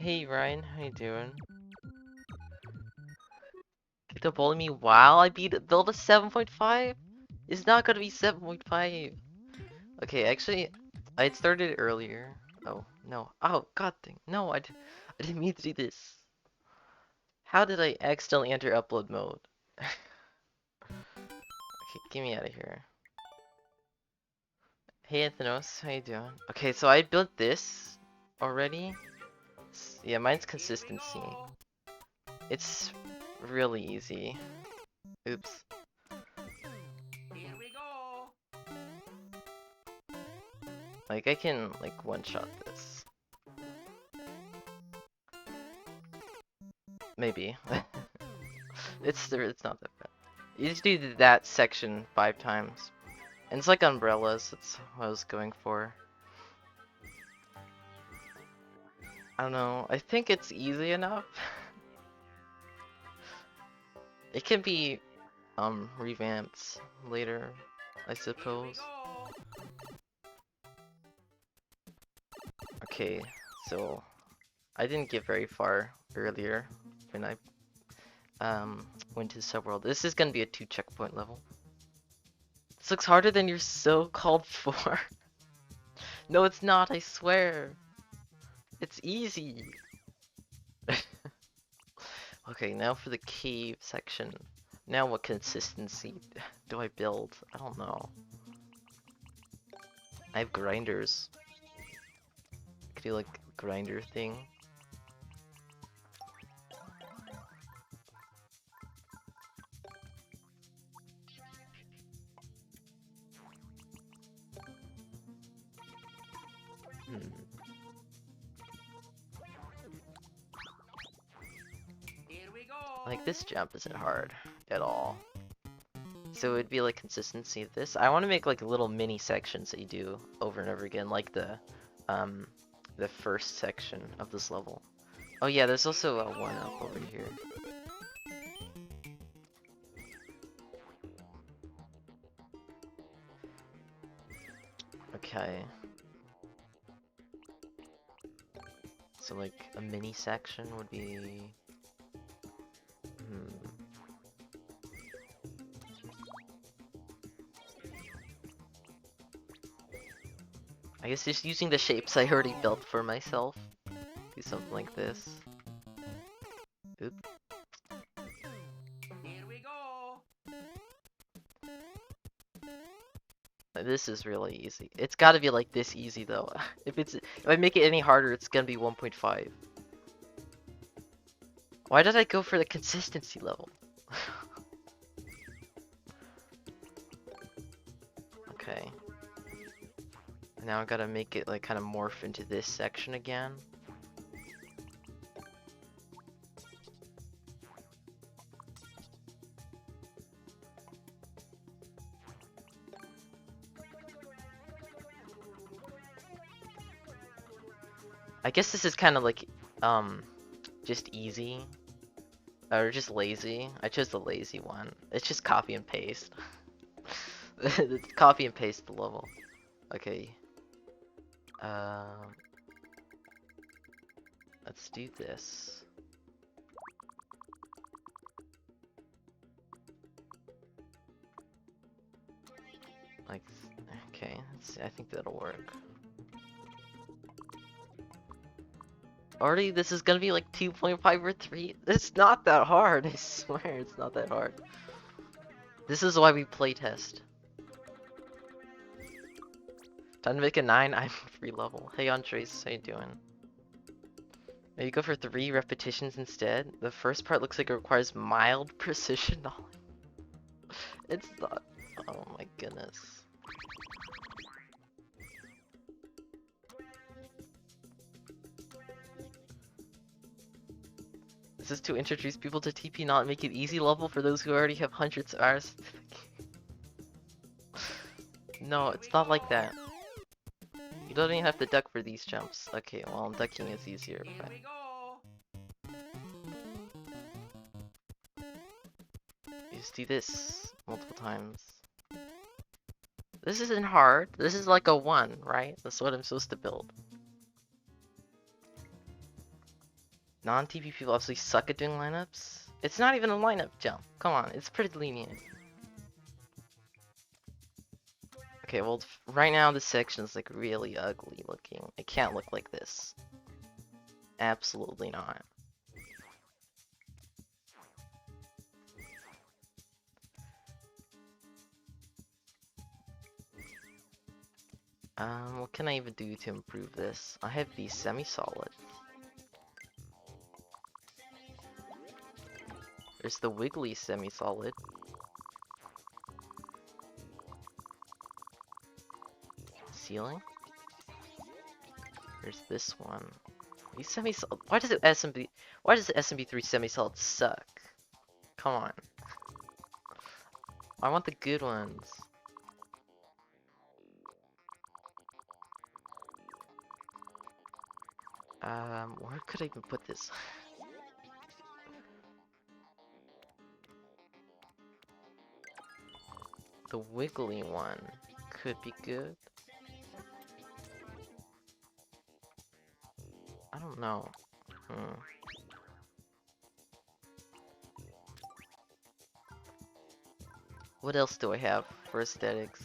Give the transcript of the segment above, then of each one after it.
Hey Ryan, how you doing? Get to bully me while I build a 7.5? It's not gonna be 7.5. Okay, actually, I started earlier. Oh, no. Oh, god dang. No, I didn't mean to do this. How did I accidentally enter upload mode? Okay, get me out of here. Hey Anthenos, how you doing? Okay, so I built this already. Yeah, mine's consistency. It's really easy. Oops. Here we go. Like, I can, like, one-shot this. Maybe. It's not that bad. You just do that section 5 times. And it's like umbrellas, that's what I was going for. I don't know, I think it's easy enough. It can be, revamped later, I suppose. Okay, so I didn't get very far earlier when I went to Subworld. This is gonna be a 2 checkpoint level. This looks harder than you're so called for. No, it's not, I swear. It's easy. Okay, now for the cave section. Now what consistency do I build? I don't know. I have grinders. I could do like grinder thing. Hmm. Here we go. Like this jump isn't hard at all. So it'd be like consistency of this. I want to make like little mini sections that you do over and over again, like the first section of this level. Oh yeah, there's also a 1-up over here. Okay. So like a mini section would be... I guess just using the shapes I already built for myself. Do something like this. Oop. Here we go. This is really easy. It's gotta be like this easy though. If I make it any harder, it's gonna be 1.5. Why did I go for the consistency level? Okay. Now I gotta make it like kind of morph into this section again. I guess this is kind of like, just easy. Or just lazy. I chose the lazy one. It's just copy and paste. It's copy and paste the level. Okay. Let's do this. Like, okay, I think that'll work. Already, this is gonna be like 2.5 or 3. It's not that hard, I swear, it's not that hard. This is why we playtest. Time to make a 9, I'm 3 level. Hey Andres, how you doing? Maybe go for 3 repetitions instead. The first part looks like it requires mild precision knowledge. It's not. Oh my goodness. This is to introduce people to TP, not make it easy level for those who already have hundreds of hours. No, it's not like that. You don't even have to duck for these jumps. Okay, well, ducking is easier, but... You just do this multiple times. This isn't hard. This is like a 1, right? That's what I'm supposed to build. Non-TP people obviously suck at doing lineups. It's not even a lineup jump. Come on, it's pretty lenient. Okay, well, right now this section is like really ugly looking. It can't look like this. Absolutely not. What can I even do to improve this? I have these semi-solid. There's the wiggly semi-solid. Ceiling. There's this one. These semi-solid. Why does the SMB3 semi-solid suck? Come on. I want the good ones. Where could I even put this? The wiggly one could be good. I don't know. What else do I have for aesthetics?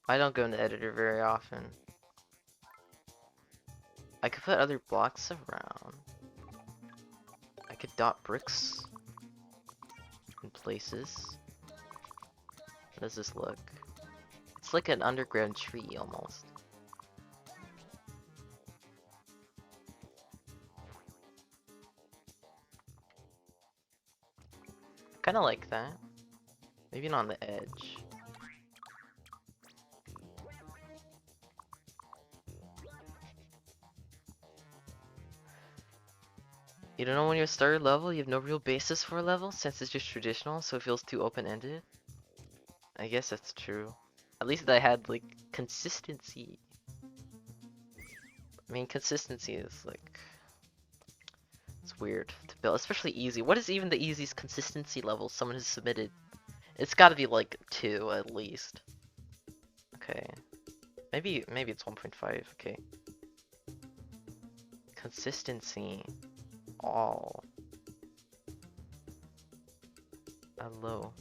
I don't go into editor very often. I could put other blocks around. I could dot bricks in places. How does this look? It's like an underground tree almost. Kinda like that. Maybe not on the edge. You don't know when you start a level, you have no real basis for a level since it's just traditional, so it feels too open-ended. I guess that's true. At least I had like consistency. I mean, consistency is like, it's weird to build, especially easy. What is even the easiest consistency level someone has submitted? It's gotta be like 2 at least. Okay. Maybe it's 1.5, okay. Consistency. All. Hello.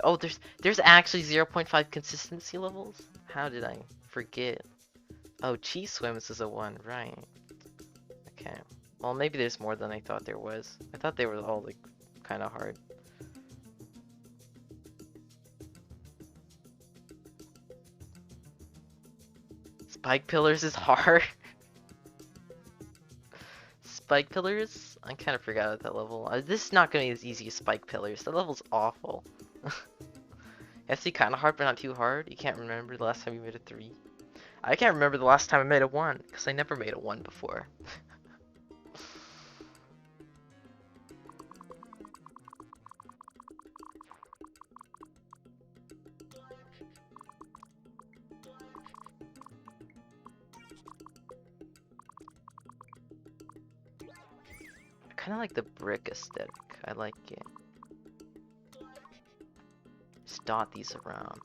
Oh, there's actually 0.5 consistency levels? How did I forget? Oh, Chi Swims is a 1, right. Okay. Well, maybe there's more than I thought there was. I thought they were all like kind of hard. Spike pillars is hard. Spike pillars? I kind of forgot at that level. This is not gonna be as easy as spike pillars. That level's awful. It has to be kind of hard, but not too hard. You can't remember the last time you made a 3. I can't remember the last time I made a 1, because I never made a 1 before. I kind of like the brick aesthetic. I like it. Just dot these around.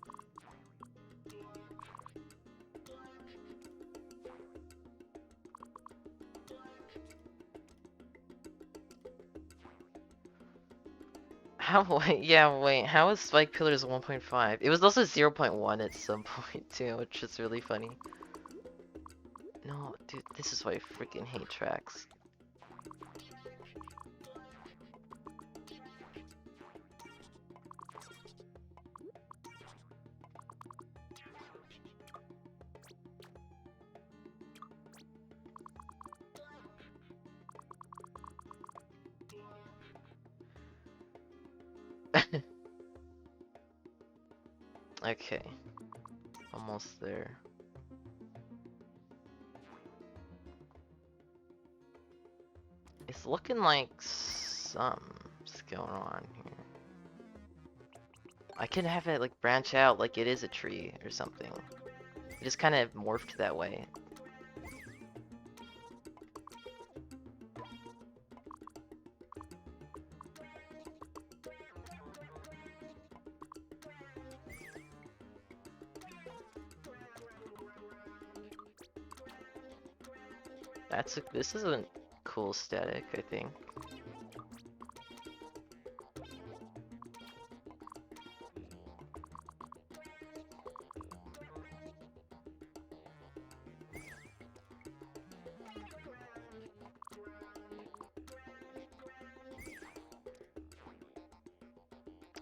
Wait, how is Spike Pillars 1.5? It was also 0.1 at some point too, which is really funny. No, dude, this is why I freaking hate tracks. Okay, almost there. It's looking like something's going on here. I can have it like branch out like it is a tree or something. It just kind of morphed that way. This isn't cool aesthetic, I think.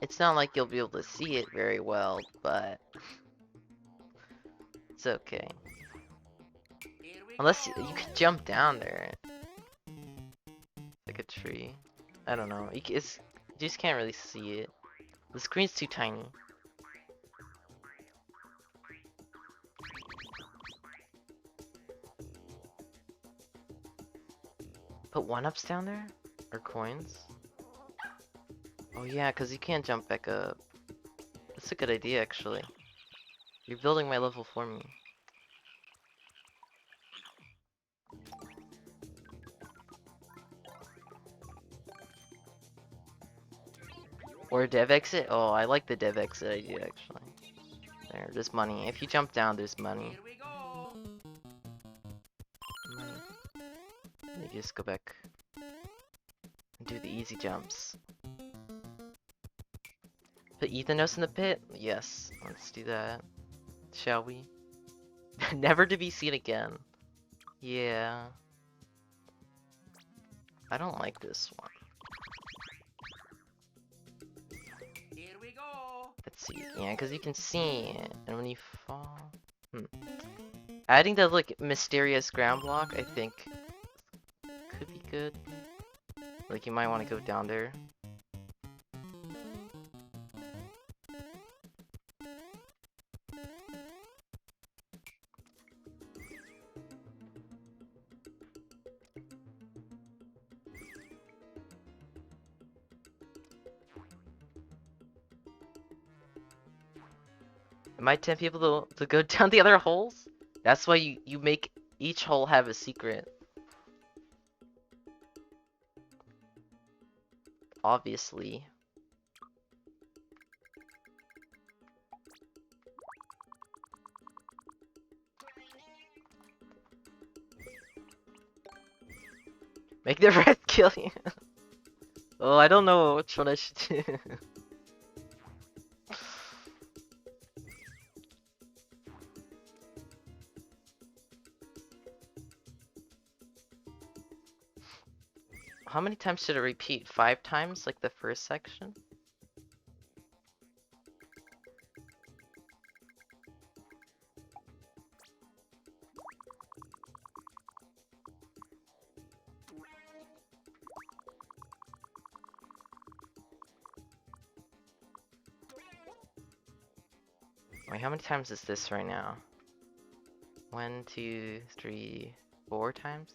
It's not like you'll be able to see it very well, but it's okay. Here we Unless go. you could jump down there. Like a tree. I don't know. You just can't really see it. The screen's too tiny. Put 1-ups down there? Or coins? Oh yeah, because you can't jump back up. That's a good idea, actually. You're building my level for me. Or a dev exit? Oh, I like the dev exit idea, actually. There's money. If you jump down, there's money. Here we go. Money. You just go back and do the easy jumps. Put Ethanos in the pit? Yes, let's do that. Shall we? Never to be seen again. Yeah. I don't like this one. Here we go. Let's see. Yeah, because you can see it. And when you fall... Adding the, like, mysterious ground block, I think, could be good. Like, you might want to go down there. It might tempt people to go down the other holes. That's why you make each hole have a secret. Obviously. Make the red kill you. Oh, I don't know which one I should do. How many times should it repeat? 5 times, like the first section? Wait, how many times is this right now? 1, 2, 3, 4 times?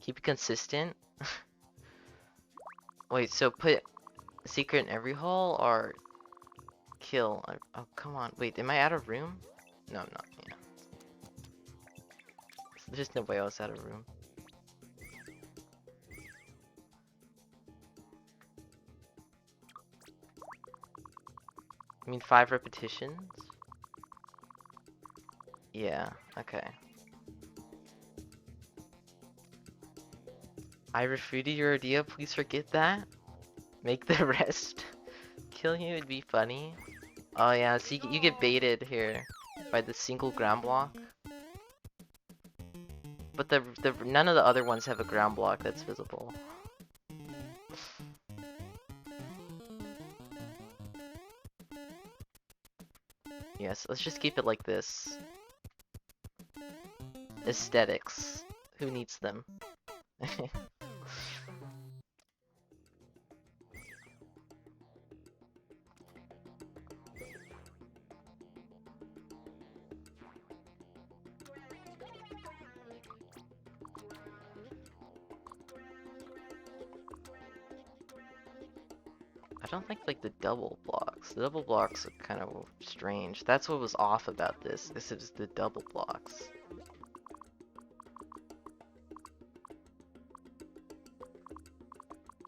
Keep it consistent? Wait, so put secret in every hole or kill? Oh, come on. Wait, am I out of room? No, I'm not. Yeah. There's no way I was out of room. I mean 5 repetitions? Yeah, okay. I refuted your idea, please forget that. Make the rest kill you, it'd be funny. Oh yeah, so you get baited here by the single ground block. But none of the other ones have a ground block that's visible. Yes, let's just keep it like this. Aesthetics. Who needs them? I don't like the double blocks. The double blocks are kind of strange. That's what was off about this. This is the double blocks.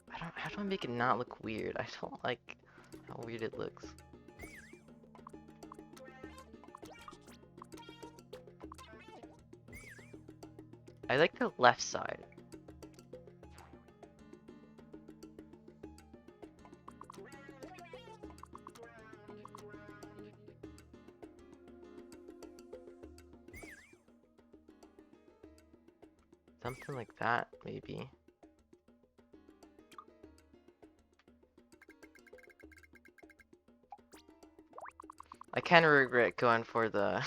How do I make it not look weird? I don't like how weird it looks. I like the left side. Something like that, maybe. I kind of regret going for the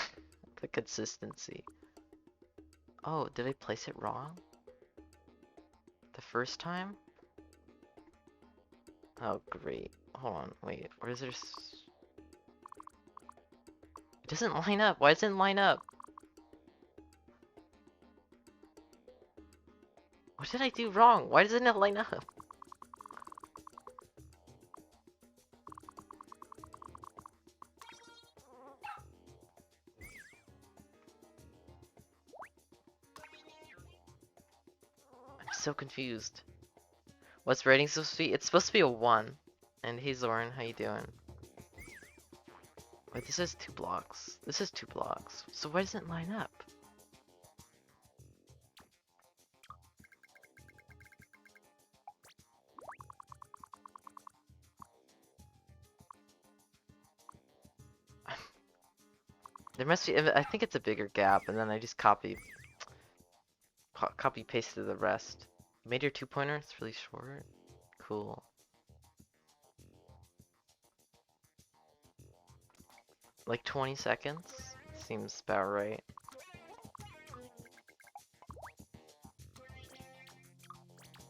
the consistency. Oh, did I place it wrong? The first time? Oh, great. Hold on, wait. Where is there? It doesn't line up. Why doesn't it line up? What did I do wrong? Why doesn't it line up? I'm so confused. What's rating supposed to be? It's supposed to be a 1. And hey Zoran, how you doing? Wait, this is 2 blocks. This is 2 blocks. So why doesn't it line up? There must be, I think it's a bigger gap, and then I just copy pasted the rest. You made your 2-pointer? It's really short. Cool. Like 20 seconds? Seems about right.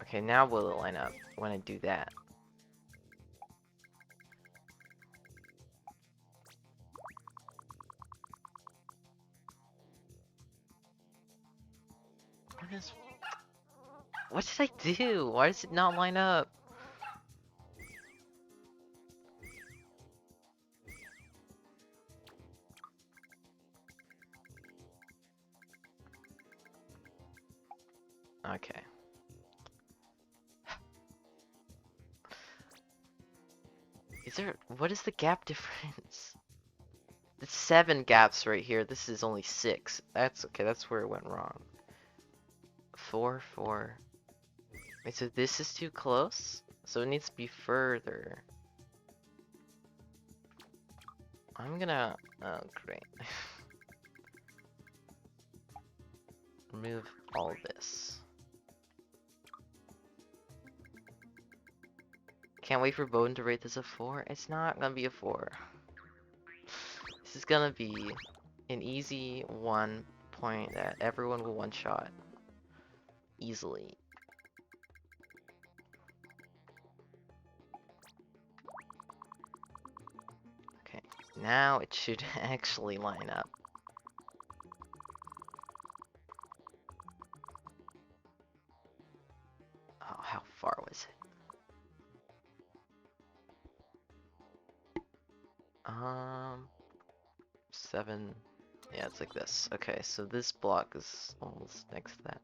Okay, now will it line up when I do that? What did I do? Why does it not line up? Okay. What is the gap difference? It's 7 gaps right here. This is only 6. That's okay, that's where it went wrong. 4, 4. Wait, so this is too close? So it needs to be further. I'm gonna, oh great. Remove all this. Can't wait for Bowden to rate this a 4. It's not gonna be a 4. This is gonna be an easy 1 point that everyone will one-shot. Easily. Okay, now it should actually line up. Oh, how far was it? 7. Yeah, it's like this. Okay, so this block is almost next to that.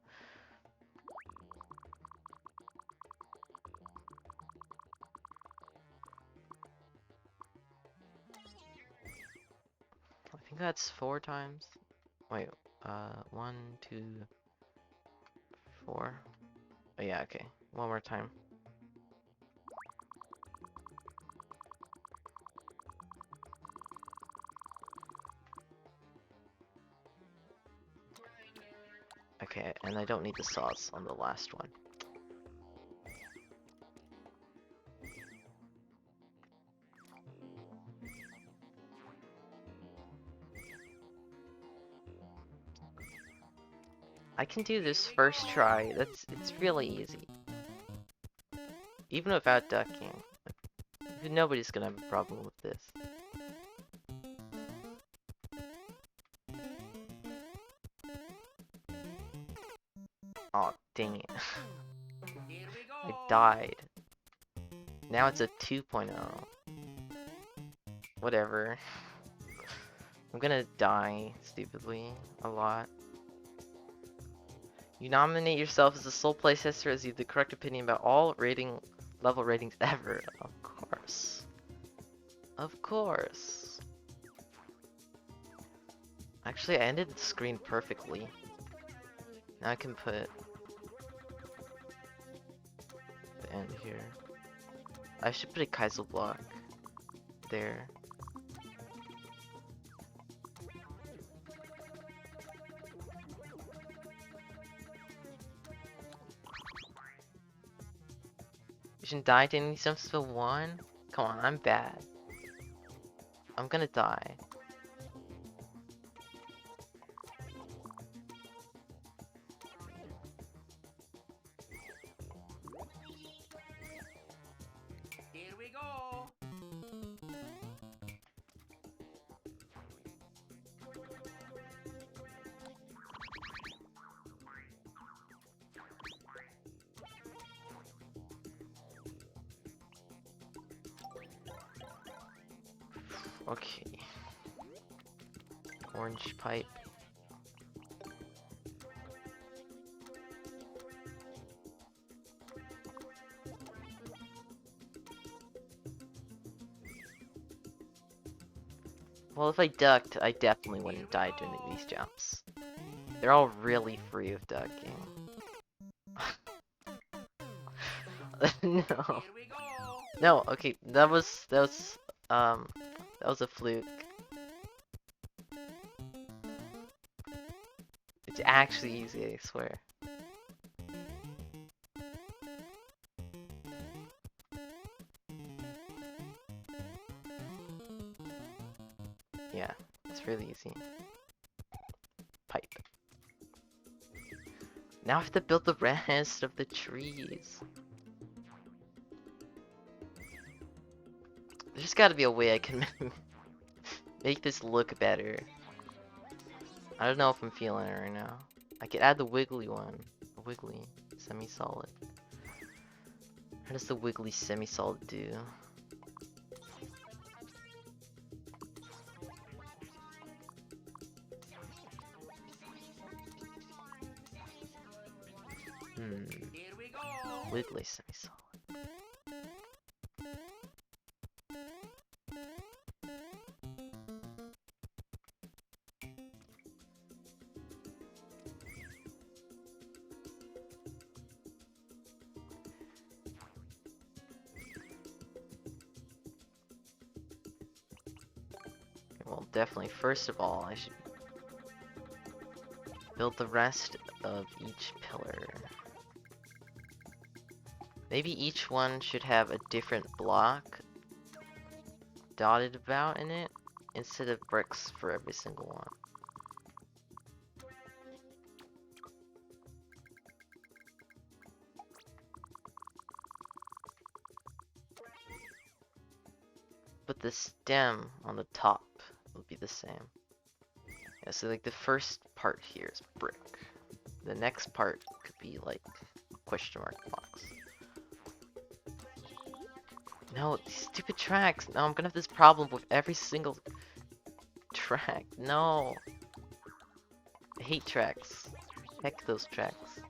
I think that's 4 times. Wait, 1, 2, 4. Oh yeah, okay. One more time. Okay, and I don't need the sauce on the last one. I can do this first try. It's really easy. Even without ducking. Nobody's gonna have a problem with this. Oh, dang it. Here we I go. died. Now it's a 2.0. Whatever. I'm gonna die, stupidly, a lot. You nominate yourself as the sole playtester as you have the correct opinion about all level ratings ever. Of course. Of course. Actually, I ended the screen perfectly. Now I can put the end here. I should put a Kaizo block there. shouldn't die to any jumps but one? Come on, I'm bad. I'm gonna die. Here we go. Okay. Orange pipe. Well, if I ducked, I definitely wouldn't die doing these jumps. They're all really free of ducking. No. Here we go. No, okay, that was a fluke. It's actually easy, I swear. Yeah, it's really easy. Pipe. Now I have to build the rest of the trees. There's gotta be a way I can make this look better. I don't know if I'm feeling it right now. I could add the wiggly one. The wiggly semi-solid. How does the wiggly semi-solid do? Here we go. Wiggly semi-solid. Well, definitely, first of all, I should build the rest of each pillar. Maybe each one should have a different block dotted about in it, instead of bricks for every single one. But the stem on the top will be the same. Yeah, so like the first part here is brick. The next part could be like question mark blocks. No, these stupid tracks. No, I'm gonna have this problem with every single track. No. I hate tracks. Heck those tracks.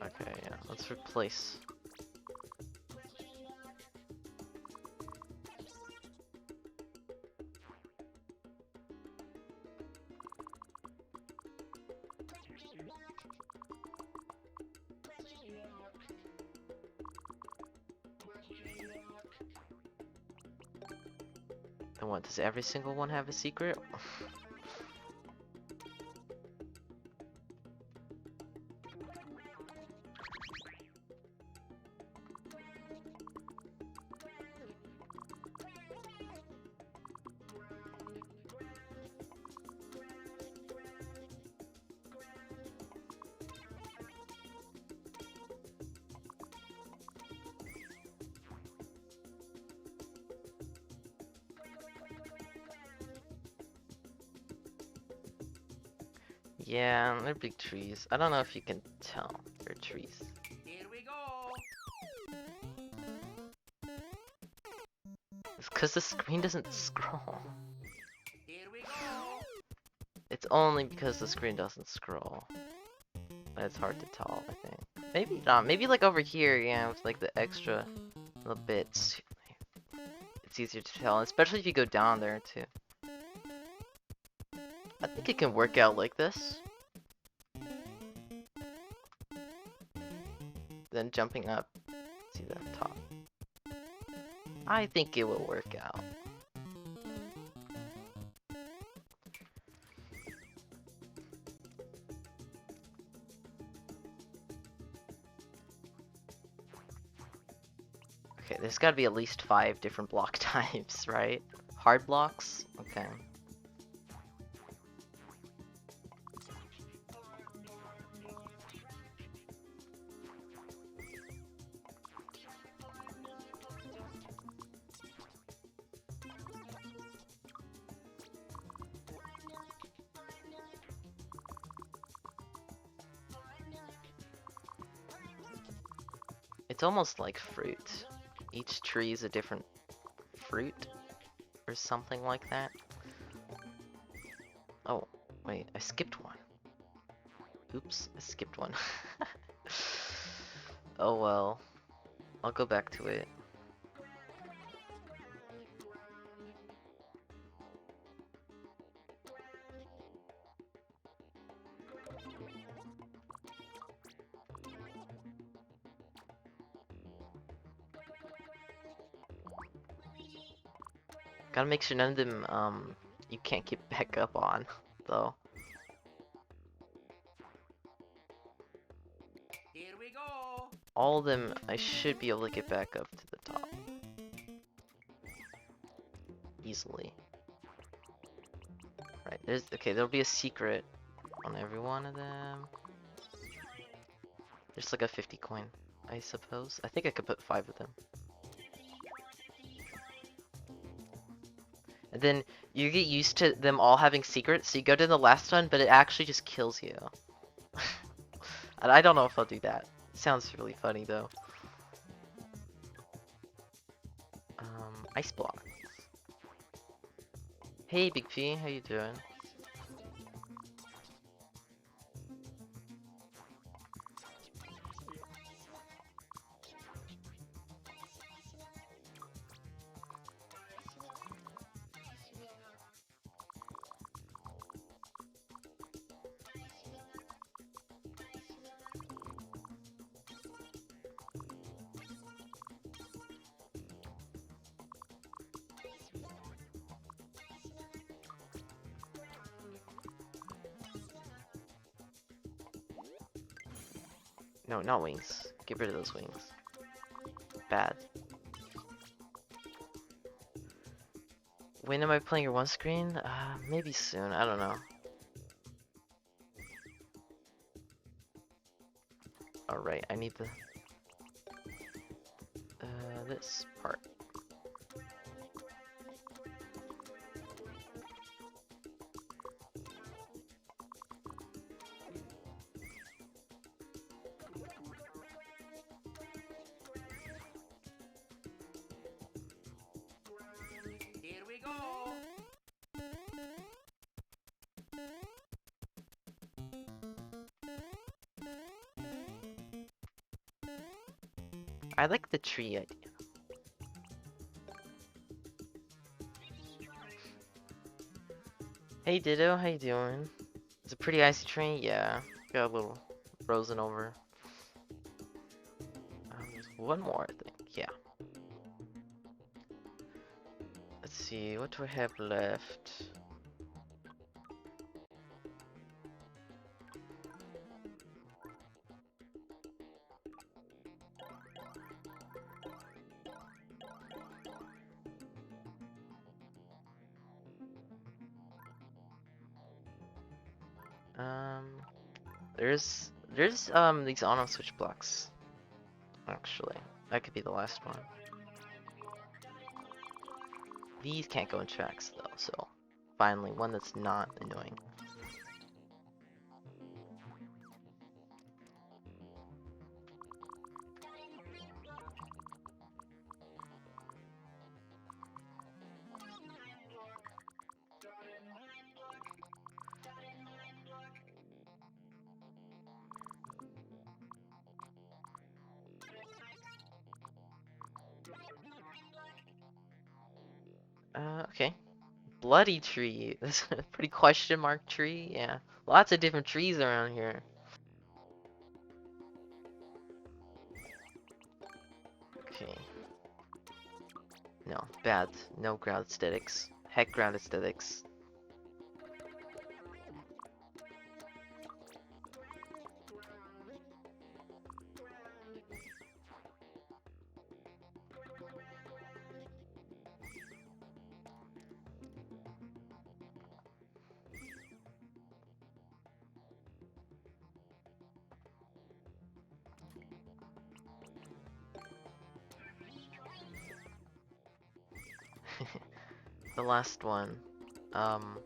Okay, yeah, let's replace. And what, does every single one have a secret? Yeah, they're big trees. I don't know if you can tell. They're trees. Here we go. It's because the screen doesn't scroll. Here we go. It's only because the screen doesn't scroll. It's hard to tell, I think. Maybe not. Maybe like over here, yeah, with like the extra little bits. It's easier to tell, especially if you go down there too. I think it can work out like this. Then jumping up, see the top. I think it will work out. Okay, there's gotta be at least 5 different block types, right? Hard blocks? Okay. It's almost like fruit. Each tree is a different fruit or something like that. Oh, wait, I skipped one. Oops, I skipped one. Oh well, I'll go back to it. Gotta make sure none of them, you can't get back up on, though. Here we go. All of them, I should be able to get back up to the top. Easily. Right, okay, there'll be a secret on every one of them. There's like a 50 coin, I suppose. I think I could put 5 of them. And then you get used to them all having secrets, so you go to the last one, but it actually just kills you. And I don't know if I'll do that. Sounds really funny though. Ice block. Hey Big P, how you doing? No, not wings. Get rid of those wings. Bad. When am I playing your one screen? Maybe soon. I don't know. Alright, I need the... this part. Here we go. I like the tree idea. Hey Ditto, how you doing? It's a pretty icy tree, yeah. Got a little frozen over. There's one more, I think, yeah. Let's see, what do I have left? Um, there's these on-off switch blocks. Actually, that could be the last one. These can't go in tracks though, so finally one that's not annoying. Okay. Bloody tree. That's a pretty question mark tree. Yeah. Lots of different trees around here. Okay. No, bad. No ground aesthetics. Heck ground aesthetics. the last one. Um,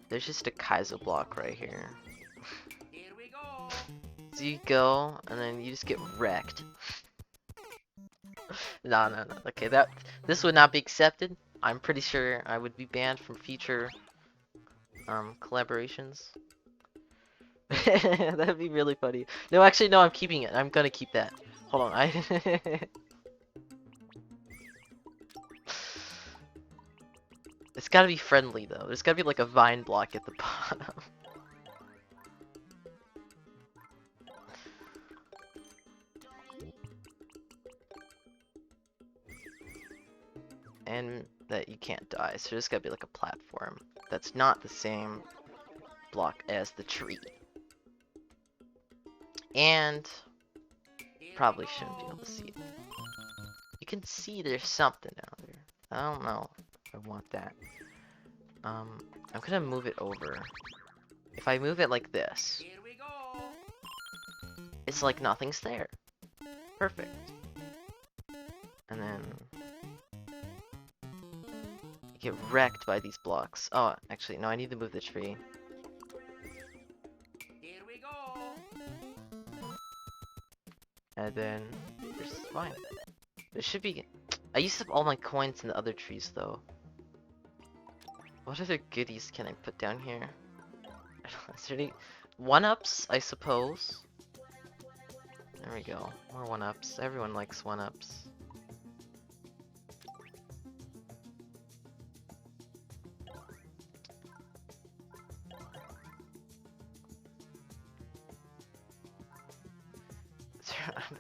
there's just a Kaizo block right here. Here we go. So you go, and then you just get wrecked. No. Okay, this would not be accepted. I'm pretty sure I would be banned from future collaborations. That'd be really funny. No, actually, no, I'm keeping it. I'm gonna keep that. Hold on, It's gotta be friendly though. There's gotta be like a vine block at the bottom. And that you can't die. So there's gotta be like a platform that's not the same block as the tree. And probably shouldn't be able to see it. You can see there's something down there. I don't know if I want that. I'm gonna move it over. If I move it like this, Here we go. it's like nothing's there. Perfect. And then you get wrecked by these blocks. Oh, actually, no, I need to move the tree. Here we go. And then there's fine. There should be. I used up all my coins in the other trees though. What other goodies can I put down here? Is there any 1-ups, I suppose? There we go. More 1-ups. Everyone likes 1-ups.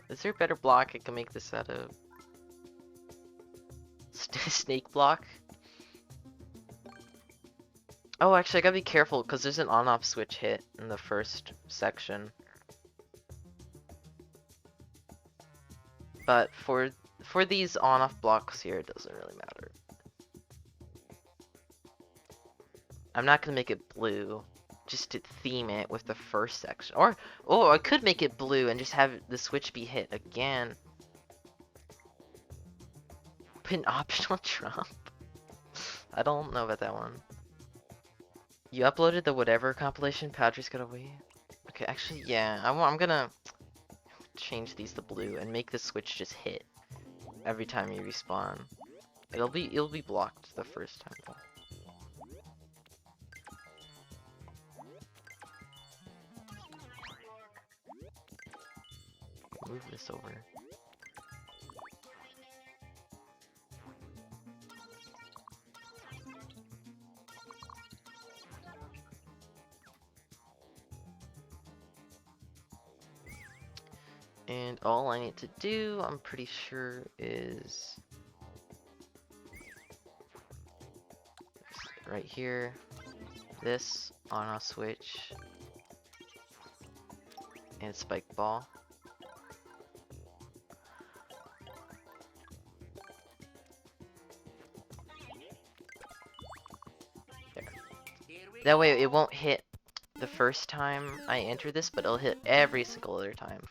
Is there a better block I can make this out of? Snake block? Oh, actually, I gotta be careful because there's an on-off switch hit in the first section. But for these on-off blocks here, it doesn't really matter. I'm not gonna make it blue, just to theme it with the first section. Or I could make it blue and just have the switch be hit again. Put an optional trump. I don't know about that one. You uploaded the whatever compilation. Padres got away. Okay, actually, yeah. I'm gonna change these to blue and make the switch just hit every time you respawn. It'll be blocked the first time though. Move this over. And all I need to do, I'm pretty sure, is right here, this on-off switch, and spike ball. There. That way it won't hit the first time I enter this, but it'll hit every single other time.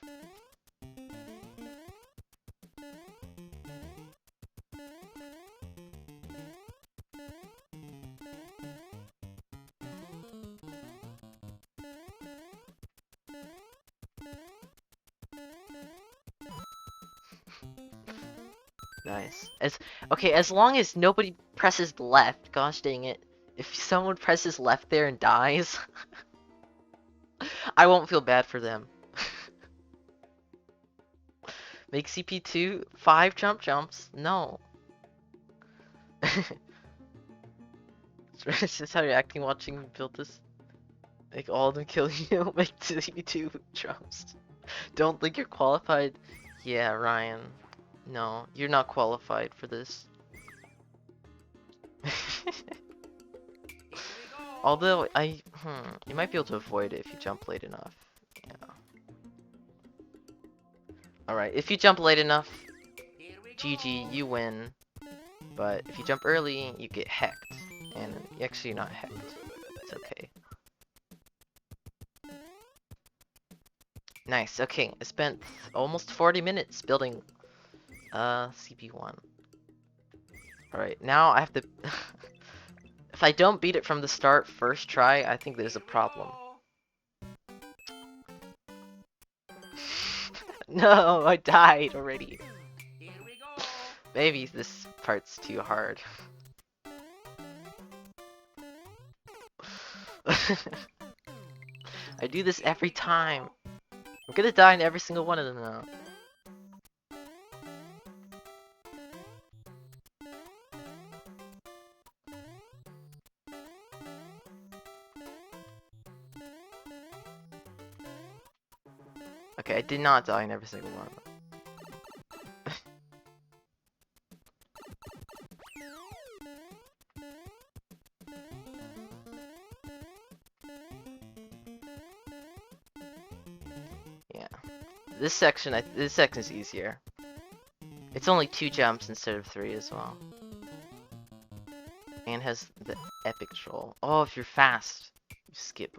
Nice. As long as nobody presses left, gosh dang it. If someone presses left there and dies, I won't feel bad for them. Make CP2 5 jumps? No. It's just how you're acting watching me build this. Make all of them kill you. Make CP2 jumps. Don't think you're qualified. Yeah, Ryan. No, you're not qualified for this. Although you might be able to avoid it if you jump late enough. Yeah. Alright, if you jump late enough, GG, you win. But if you jump early, you get hecked. And actually, you're not hecked. It's okay. Nice, okay. I spent almost 40 minutes building CP1. Alright, now I have to... If I don't beat it from the start, first try, I think there's a problem. No, I died already. Here we go. Maybe this part's too hard. I do this every time. I'm gonna die in every single one of them now. Okay, I did not die in every single one of them. Yeah. This section is easier. It's only 2 jumps instead of 3 as well. And has the epic troll. Oh, if you're fast, you skip.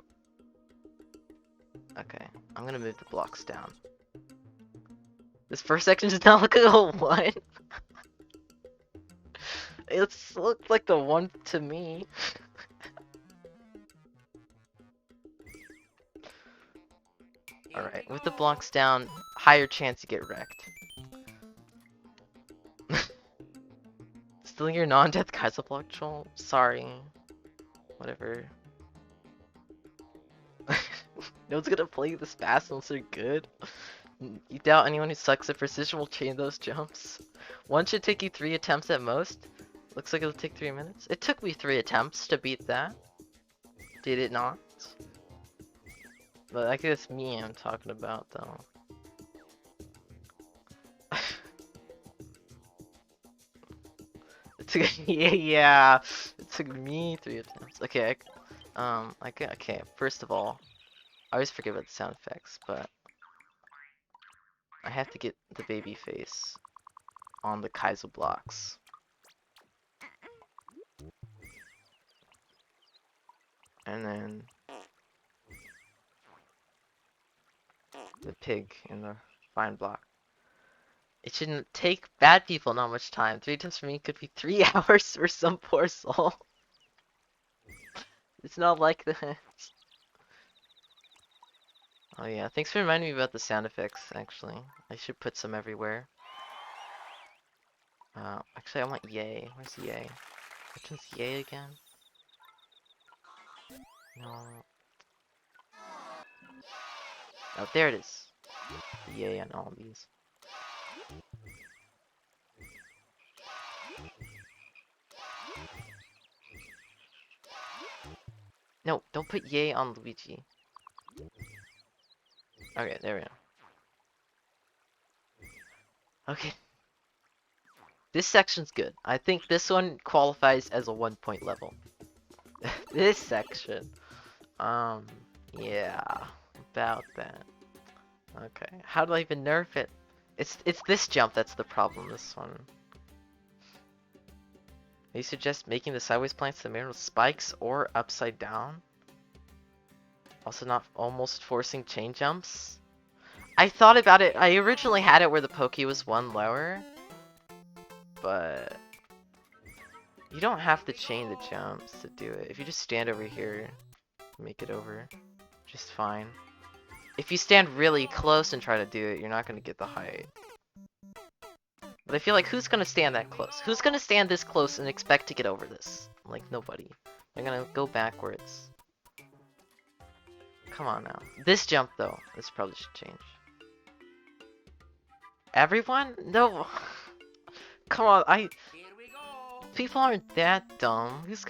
Okay, I'm gonna move the blocks down. This first section does not look like a 1. It looks like the 1 to me. Alright, with the blocks down, higher chance you get wrecked. Stealing your non-death Kaiser block troll? Sorry. Whatever. No one's gonna play this fast unless they're good. You doubt anyone who sucks at precision will chain those jumps? One should take you 3 attempts at most. Looks like it'll take 3 minutes. It took me 3 attempts to beat that. Did it not? But I guess it's me I'm talking about though. It took yeah, it took me 3 attempts. Okay, okay. First of all, I always forget about the sound effects, but I have to get the baby face on the Kaiser blocks. And then the pig in the fine block. It shouldn't take bad people not much time. 3 attempts for me could be 3 hours for some poor soul. It's not like that. Oh yeah, thanks for reminding me about the sound effects, actually. I should put some everywhere. Actually I want yay. Where's yay? Which one's yay again? No. Oh, there it is. Yay on all these. No, don't put yay on Luigi. Okay, there we go. Okay. This section's good. I think this one qualifies as a 1-point level. This section. Yeah. About that. Okay. How do I even nerf it? It's this jump that's the problem, this one. You suggest making the sideways plants the mirror with spikes or upside down? Also not almost forcing chain jumps? I thought about it. I originally had it where the Poke was 1 lower. But you don't have to chain the jumps to do it. If you just stand over here, make it over, just fine. If you stand really close and try to do it, you're not gonna get the height. But I feel like who's gonna stand that close? Who's gonna stand this close and expect to get over this? Like nobody. They're gonna go backwards. Come on now. This jump though, this probably should change. Everyone? No. Come on, Here we go. people aren't that dumb. Who's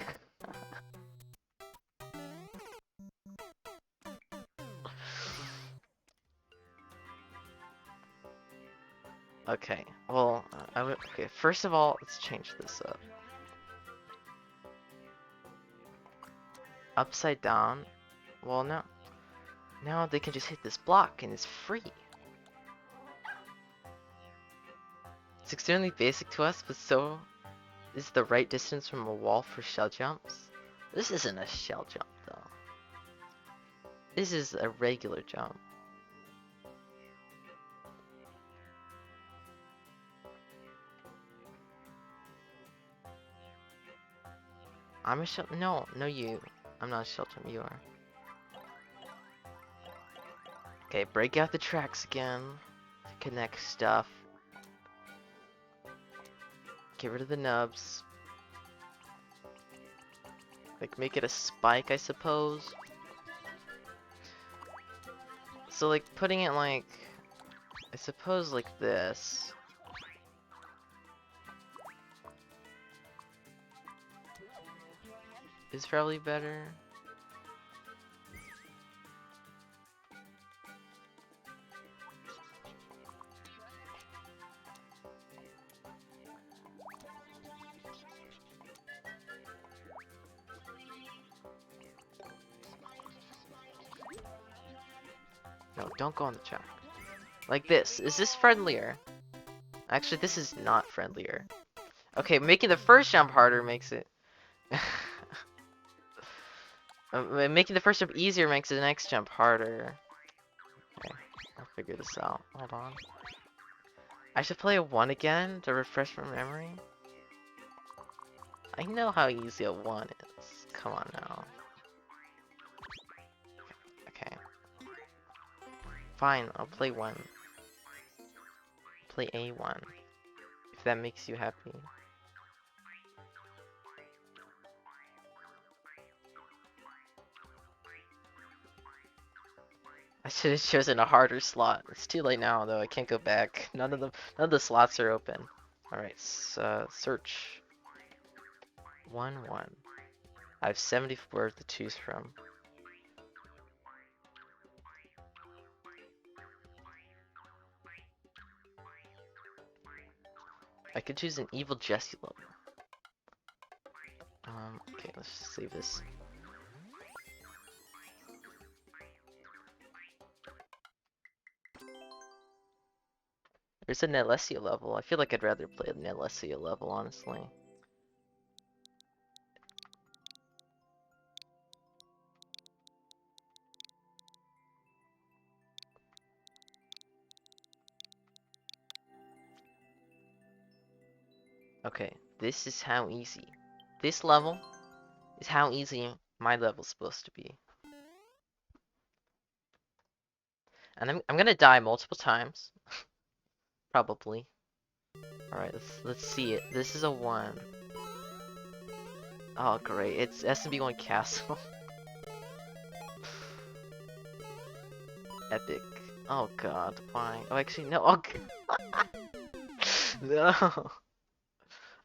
Okay, well, okay, first of all, let's change this up. Upside down. Well, no. Now they can just hit this block and it's free. It's extremely basic to us, but so is the right distance from a wall for shell jumps. This isn't a shell jump, though. This is a regular jump. I'm a shell. No, no you. I'm not a shelter. You are. Okay, break out the tracks again. Connect stuff. Get rid of the nubs. Like, make it a spike, I suppose. So, like, putting it like... I suppose like this. Is probably better. No, don't go on the track. Like this. Is this friendlier? Actually, this is not friendlier. Okay, making the first jump harder makes it... making the first jump easier makes the next jump harder. Okay, I'll figure this out. Hold on. I should play a 1 again to refresh my memory. I know how easy a 1 is. Come on now. Okay. Fine, I'll play 1. Play A1. If that makes you happy. I should have chosen a harder slot. It's too late now though, I can't go back. None of the slots are open. Alright, so search. 1-1. I have 74 to choose from. I could choose an evil Jesse level. Okay, let's just save this. There's a Nelesia level. I feel like I'd rather play a Nelesia level, honestly. Okay, this is how easy. This level is how easy my level's supposed to be. And I'm gonna die multiple times. Probably. Alright, let's see it. This is a 1. Oh great, it's SMB1 Castle. Epic. Oh god, why? Oh actually no, oh no.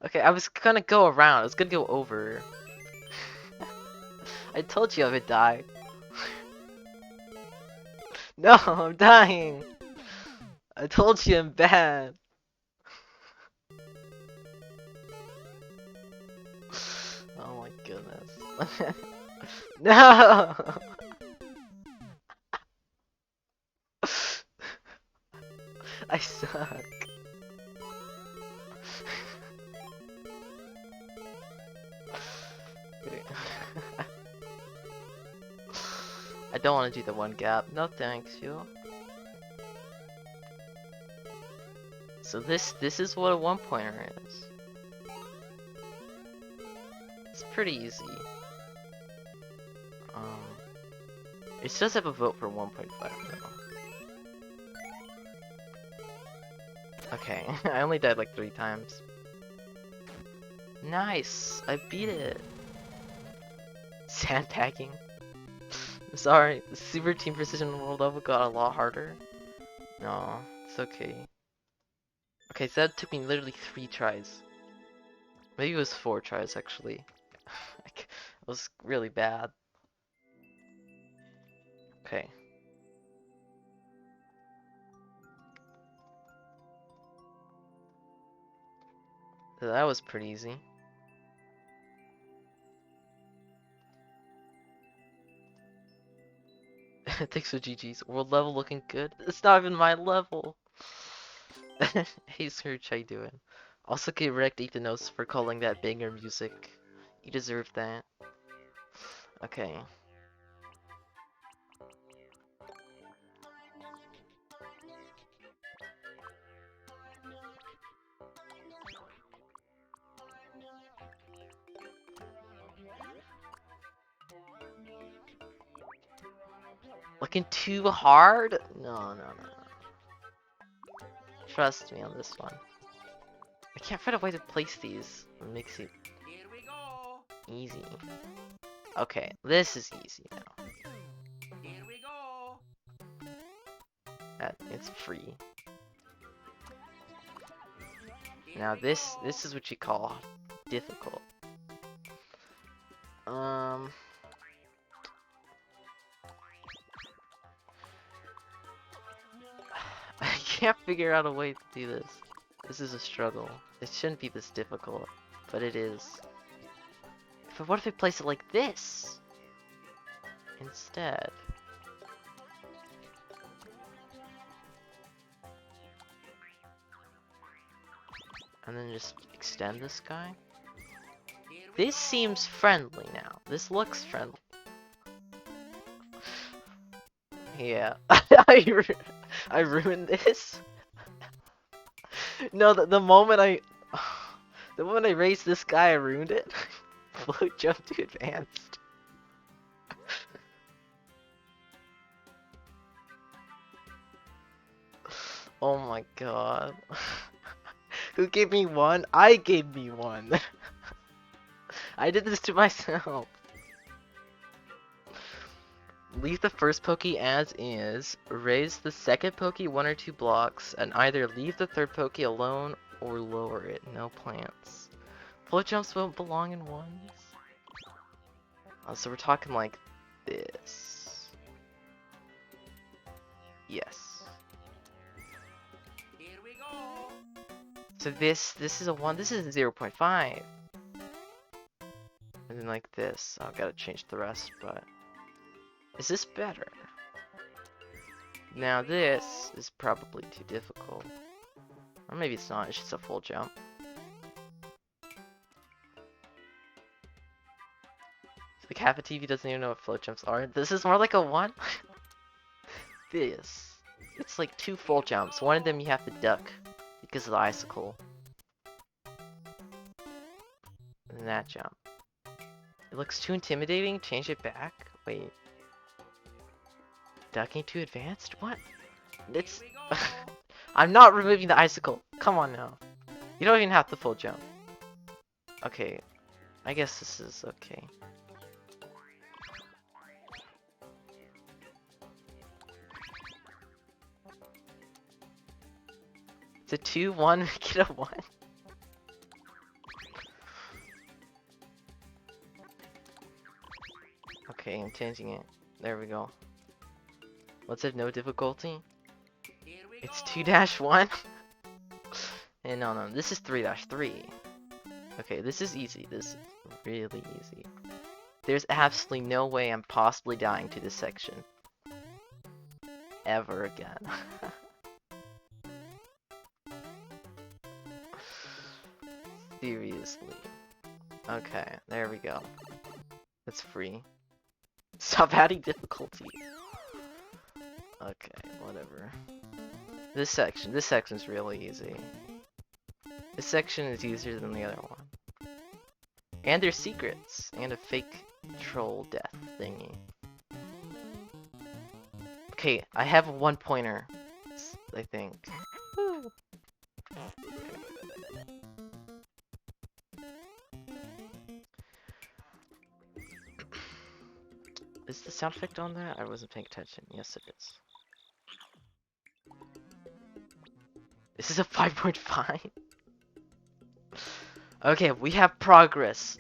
Okay, I was gonna go around, I was gonna go over. I told you I would die. No, I'm dying. I told you I'm bad. Oh my goodness. No! I suck. I don't want to do the 1 gap. No thanks, you. So this is what a 1-pointer is. It's pretty easy. It does have a vote for 1.5 though. Okay, I only died like 3 times. Nice! I beat it! Sandbagging. I'm sorry, the Super Team Precision World level got a lot harder. No, it's okay. Okay, so that took me literally 3 tries. Maybe it was 4 tries actually. It was really bad. Okay. So that was pretty easy. Thanks for GG's. World level looking good. It's not even my level. Hey Scourge, how you doing? Also get wrecked Ethanos for calling that banger music. You deserve that. Okay. Looking too hard? No. Trust me on this one. I can't find a way to place these. It makes it Here we go. easy. Okay, this is easy now. Here we go. It's free. Here Now we this go. is what you call difficult. I can't figure out a way to do this. This is a struggle. It shouldn't be this difficult, but it is. But what if I place it like this instead? And then just extend this guy? Here we This go. seems friendly now. This looks friendly. Yeah. I ruined this. No, the moment I the moment I raised this guy, I ruined it. Float jump to advanced. Oh my god. Who gave me one? I gave me one. I did this to myself. Leave the first Poke as is, raise the second Poke 1 or 2 blocks, and either leave the third Poke alone or lower it. No plants. Float jumps won't belong in ones. So we're talking like this. Yes. Here we go. So this is a 1, this is a 0.5. And then like this. I've got to change the rest, but is this better? Now this is probably too difficult. Or maybe it's not, it's just a full jump. Like half a TV doesn't even know what float jumps are. This is more like a 1. This. It's like 2 full jumps. One of them you have to duck because of the icicle. And that jump. It looks too intimidating. Change it back. Wait. Ducking too advanced? What? It's... Here we go. I'm not removing the icicle. Come on now. You don't even have to full jump. Okay. I guess this is okay. It's a 2-1, make it a 1. Okay, I'm changing it. There we go. What's it? No difficulty? Here we It's go. 2-1? And no, this is 3-3. Okay, this is easy. This is really easy. There's absolutely no way I'm possibly dying to this section. Ever again. Seriously. Okay, there we go. It's free. Stop adding difficulty. Okay, whatever. This section's really easy. This section is easier than the other one. And there's secrets, and a fake troll death thingy. Okay, I have a 1-pointer, I think. Woo. Is the sound effect on that? I wasn't paying attention. Yes, it is. This is a 5.5. Okay, we have progress.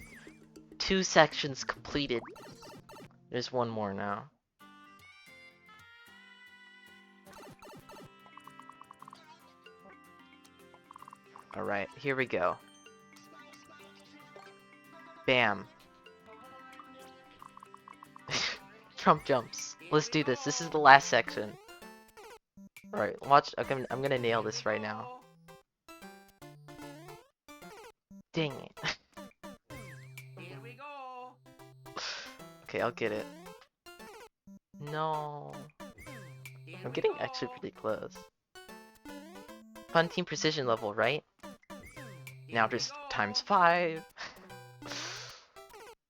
2 sections completed. There's one more now. Alright, here we go. Bam. Trump jumps. Let's do this. This is the last section. Alright, watch. I'm gonna nail this right now. Dang it. Here we go. Okay, I'll get it. No. Here I'm we getting go. actually pretty close. Fun team precision level, right? Here Now we just go. times 5.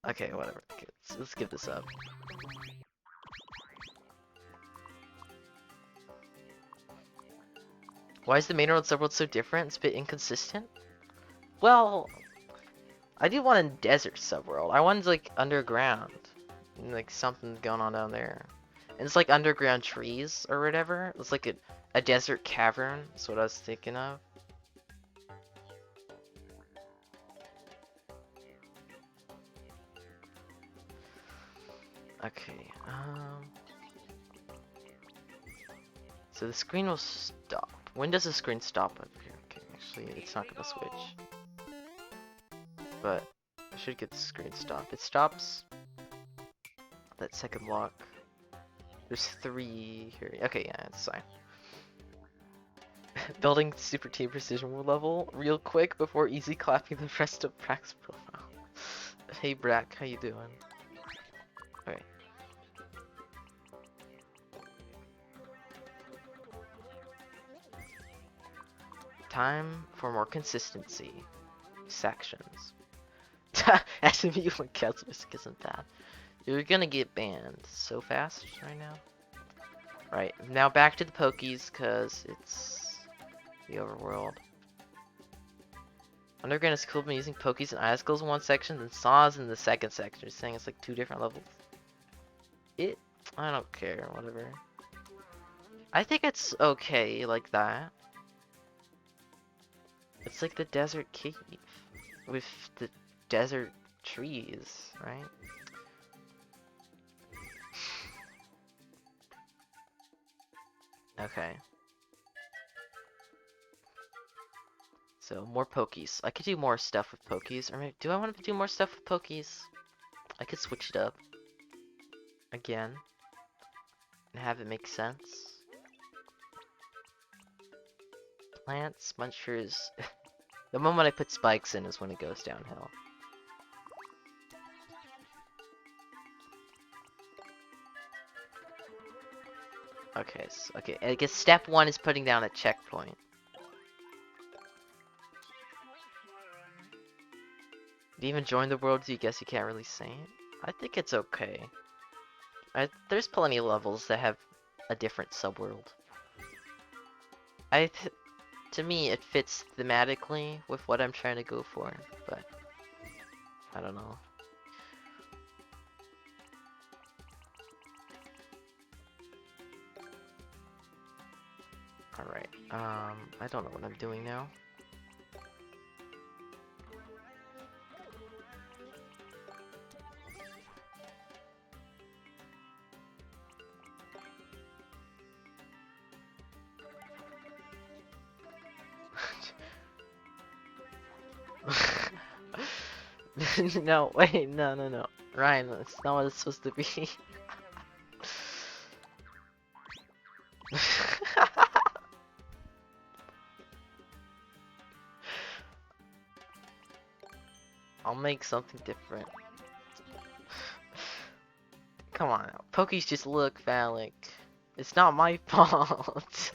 Okay, whatever. Okay, let's give this up. Why is the main world subworld so different? It's a bit inconsistent. Well, I do want a desert subworld. I want like underground. And, like something going on down there. And it's like underground trees or whatever. It's like a desert cavern. That's what I was thinking of. Okay, so the screen will stop. When does the screen stop up here? Okay, actually, it's not gonna switch. But I should get the screen stopped. It stops that second block. There's 3 here. Okay, yeah, it's fine. Building super team precision level real quick before easy clapping the rest of Brak's profile. Hey Brak, how you doing? Okay. Time for more consistency. Sections. SMU when Cats Music isn't bad. You're gonna get banned so fast right now. Right, now back to the Pokies, cause it's the overworld. Underground is cool when using Pokies and Icicles in one section, then Saws in the second section. You're saying it's like 2 different levels. I don't care, whatever. I think it's okay like that. It's like the desert cave with the desert trees, right? Okay. So more Pokies. I could do more stuff with Pokies. Or maybe, do I want to do more stuff with Pokies? I could switch it up again and have it make sense. Plants, munchers. The moment I put spikes in is when it goes downhill. Okay, so, okay. I guess step 1 is putting down a checkpoint. Do you even join the world? Do you guess you can't really say it? I think it's okay. There's plenty of levels that have a different subworld. To me, it fits thematically with what I'm trying to go for, but I don't know. Alright, I don't know what I'm doing now. No, wait, no. Ryan, that's not what it's supposed to be. I'll make something different. Come on now. Pokies just look phallic. It's not my fault.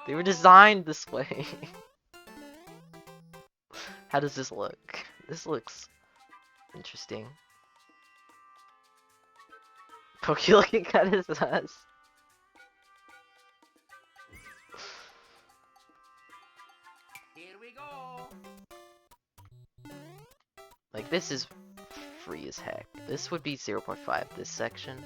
They were designed this way. How does this look? This looks interesting. Pokey looking at his ass. Here we go. Like, this is free as heck. This would be 0.5, this section.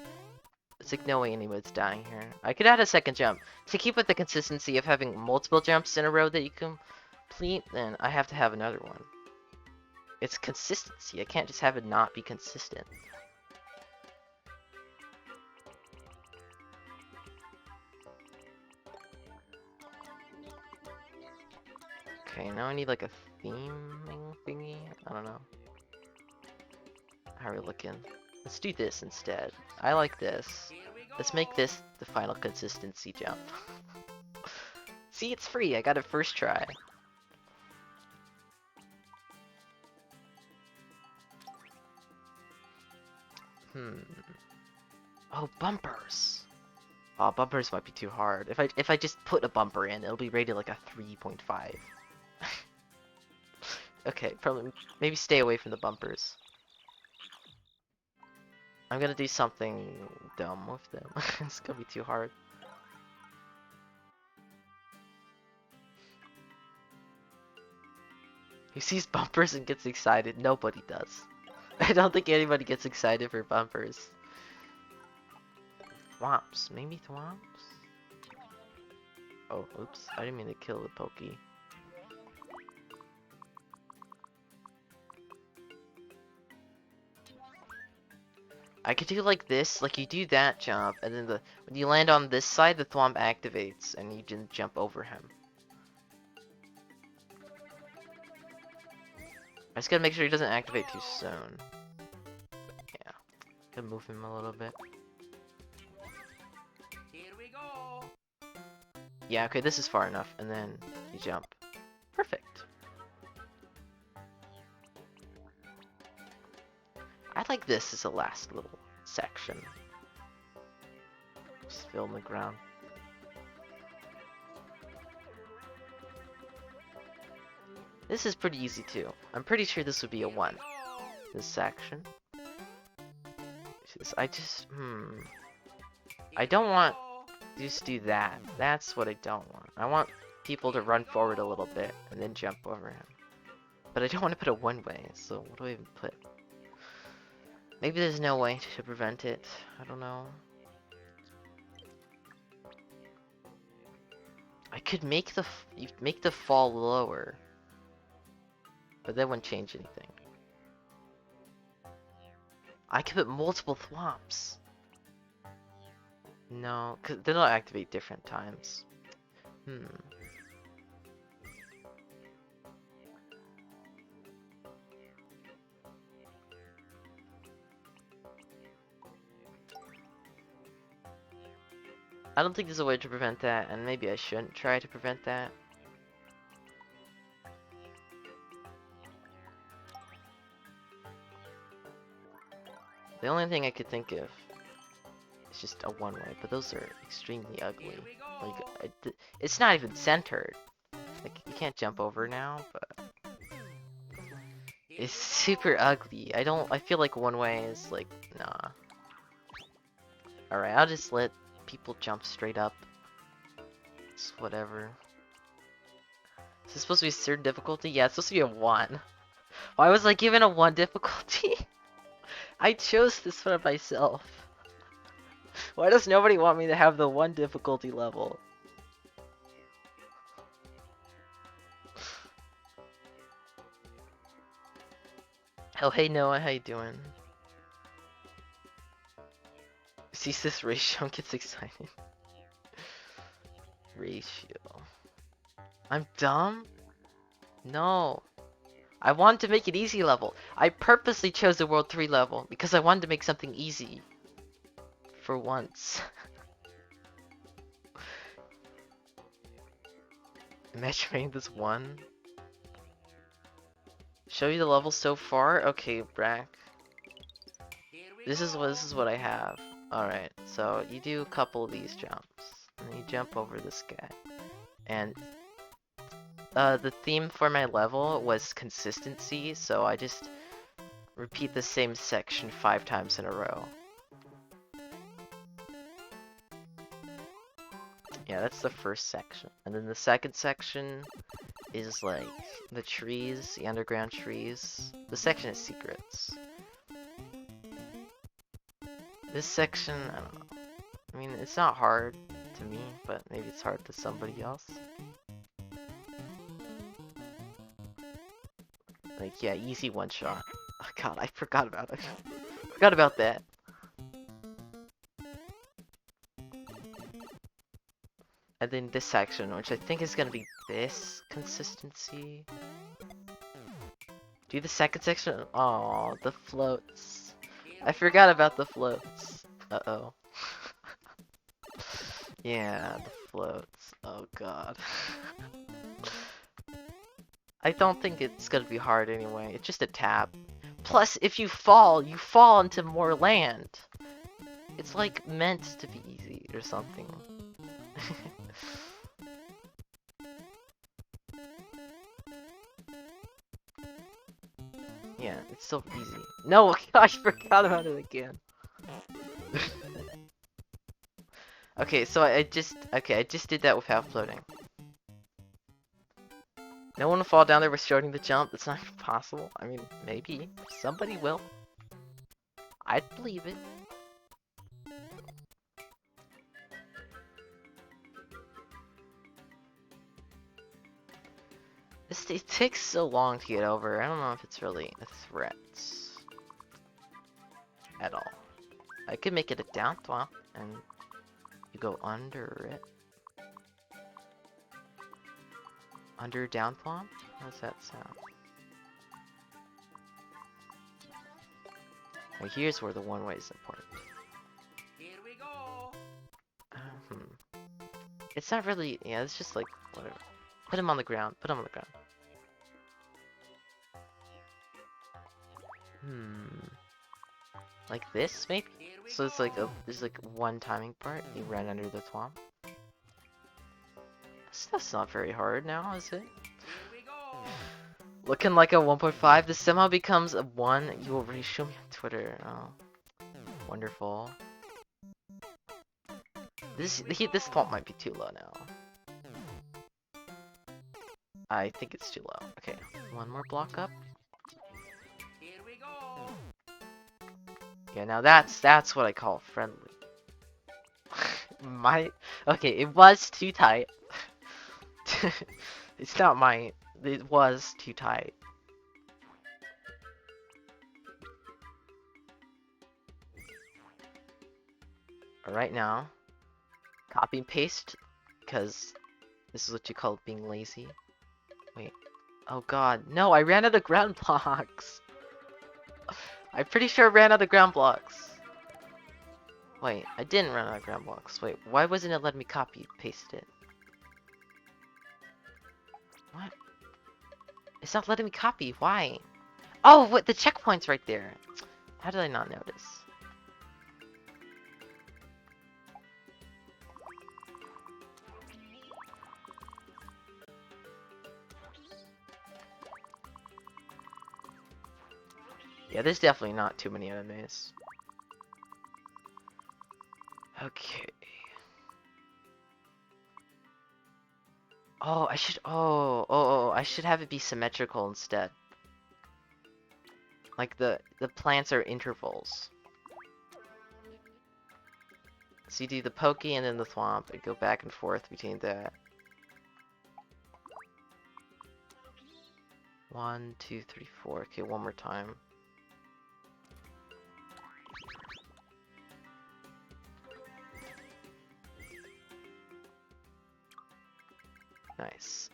It's like no way anyone's dying here. I could add a second jump. To keep with the consistency of having multiple jumps in a row that you complete, then I have to have another one. It's consistency. I can't just have it not be consistent. Okay, now I need like a theming thingy. I don't know. How are we looking? Let's do this instead. I like this. Here we go. Let's make this the final consistency jump. See, it's free. I got it first try. Oh, bumpers. Oh, bumpers might be too hard. If I just put a bumper in, it'll be rated like a 3.5. Okay, probably maybe stay away from the bumpers. I'm gonna do something dumb with them. It's gonna be too hard. Who sees bumpers and gets excited? Nobody does. I don't think anybody gets excited for bumpers. Thwomps. Maybe thwomps? Oh, oops. I didn't mean to kill the pokey. I could do like this, like you do that jump, and then when you land on this side, the thwomp activates, and you just jump over him. I just gotta make sure he doesn't activate too soon. Yeah. Gotta move him a little bit. Here we go. Yeah, okay, this is far enough, and then you jump. Perfect. I like this as a last little section. Just fill in the ground. This is pretty easy too. I'm pretty sure this would be a 1. This section. I just, I don't want to just do that. That's what I don't want. I want people to run forward a little bit and then jump over him. But I don't want to put a one-way, so what do I even put? Maybe there's no way to prevent it. I don't know. I could make the fall lower, but that wouldn't change anything. I could put multiple thwomps. No, cause they don't activate different times. I don't think there's a way to prevent that, and maybe I shouldn't try to prevent that. The only thing I could think of is just a one-way, but those are extremely ugly. Like, it's not even centered. Like, you can't jump over now, but it's super ugly. I feel like one-way is like, nah. Alright, I'll just let people jump straight up. It's whatever. Is this supposed to be a certain difficulty? Yeah, it's supposed to be a 1. Why was I given a 1 difficulty? I chose this for myself. Why does nobody want me to have the 1 difficulty level? Oh, hey Noah, how you doing? Sees this ratio and gets excited. Ratio. I'm dumb? No. I wanted to make it easy level. I purposely chose the World 3 level because I wanted to make something easy. For once. Imagine this 1. Show you the level so far? Okay, Brak. This is what I have. Alright, so you do a couple of these jumps. And then you jump over this guy. And the theme for my level was consistency, so I just repeat the same section 5 times in a row. Yeah, that's the first section. And then the second section is like the trees, the underground trees. The section is secrets. This section, I don't know. I mean, it's not hard to me, but maybe it's hard to somebody else. Like, yeah, easy one shot. Oh god, I forgot about it. Forgot about that. And then this section, which I think is gonna be this consistency. Do the second section. Oh, the floats. I forgot about the floats. Uh-oh. Yeah, the floats. Oh god. I don't think it's gonna be hard anyway. It's just a tap. Plus, if you fall into more land. It's like meant to be easy or something. Yeah, it's so easy. No, I forgot about it again. Okay, so I just did that without floating. No one will fall down there by starting the jump. That's not possible. I mean, maybe. Somebody will. I'd believe it. It takes so long to get over. I don't know if it's really a threat at all. I could make it a down thwomp and you go under it. Under down thwomp? How does that sound? Now here's where the one way is important. Here we go. It's not really, yeah, it's just like, whatever. Put him on the ground, put him on the ground. Like this, maybe? So it's like, there's like one timing part, you run under the thwomp. That's not very hard now, is it? Looking like a 1.5, this somehow becomes a 1, you will show me on Twitter. Oh, wonderful. This thwomp might be too low now. I think it's too low. Okay, one more block up. Here we go. Yeah, now that's what I call friendly. Okay, it was too tight. It's not my, it was too tight. Alright now, copy and paste, because this is what you call being lazy. Wait, oh god, no, I ran out of ground blocks. I'm pretty sure I ran out of ground blocks. Wait, I didn't run out of ground blocks. Wait, why wasn't it letting me copy paste it? What? It's not letting me copy, why? Oh, what, the checkpoint's right there. How did I not notice? Yeah, there's definitely not too many enemies. Okay. Oh, I should, I should have it be symmetrical instead. Like the plants are intervals. So you do the pokey and then the thwomp and go back and forth between that. 1, 2, 3, 4. Okay, one more time. Nice.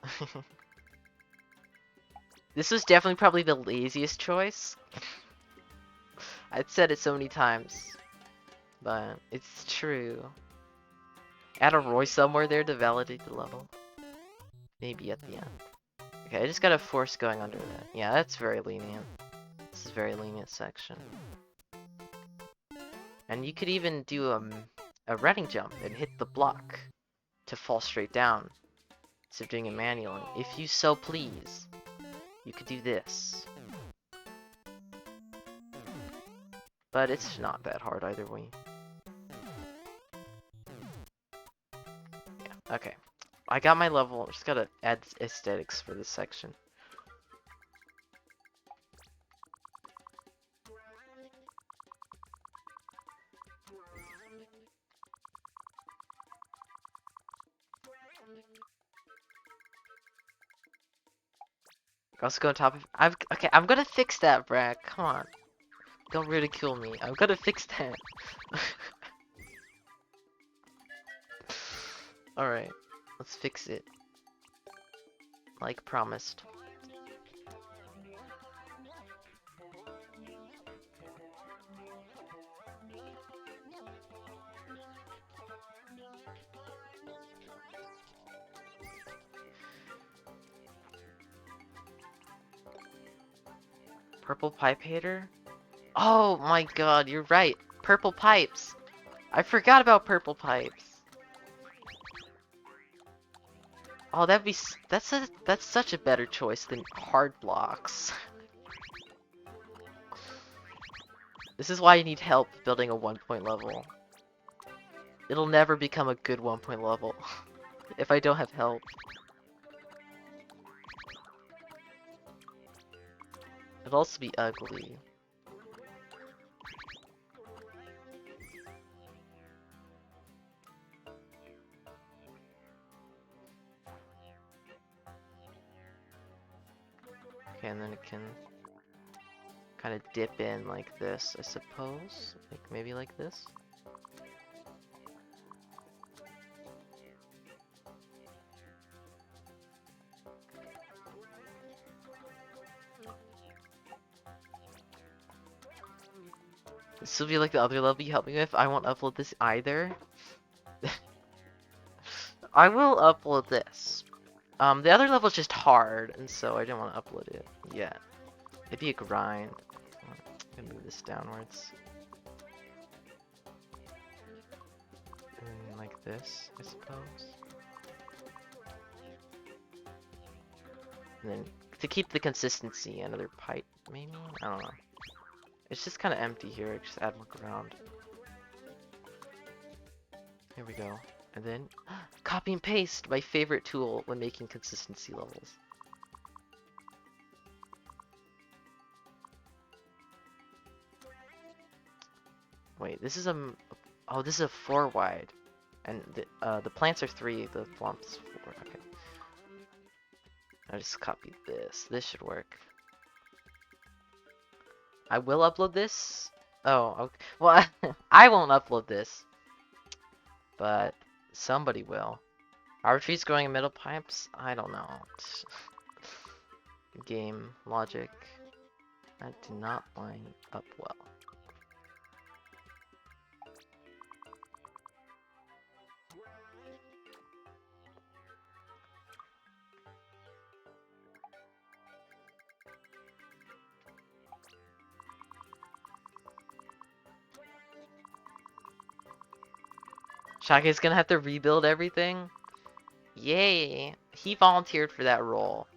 This was definitely probably the laziest choice. I've said it so many times, but it's true. Add a Roy somewhere there to validate the level. Maybe at the end. Okay, I just got a force going under that. Yeah, that's very lenient. This is a very lenient section. And you could even do a running jump and hit the block to fall straight down. Instead of doing it manually. If you so please, you could do this. But it's not that hard either way. Yeah, okay. I got my level. I just gotta add aesthetics for this section. Also go on top of. Okay, I'm gonna fix that, Brak. Come on. Don't ridicule me. I'm gonna fix that. Alright, let's fix it. Like promised. Purple pipe hater? Oh my god, you're right. Purple pipes. I forgot about purple pipes. Oh, that's such a better choice than hard blocks. This is why you need help building a 1-point level. It'll never become a good 1-point level if I don't have help. It'll also be ugly. Okay, and then it can kind of dip in like this, I suppose. Like maybe like this. This will be like the other level you helped me with. I won't upload this either. I will upload this. The other level is just hard, and so I didn't want to upload it yet. It'd be a grind. I'm gonna move this downwards. And like this, I suppose. And then to keep the consistency, another pipe, maybe? I don't know. It's just kind of empty here. Just add more ground. Here we go. And then copy and paste, my favorite tool when making consistency levels. Wait, this is a oh, this is a 4 wide, and the plants are 3, the swamps 4. Okay. I just copied this. This should work. I will upload this. Oh, okay. Well, I won't upload this, but somebody will. Are trees growing in middle pipes? I don't know. Game logic. That did not line up well. Shake's gonna have to rebuild everything? Yay! He volunteered for that role.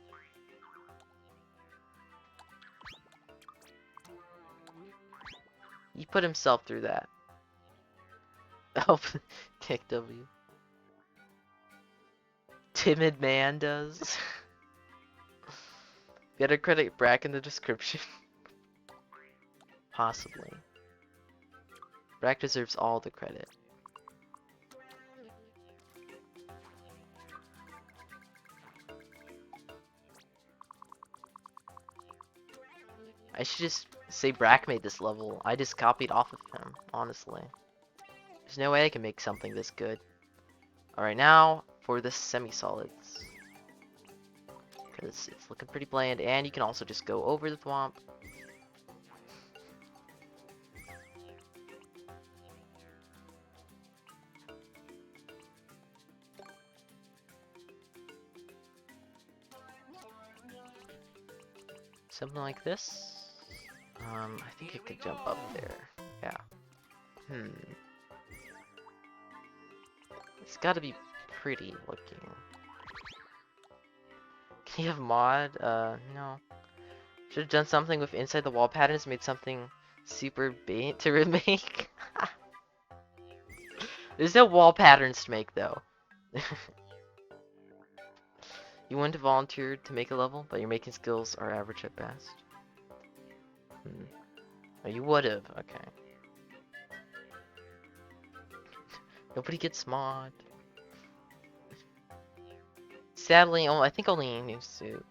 He put himself through that. Oh, STPW. Timid man does. Gotta credit Brak in the description. Possibly. Brak deserves all the credit. I should just say Brak made this level. I just copied off of him, honestly. There's no way I can make something this good. Alright, now for the semi-solids. Because it's looking pretty bland, and you can also just go over the thwomp. Something like this. I think it could jump up there. Yeah. It's gotta be pretty looking. Can you have mod? No. Should have done something with inside the wall patterns, made something super bait to remake. There's no wall patterns to make though. You wouldn't have volunteered to make a level, but your making skills are average at best. Oh, you would have. Okay. Nobody gets mod. Sadly, I think only new suit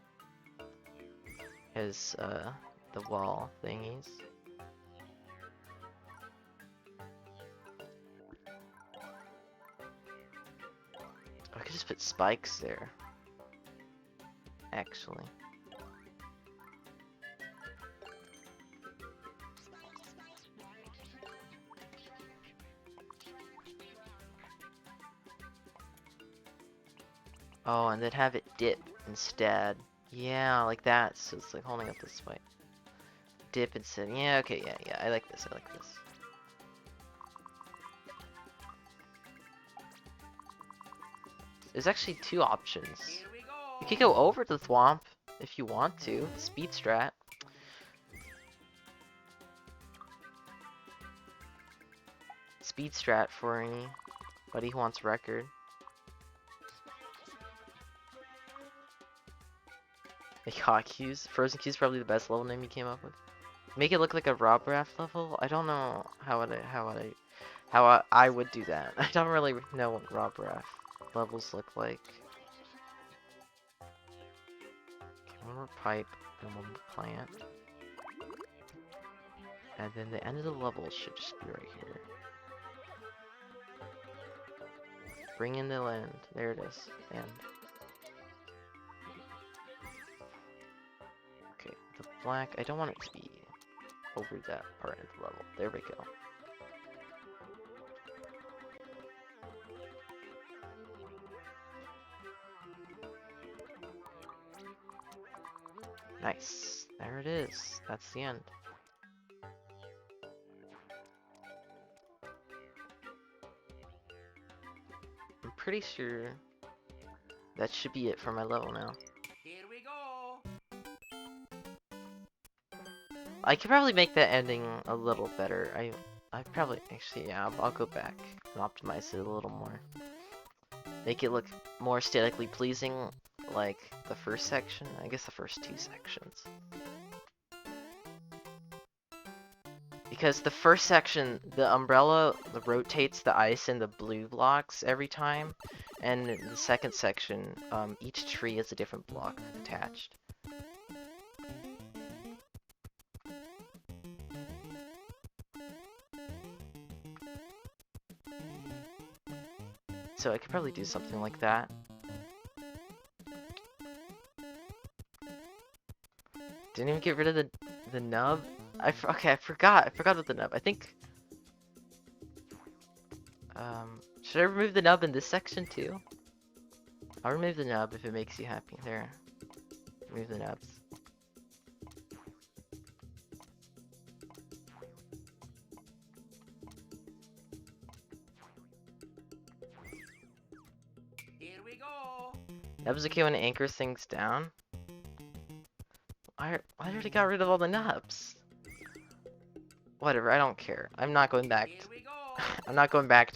has the wall thingies. I could just put spikes there. Actually. Oh, and then have it dip instead. Yeah, like that. So it's like holding up this way. Dip instead. Yeah, okay, yeah. I like this. I like this. There's actually 2 options. You could go over the thwomp if you want to. Speed strat. Speed strat for anybody who wants record. Like hot cues. Frozen cues probably the best level name you came up with. Make it look like a Rob Raft level. I don't know how I would do that. I don't really know what Rob Raft levels look like. Okay, one more pipe and one more plant. And then the end of the level should just be right here. Bring in the land. There it is. And okay, the black. I don't want it to be over that part of the level. There we go. Nice. There it is. That's the end. I'm pretty sure that should be it for my level now. Here we go. I could probably make that ending a little better. I probably actually yeah. I'll go back and optimize it a little more. Make it look more aesthetically pleasing, like the first section. I guess the first two sections. Because the first section, the umbrella rotates the ice and the blue blocks every time, and the second section, each tree has a different block attached. So I could probably do something like that. Didn't even get rid of the nub. Okay, I forgot about the nub. I think. Should I remove the nub in this section too? I'll remove the nub if it makes you happy. There. Remove the nubs. Here we go. Nubs okay when it anchors things down. I already got rid of all the nubs. Whatever, I don't care. I'm not going back. Here we go. I'm not going back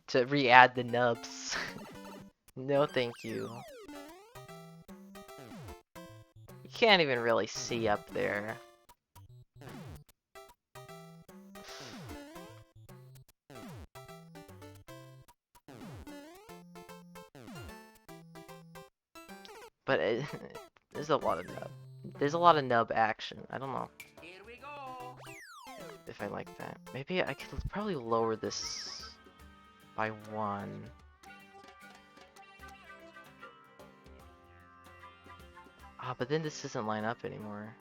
to re-add the nubs. No, thank you. You can't even really see up there. But there's a lot of nub. There's a lot of nub action. I don't know Here we go. if I like that. Maybe I could probably lower this by 1. Ah, but then this doesn't line up anymore.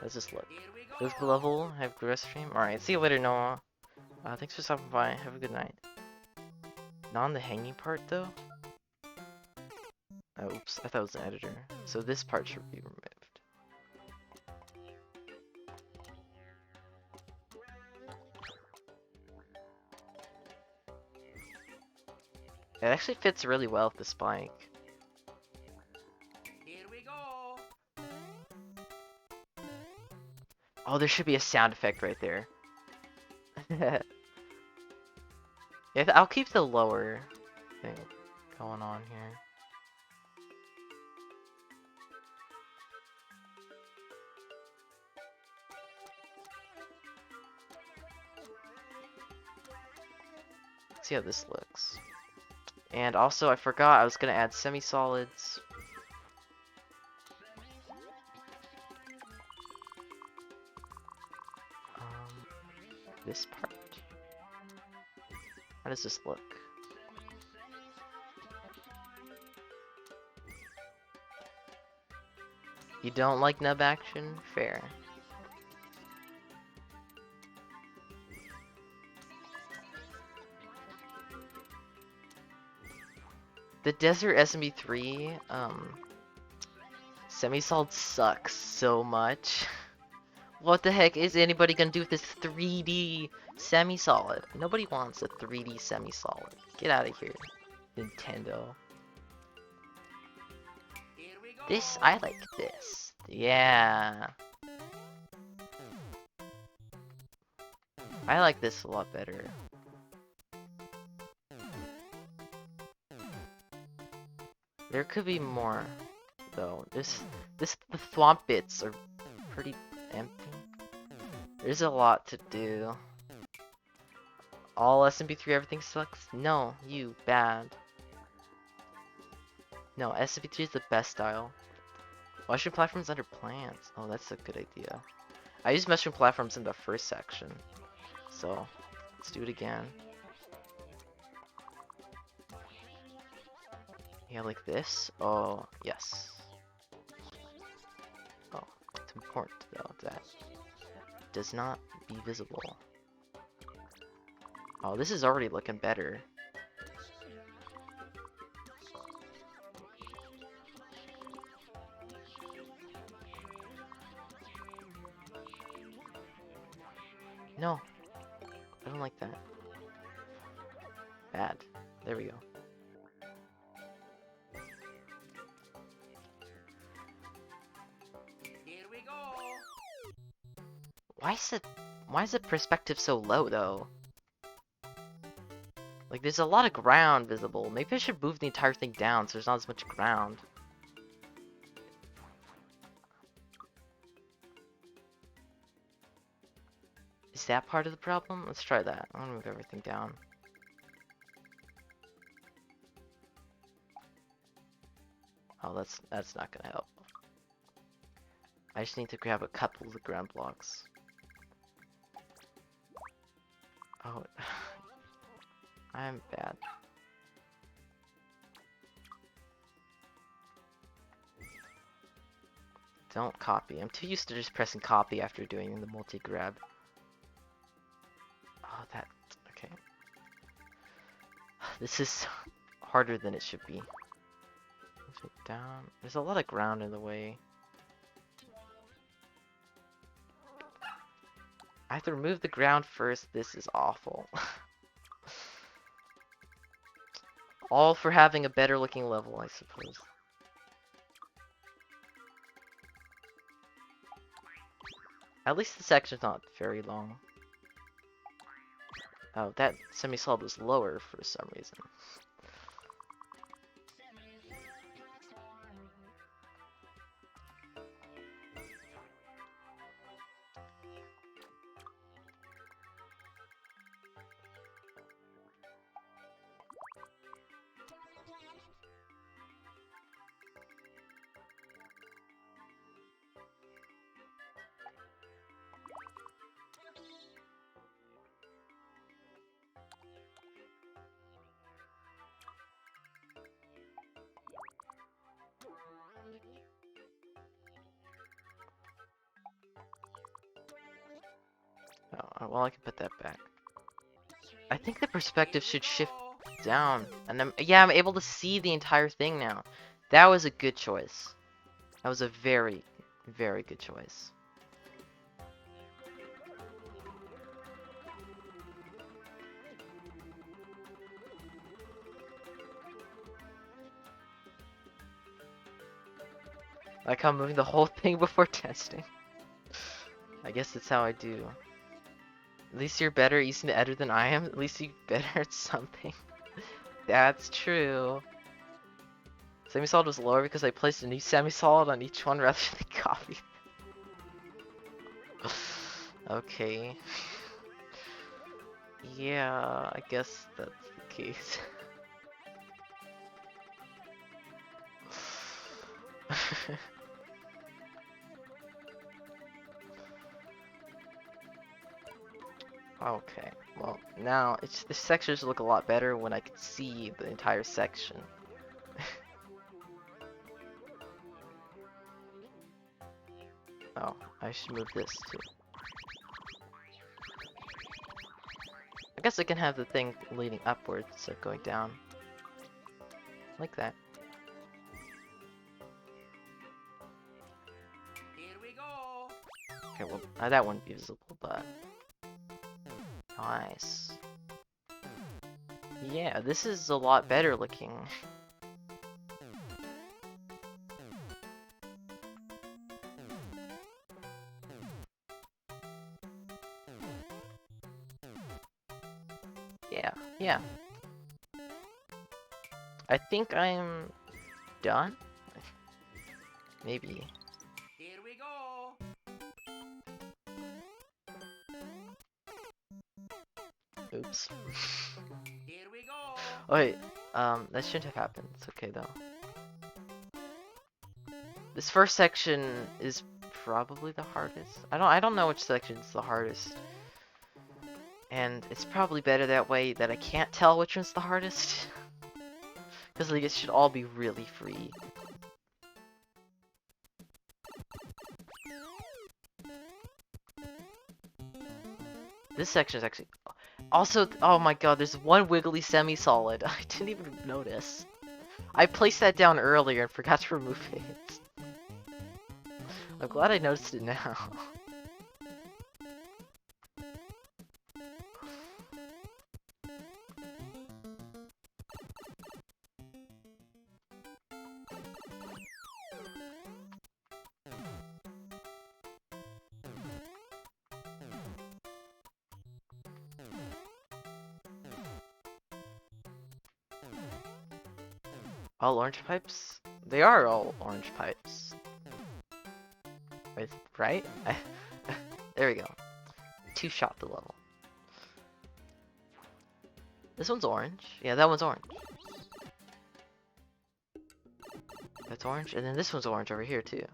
Let's just look. Here we go. Does the level have grass stream? Alright, see you later, Noah. Thanks for stopping by. Have a good night. Not on the hanging part, though? Oh, oops, I thought it was an editor. So this part should be removed. It actually fits really well with the spike. Here we go. Oh, there should be a sound effect right there. Yeah, I'll keep the lower thing going on here. Let's see how this looks. And also, I forgot I was gonna add semi-solids. This part. How does this look? You don't like nub action? Fair. The Desert SMB3, semi-solid sucks so much. What the heck is anybody gonna do with this 3D semi-solid? Nobody wants a 3D semi-solid. Get out of here, Nintendo. Here we go. This, I like this. Yeah. I like this a lot better. There could be more, though. The swamp bits are pretty empty. There's a lot to do. All SMP3 everything sucks? No, you bad. No, SMP3 is the best style. Mushroom platforms under plants. Oh, that's a good idea. I used mushroom platforms in the first section. So, let's do it again. Yeah, like this? Oh, yes. Oh, it's important though that does not be visible. Oh, this is already looking better. No, I don't like that. Bad. There we go. Here we go. Why is the perspective so low though? Like there's a lot of ground visible. Maybe I should move the entire thing down so there's not as much ground. Is that part of the problem? Let's try that. I'm gonna move everything down. Oh, that's not gonna help. I just need to grab a couple of the ground blocks. Oh, I'm bad. Don't copy. I'm too used to just pressing copy after doing the multi-grab. Oh, that... okay. This is harder than it should be. Move it down. There's a lot of ground in the way. I have to remove the ground first. This is awful. All for having a better looking level, I suppose. At least the section's not very long. Oh, that semi-solid was lower for some reason. Oh, well, I can put that back. I think the perspective should shift down. And yeah, I'm able to see the entire thing now. That was a good choice. That was a very, very good choice. Like how I'm moving the whole thing before testing. I guess that's how I do. At least you're better at using the editor than I am. At least you're better at something. That's true. Semi-solid was lower because I placed a new semi-solid on each one rather than copy. Okay. Yeah, I guess that's the case. Okay, well, now the sections look a lot better when I can see the entire section. Oh, I should move this too. I guess I can have the thing leading upwards instead of going down. Like that. Here we go. Okay, well, that wouldn't be visible, but... nice. Yeah, this is a lot better looking. Yeah. I think I'm done? Maybe. Here we go. Oops. Here we go. Oh, wait, that shouldn't have happened. It's okay though. This first section is probably the hardest. I don't know which section is the hardest. And it's probably better that way that I can't tell which one's the hardest. Because like, it should all be really free. This section is actually... Also, oh my god, there's one wiggly semi-solid. I didn't even notice. I placed that down earlier and forgot to remove it. I'm glad I noticed it now. All orange pipes? They are all orange pipes. Right? There we go. Two-shot the level. This one's orange. Yeah, that one's orange. That's orange, and then this one's orange over here too.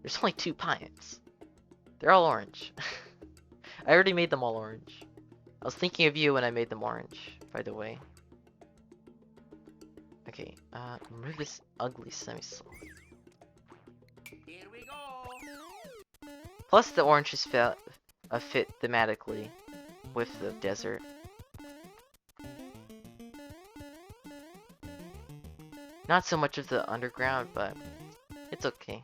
There's only 2 pipes. They're all orange. I already made them all orange. I was thinking of you when I made them orange, by the way. Okay, remove this ugly semi-solid. Here we go. Plus the oranges fit thematically with the desert. Not so much of the underground, but it's okay.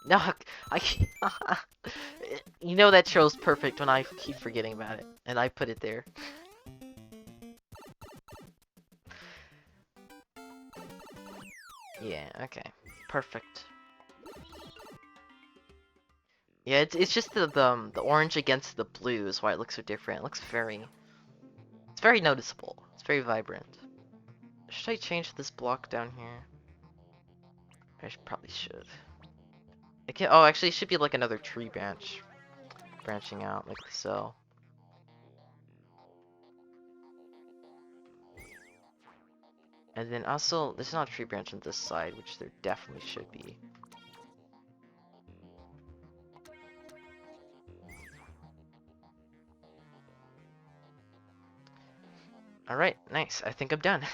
No, I can't. You know that show's perfect when I keep forgetting about it, and I put it there. Yeah, okay. Perfect. Yeah, it's just the orange against the blue is why it looks so different. It looks it's very noticeable. It's very vibrant. Should I change this block down here? Probably should. It can, oh, actually, it should be like another tree branch branching out like so. And then also, there's not a tree branch on this side, which there definitely should be. Alright, nice. I think I'm done.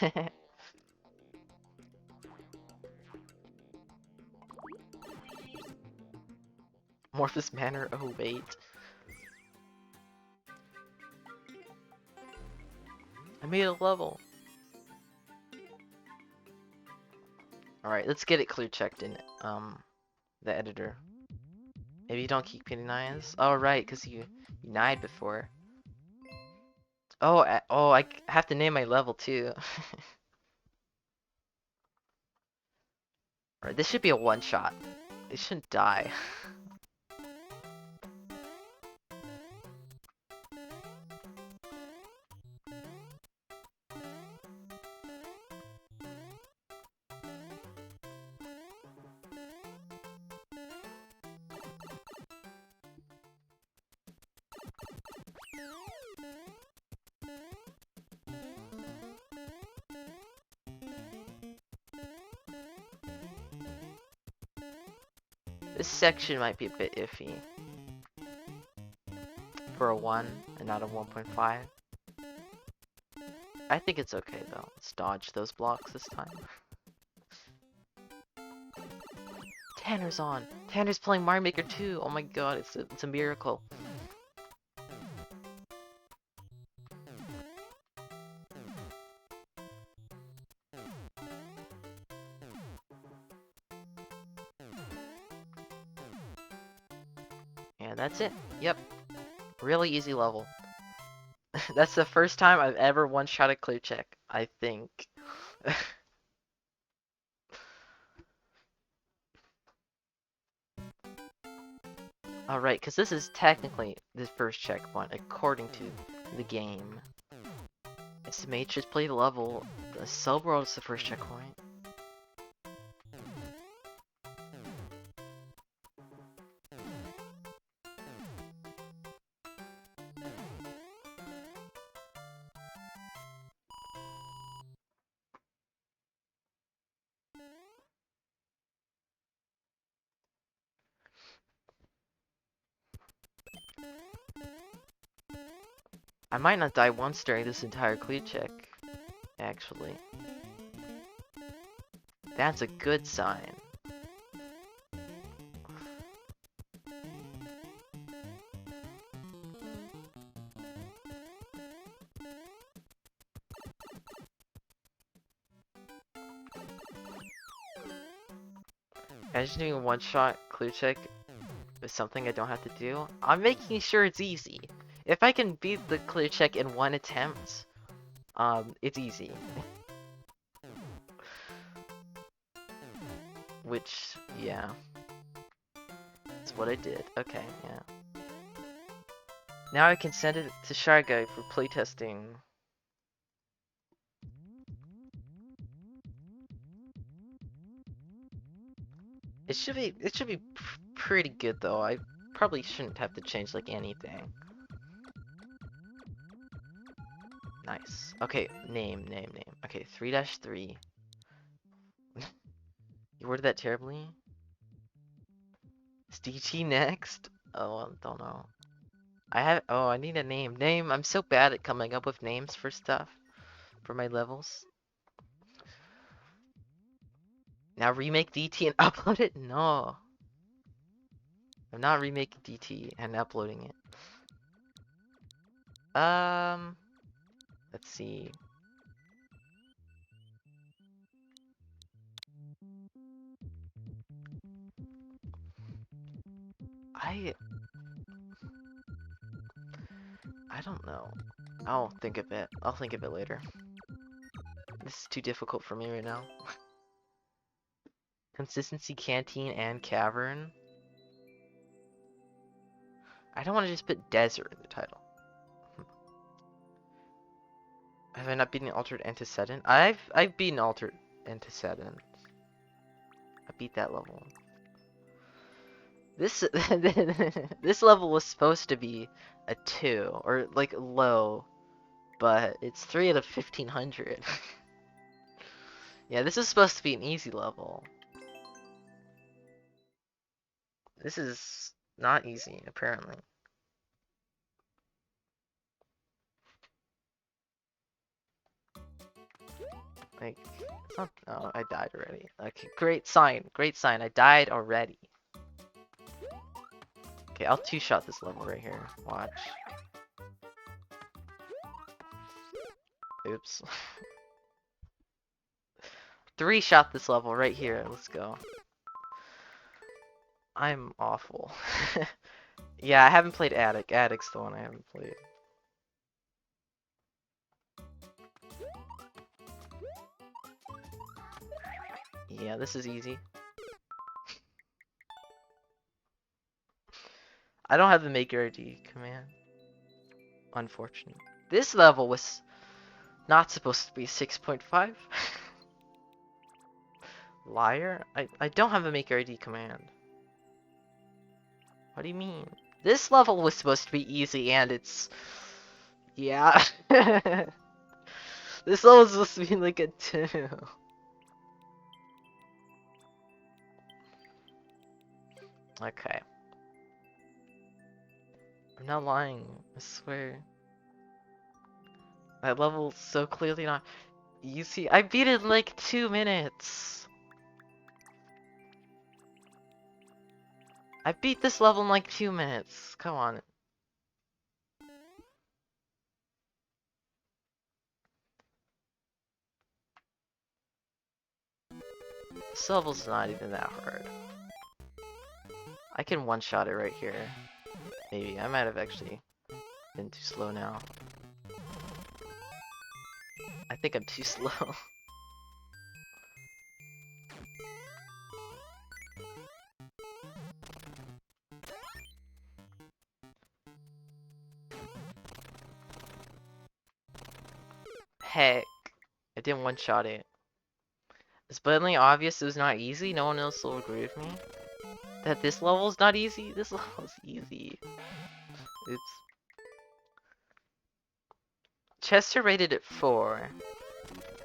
Morphous Manor, oh wait. I made a level. Alright, let's get it clear checked in the editor. Maybe you don't keep getting nines? Oh right, because you nied before. Oh, I have to name my level too. Alright, this should be a one-shot. It shouldn't die. This section might be a bit iffy. For a 1 and not a 1.5. I think it's okay though. Let's dodge those blocks this time. Tanner's on! Tanner's playing Mario Maker 2! Oh my god, it's a miracle. And that's it. Yep. Really easy level. That's the first time I've ever one-shot a clear check, I think. Alright, because this is technically the first checkpoint, according to the game. Estimate just play the level. The subworld is the first checkpoint. I might not die once during this entire clue check, actually. That's a good sign. Imagine doing a one-shot clue check with something I don't have to do. I'm making sure it's easy. If I can beat the clue check in one attempt, it's easy. Which, yeah. That's what I did. Okay, yeah. Now I can send it to Shy Guy for playtesting. It should be pretty good though. I probably shouldn't have to change like anything. Nice. Okay, name. Okay, 3-3. You worded that terribly. Is DT next? Oh, I don't know. I need a name. Name, I'm so bad at coming up with names for stuff. For my levels. Now remake DT and upload it? No. I'm not remaking DT and uploading it. Let's see. I don't know. I'll think of it. I'll think of it later. This is too difficult for me right now. Consistency, canteen, and cavern. I don't want to just put desert in the title. Have I not beaten altered antecedent? I've beaten altered antecedent. I beat that level. This this level was supposed to be a 2 or like low, but it's 3 out of 1500. Yeah, this is supposed to be an easy level. This is not easy, apparently. Like, it's not. Oh, I died already. Okay, great sign. Great sign. I died already. Okay, I'll two-shot this level right here. Watch. Oops. Three-shot this level right here. Let's go. I'm awful. Yeah, I haven't played Attic. Attic's the one I haven't played. Yeah, this is easy. I don't have the make ID command. Unfortunate. This level was not supposed to be 6.5. Liar? I don't have a make ID command. What do you mean? This level was supposed to be easy and it's... Yeah. This level was supposed to be like a 2. Okay. I'm not lying, I swear. That level's so clearly not easy. I beat it in like 2 minutes. I beat this level in like 2 minutes. Come on. This level's not even that hard. I can one-shot it right here. Maybe. I might have actually been too slow now. I think I'm too slow. heck? I didn't one-shot it. It's blatantly obvious it was not easy. No one else will agree with me. That this level's not easy? This level's easy. Oops. Chester rated it 4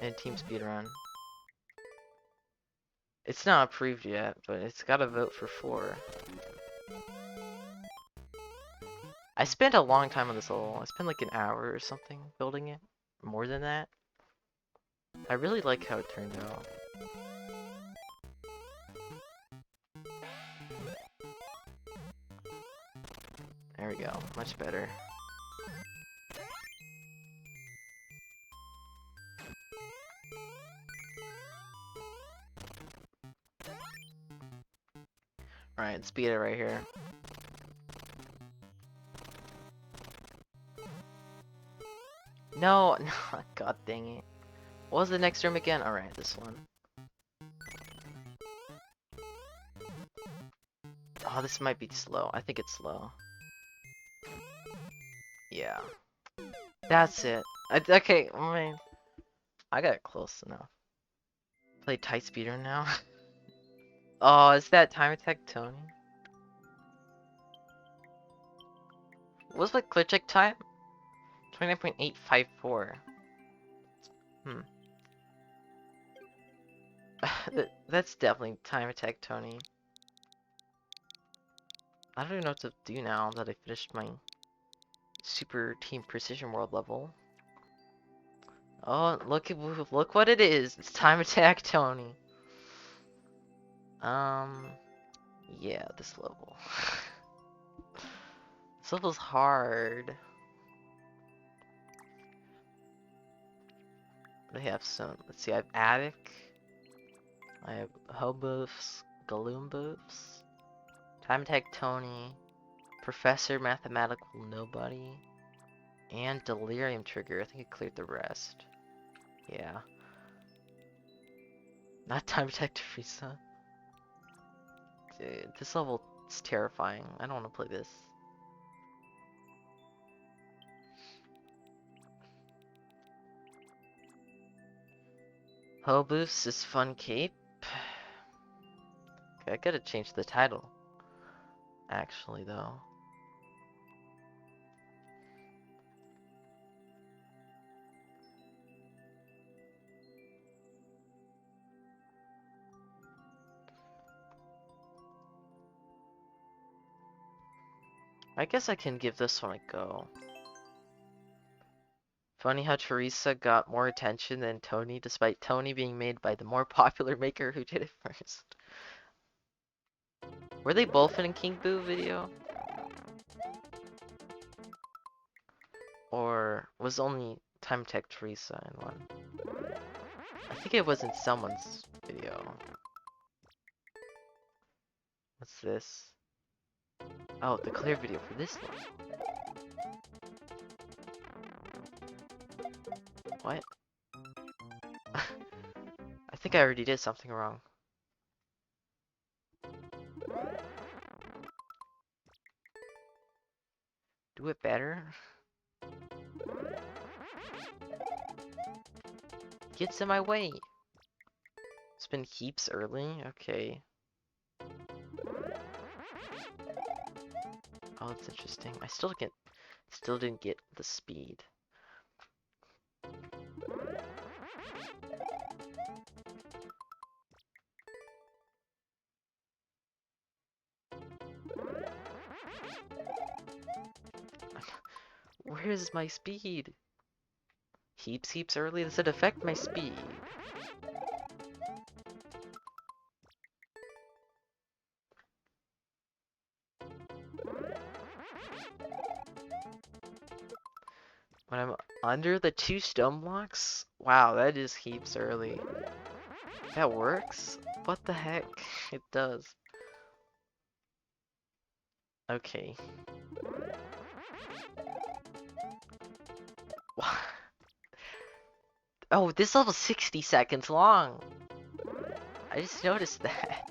in Team Speedrun. It's not approved yet, but it's got a vote for 4. I spent a long time on this level. I spent like an hour or something building it. More than that. I really like how it turned out. There we go. Much better. Alright, speed it right here. No, no, god dang it. What was the next room again? Alright, this one. Oh, this might be slow. I think it's slow. Yeah. That's it. Okay, I mean, I got it close enough. Play tight speeder now. Oh, is that time attack Tony? What's my clear check time? 29.854. That's definitely time attack Tony. I don't even know what to do now that I finished my Super Team Precision World level. Oh, look what it is. It's time attack Tony. Yeah, this level. This level's hard. They have some. Let's see. I have Attic. I have Hobos, Galoomboofs, Time Attack Tony, Professor Mathematical Nobody, and Delirium Trigger. I think I cleared the rest. Yeah. Not Time Attack Teresa. Dude, this level is terrifying. I don't want to play this. Hobos is Fun Cape. Okay, I gotta change the title. Actually, though. I guess I can give this one a go. Funny how Teresa got more attention than Tony, despite Tony being made by the more popular maker who did it first. Were they both in a King Boo video? Or was only Time Tech Teresa in one? I think it was in someone's video. What's this? Oh, the clear video for this one. What? I think I already did something wrong. Do it better? Gets in my way. Spin heaps early? Okay. Oh, that's interesting. I still didn't get the speed. Where's my speed? Heaps early? Does it affect my speed? When I'm under the 2 stone blocks? Wow, that is heaps early. That works? What the heck? It does. Okay. Oh, this level's 60 seconds long. I just noticed that.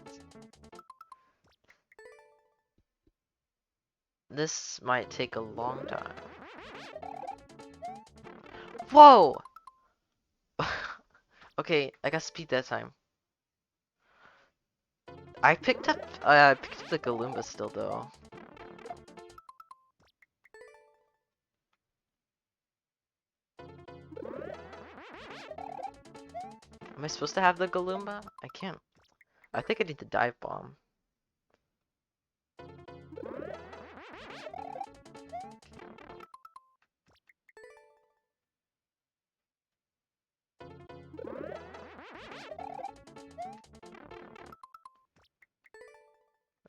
This might take a long time. Whoa! Okay, I got speed that time. I picked up the Galumba still though. Am I supposed to have the Galumba? I can't. I think I need the dive bomb.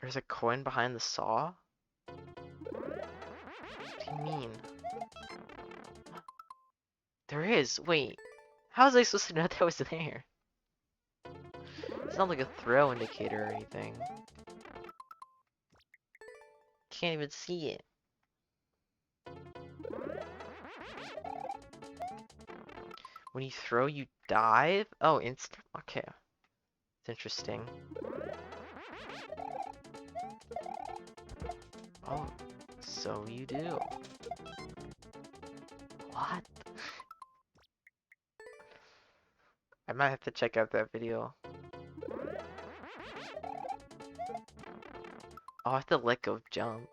There's a coin behind the saw? What do you mean? There is. Wait. How was I supposed to know that was there? It's not like a throw indicator or anything. Can't even see it. When you throw, you dive? Oh, instant? Okay. It's interesting. Oh, so you do. What? I might have to check out that video. Oh, I have to let go jump.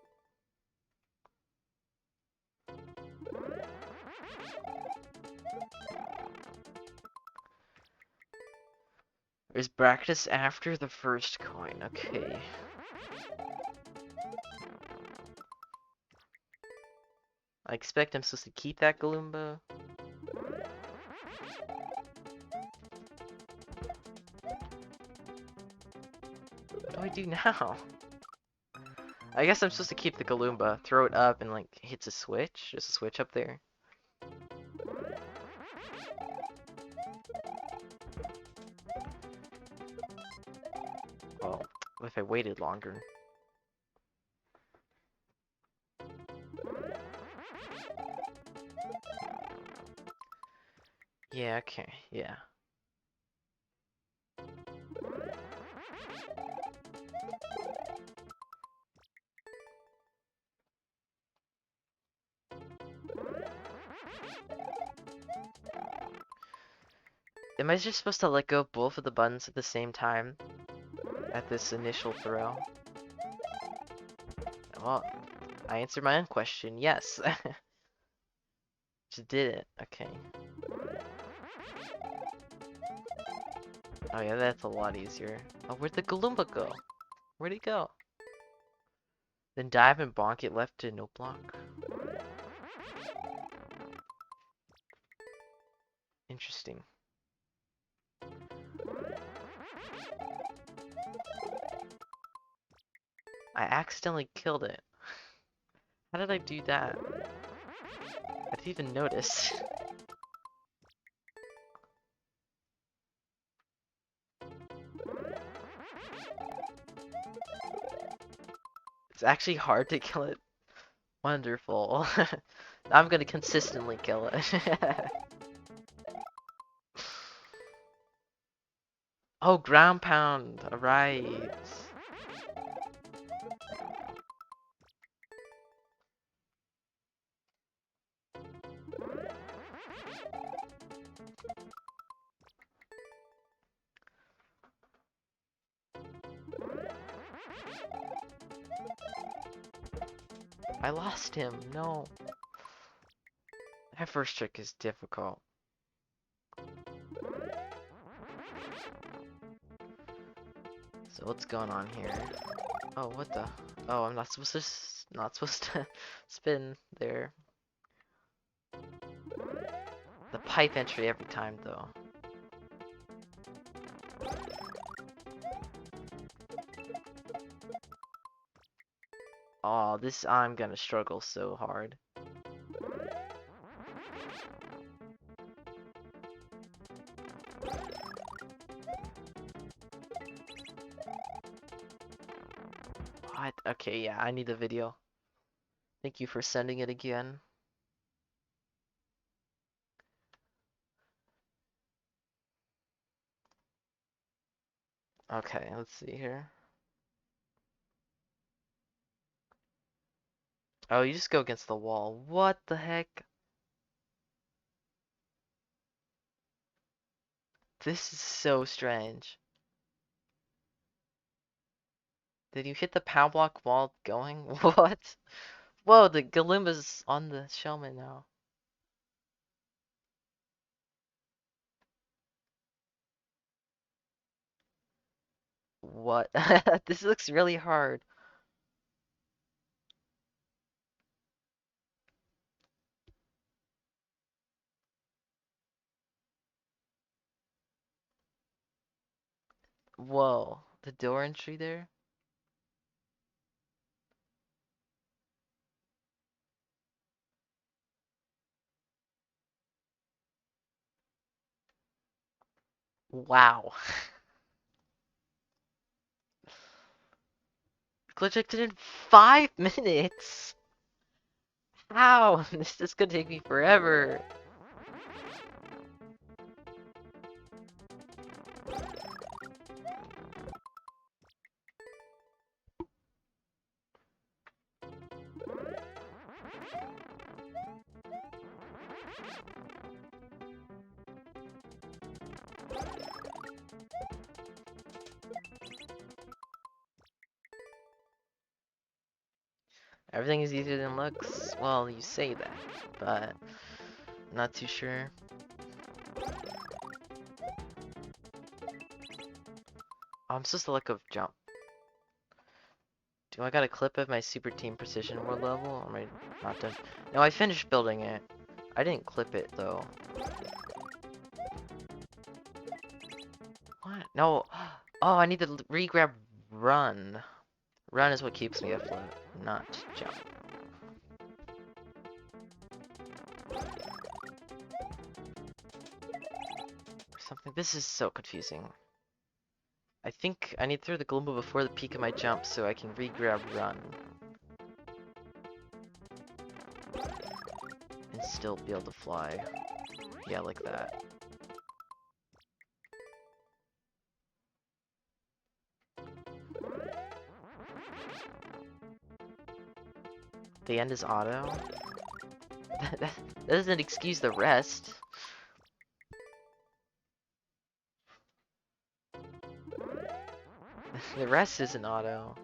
There's practice after the first coin. Okay. I expect I'm supposed to keep that Galumba. What do I do now? I guess I'm supposed to keep the Galumba, throw it up, and like hits a switch. There's a switch up there. Well, what if I waited longer? Yeah, okay, yeah. Am I just supposed to let go of both of the buttons at the same time? At this initial throw? Well, I answered my own question, yes. Just did it, okay. Oh yeah, that's a lot easier. Oh, where'd the Galumba go? Where'd he go? Then dive and bonk it left to no block. Interesting. I accidentally killed it. How did I do that? I didn't even notice. It's actually hard to kill it. Wonderful. I'm gonna consistently kill it. Oh, ground pound. Alright. I lost him. No. That first trick is difficult. So what's going on here? Oh, what the? Oh, I'm not supposed to not supposed to spin there. The pipe entry every time though. Oh, this I'm gonna struggle so hard. What? Okay, yeah, I need the video. Thank you for sending it again. Okay, let's see here. Oh, you just go against the wall. What the heck? This is so strange. Did you hit the power block while going? What? Whoa, the Galumba's on the Shellman now. What? This looks really hard. Whoa, the door entry there? Wow. Glitch it in 5 minutes? How? This is gonna take me forever. Everything is easier than looks. Well, you say that, but I'm not too sure. Oh, I'm supposed to let go of jump. Do I got a clip of my Super Team Precision World level? Or am I not done? No, I finished building it. I didn't clip it though. What? No. Oh, I need to re-grab run. Run is what keeps me afloat, not jump. Something. This is so confusing. I think I need to throw the Gloomba before the peak of my jump so I can re-grab run. And still be able to fly. Yeah, like that. The end is auto? that doesn't excuse the rest. The rest isn't auto.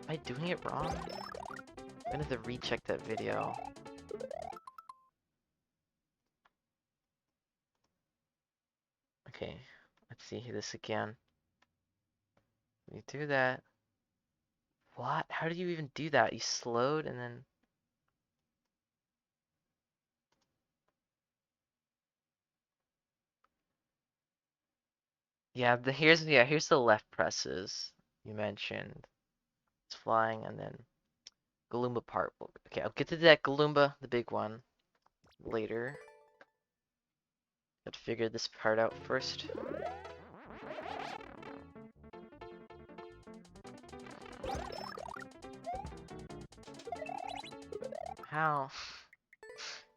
Am I doing it wrong? I'm gonna have to recheck that video. Okay, let's see this again. You do that. What? How did you even do that? You slowed and then... Yeah, here's the left presses you mentioned. It's flying and then Galumba part. Okay, I'll get to that Galumba, the big one, later. Got to figure this part out first. How?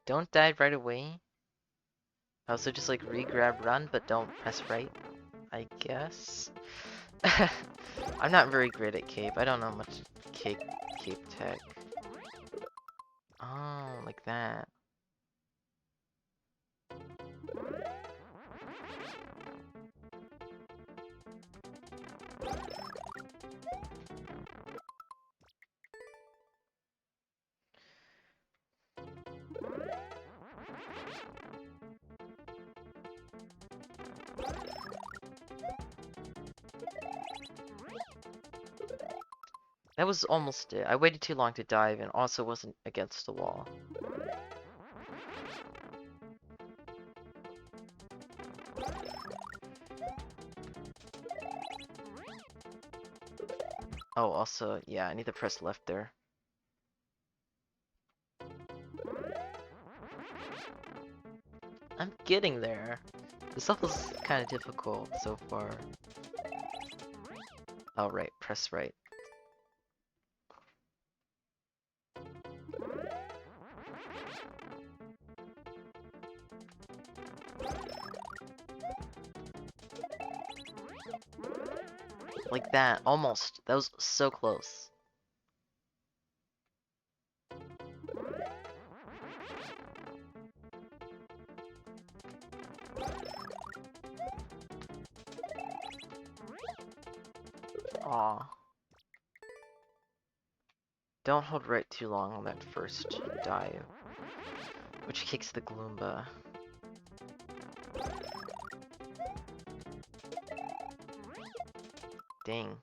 Don't dive right away. Also, just like re-grab run, but don't press right, I guess. I'm not very great at cape. I don't know much cape tech. Oh, like that. That was almost it. I waited too long to dive and also wasn't against the wall. Oh, also, yeah, I need to press left there. I'm getting there. This level's kind of difficult so far. Oh, right, press right. Like that, almost. That was so close. Aw. Don't hold right too long on that first dive, which kicks the Gloomba. Dang.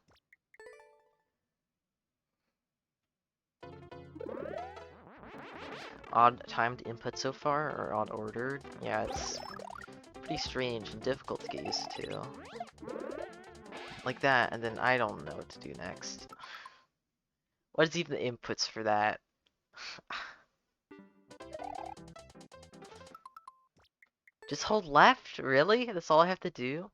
Odd timed input so far, or odd ordered? Yeah, it's pretty strange and difficult to get used to. Like that, and then I don't know what to do next. What is even the inputs for that? Just hold left? Really? That's all I have to do?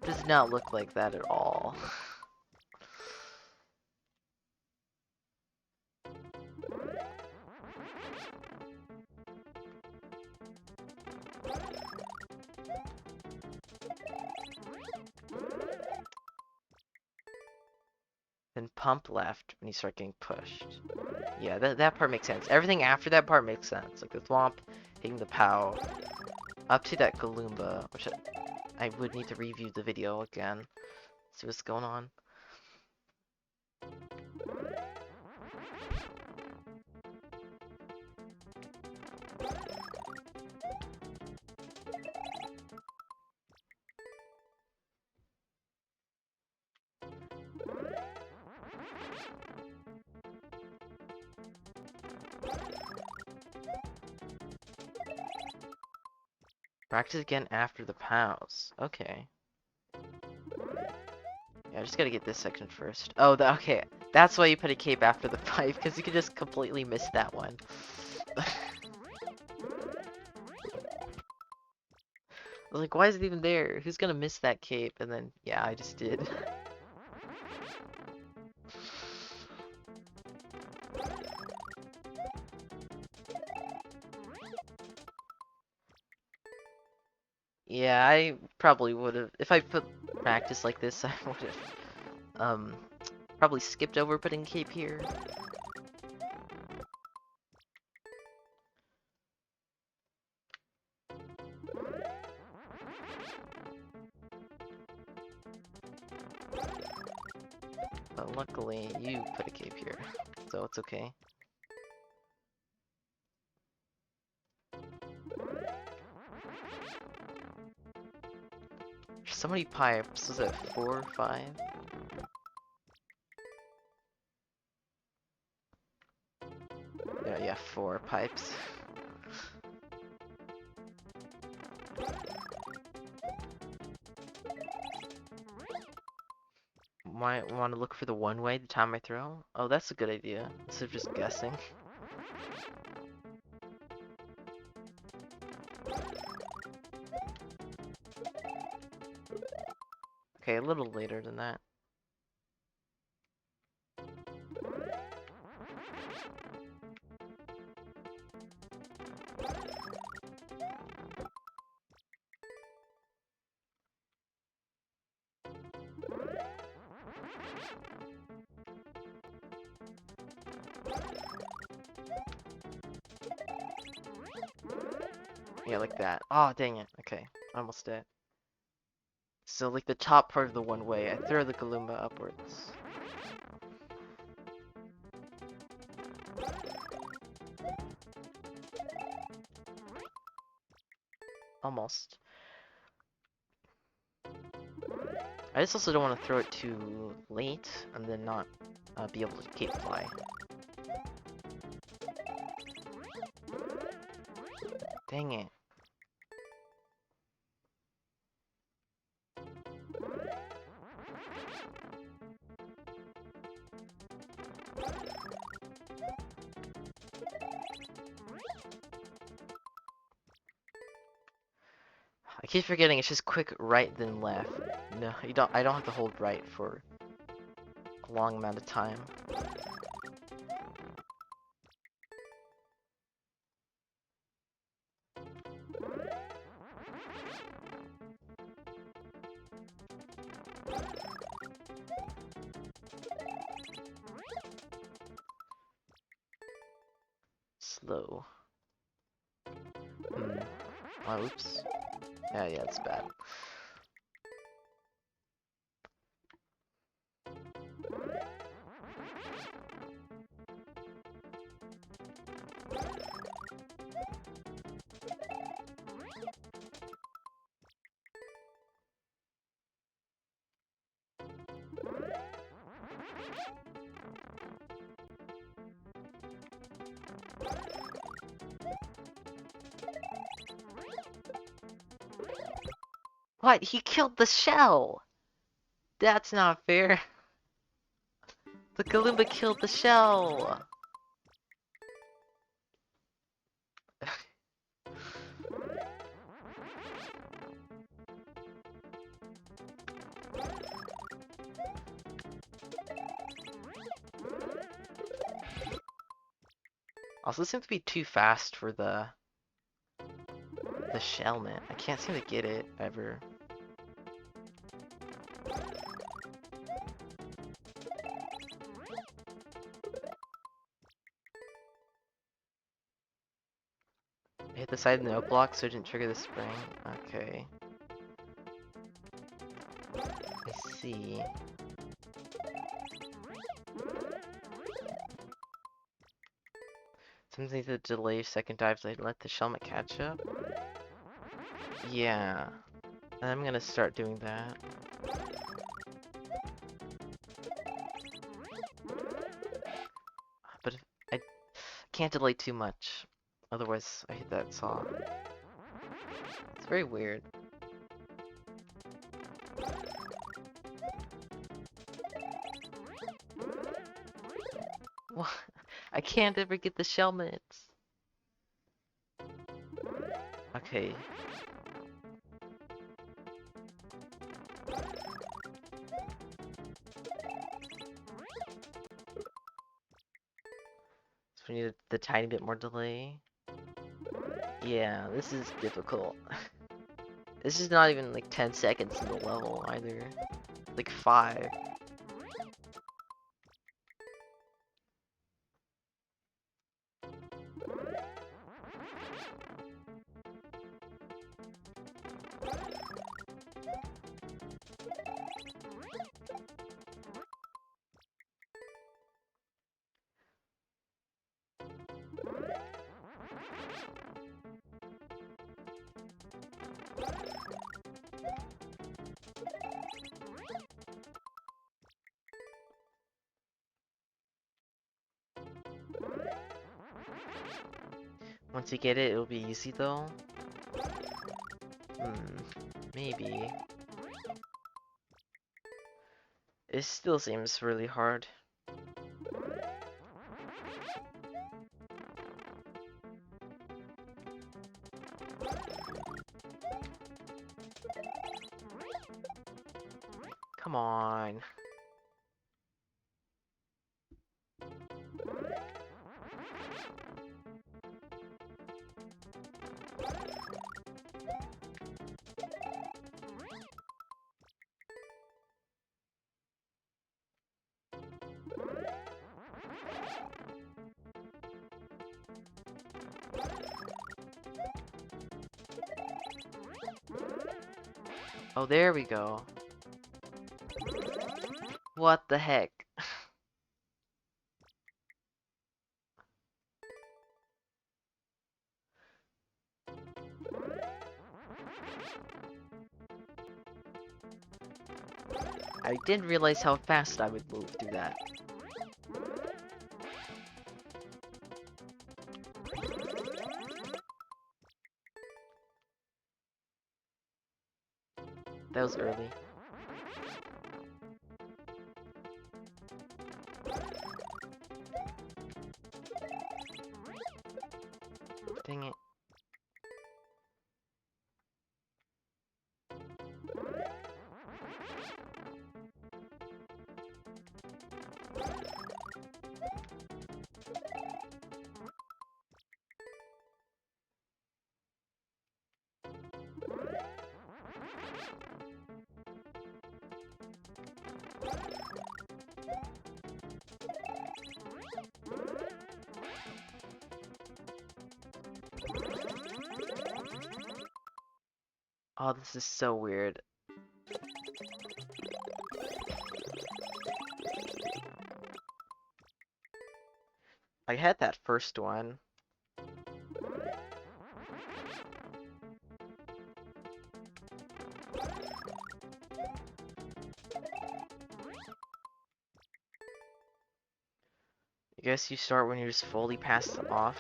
Does not look like that at all. Then pump left when you start getting pushed. Yeah, that part makes sense. Everything after that part makes sense. Like the thwomp, hitting the POW, up to that Galumba, which I would need to review the video again. See what's going on. Practice again after the POWs. Okay. Yeah, I just gotta get this section first. Oh, okay. That's why you put a cape after the pipe, because you could just completely miss that one. I was like, why is it even there? Who's gonna miss that cape? And then, yeah, I just did. Yeah, I probably would have. If I put practice like this, I would have, probably skipped over putting cape here. But luckily, you put a cape here, so it's okay. There's so many pipes. Was it 4 or 5? Yeah, 4 pipes. Might want to look for the one way the time I throw. Oh, that's a good idea. Instead of just guessing. Okay, a little later than that. Yeah, like that. Oh, dang it. Okay, almost dead. So, like the top part of the one way, I throw the Galumba upwards. Almost. I just also don't want to throw it too late and then not be able to cape fly. Dang it. I keep forgetting it's just quick right then left. No, you don't. I don't have to hold right for a long amount of time. slow. Oh, oops. Yeah, it's bad. What? He killed the shell! That's not fair. The Kalumba killed the shell! Also, this seems to be too fast for the shellman. I can't seem to get it ever. I hit the side of the note block so it didn't trigger the spring. Okay. I see. Sometimes need to delay second dives. They let the shellman catch up. Yeah. I'm gonna start doing that. But if I can't delay too much. Otherwise, I hit that saw. It's very weird. What? I can't ever get the shellmans. Okay. So we need the tiny bit more delay. Yeah, this is difficult. This is not even like 10 seconds in the level either. Like 5. Once you get it, it'll be easy though. Maybe. It still seems really hard. Come on. Oh, there we go. What the heck? I didn't realize how fast I would move through that. That was early. Dang it. Oh, this is so weird. I had that first one. I guess you start when you're just fully past the off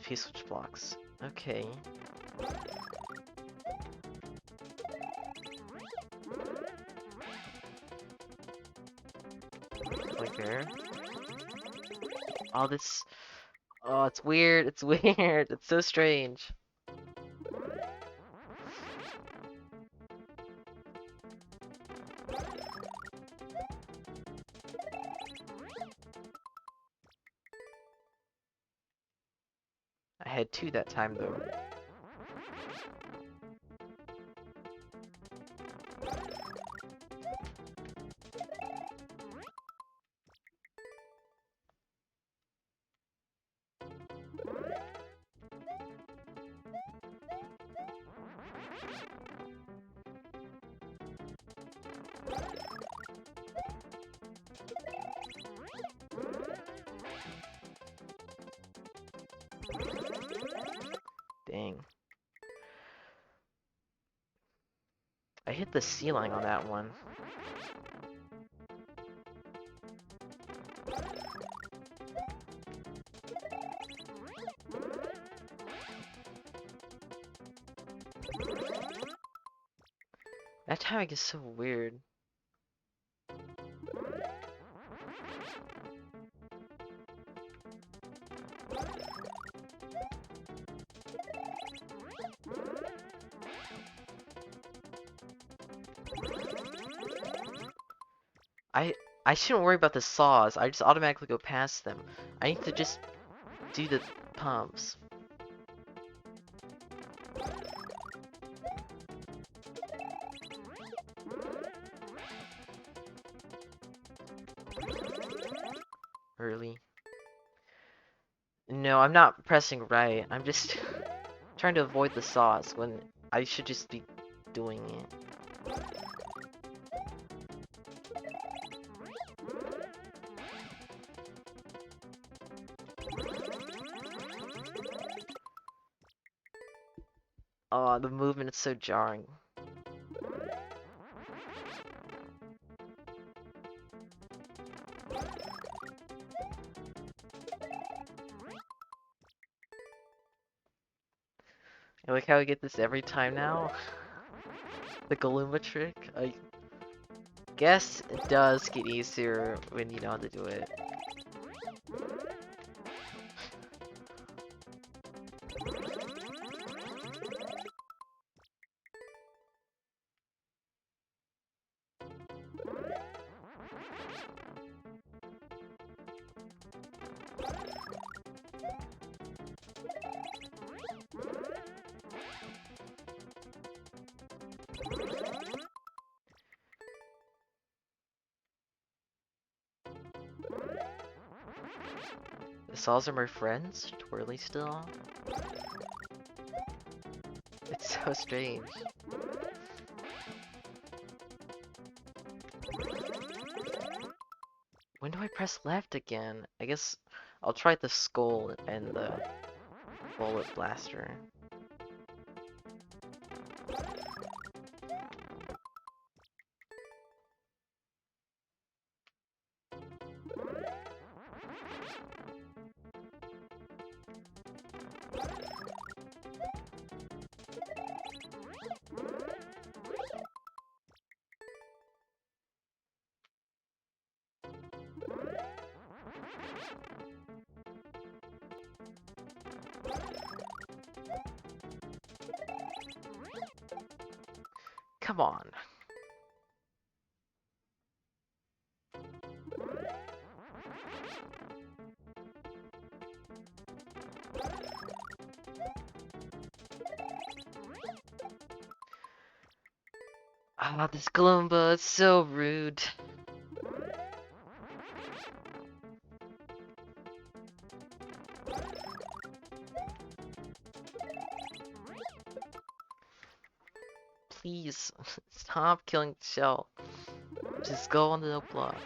P-switch blocks. Okay. Like there. Oh, this. Oh, it's weird. It's weird. It's so strange. I had two that time though. Dang. I hit the ceiling on that one. That timing is so weird. I I shouldn't worry about the saws. I just automatically go past them. I need to just do the pumps. Early. No, I'm not pressing right. I'm just trying to avoid the saws when I should just be doing it. Oh, the movement is so jarring. I like how I get this every time now. The Galumba trick. I guess it does get easier when you know how to do it. The saws are my friends? Twirly still? It's so strange. When do I press left again? I guess I'll try the skull and the bullet blaster. Come on. Ah, this Gloomba is so rude. please. Stop killing the shell. Just go on the block.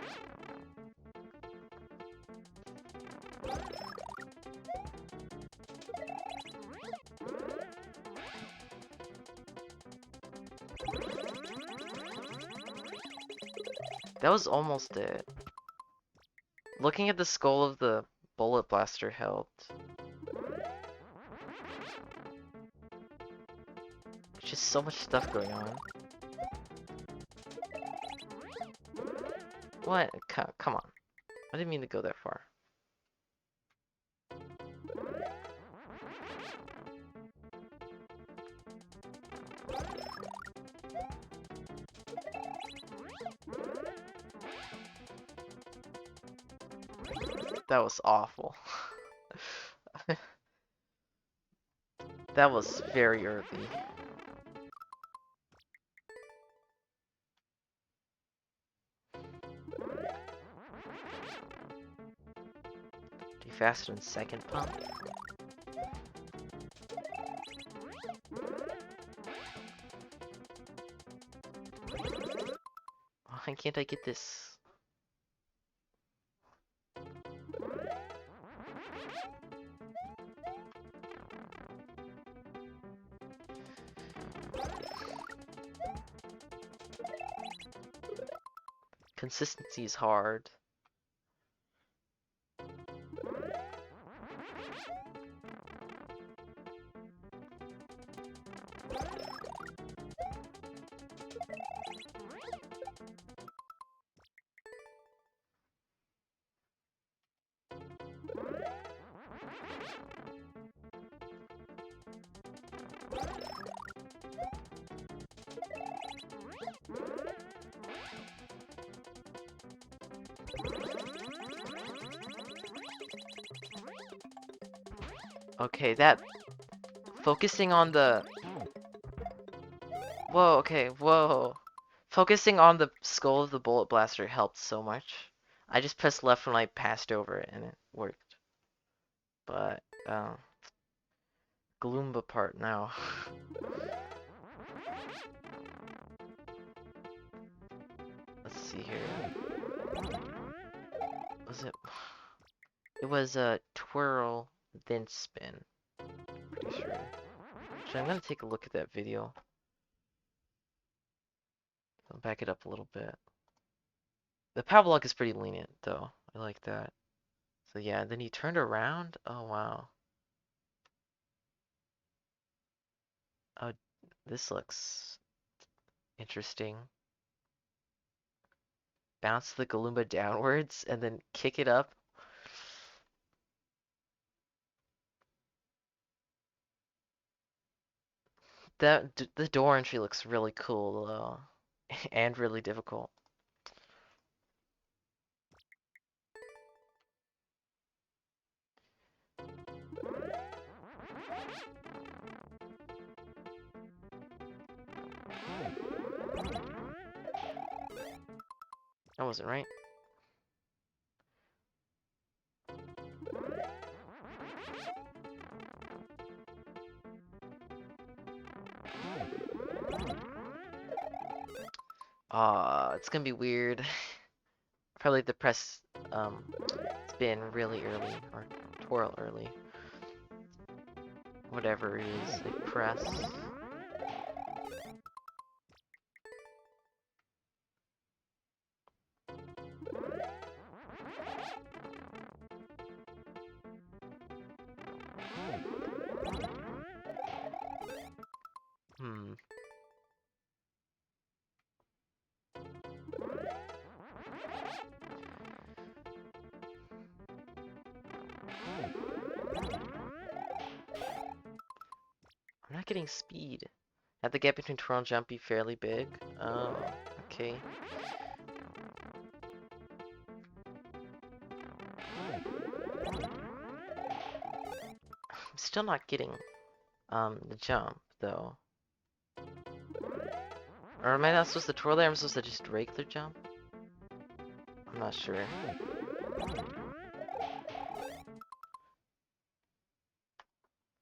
That was almost it. Looking at the skull of the bullet blaster helped. There's just so much stuff going on. What? Come on. I didn't mean to go that far. That was awful. That was very early. Do faster than second pump. Why can't I get this? Consistency is hard. Okay, that focusing on the whoa, okay, whoa. Focusing on the skull of the bullet blaster helped so much. I just pressed left when I passed over it and it worked. But Gloomba part now. Let's see here. Was it? It was a twirl, then spin. Pretty sure. Actually, I'm gonna take a look at that video. I'll back it up a little bit. The power block is pretty lenient, though. I like that. So yeah, then he turned around. Oh wow. Oh, this looks interesting. Bounce the Galumba downwards and then kick it up. The door entry looks really cool though, and really difficult. That wasn't right. It's gonna be weird. Probably the press spin really early or twirl early. Whatever it is, they press. Hmm. I'm not getting speed. Have the gap between twirl and jump be fairly big? Oh, okay. I'm still not getting the jump though. Or am I not supposed to twirl there? I'm supposed to just regular jump? I'm not sure.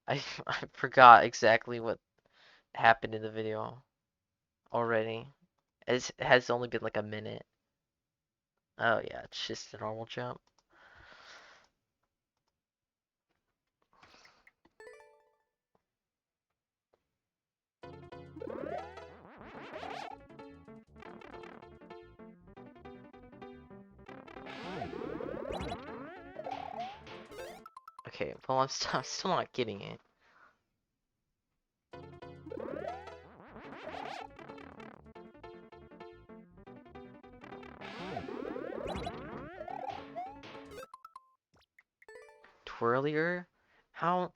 I I forgot exactly what happened in the video. already. It has only been like a minute. Oh yeah, it's just a normal jump. Okay, well I'm still not getting it. Twirlier? How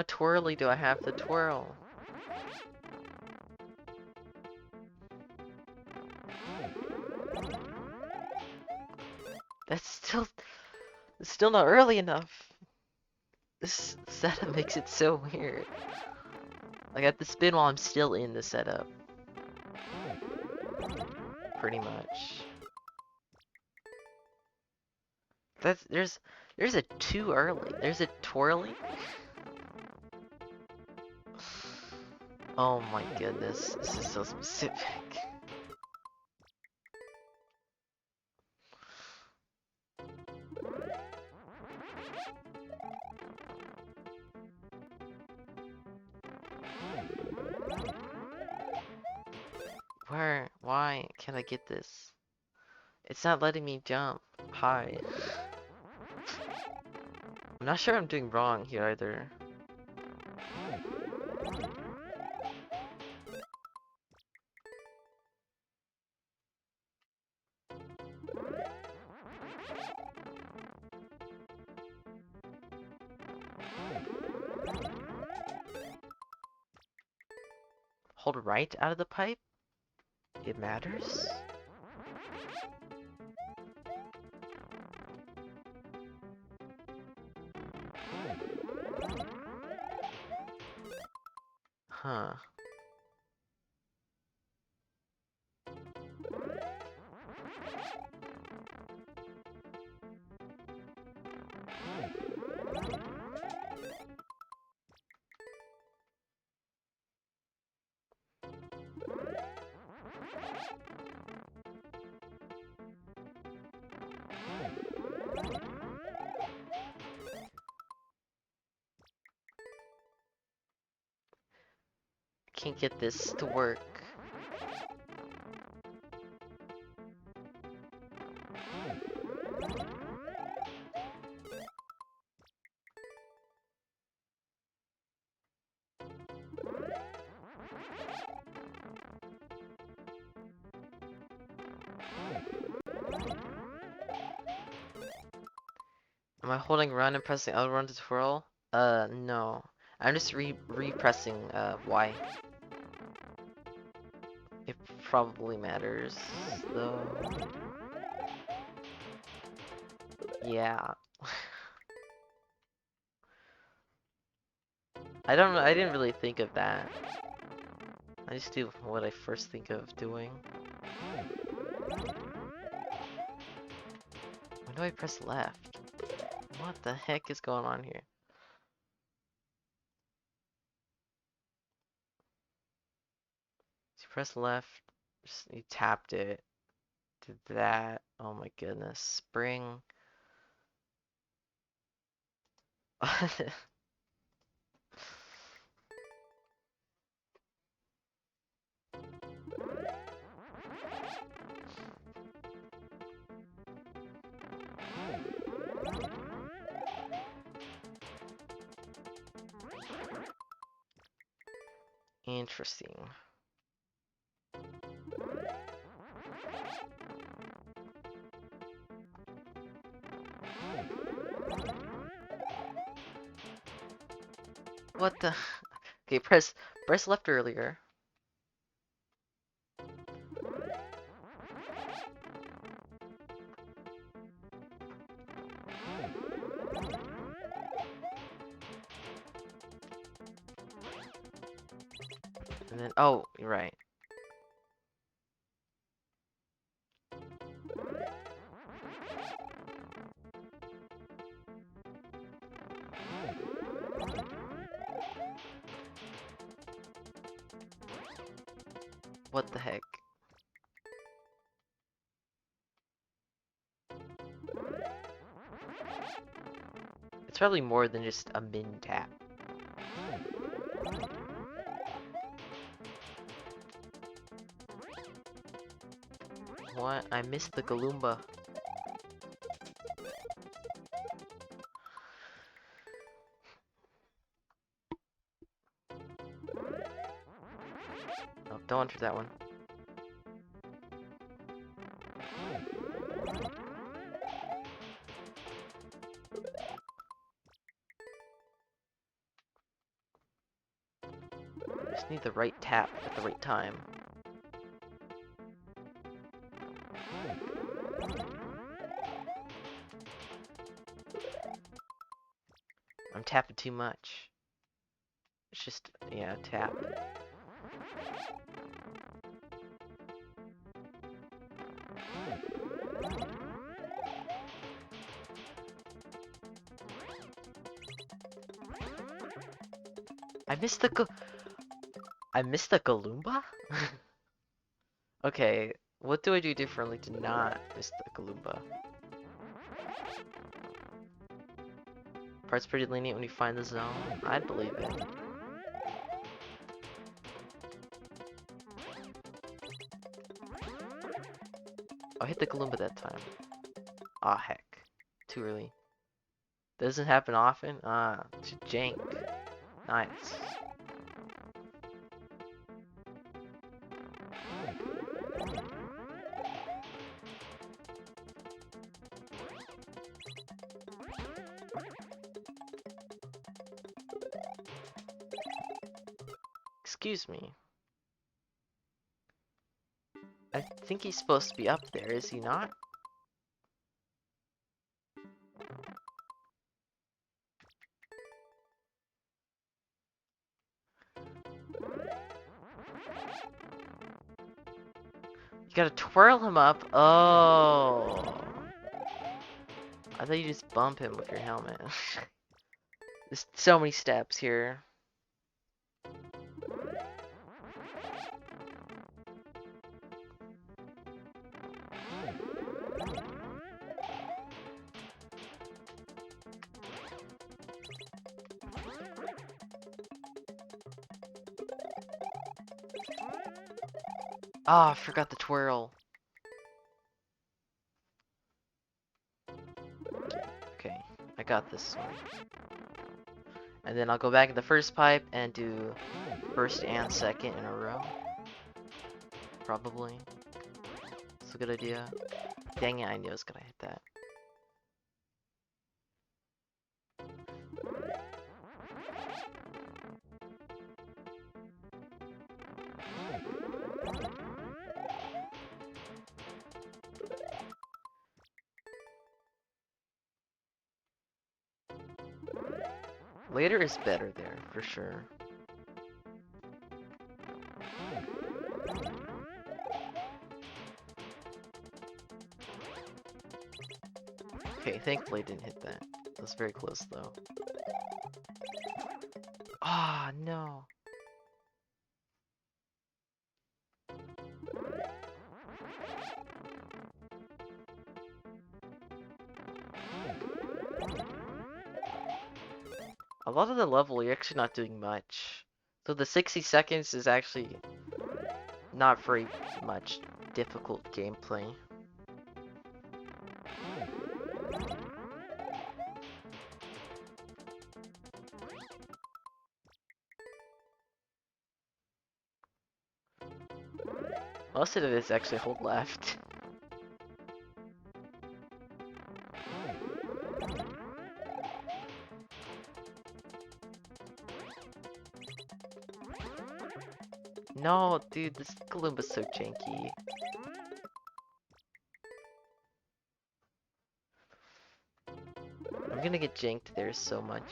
twirly do I have to twirl? That's still not early enough. This setup makes it so weird. Like I have to spin while I'm still in the setup. Pretty much. There's a too early. There's a twirly. Oh my goodness, this is so specific. Why can't I get this? It's not letting me jump high. I'm not sure I'm doing wrong here either. Hold right out of the pipe? It matters? Huh. Can't get this to work. Am I holding run and pressing L run to twirl? No. I'm just repressing Y. It probably matters, though. Yeah. I don't know, I didn't really think of that. I just do what I first think of doing. When do I press left? What the heck is going on here? So you press left, you tapped it, did that. Oh my goodness. Spring. Interesting. What the? Okay, press left earlier. And then, oh, you're right. What the heck? probably more than just a min tap. What? I missed the Galumba. Oh, don't enter that one. Just need the right tap at the right time. I'm tapping too much. It's just, yeah, tap. I missed the Galumba? Okay, what do I do differently to not miss the Galumba? Part's pretty lenient when you find the zone. I'd believe it. I hit the Galumba that time. Aw, heck. Too early. Doesn't happen often? Ah, jank. Nice. Excuse me. I think he's supposed to be up there, is he not? You gotta twirl him up. Oh. I thought you just bump him with your helmet. There's so many steps here. Ah, I forgot the twirl. Okay, I got this one. And then I'll go back in the first pipe and do first and second in a row. Probably. It's a good idea. Dang it, I knew I was gonna hit that. Later is better there, for sure. Okay, thankfully I didn't hit that. That was very close though. Ah, no. A lot of the level, you're actually not doing much. So the 60 seconds is actually not very much difficult gameplay. Most of it is actually hold left. No, dude, this Galumba's so janky. I'm gonna get janked there so much.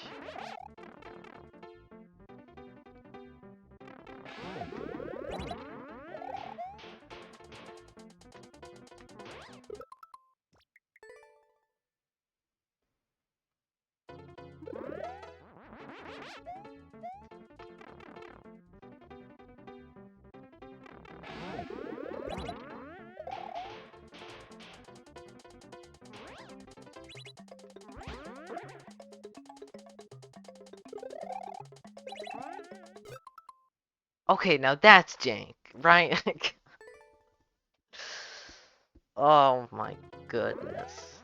Okay, now that's jank, right? Oh my goodness.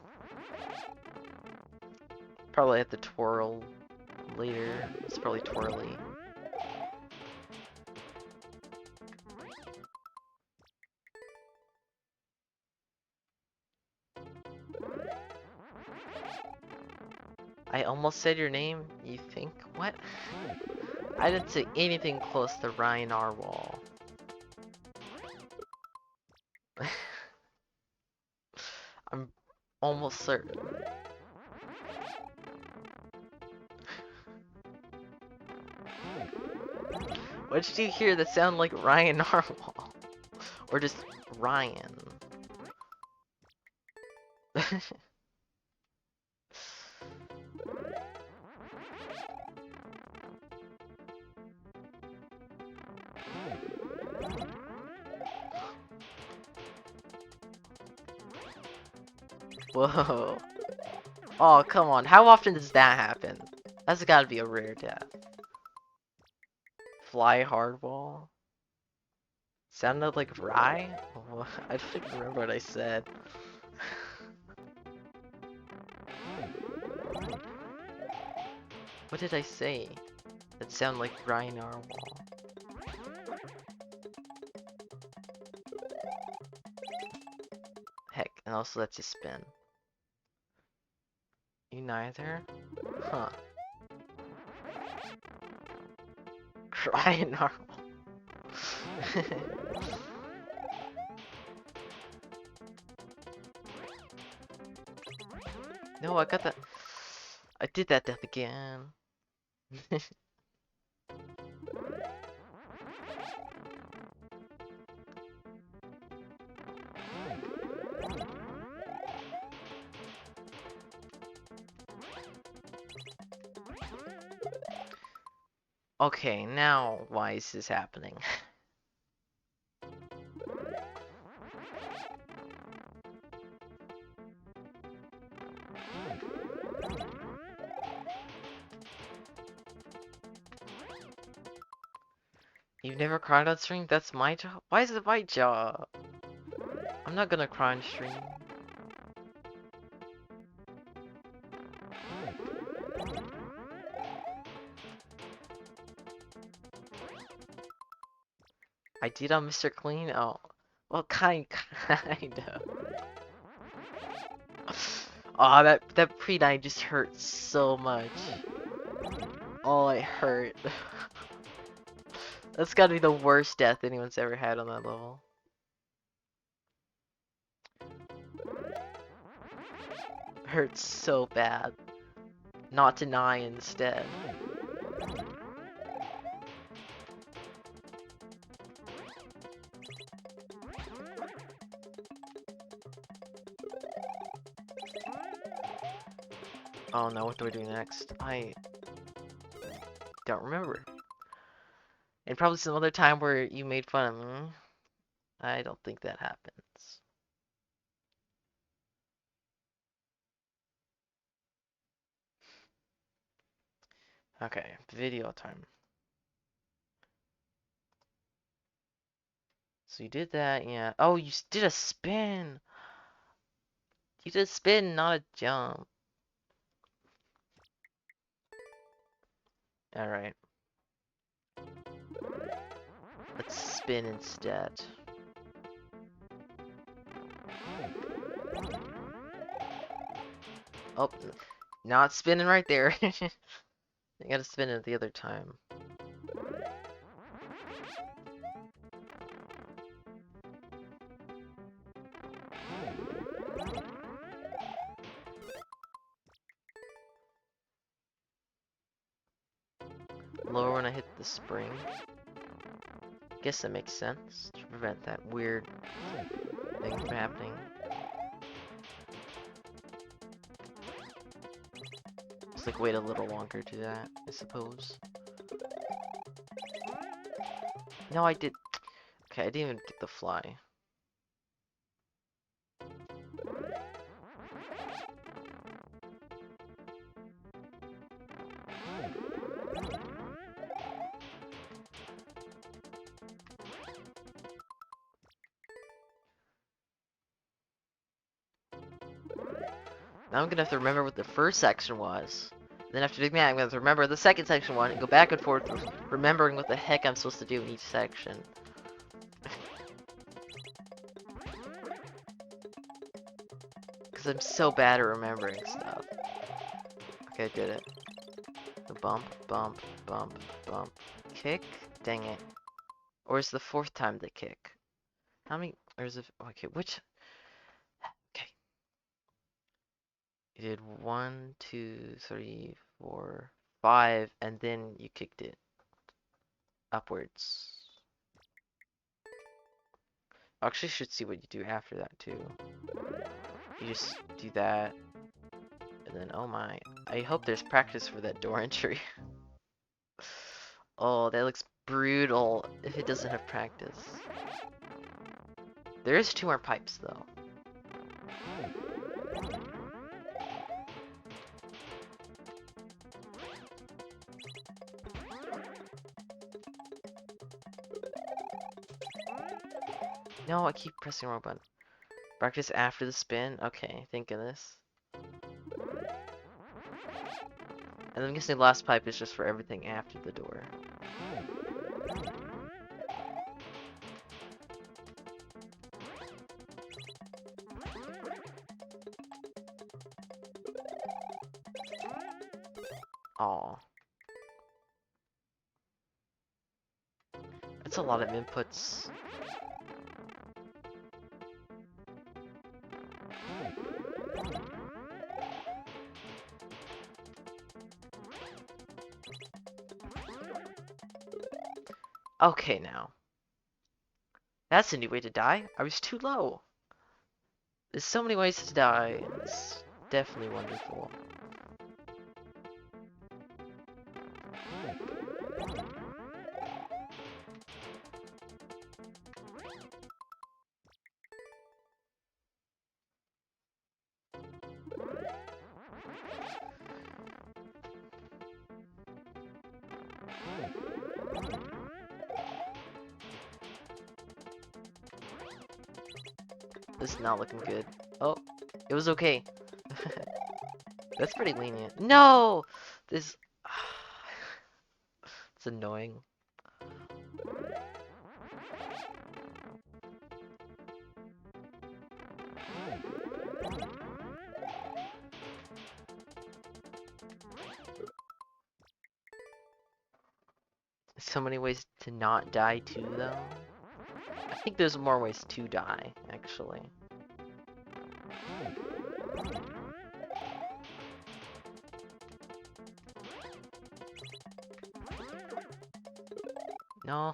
Probably have to twirl later. It's probably twirly. I almost said your name, you think? What? I didn't say anything close to Ryan Arwall. I'm almost certain. What did you hear that sounded like Ryan Arwall? Or just Ryan? Whoa. Oh, come on. How often does that happen? That's gotta be a rare death. Fly hardball? Sounded like Rye? Oh, I don't even remember what I said. What did I say? That sounded like Ryan Arwall. Heck, and also lets you spin. You neither? Huh. Ryan Arwall. No, I got that. I did that death again. Okay, now why is this happening? You've never cried on stream? That's my job? Why is it my job? I'm not gonna cry on stream. I did on Mr. Clean? Oh. Well, kind of. Oh, that pre-night just hurt so much. Oh, it hurt. That's gotta be the worst death anyone's ever had on that level. Hurts so bad. Not deny instead. Oh no, what do I do next? I don't remember. And probably some other time where you made fun of me. I don't think that happens. Okay, video time. So you did that, yeah. Oh, you did a spin! You did a spin, not a jump. Alright. Let's spin instead. Oh, not spinning right there. You gotta spin it the other time. Lower when I hit the spring. Guess that makes sense to prevent that weird thing from happening. Just like wait a little longer to that, I suppose. No, I did. Okay, I didn't even get the fly. Now I'm gonna have to remember what the first section was. Then after doing that, I'm gonna have to remember the second section one and go back and forth remembering what the heck I'm supposed to do in each section. Because I'm so bad at remembering stuff. Okay, I did it. The bump, bump, bump, bump. Kick? Dang it. Or is the fourth time the kick? How many? Or is it? Okay, which? Okay. You did 1, 2, 3, 4, 5, and then you kicked it upwards. I actually should see what you do after that too. You just do that, and then oh my. I hope there's practice for that door entry. Oh, that looks brutal if it doesn't have practice. There is 2 more pipes though. No, I keep pressing the wrong button. Practice after the spin? Okay, think of this. And I'm guessing the last pipe is just for everything after the door. Aw. That's a lot of inputs. Okay, now. That's a new way to die. I was too low. There's so many ways to die. It's definitely wonderful. This is not looking good. Oh, it was okay. That's pretty lenient. No! This... It's annoying. So many ways to not die too, though. I think there's more ways to die, actually. No.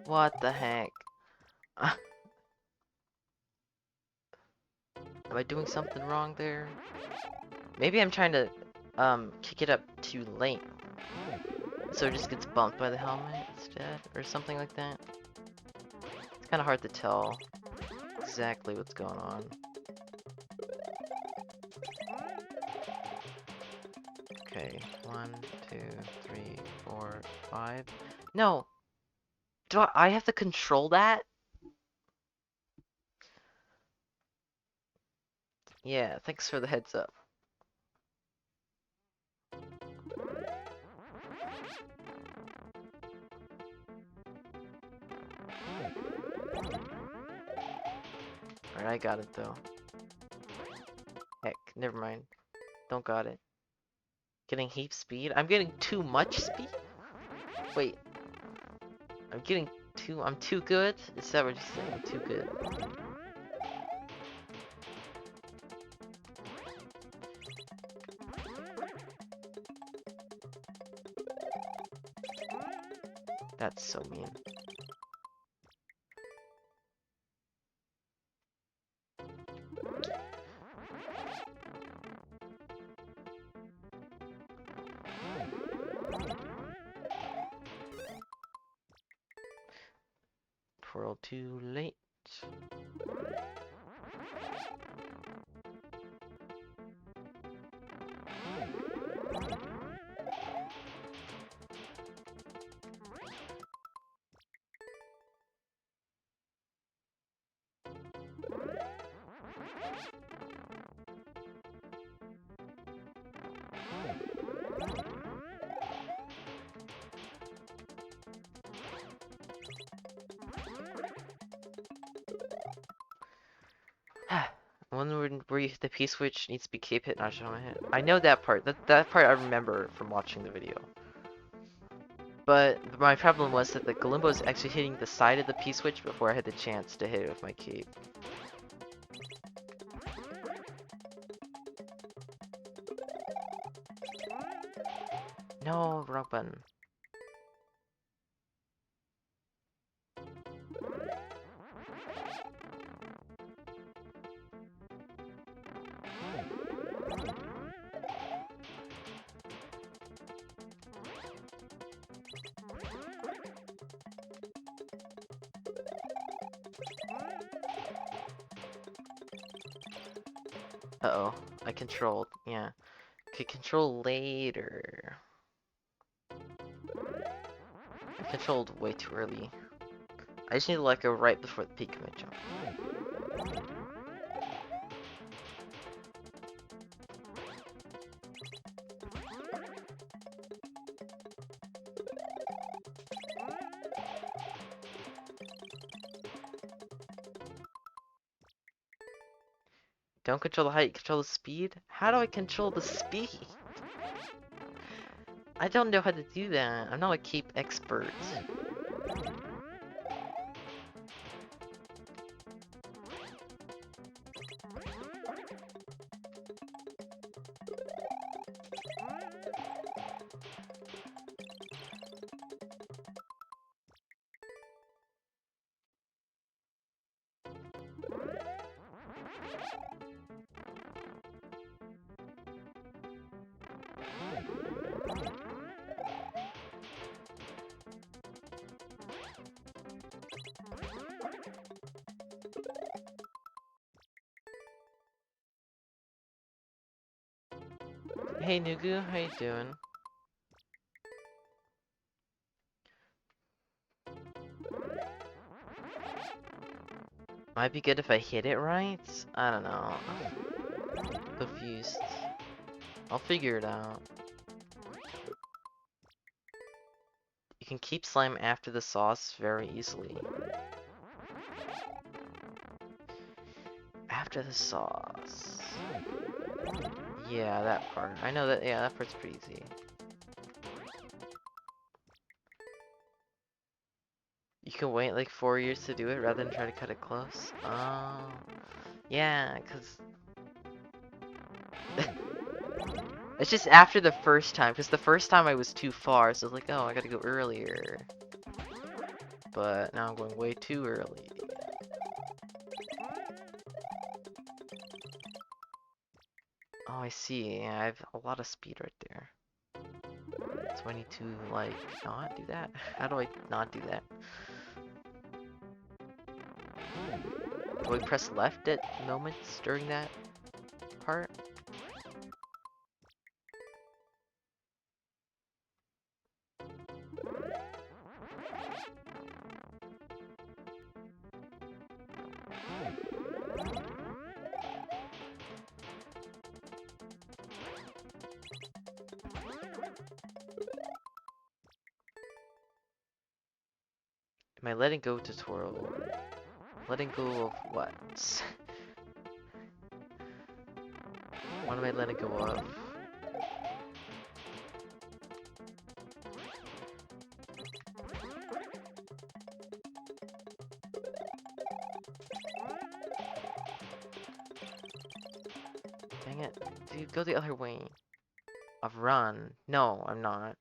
What the heck? Am I doing something wrong there? Maybe I'm trying to kick it up too late. So it just gets bumped by the helmet instead, or something like that. It's kind of hard to tell exactly what's going on. Okay, 1, 2, 3, 4, 5. No! Do I have to control that? Yeah, thanks for the heads up. Alright, I got it though. Heck, never mind. Don't got it. Getting heap speed? I'm getting too much speed? Wait. I'm too good? Is that what you're saying? I'm too good. That's so mean. Twirl too late. One where the P-switch needs to be cape hit, not show my hit. I know that part. That part I remember from watching the video. But my problem was that the Galimbo was actually hitting the side of the P-switch before I had the chance to hit it with my cape. No, wrong button. Uh-oh, I controlled, yeah. Okay, control later. I controlled way too early. I just need to let go right before the peak commit jump. Don't control the height, control the speed? How do I control the speed? I don't know how to do that. I'm not a cape expert. Hey Nugu, how you doing? Might be good if I hit it right? I don't know. Confused. I'll figure it out. You can keep slime after the sauce very easily. After the sauce. Yeah, that part. I know that, yeah, that part's pretty easy. You can wait like 4 years to do it rather than try to cut it close. Oh, yeah, cause it's just after the first time, cause the first time I was too far, so I was like, oh, I gotta go earlier. But now I'm going way too early. Oh, I see. Yeah, I have a lot of speed right there. So I need to like not do that. How do I not do that? Do I press left at moments during that part? Am I letting go to twirl? Letting go of what? What am I letting go of? Dang it. Dude, go the other way. I've run. No, I'm not.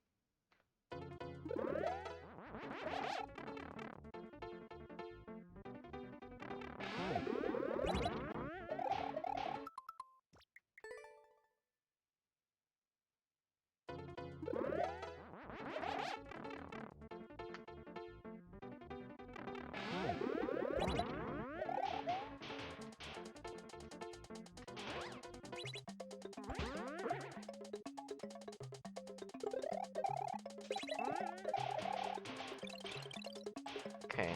Okay.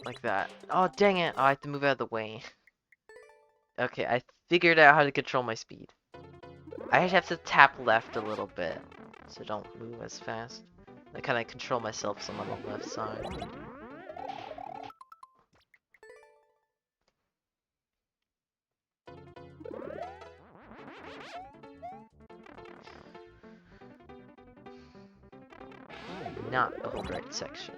Like that. Oh, dang it. Oh, I have to move out of the way. Okay, I figured out how to control my speed. I just have to tap left a little bit, so don't move as fast. I kind of control myself so I'm on the left side. Not the whole right section.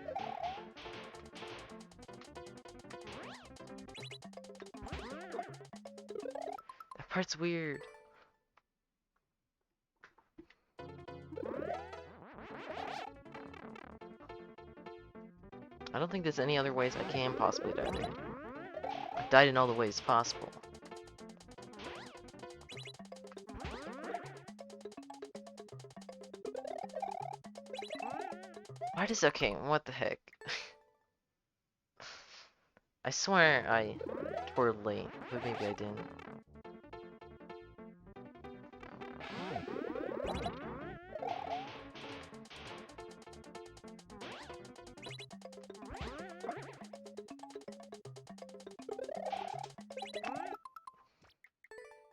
That part's weird. I don't think there's any other ways I can possibly die there. I've died in all the ways possible. Why does... Okay, what the heck? I swear I twirled late, but maybe I didn't.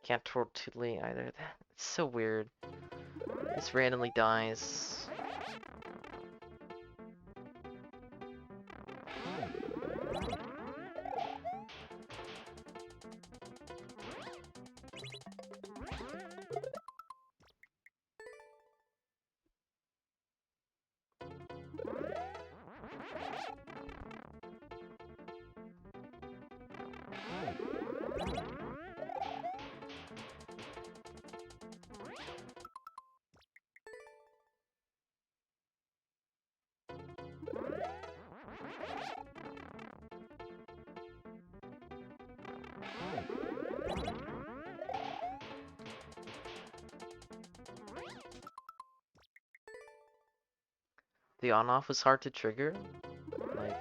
Can't twirl too late either. It's so weird. This randomly dies. The on-off was hard to trigger. Like,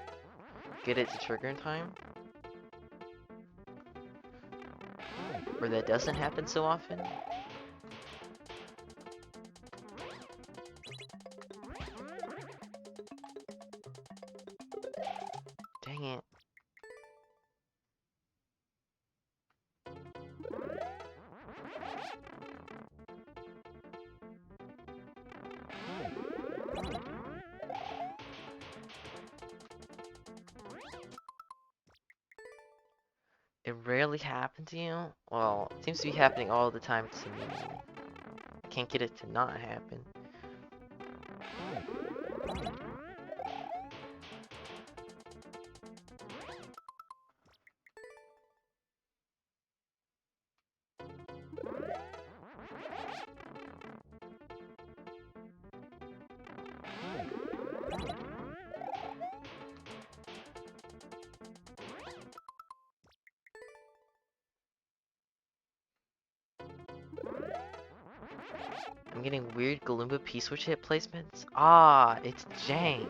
get it to trigger in time. Where that doesn't happen so often. Dang it. It rarely happened to you? Well, it seems to be happening all the time to me. I can't get it to not happen. I'm getting weird Galumba P-switch hit placements. Ah, it's jank.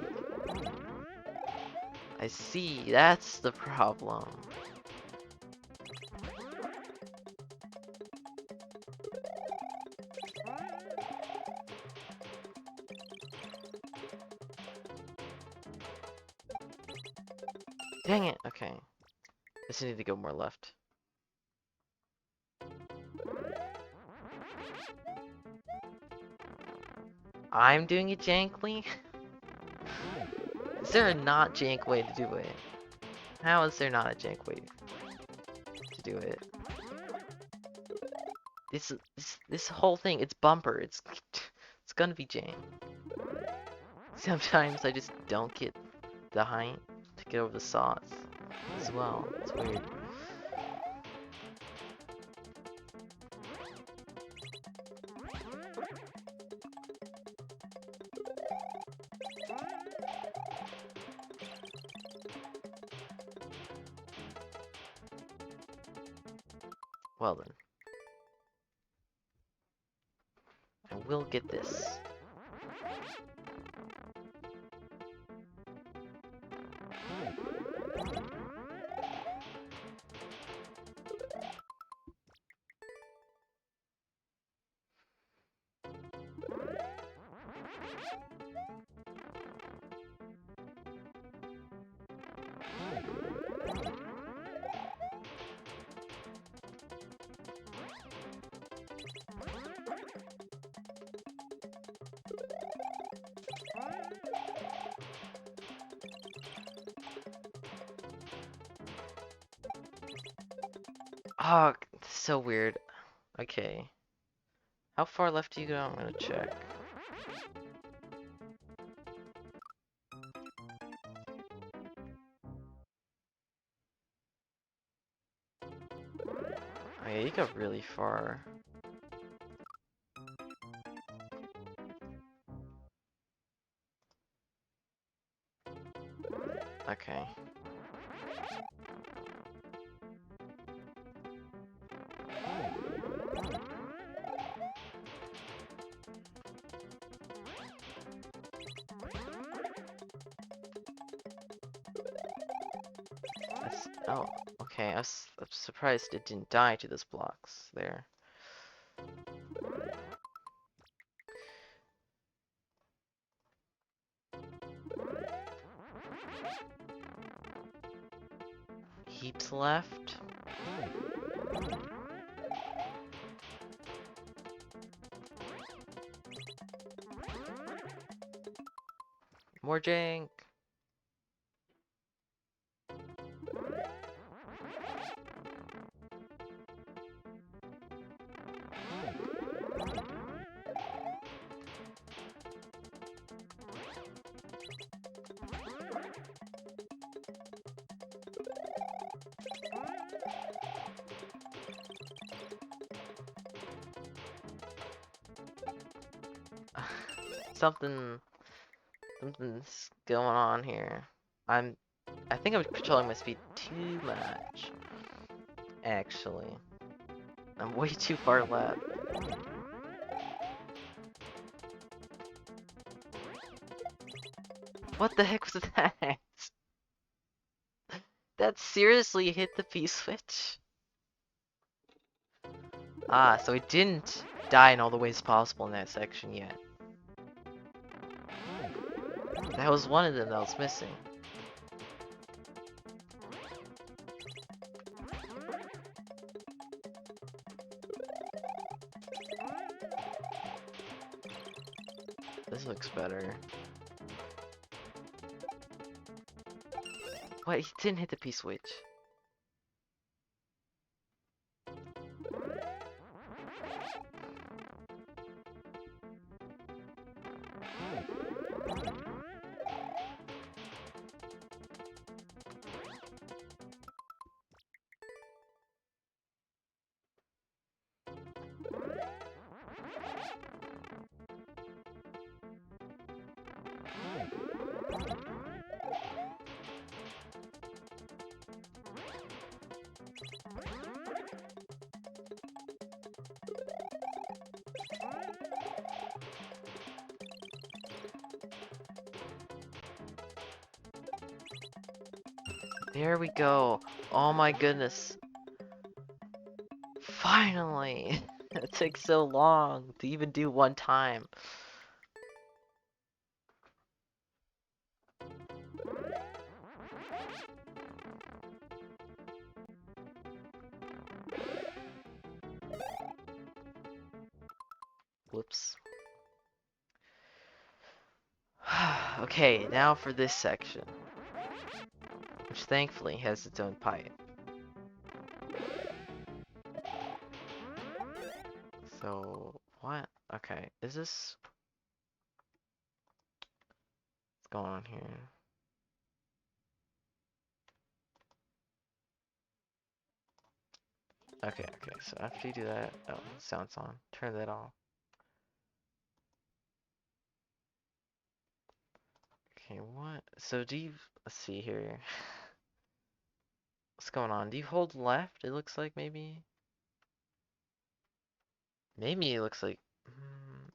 I see, that's the problem. Dang it, okay. I just need to go more left. I'm doing it jankly? Is there a not jank way to do it? How is there not a jank way to do it? This whole thing, it's bumper. It's gonna be jank. Sometimes I just don't get the height to get over the sauce as well. It's weird. Well then, I will get this. Oh, so weird. Okay. How far left do you go? I'm gonna check. Oh yeah, you got really far. Okay. Oh, okay. I'm surprised it didn't die to those blocks there. Heaps left. More jank. Something, something's going on here. I think I'm controlling my speed too much. Actually, I'm way too far left. What the heck was that? That seriously hit the P-switch? Ah, so it didn't die in all the ways possible in that section yet. That was one of them that was missing. This looks better. What? He didn't hit the P-switch. There we go. Oh my goodness. Finally! It takes so long to even do one time. Whoops. Okay, now for this section, which thankfully has its own pipe. So, what? Okay, is this... what's going on here? Okay, so after you do that... oh, sound's on. Turn that off. Okay, what? So do you... let's see here. What's going on? Do you hold left? It looks like maybe? Maybe it looks like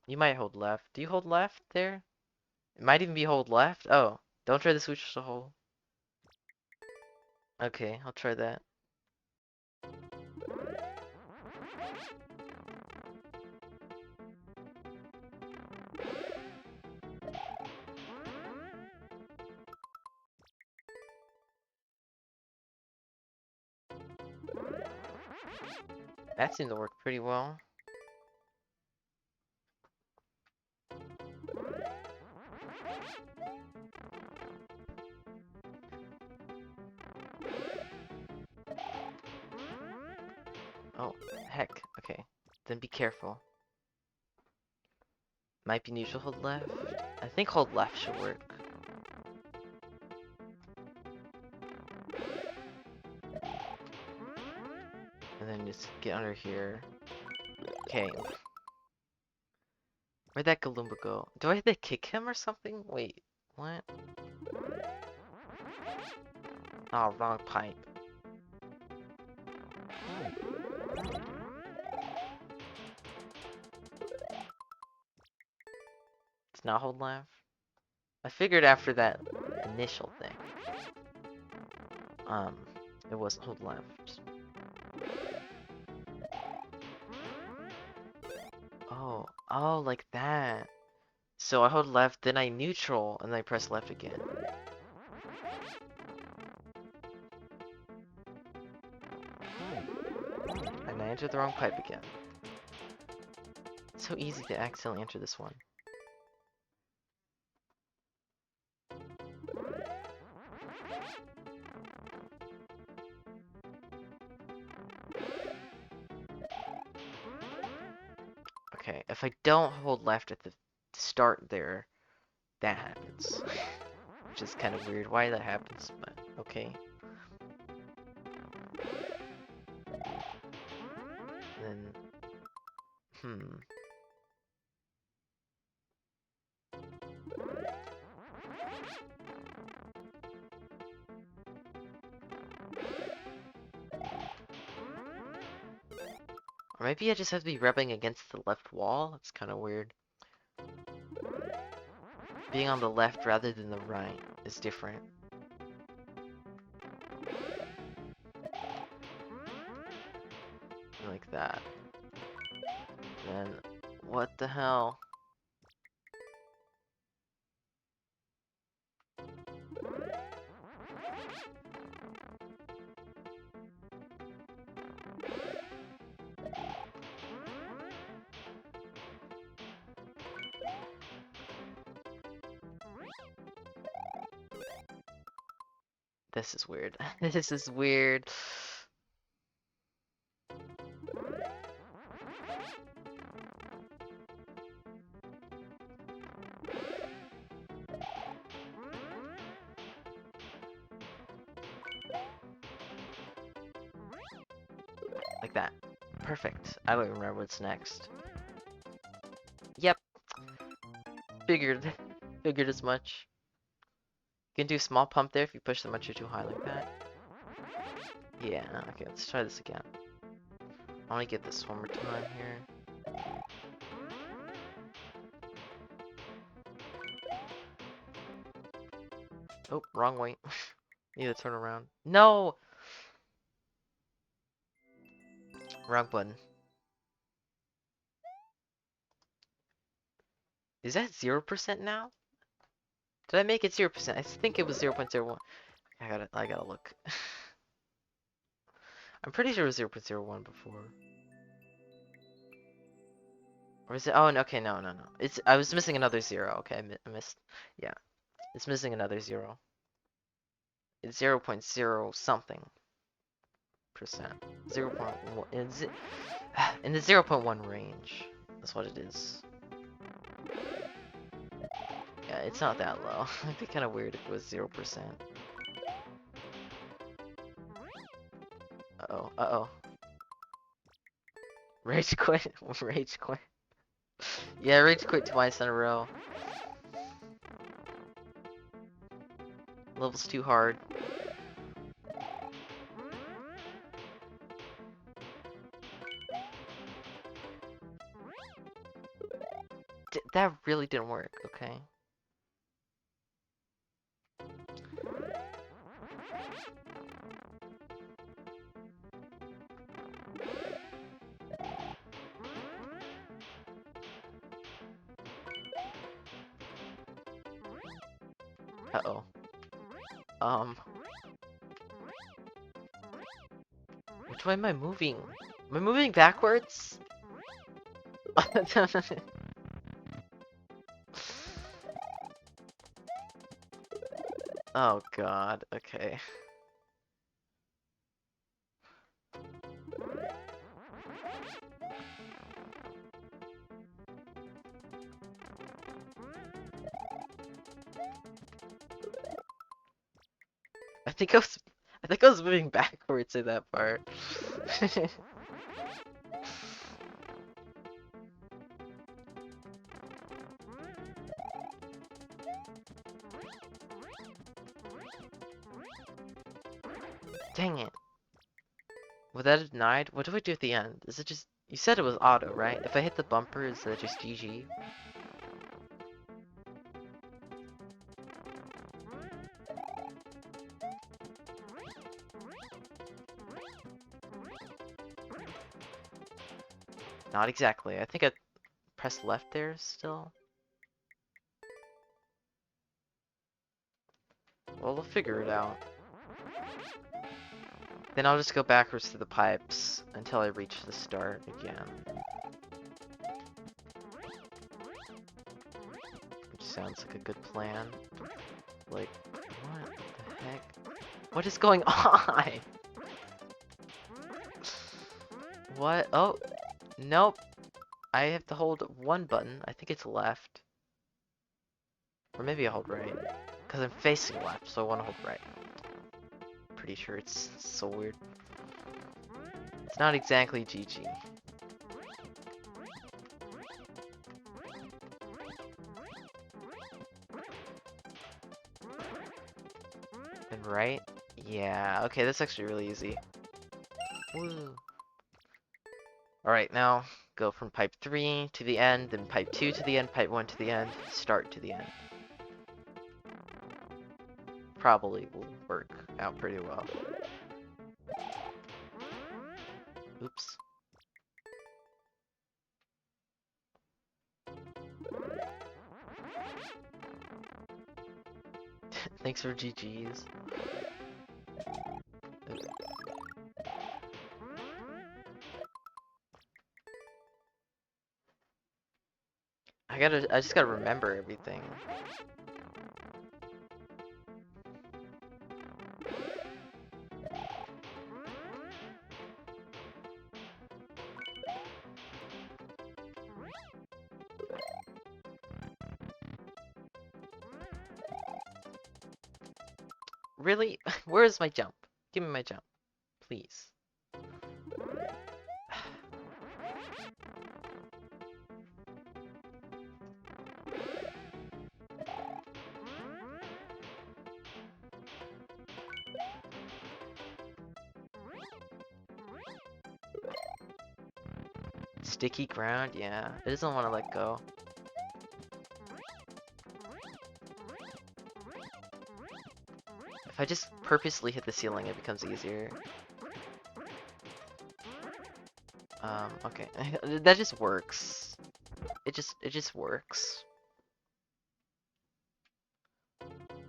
you might hold left. Do you hold left there? It might even be hold left. Oh, don't try the switch to hold. Okay, I'll try that. That seemed to work pretty well. Oh, heck. Okay. Then be careful. Might be neutral hold left. I think hold left should work. And then just get under here. Okay. Where'd that Galumba go? Do I have to kick him or something? Wait, what? Oh, wrong pipe. It's not hold left. I figured after that initial thing, it wasn't hold left. Oh, like that. So I hold left, then I neutral, and then I press left again. And I entered the wrong pipe again. It's so easy to accidentally enter this one. Okay, if I don't hold left at the start there, that happens. Which is kind of weird why that happens, but okay. And then, Or maybe I just have to be rubbing against the left wall? It's kind of weird. Being on the left rather than the right is different. Like that. Then, what the hell? This is weird. This is weird. Like that. Perfect. I don't remember what's next. Yep. Figured. Figured as much. You can do small pump there if you push the much too high like that. Yeah, okay, let's try this again. I want to get this one more time here. Oh, wrong way. Need to turn around. No! Wrong button. Is that 0% now? Did I make it 0%? I think it was 0.01. I gotta look. I'm pretty sure it was 0.01 before. Or is it? Oh, okay, no. I was missing another 0. Okay, I missed. Yeah, it's missing another 0. It's 0.0 something percent. 0.1 in the 0.1 range. That's what it is. Yeah, it's not that low. It'd be kind of weird if it was 0%. Uh-oh, uh-oh. Rage quit. Rage quit. Yeah, rage quit twice in a row. Level's too hard. that really didn't work, okay. Uh-oh. Um, which way am I moving? Am I moving backwards? Oh god, okay. I think I was I think I was moving backwards in that part. Dang it. Was that denied? What do I do at the end? Is it just you said it was auto, right? If I hit the bumper, is that just GG? Not exactly. I think I pressed left there still. Well, we'll figure it out. Then I'll just go backwards to the pipes until I reach the start again. Which sounds like a good plan. Like, what the heck? What is going on? What? Oh, nope. I have to hold one button. I think it's left. Or maybe I hold right. Because I'm facing left, so I want to hold right. Pretty sure it's so weird. It's not exactly GG. And right? Yeah, okay, that's actually really easy. Woo. Alright, now go from pipe 3 to the end, then pipe 2 to the end, pipe 1 to the end, start to the end. Probably will work out pretty well. Oops. Thanks for GG's. I just gotta remember everything. Really? Where is my jump? Give me my jump. Please. Sticky ground? Yeah. It doesn't want to let go. If I just purposely hit the ceiling, it becomes easier. Okay. That just works. It just works.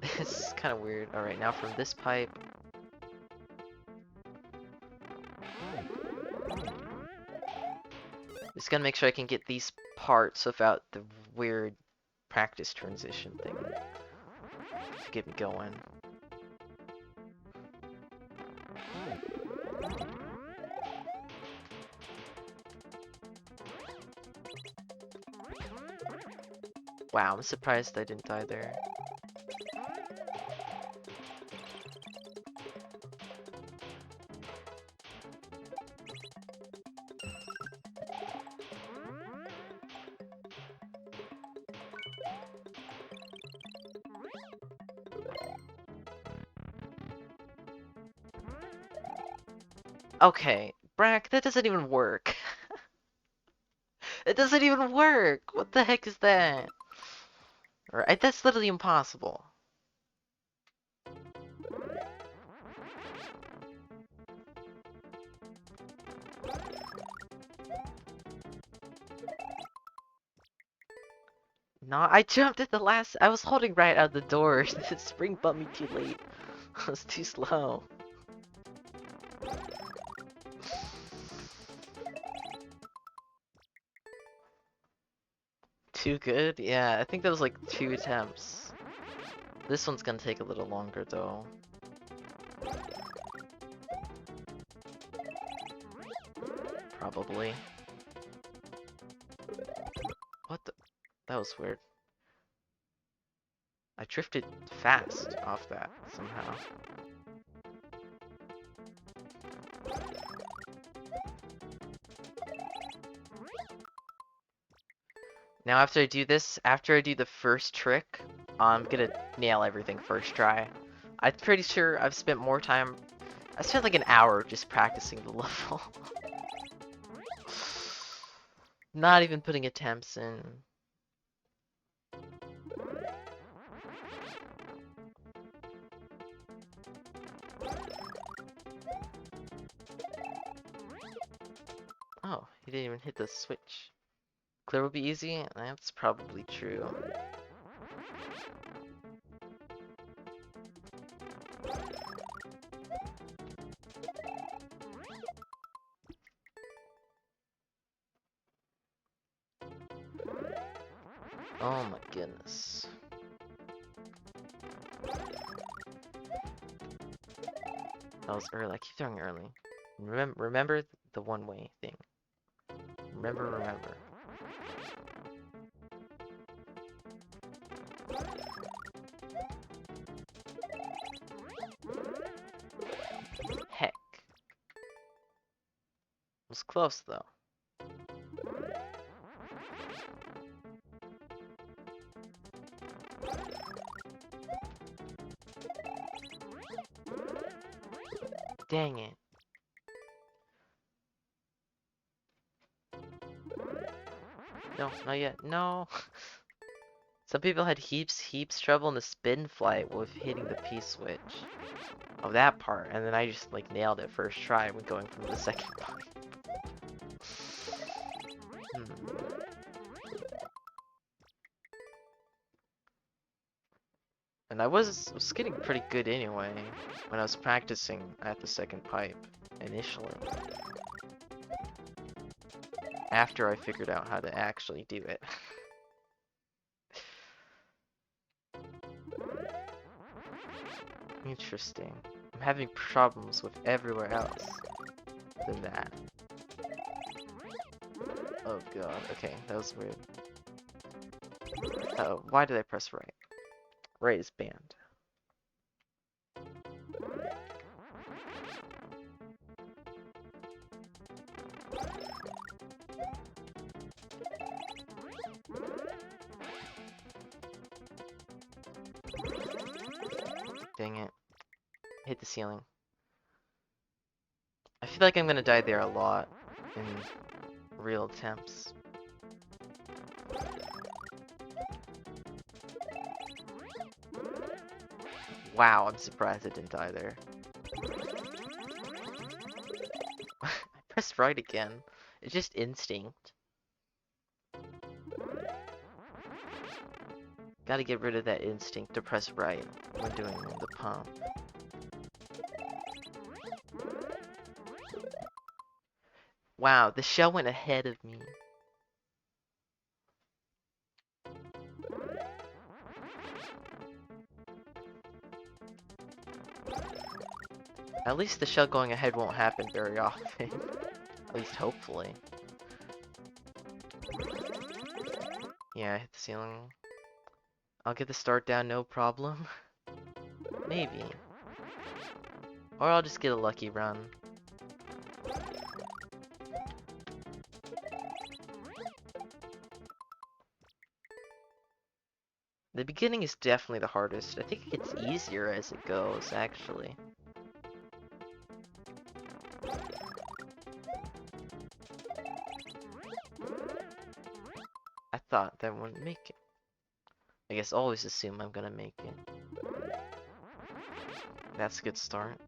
It's kind of weird. Alright, now from this pipe. Just gotta make sure I can get these parts without the weird practice transition thing to get me going. Wow, I'm surprised I didn't die there. Okay, Brak, that doesn't even work. It doesn't even work! What the heck is that? Right, that's literally impossible. No, I jumped at the last. I was holding right out the door. The spring bumped me too late. I was too slow. Too good? Yeah, I think that was like 2 attempts. This one's gonna take a little longer though. Probably. What the? That was weird. I drifted fast off that somehow. Now after I do this, after I do the first trick, I'm gonna nail everything first try. I'm pretty sure I've spent more time. I spent like an hour just practicing the level. Not even putting attempts in. Oh, he didn't even hit the switch. Clear will be easy? That's probably true. Oh my goodness. That was early. I keep throwing early. Remember the one-way thing. Remember. Heck. It was close though. Dang it. No, not yet. No. Some people had heaps trouble in the spin flight with hitting the P switch of that part, and then I just like nailed it first try when going from the second part. And I was getting pretty good anyway when I was practicing at the second pipe initially. After I figured out how to actually do it. Interesting. I'm having problems with everywhere else than that. Oh god, okay, that was weird. Uh-oh, why did I press right? Right is banned. Dang it. Hit the ceiling. I feel like I'm gonna die there a lot in real attempts. Wow, I'm surprised I didn't die there. I pressed right again. It's just instinct. Gotta get rid of that instinct to press right when doing the pump. Wow, the shell went ahead of me. At least the shell going ahead won't happen very often. At least hopefully. Yeah, I hit the ceiling. I'll get the start down, no problem. Maybe. Or I'll just get a lucky run. The beginning is definitely the hardest. I think it gets easier as it goes, actually. thought that I wouldn't make it. I guess always assume I'm gonna make it. That's a good start.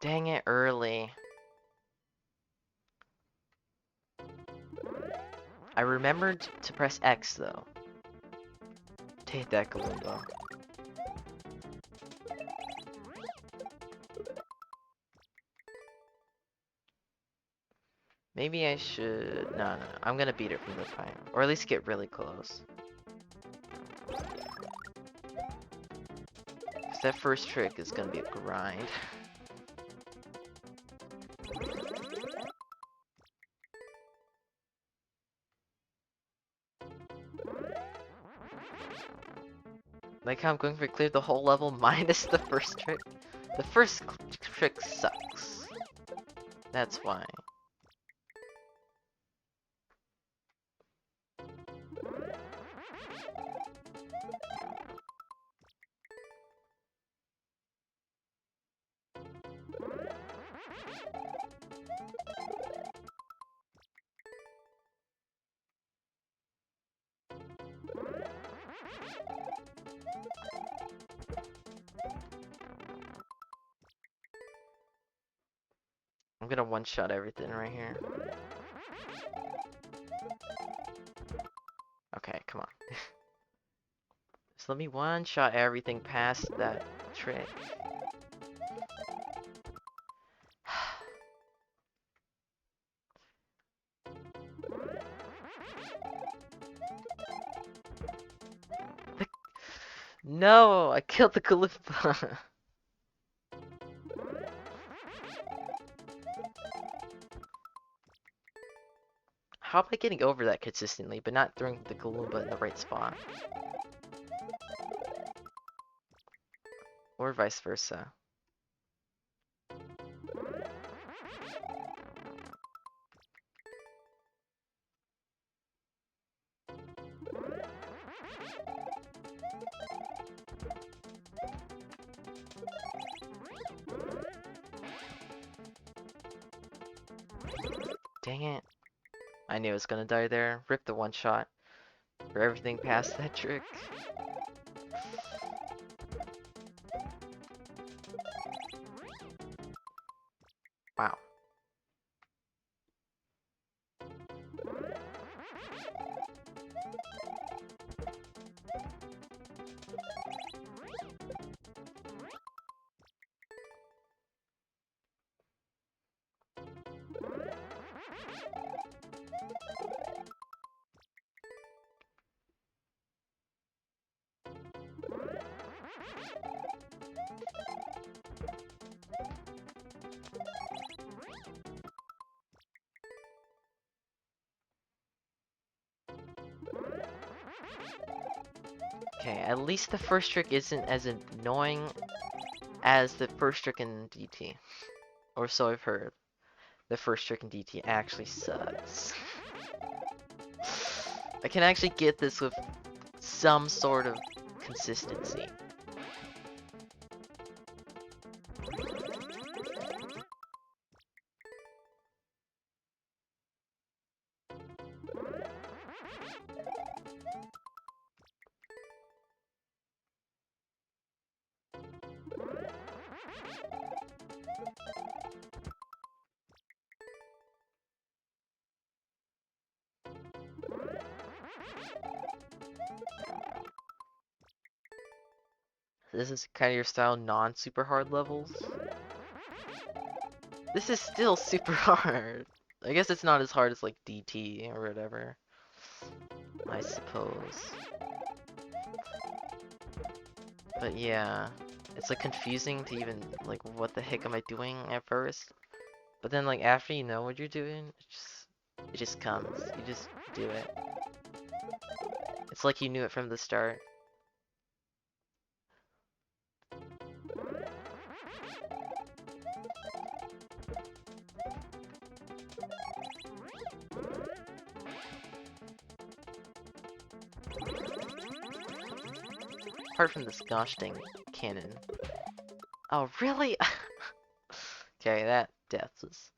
Dang it, early. I remembered to press X though. To hit that Goomba. Maybe I should... No. I'm gonna beat it from the time. Or at least get really close. Because that first trick is gonna be a grind. Like how I'm going for clear the whole level minus the first trick. The first trick sucks. That's why. I'm gonna one-shot everything right here. Okay, come on. Just let me one-shot everything past that trick. No, I killed the Kaloopa. How am I getting over that consistently, but not throwing the Kaloopa in the right spot? Or vice versa. Dang it. I knew I was gonna die there. Rip the one shot for everything past that trick. Wow. Okay, at least the first trick isn't as annoying as the first trick in DT. Or so I've heard. The first trick in DT actually sucks. I can actually get this with some sort of consistency. This is kind of your style, non-super hard levels. This is still super hard. I guess it's not as hard as like DT or whatever. I suppose. But yeah, it's like confusing to even like what the heck am I doing at first. But then like after you know what you're doing, it's just It just comes. You just do it. It's like you knew it from the start. Apart from this gosh dang cannon. Oh, really? Okay, that death was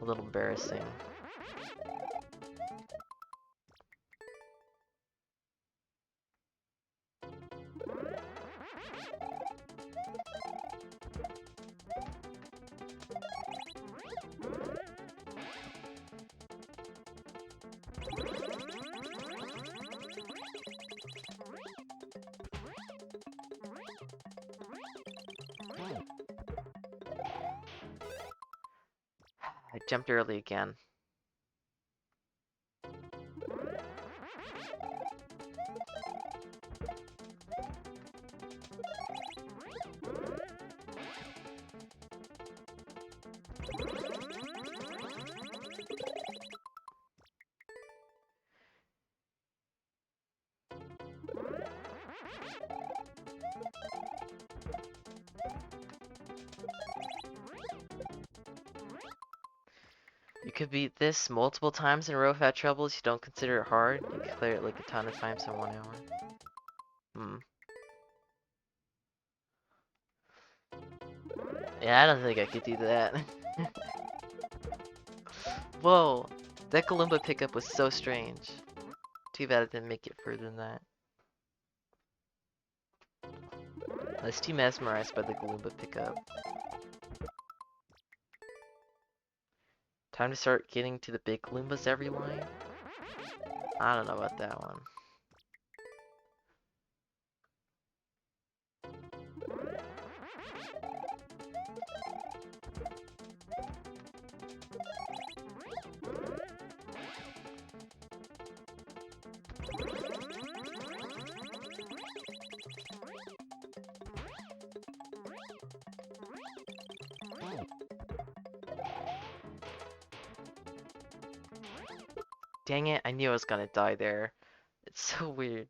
a little embarrassing. I jumped early again. You could beat this multiple times in a row without troubles. You don't consider it hard. You can clear it like a ton of times in 1 hour. Hmm. Yeah, I don't think I could do that. Whoa, that Galumba pickup was so strange. Too bad I didn't make it further than that. I was too mesmerized by the Galumba pickup. Time to start getting to the big Galoombas every line? I don't know about that one. Dang it, I knew I was gonna die there. It's so weird.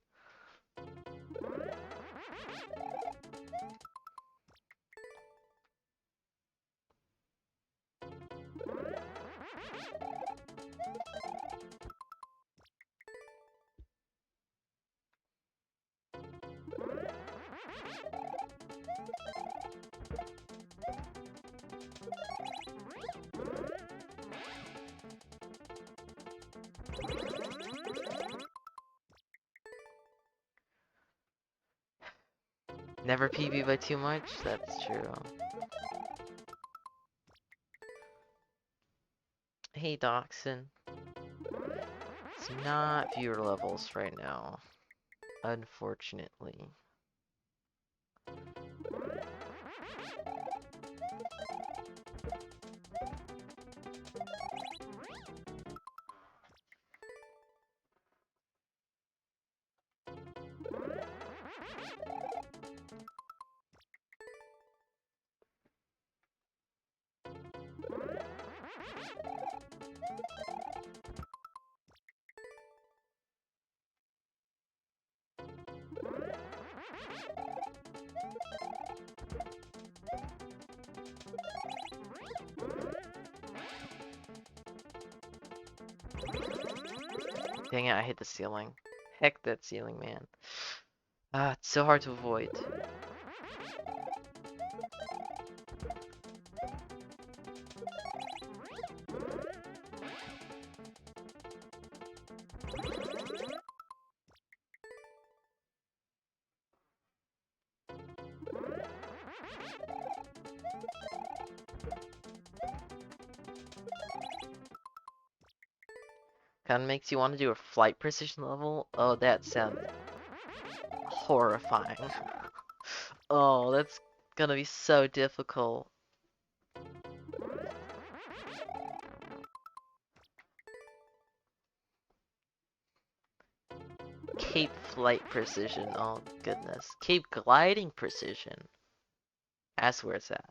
Never PB by too much? That's true. Hey, Dachshund. It's not viewer levels right now, unfortunately. Dang it, I hit the ceiling. Heck that ceiling, man. Ah, it's so hard to avoid. Kinda makes you want to do a flight precision level. Oh, that sounds horrifying. Oh, that's gonna be so difficult. Cape flight precision. Oh, goodness. Cape gliding precision. That's where it's at.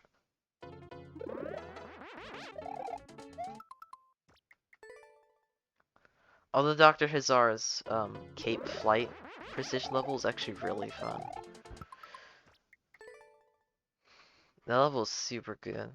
Although Dr. Hazar's Cape Flight precision level is actually really fun. That level is super good.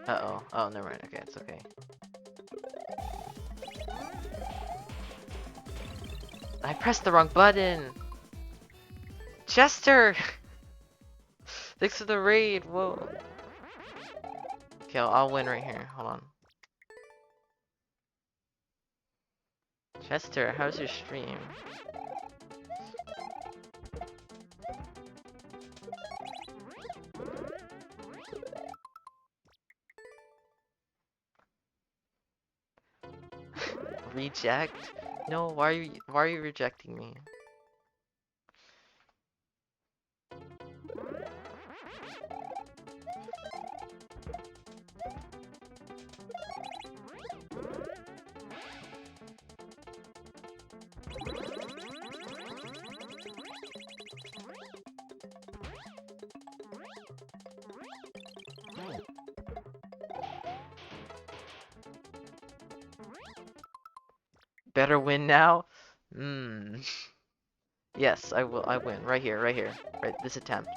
Uh-oh. Oh, never mind. Okay, it's okay. I pressed the wrong button! Chester! Thanks for the raid, whoa. Okay, I'll win right here. Hold on. Chester, how's your stream? Reject? No, why are you rejecting me? Better win now? Hmm. Yes, I will. I win. Right here, right here. Right, this attempt.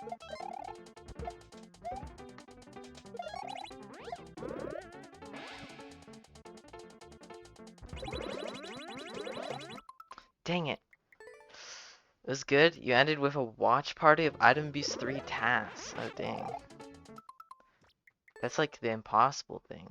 Dang it. It was good. You ended with a watch party of Item Beast 3 tasks. Oh, dang. That's like the impossible thing.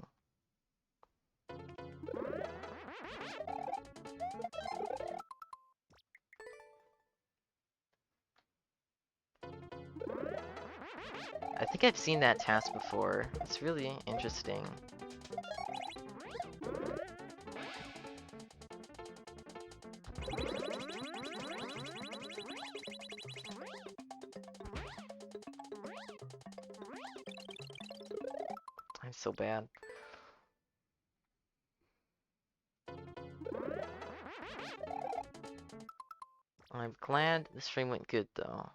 I think I've seen that task before. It's really interesting. I'm so bad. I'm glad the stream went good though.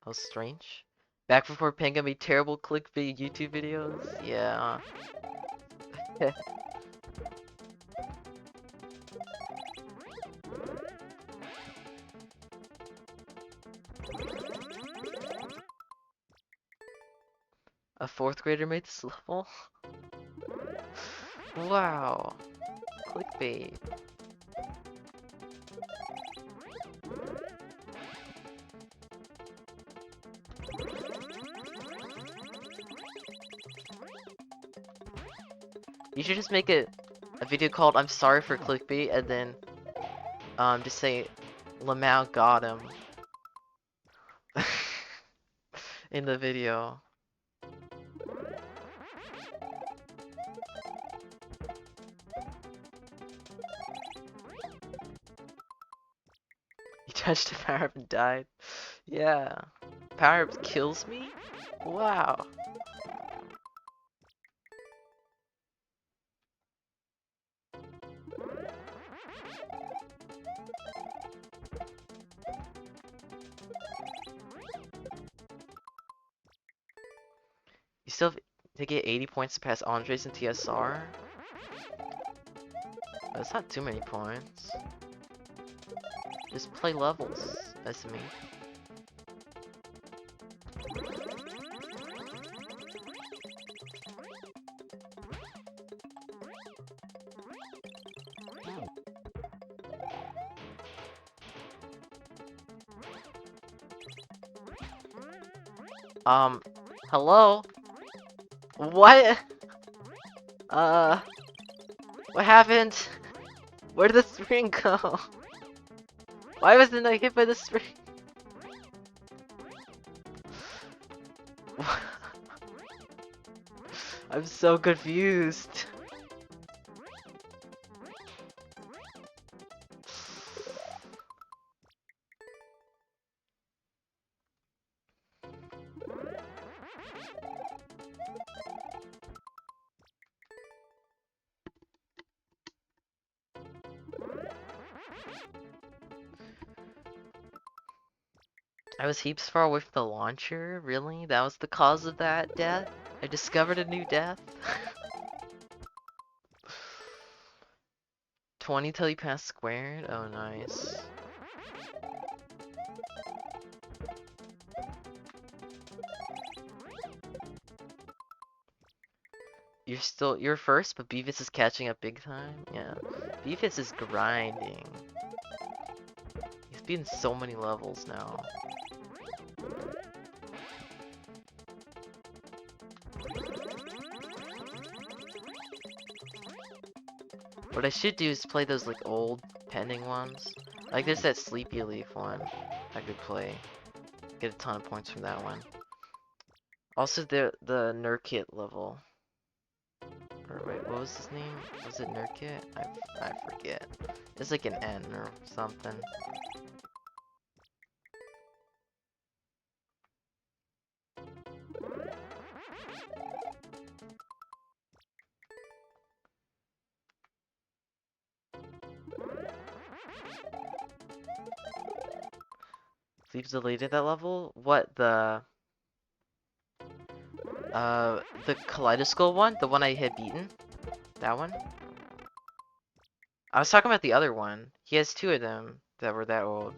That was strange. Back before Panga made terrible clickbait YouTube videos? Yeah. A 4th grader made this level? Wow. Clickbait. You should just make a video called I'm sorry for clickbait and then just say Lamau got him in the video. You touched a power up and died. Yeah. Power up kills me? Wow. You still have to get 80 points to pass Andres in TSR? That's not too many points. Just play levels, that's me. Hello? What? What happened? Where did the spring go? Why wasn't I hit by the spring? I'm so confused. I was heaps far away from the launcher? Really? That was the cause of that death? I discovered a new death? 20 till you pass squared? Oh, nice. You're first, but Beavis is catching up big time? Yeah. Beavis is grinding. He's beaten so many levels now. What I should do is play those like old pending ones. Like there's that Sleepy Leaf one I could play. Get a ton of points from that one. Also the Nurkit level. Or wait, what was his name? Was it Nurkit? I forget. It's like an N or something. Sleep's deleted that level? What, the Kaleidoscope one? The one I had beaten? That one? I was talking about the other one. He has two of them that were that old.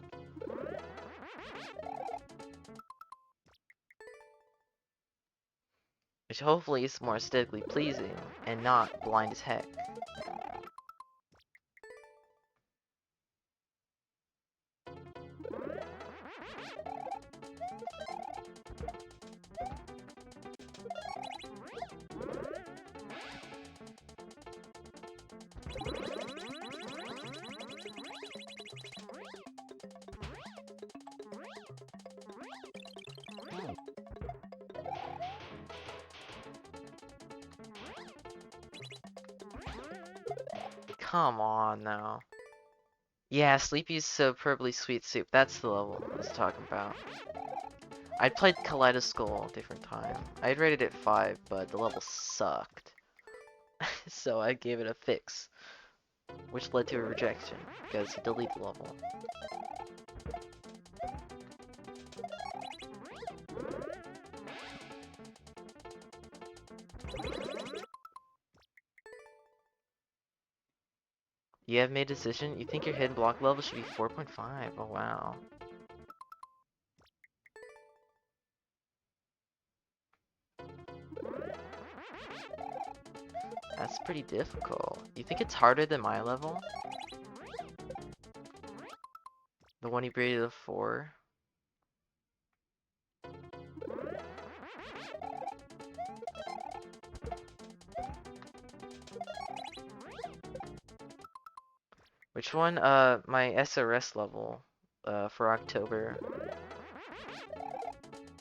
Which hopefully is more aesthetically pleasing and not blind as heck. Come on now. Yeah, Sleepy's Superbly Sweet Soup. That's the level I was talking about. I played Kaleidoscope a different time. I'd rated it 5, but the level sucked. So I gave it a fix, which led to a rejection, because he deleted the level. You have made a decision? You think your hidden block level should be 4.5? Oh wow. That's pretty difficult. You think it's harder than my level? The one you rated a 4? Which one? My SRS level, for October.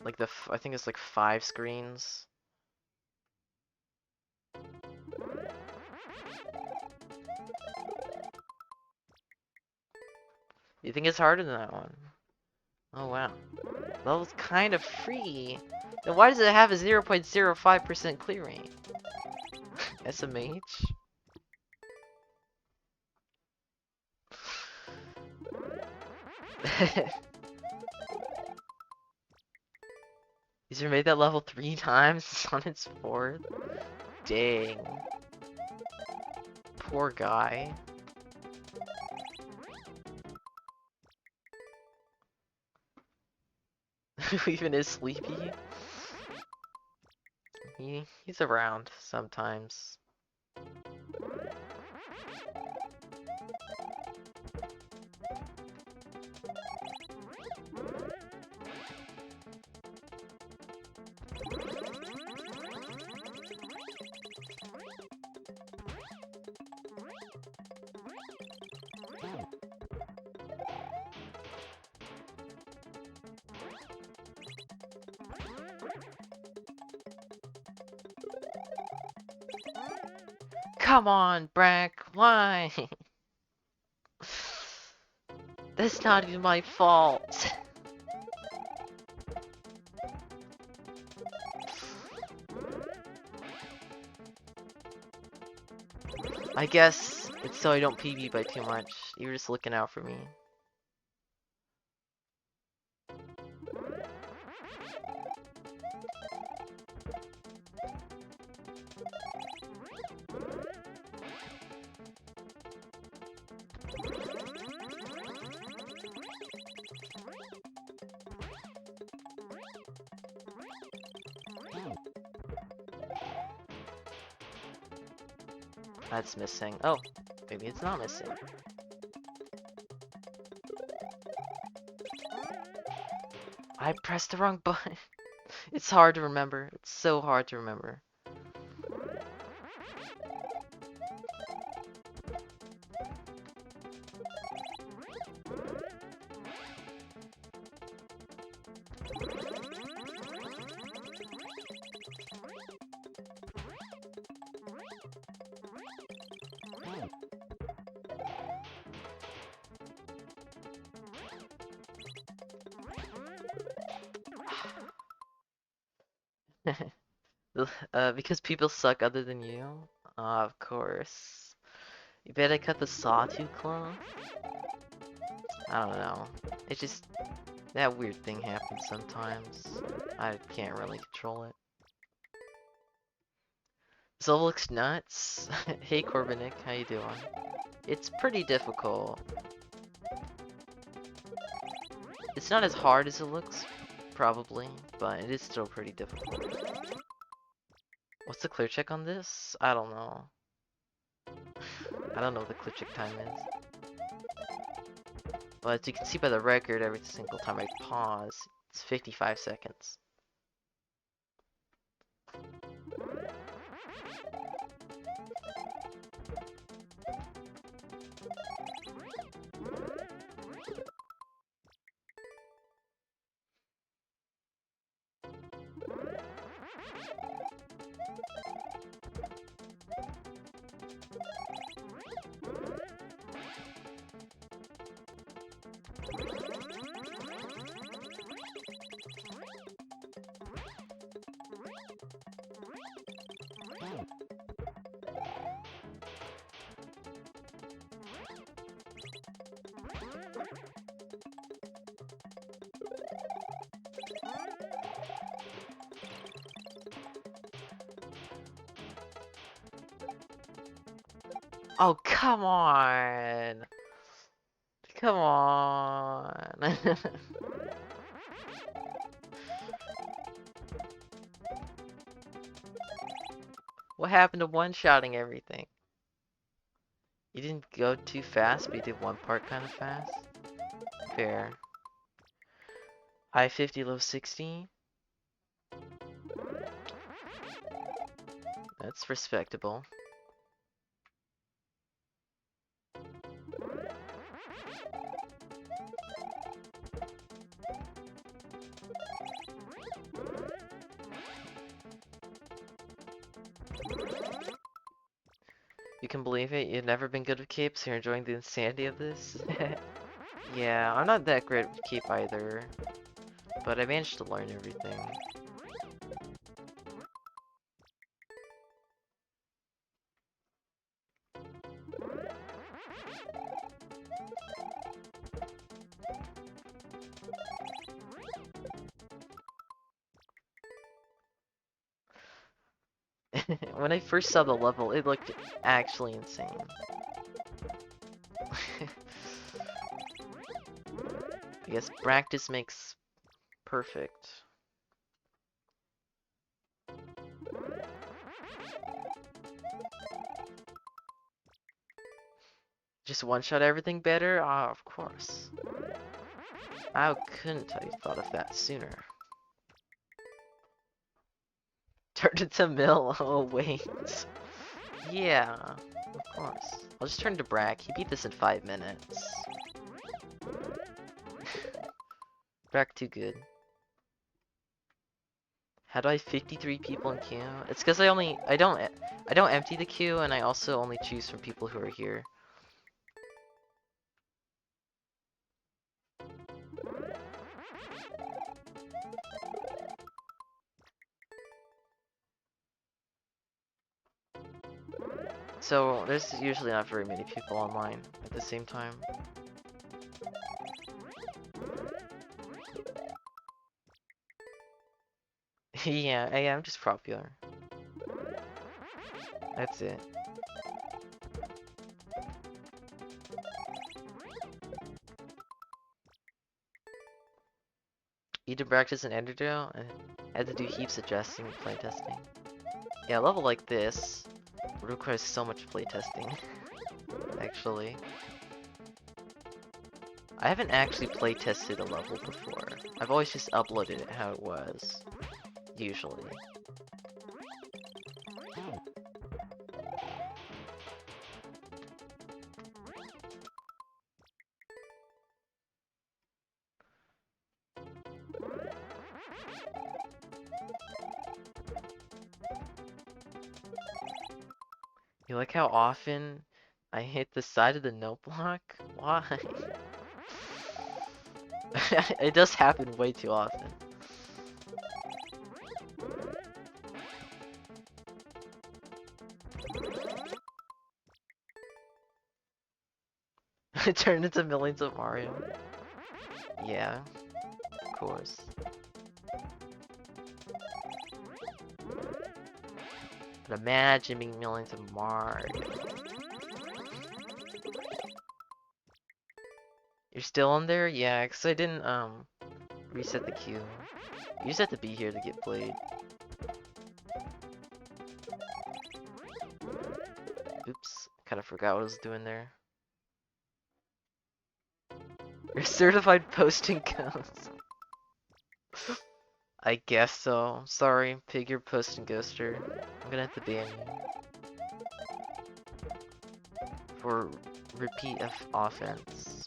Like I think it's like 5 screens. You think it's harder than that one? Oh wow. That was kind of free. Then why does it have a 0.05% clear rate? SMH? User made that level 3 times, it's on its 4th? Dang. Poor guy. Who even is Sleepy? He's around sometimes. come on, Brak, why? That's not even my fault. I guess it's so I don't PB by too much. You're just looking out for me. That's missing. Oh, maybe it's not missing. I pressed the wrong button. It's hard to remember. It's so hard to remember. Because people suck other than you? Of course. You bet I cut the sawtooth cloth? I don't know. It just... That weird thing happens sometimes. I can't really control it. So it looks nuts. Hey Corbinic, how you doing? It's pretty difficult. It's not as hard as it looks, probably, but it is still pretty difficult. What's the clear check on this? I don't know. I don't know what the clear check time is. But as you can see by the record, every single time I pause, it's 55 seconds. Oh, come on! Come on! What happened to one-shotting everything? You didn't go too fast, but you did one part kind of fast? Fair. High 50, low 60? That's respectable. You can believe it? You've never been good with capes? You're enjoying the insanity of this? Yeah, I'm not that great with cape either. But I managed to learn everything. When I first saw the level, it looked actually insane. I guess practice makes perfect. Just one-shot everything better? Ah, of course. How couldn't I thought of that sooner? Turned it to mill? Oh, wait. Yeah, of course. I'll just turn to Brak. He beat this in 5 minutes. Brak too good. How do I have 53 people in queue? It's because I don't empty the queue, and I also only choose from people who are here. So there's usually not very many people online at the same time. Yeah, I'm just popular. That's it. Either practice an Enderdale and had to do heaps of dressing and playtesting. Yeah, a level like this requires so much playtesting, actually. I haven't actually playtested a level before. I've always just uploaded it how it was, usually. You like how often I hit the side of the note block? Why? It does happen way too often. It turned into millions of Mario. Yeah, of course. But imagine being millions of Mario. You're still in there? Yeah, because I didn't reset the queue. You just have to be here to get played. Oops, kind of forgot what I was doing there. Your certified posting counts. I guess so. Sorry, pig your post and ghoster. I'm gonna have to ban you for repeat offense.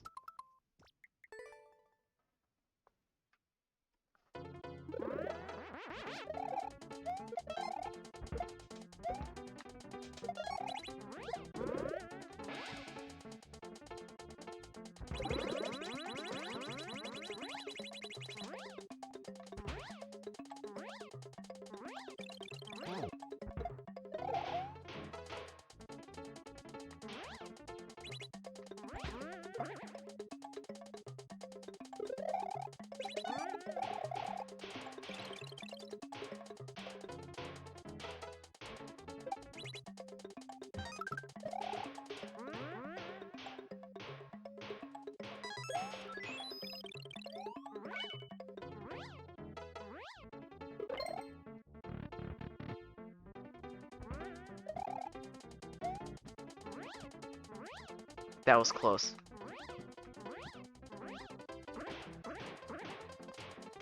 That was close.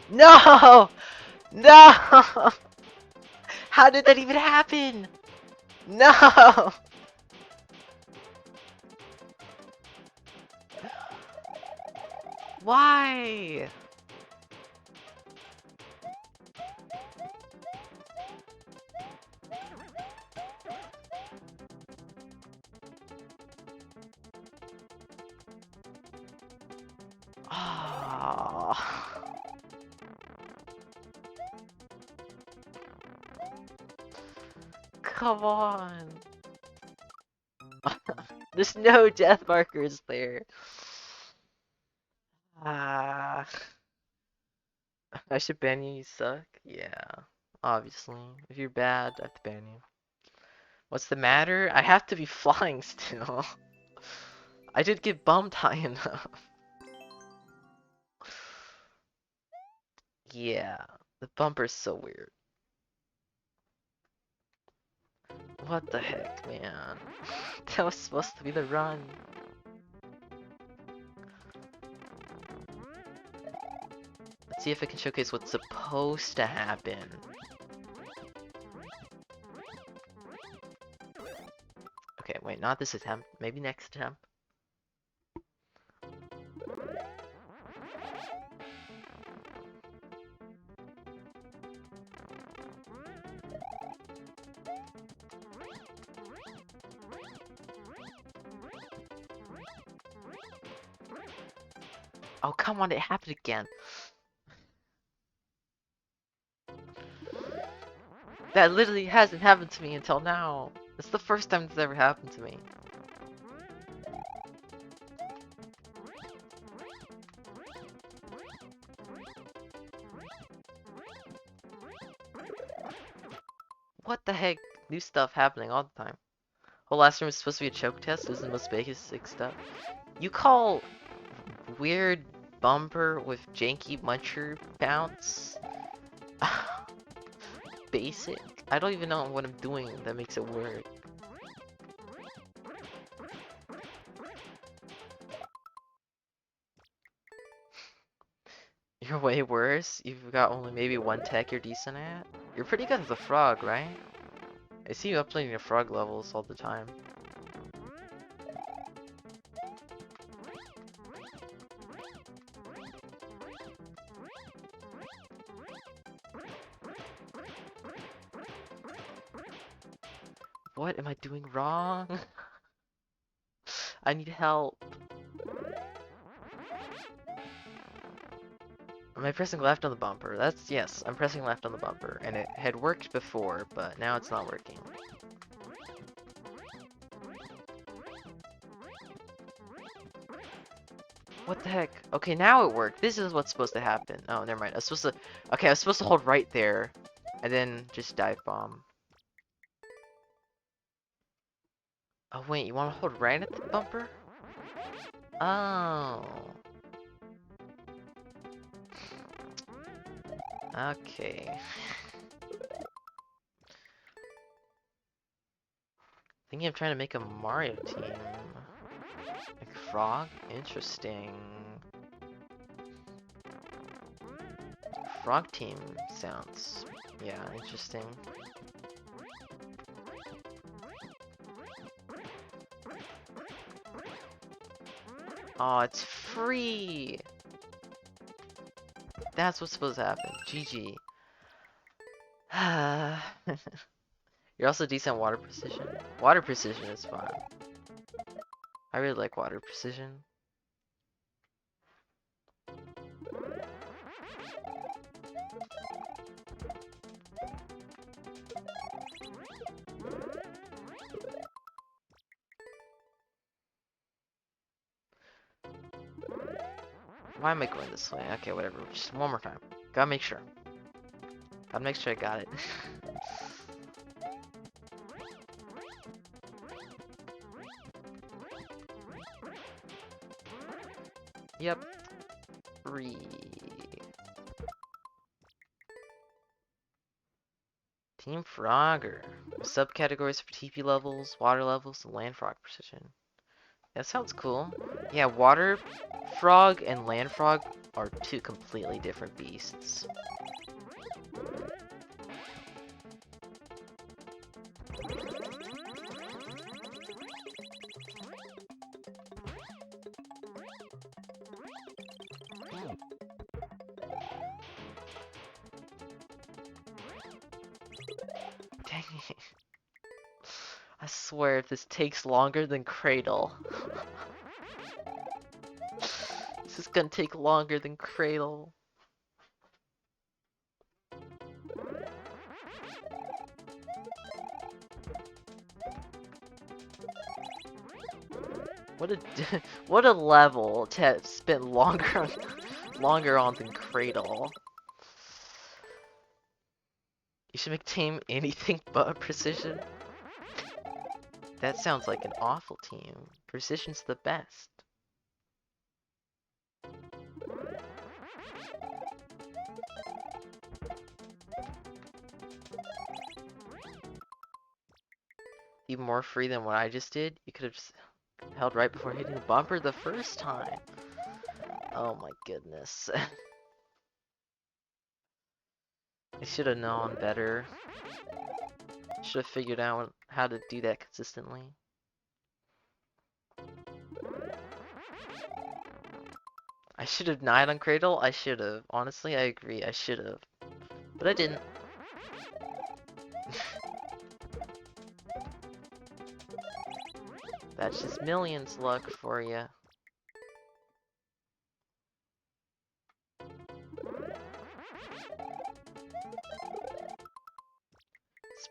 No! No! How did that even happen? No! Why? Oh. Come on. There's no death markers there. Ah. I should ban you, you suck? Yeah, obviously. If you're bad, I have to ban you. What's the matter? I have to be flying still. I did get bumped high enough. Yeah, the bumper's so weird. What the heck, man? That was supposed to be the run. Let's see if I can showcase what's supposed to happen. Okay, wait, not this attempt. Maybe next attempt. Oh, come on, it happened again. That literally hasn't happened to me until now. It's the first time it's ever happened to me. What the heck? New stuff happening all the time. Whole last room is supposed to be a choke test. This is the most basic stuff. You call weird bumper with janky muncher bounce basic? I don't even know what I'm doing that makes it work. You're way worse. You've got only maybe one tech you're decent at. You're pretty good at the frog, right? I see you uploading your frog levels all the time. What am I doing wrong? I need help. Am I pressing left on the bumper? Yes, I'm pressing left on the bumper. And it had worked before, but now it's not working. What the heck? Okay, now it worked. This is what's supposed to happen. Oh, never mind. Okay, I was supposed to hold right there. And then just dive bomb. Oh, wait, you want to hold right at the bumper? Oh. Okay. Thinking of trying to make a Mario team. Like frog? Interesting. Frog team sounds, yeah, interesting. Oh, it's free! That's what's supposed to happen. GG. You're also decent water precision. Water precision is fun. I really like water precision. Why am I going this way? Okay, whatever. Just one more time. Gotta make sure. Gotta make sure I got it. Yep. Free. Team Frogger. Subcategories for TP levels, water levels, and land frog precision. That sounds cool. Yeah, water frog and land frog are two completely different beasts. Dang it. I swear if this takes longer than Cradle. This is gonna take longer than Cradle. What a what a level to have spent longer on than Cradle. You should make team anything but precision. That sounds like an awful team. Precision's the best. Even more free than what I just did. You could have just held right before hitting the bumper the first time. Oh my goodness. I should have known better. Should have figured out how to do that consistently. I should have denied on Cradle. I should have. Honestly, I agree. I should have. But I didn't. That's just millions luck for you.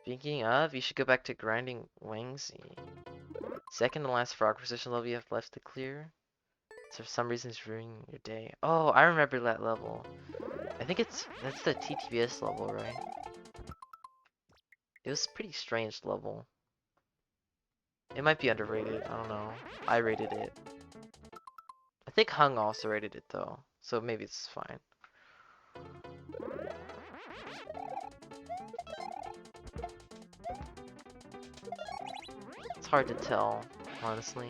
Speaking of, you should go back to grinding wings. Second to last frog precision level you have left to clear. So for some reason it's ruining your day. Oh, I remember that level. I think that's the TTBS level, right? It was a pretty strange level. It might be underrated, I don't know. I rated it. I think Hung also rated it though, so maybe it's fine. It's hard to tell, honestly.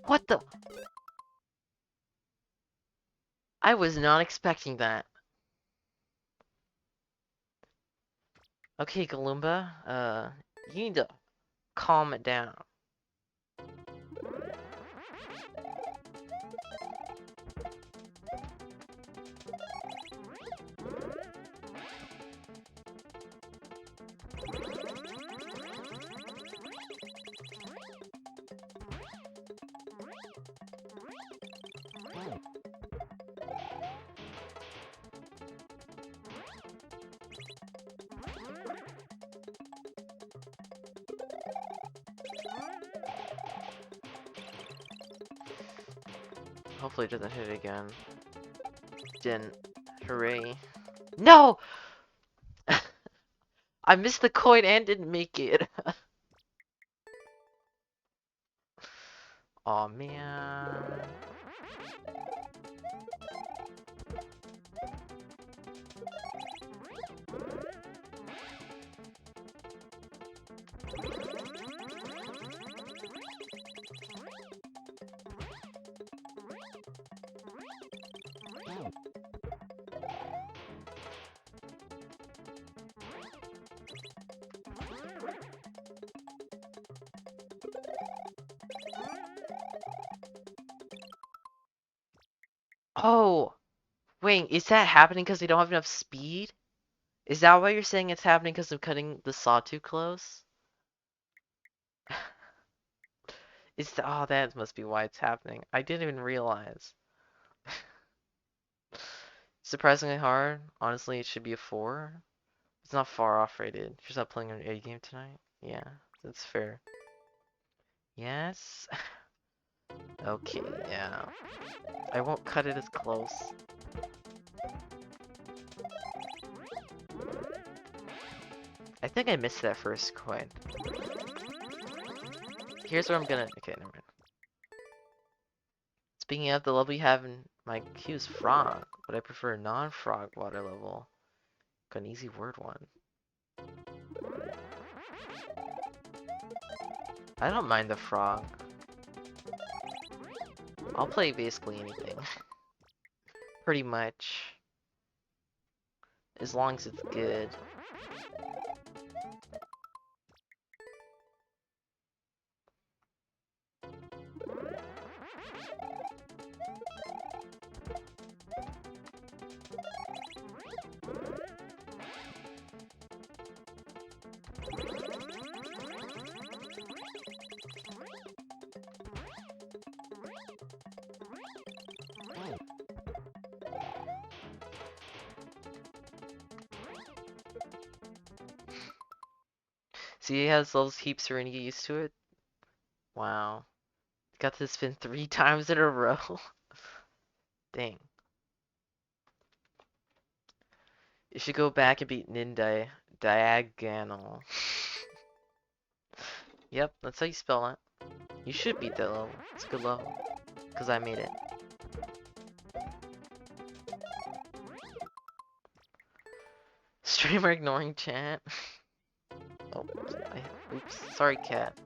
What the? I was not expecting that. Okay, Galumba, you need to calm it down. Hopefully it doesn't hit it again. Didn't. Hooray. No! I missed the coin and didn't make it. Aw, man. Oh! Wait, is that happening because they don't have enough speed? Is that why you're saying it's happening because of cutting the saw too close? Oh, that must be why it's happening. I didn't even realize. Surprisingly hard. Honestly, it should be a 4. It's not far off rated. You're just not playing an A game tonight? Yeah, that's fair. Yes? Okay, yeah. I won't cut it as close. I think I missed that first coin. Here's where I'm gonna... Okay, never mind. Speaking of, the level you have in my queue is frog, but I prefer a non-frog water level. Got an easy word one. I don't mind the frog. I'll play basically anything. Pretty much. As long as it's good. See how those heaps are gonna get used to it? Wow. Got to spin 3 times in a row. Dang. You should go back and beat Diagonal. Yep, that's how you spell it. You should beat that level. It's a good level. Because I made it. Streamer ignoring chat. Oh, oops. Sorry, cat.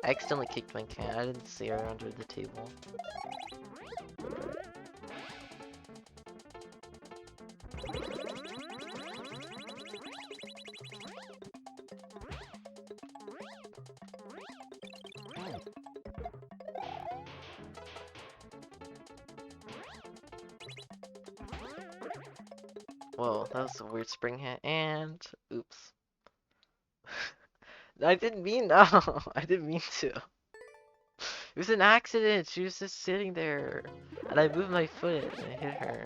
I accidentally kicked my cat. I didn't see her under the table. Whoa, that was a weird spring hit, and oops. I didn't mean no, I didn't mean to. It was an accident. She was just sitting there, and I moved my foot and it hit her.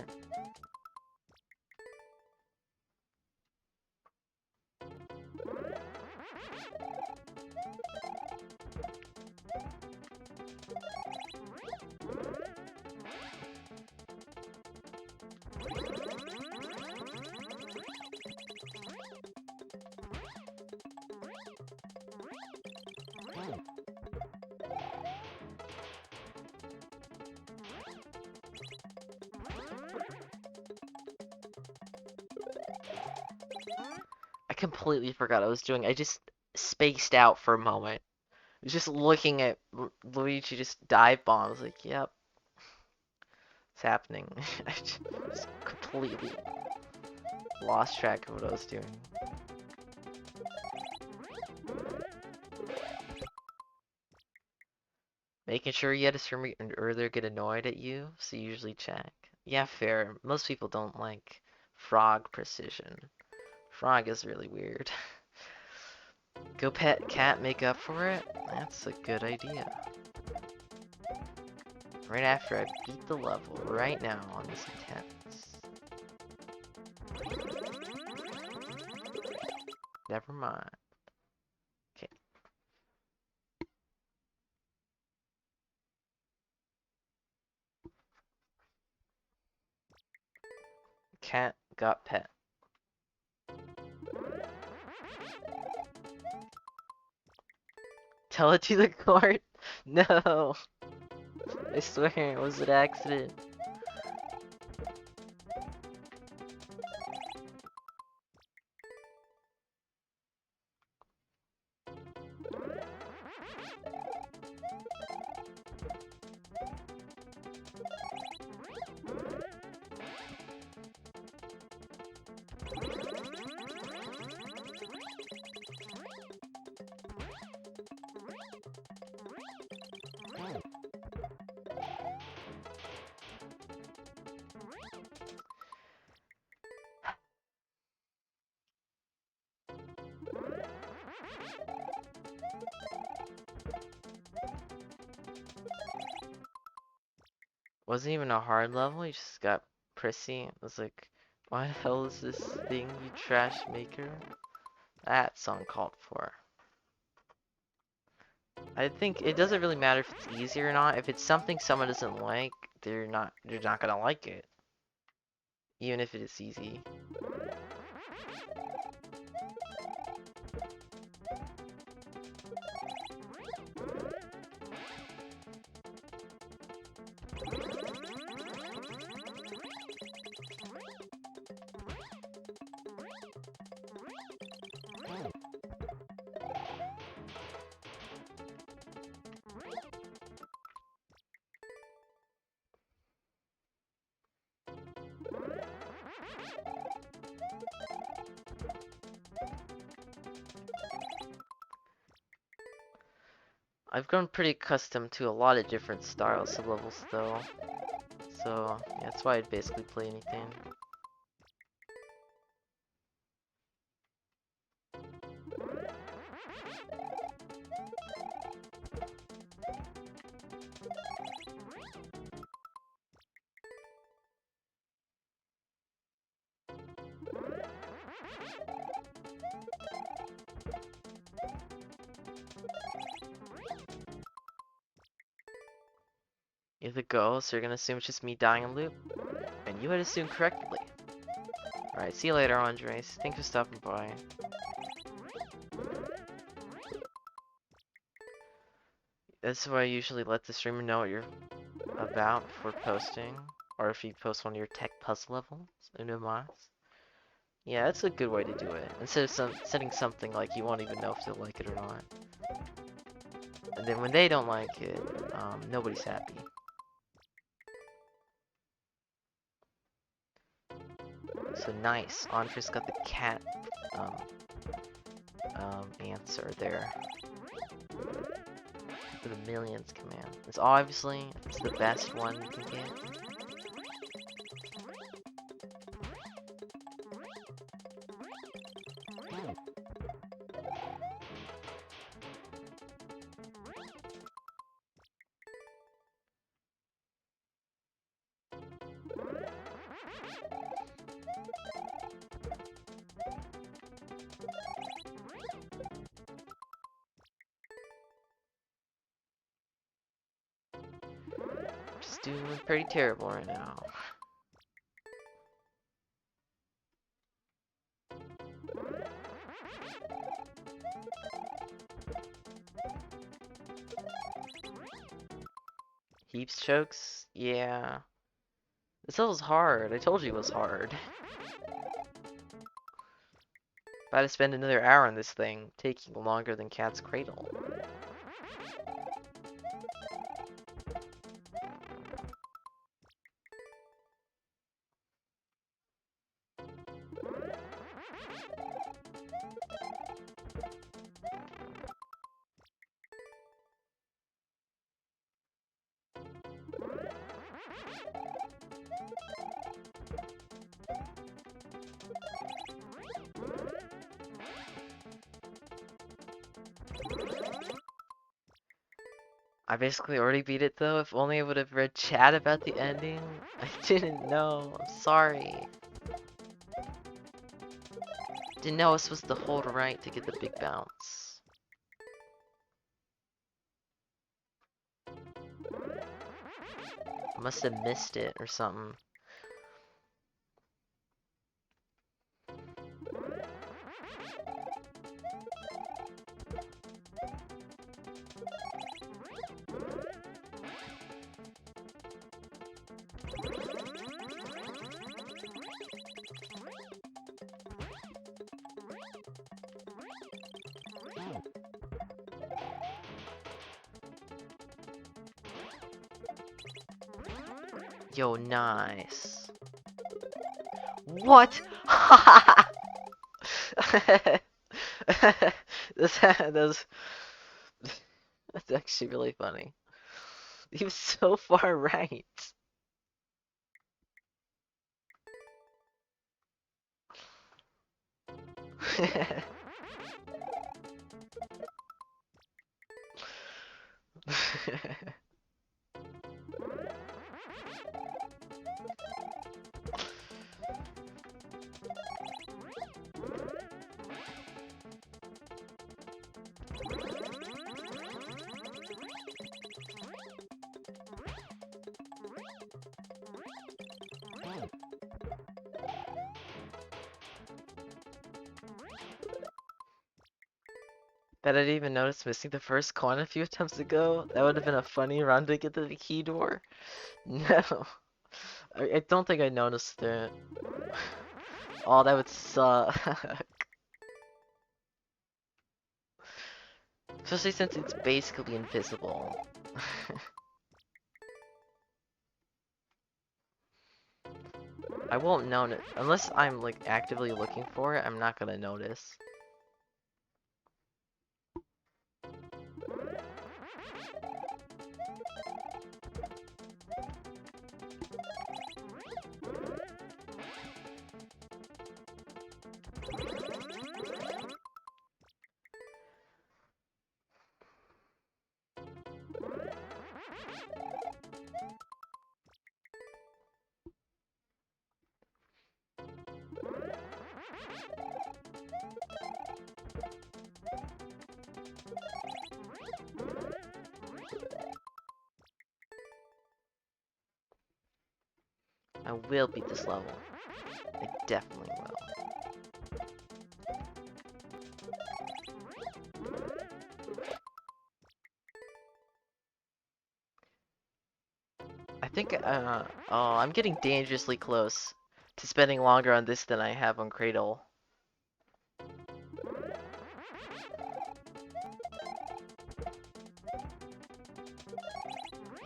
I completely forgot what I was doing. I just spaced out for a moment. I was just looking at Luigi just dive bomb. I was like, yep, it's happening. I just completely lost track of what I was doing. Making sure you had a streamer or they get annoyed at you, so you usually check. Yeah, fair. Most people don't like frog precision. Frog is really weird. Go pet cat make up for it? That's a good idea. Right after I beat the level, right now on this intense. Never mind. Okay. Cat got pet. Tell it to the court? No. I swear it was an accident. Wasn't even a hard level, you just got prissy. It was like, why the hell is this thing, you trash maker? That's uncalled for. I think it doesn't really matter if it's easy or not. If it's something someone doesn't like, they're not gonna like it. Even if it is easy. I've grown pretty accustomed to a lot of different styles of levels though. So, yeah, that's why I'd basically play anything. You're the ghost, so you're gonna assume it's just me dying in loop. And you had assumed correctly. Alright, see you later, Andres. Thanks for stopping by. That's why I usually let the streamer know what you're about before posting. Or if you post one of your tech puzzle levels, uno mas. Yeah, that's a good way to do it. Instead of setting something like you won't even know if they'll like it or not. And then when they don't like it, nobody's happy. So nice. Andres got the cat answer there. For the millions command. It's obviously the best one you can get. doing pretty terrible right now. Heaps chokes? Yeah. This level's hard. I told you it was hard. About to spend another hour on this thing, taking longer than Cat's Cradle. I basically already beat it though. If only I would have read chat about the ending. I didn't know. I'm sorry. Didn't know I was supposed to hold right to get the big bounce. I must have missed it or something. Yo, nice. What? That's that's actually really funny. He was so far right. Bet I didn't even notice missing the first coin a few attempts ago. That would have been a funny run to get to the key door. No. I don't think I noticed it. Oh, that would suck. Especially since it's basically invisible. I won't notice. Unless I'm like actively looking for it, I'm not gonna notice. I will beat this level. I definitely will. I think, oh, I'm getting dangerously close to spending longer on this than I have on Cradle.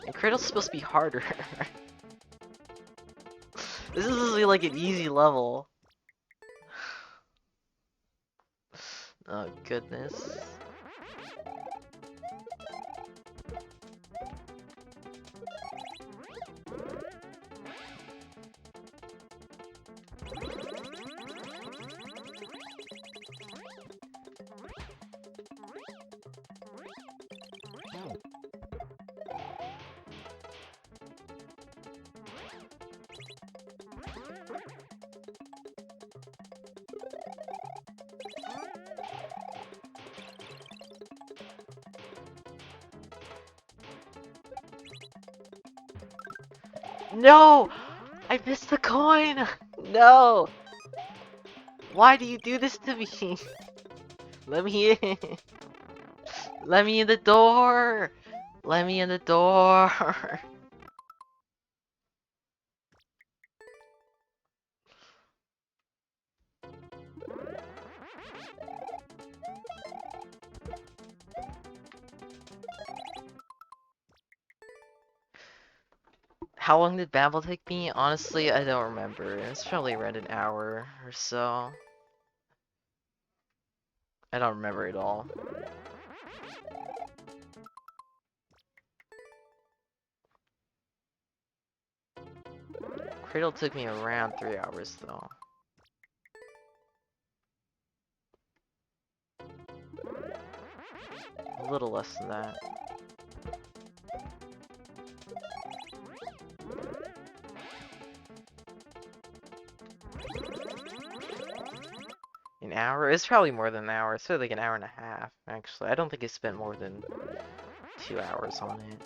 And Cradle's supposed to be harder. This is supposed to be like an easy level. Oh, goodness. No! I missed the coin! No! Why do you do this to me? Let me in! Let me in the door! Let me in the door! How long did Babel take me? Honestly, I don't remember. It's probably around an hour or so. I don't remember it all. Cradle took me around 3 hours though. A little less than that. An hour? It's probably more than an hour. It's like an hour and a half, actually. I don't think I spent more than 2 hours on it.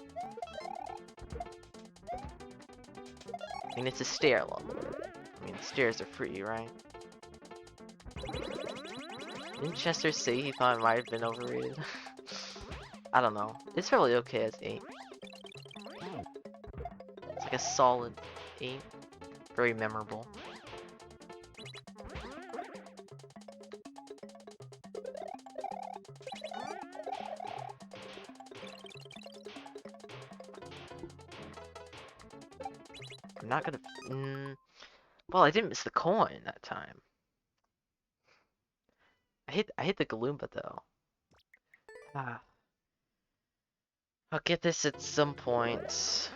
I mean, it's a stair level. I mean, stairs are free, right? Didn't Chester say he thought it might have been overrated? I don't know. It's probably okay as 8. It's like a solid 8. Very memorable. I'm not gonna... well, I didn't miss the coin that time. I hit the Galumba though. Ah. I'll get this at some point.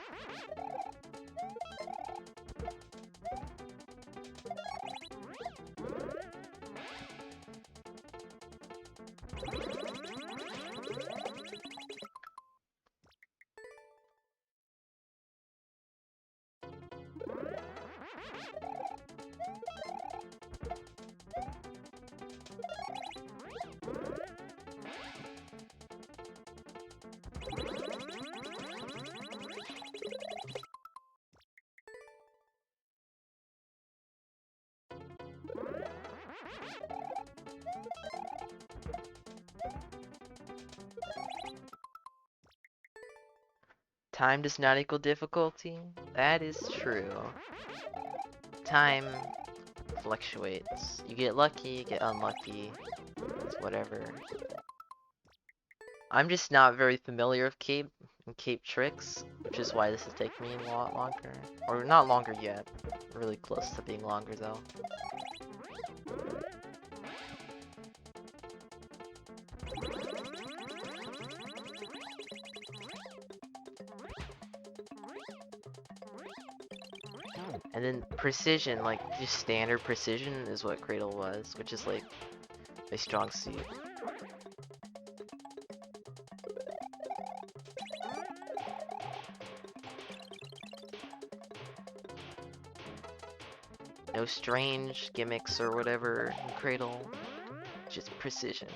Time does not equal difficulty. That is true. Time fluctuates. You get lucky, you get unlucky. It's whatever. I'm just not very familiar with Cape and Cape tricks, which is why this is taking me a lot longer. Or not longer yet. Really close to being longer though. And then precision, like just standard precision is what Cradle was, which is like a strong suit. No strange gimmicks or whatever in Cradle, just precision.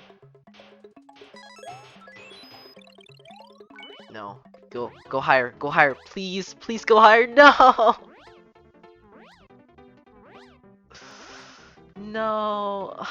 No, go higher, please, please go higher, no! No.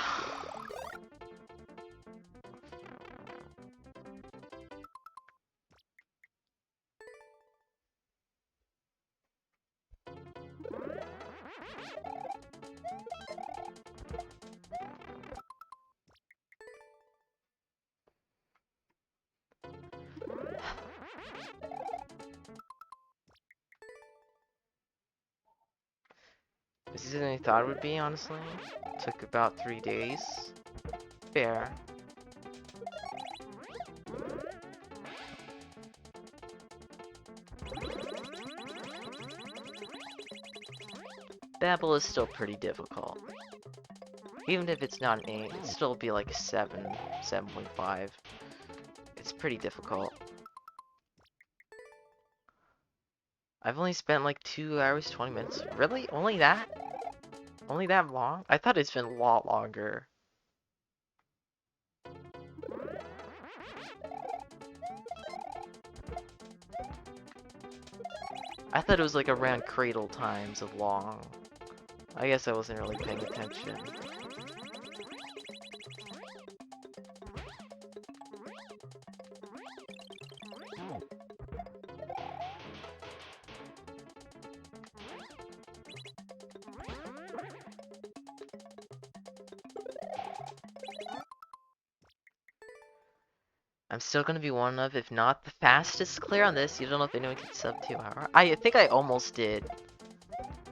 This isn't than I thought it would be, honestly. Took about 3 days. Fair. Babel is still pretty difficult. Even if it's not an 8, it'd still be like a 7, 7.5. It's pretty difficult. I've only spent like 2 hours, 20 minutes. Really? Only that? Only that long? I thought it's been a lot longer. I thought it was like around cradle times of long. I guess I wasn't really paying attention. I'm still gonna be one of, if not the fastest clear on this. You don't know if anyone can sub 2 hour. I think I almost did.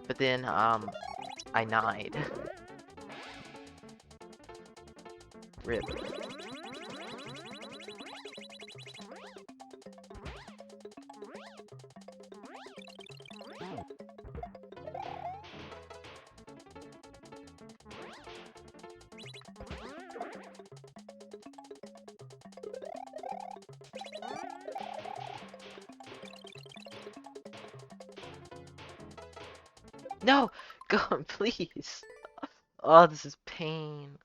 But then, I nied. Rip. No! Go on, please! Oh, this is pain.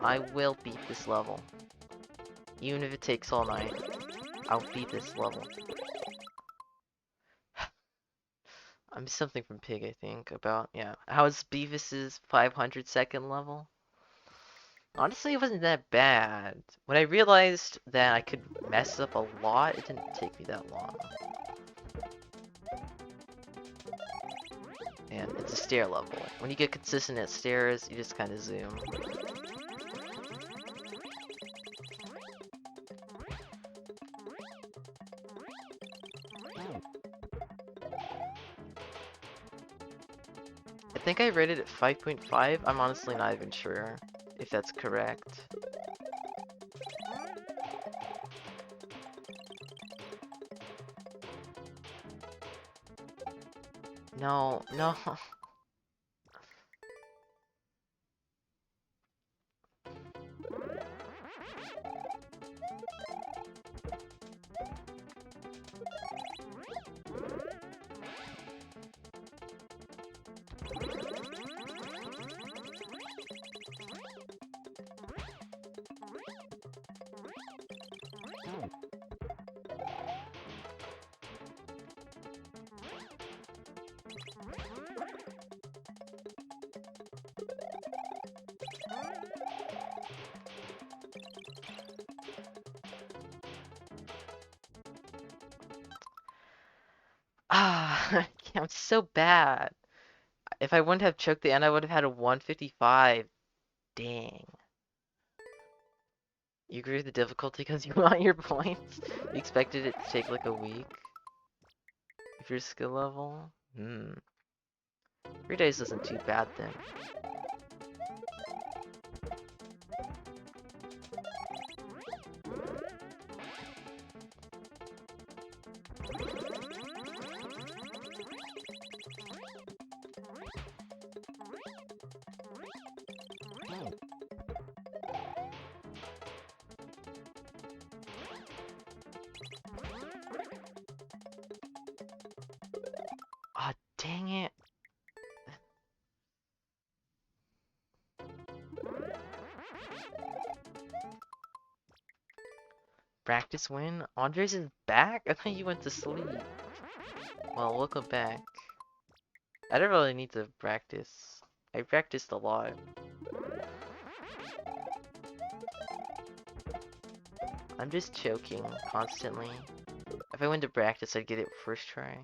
I will beat this level. Even if it takes all night. I'll beat this level. I missed something from Pig, I think, about, yeah. How is Beavis's 500-second level? Honestly, it wasn't that bad. When I realized that I could mess up a lot, it didn't take me that long. And it's a stair level. When you get consistent at stairs, you just kind of zoom. I think I rated it 5.5. I'm honestly not even sure if that's correct. No, no. Ah, I'm so bad. If I wouldn't have choked the end, I would have had a 155. Dang. You agree with the difficulty because you want your points? You expected it to take like a week? If your skill level? 3 days isn't too bad then. Ah, dang it. Practice win? Andres is back? I thought you went to sleep. Well, welcome back. I don't really need to practice. I practiced a lot. I'm just choking constantly. If I went to practice, I'd get it first try.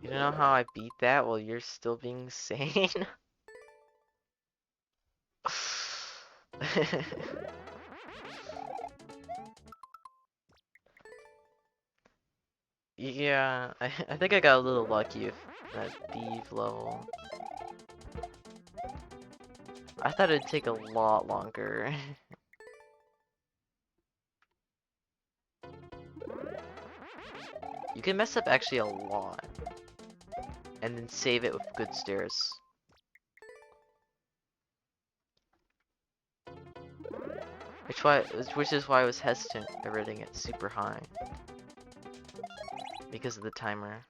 You don't know how I beat that while you're still being sane? Yeah, I think I got a little lucky with that beef level. I thought it'd take a lot longer. You can mess up actually a lot. And then save it with good stairs. Which is why I was hesitant at rating it super high. Because of the timer.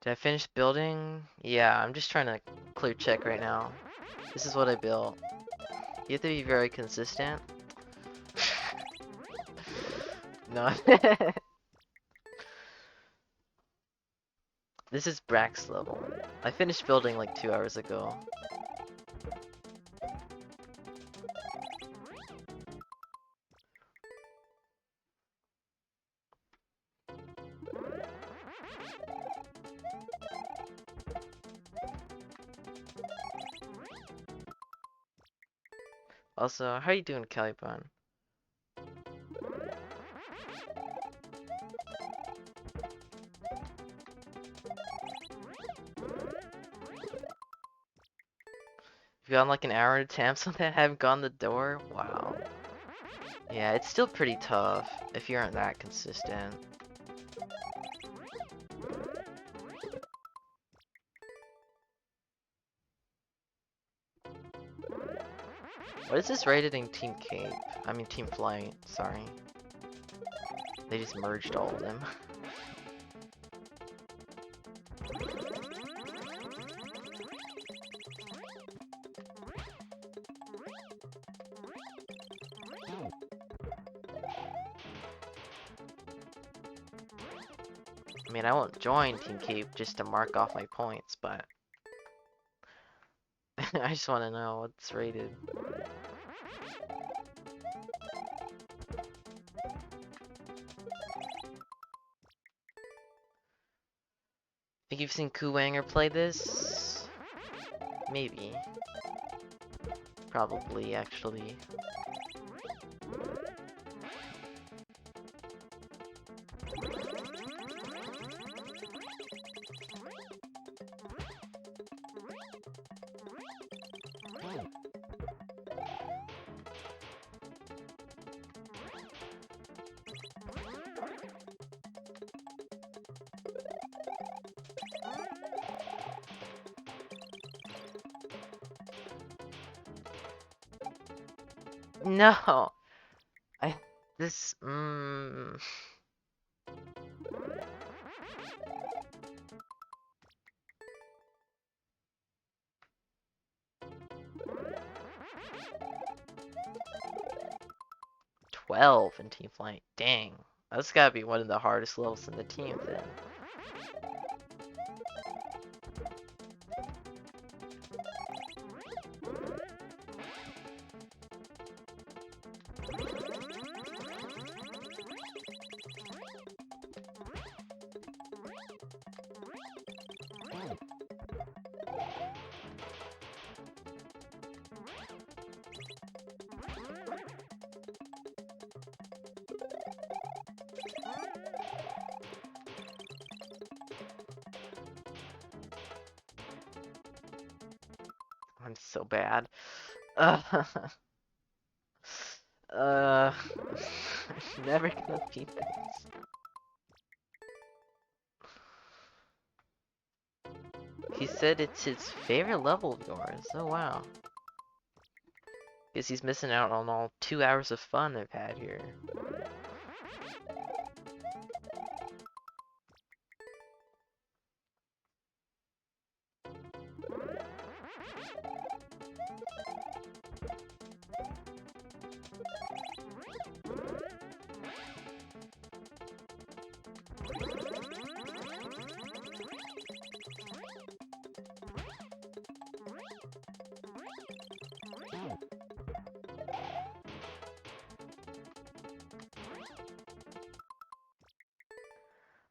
Did I finish building? Yeah, I'm just trying to clear check right now. This is what I built. You have to be very consistent. No. This is Brak's level. I finished building like 2 hours ago. Also, how you doing, Caliban? You've gone like an hour to attempt something I haven't gone the door? Wow. Yeah, it's still pretty tough if you aren't that consistent. What is this rated in Team Cape? I mean Team Flight, sorry. They just merged all of them. I mean, I won't join Team Cape just to mark off my points, but I just want to know what's rated. Think you've seen Kuwanger play this? Maybe. Probably, actually. No! This, 12 in Team Flight. Dang. That's gotta be one of the hardest levels in the team then. I'm so bad. Uh, uh, never gonna beat this. He said it's his favorite level of yours. Oh wow. Guess he's missing out on all 2 hours of fun I've had here.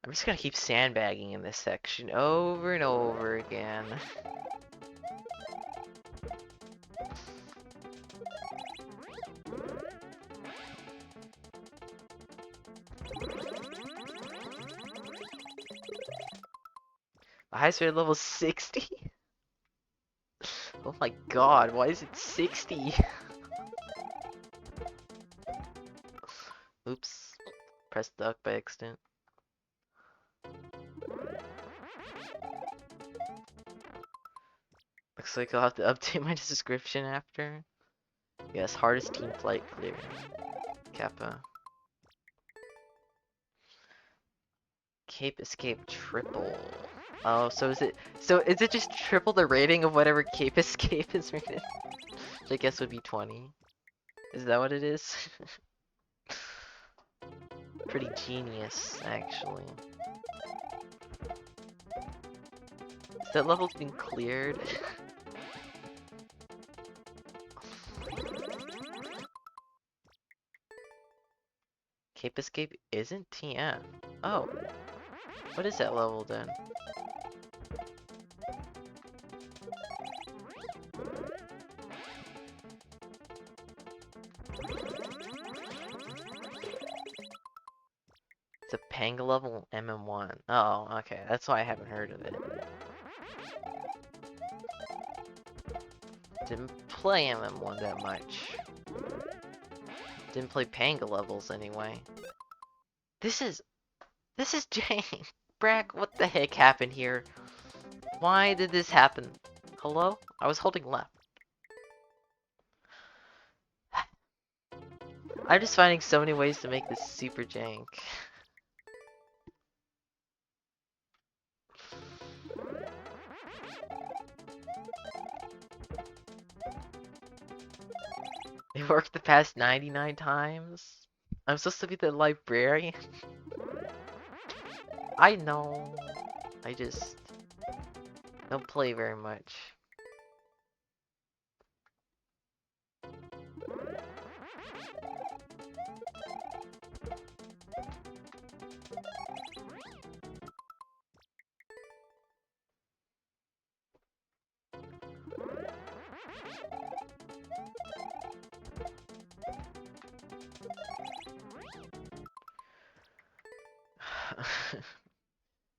I'm just gonna keep sandbagging in this section over and over again. Highest rated level 60? Oh my god, why is it 60? Oops. Pressed duck by accident. Looks like I'll have to update my description after. Yes, hardest team flight clear. Kappa. Cape Escape triple. Oh, so is it just triple the rating of whatever Cape Escape is rated? Which I guess would be 20. Is that what it is? Pretty genius, actually. Is that level's been cleared? Cape Escape isn't TF. Oh. What is that level then? It's a Panga level MM1. Oh, okay. That's why I haven't heard of it. Didn't play MM1 that much. Didn't play Panga levels anyway. This is Jane. Brak, what the heck happened here? Why did this happen? Hello? I was holding left. I'm just finding so many ways to make this super jank. It worked the past 99 times. I'm supposed to be the librarian. I know. I just don't play very much.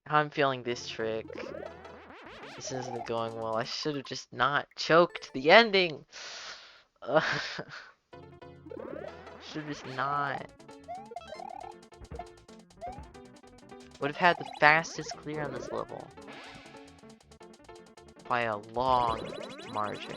How I'm feeling this trick. This isn't going well. I should have just not choked the ending. Should have just not. Would have had the fastest clear on this level. By a long margin.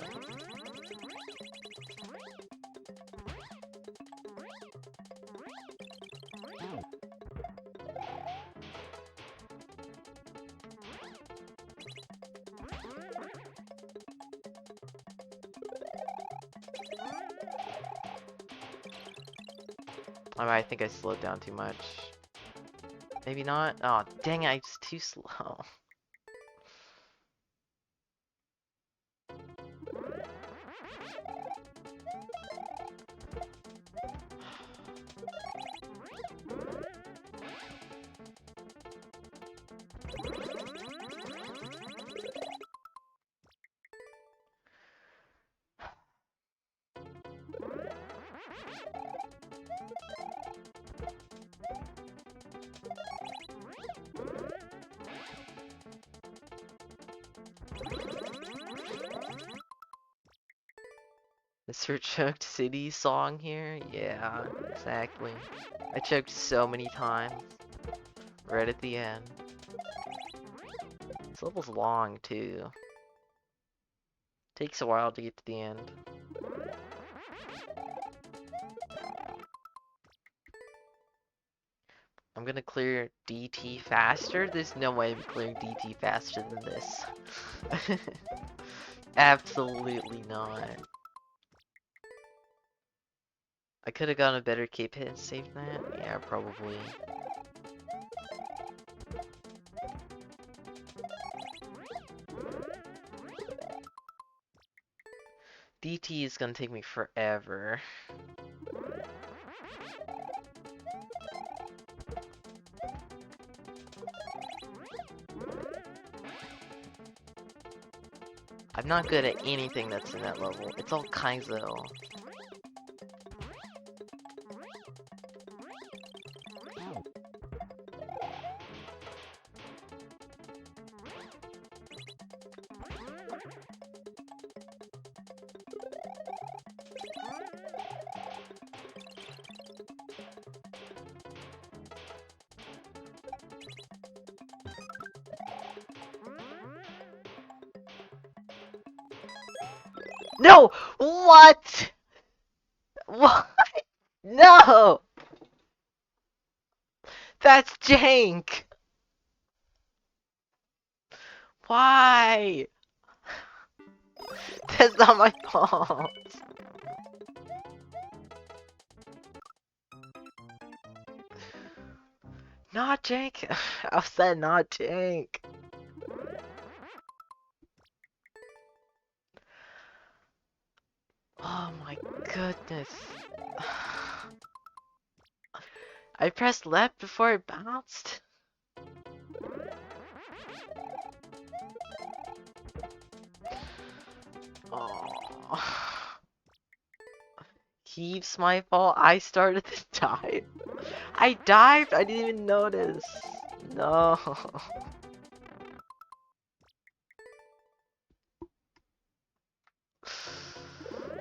Oh, I think I slowed down too much. Maybe not? Oh, dang it, I'm just too slow. Mr. Choked City song here? Yeah, exactly. I choked so many times. Right at the end. This level's long, too. Takes a while to get to the end. I'm gonna clear DT faster? There's no way I'm clearing DT faster than this. Absolutely not. I could have gotten a better cape hit and saved that? Yeah, probably. DT is gonna take me forever. I'm not good at anything that's in that level. It's all kinds of... No! What? What? No! That's jank! Why? That's not my fault. Not jank. I said not jank. Oh my goodness. I pressed left before it bounced. Oh. Heaps my fault. I started to dive. I dived. I didn't even notice. No.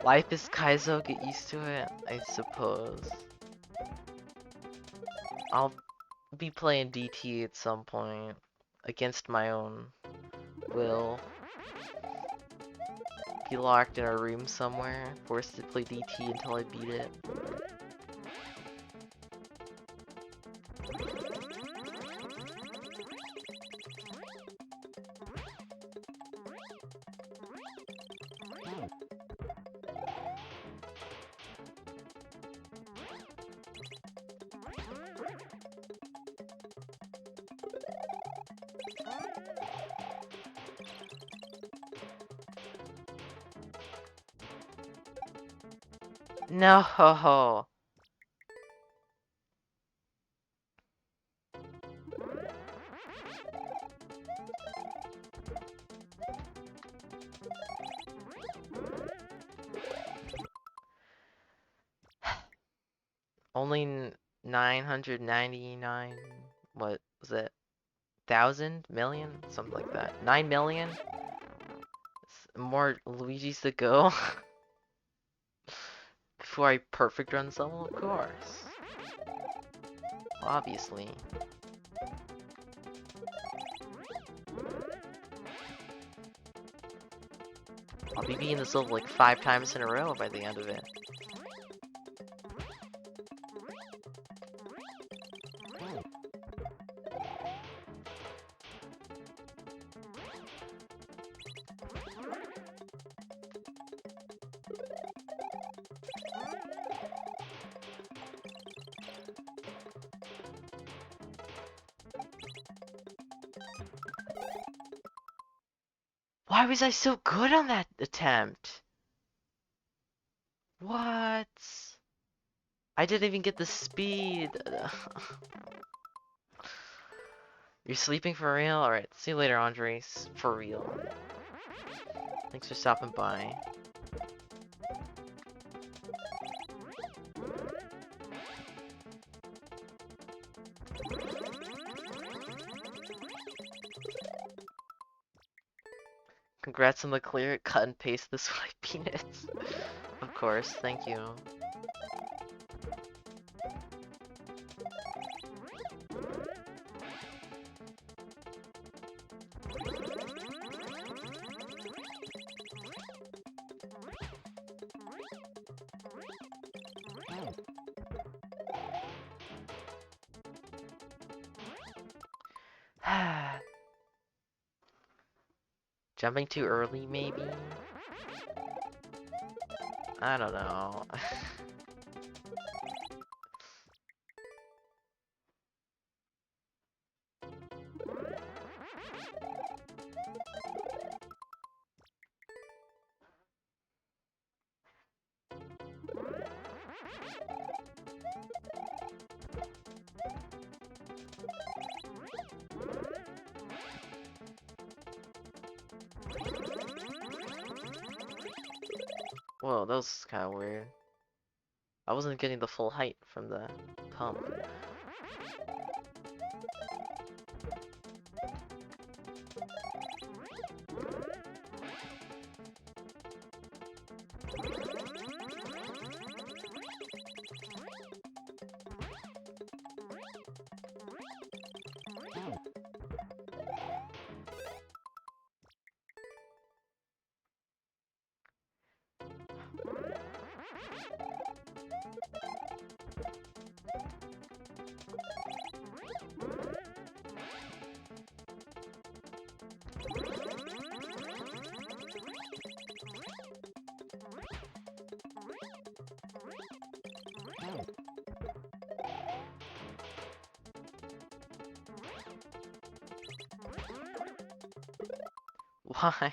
Life is Kaizo. Get used to it, I suppose. I'll be playing DT at some point against my own will. Be locked in a room somewhere, forced to play DT until I beat it. No. Only 999. What was it? 1,000,000,000? Something like that. 9,000,000? More Luigi's to go. Before I perfect run this level, of course. Obviously. I'll be beating this level like 5 times in a row by the end of it. Why was I so good on that attempt? What? I didn't even get the speed. You're sleeping for real? Alright, see you later, Andres. For real. Thanks for stopping by. Congrats on the clear. Cut and paste this white penis. Of course, thank you. Jumping too early, maybe? I don't know. Whoa, that was kind of weird. I wasn't getting the full height from the pump. Why?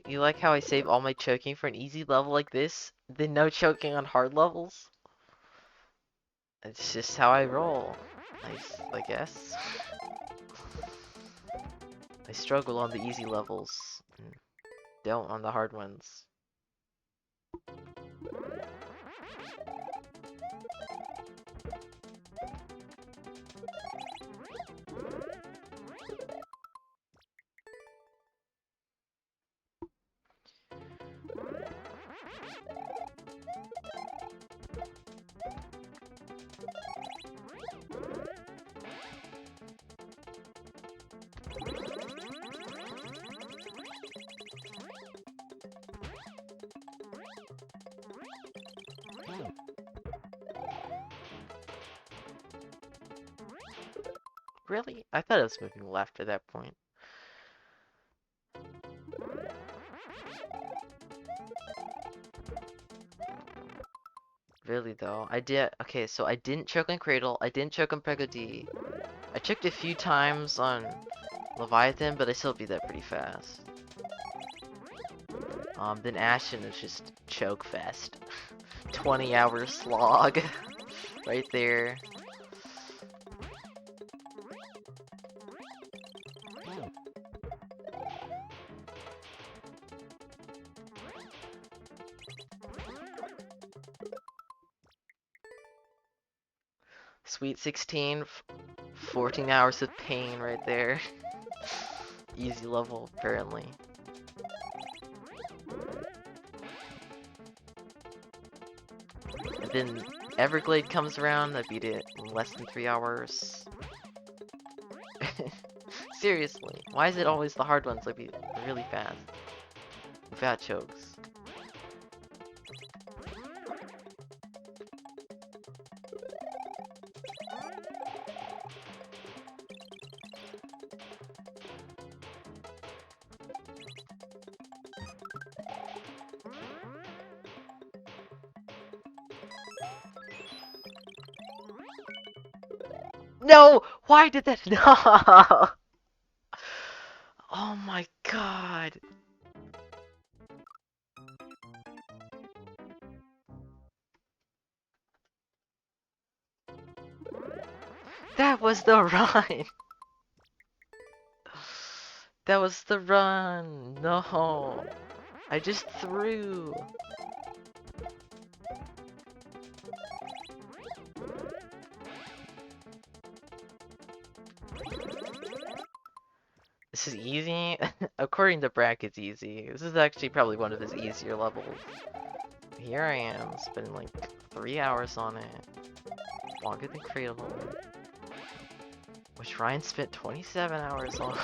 You like how I save all my choking for an easy level like this, then no choking on hard levels? It's just how I roll. I guess. I struggle on the easy levels, and don't on the hard ones. Really? I thought I was moving left at that point. Really though, I did. Okay, so I didn't choke on Cradle. I didn't choke on Prego D. I choked a few times on Leviathan, but I still beat that pretty fast. Then Ashen is just choke fest. 20-hour slog, right there. Sweet 16, 14 hours of pain right there. Easy level, apparently. And then Everglade comes around, I beat it in less than 3 hours. Seriously, why is it always the hard ones I beat really fast? Without chokes. No! Why did that? No! Oh my god. That was the run! That was the run! No! I just threw! This is easy? According to Brak, it's easy. This is actually probably one of his easier levels. Here I am, spending like 3 hours on it. Longer than Cradle. Which Ryan spent 27 hours on.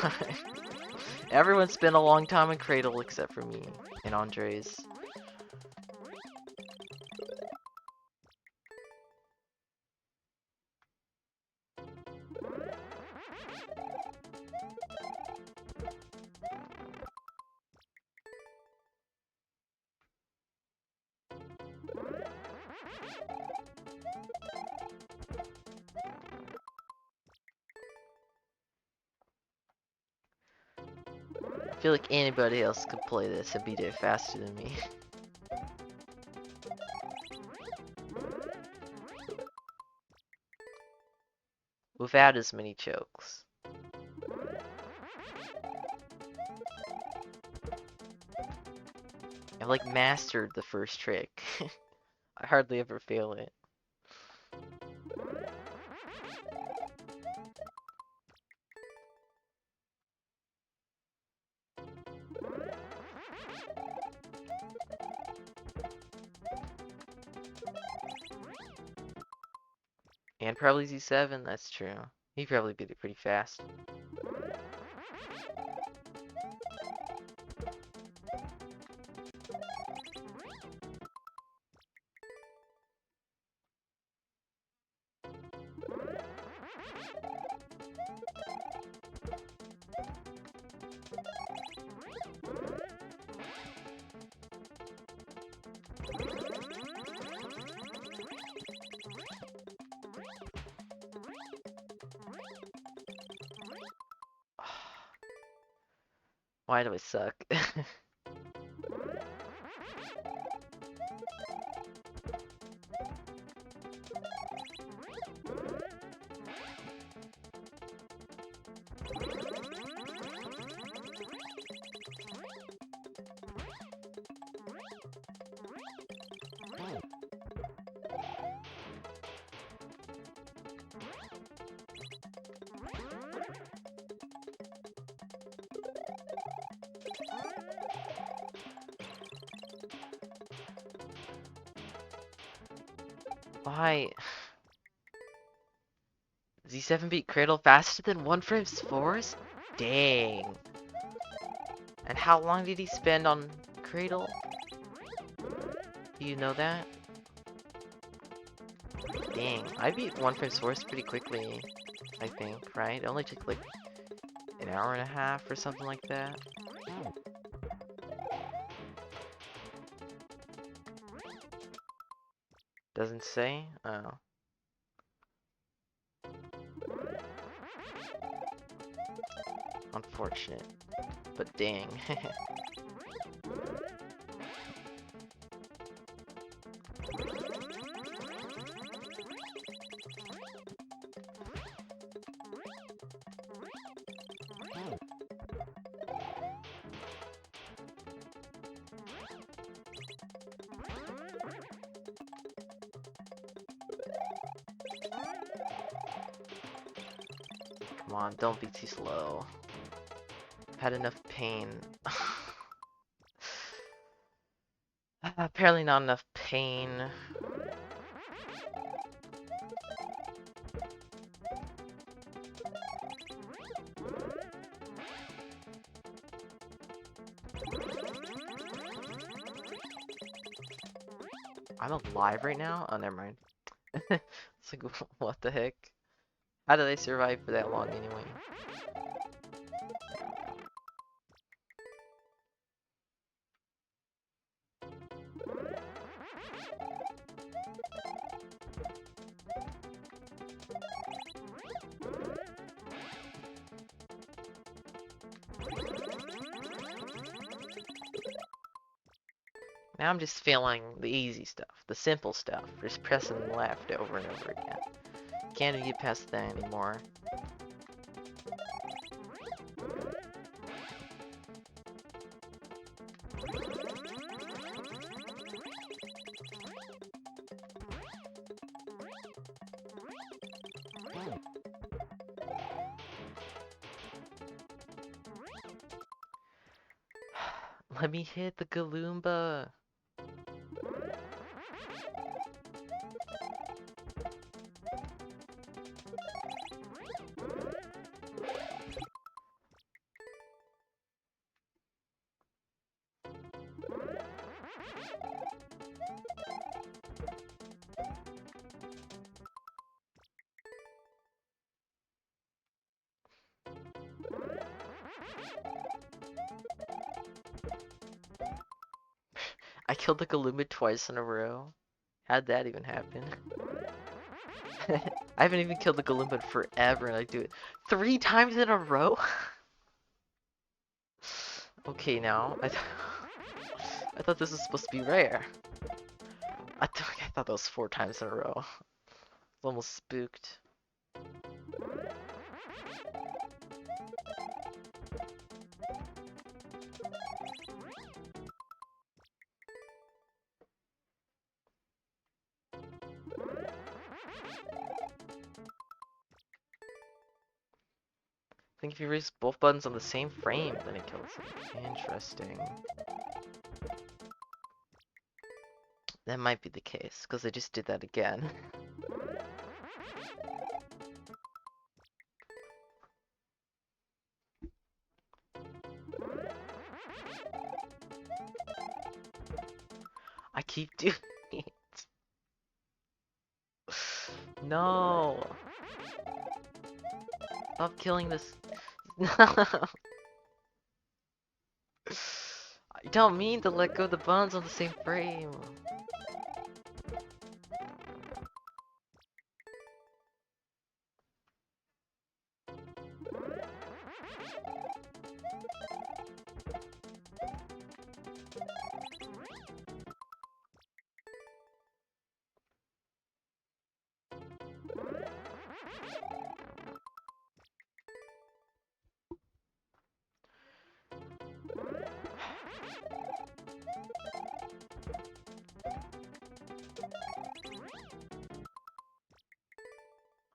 Everyone spent a long time in Cradle except for me and Andres. I feel like anybody else could play this and beat it faster than me. Without as many chokes. I've like mastered the first trick. I hardly ever fail it. And probably Z7, that's true. He probably beat it pretty fast. Why do I suck? Why? Z7 beat Cradle faster than 1 frames force? Dang. And how long did he spend on Cradle? Do you know that? Dang, I beat 1 frames force pretty quickly, I think, right? It only took like an hour and a half or something like that. Doesn't say? Oh. Unfortunate. But dang. Come on, don't be too slow. I've had enough pain. Apparently not enough pain. I'm alive right now? Oh, never mind. It's like, what the heck? How did I survive for that long anyway? Now I'm just feeling the easy stuff, the simple stuff, just pressing left over and over again. Can't even get past that anymore. Let me hit the Galoomba. I killed the Galoomba twice in a row. How'd that even happen? I haven't even killed the Galoomba in forever and I do it 3 times in a row? Okay, now. I thought this was supposed to be rare. I thought that was 4 times in a row. Almost spooked. I think if you raise both buttons on the same frame, then it kills it. Interesting. That might be the case, because I just did that again. I keep doing it. No! Stop killing this. No! I don't mean to let go of the buttons on the same frame.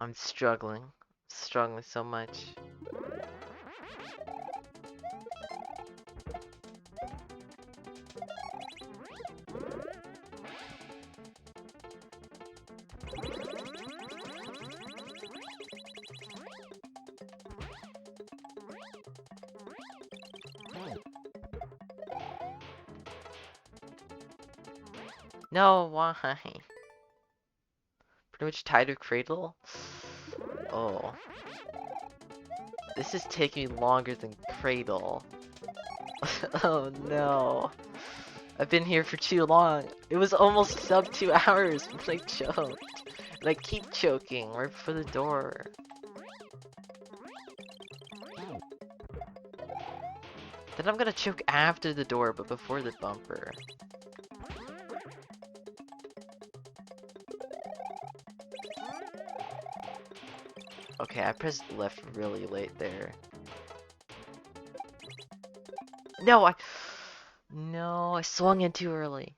I'm struggling. Struggling so much. No, why? Pretty much tied to cradle? Oh. This is taking longer than cradle. Oh no. I've been here for too long. It was almost sub 2 hours when I choked. And I keep choking right before the door. Then I'm gonna choke after the door, but before the bumper. Okay, I pressed left really late there. No, No, I swung in too early.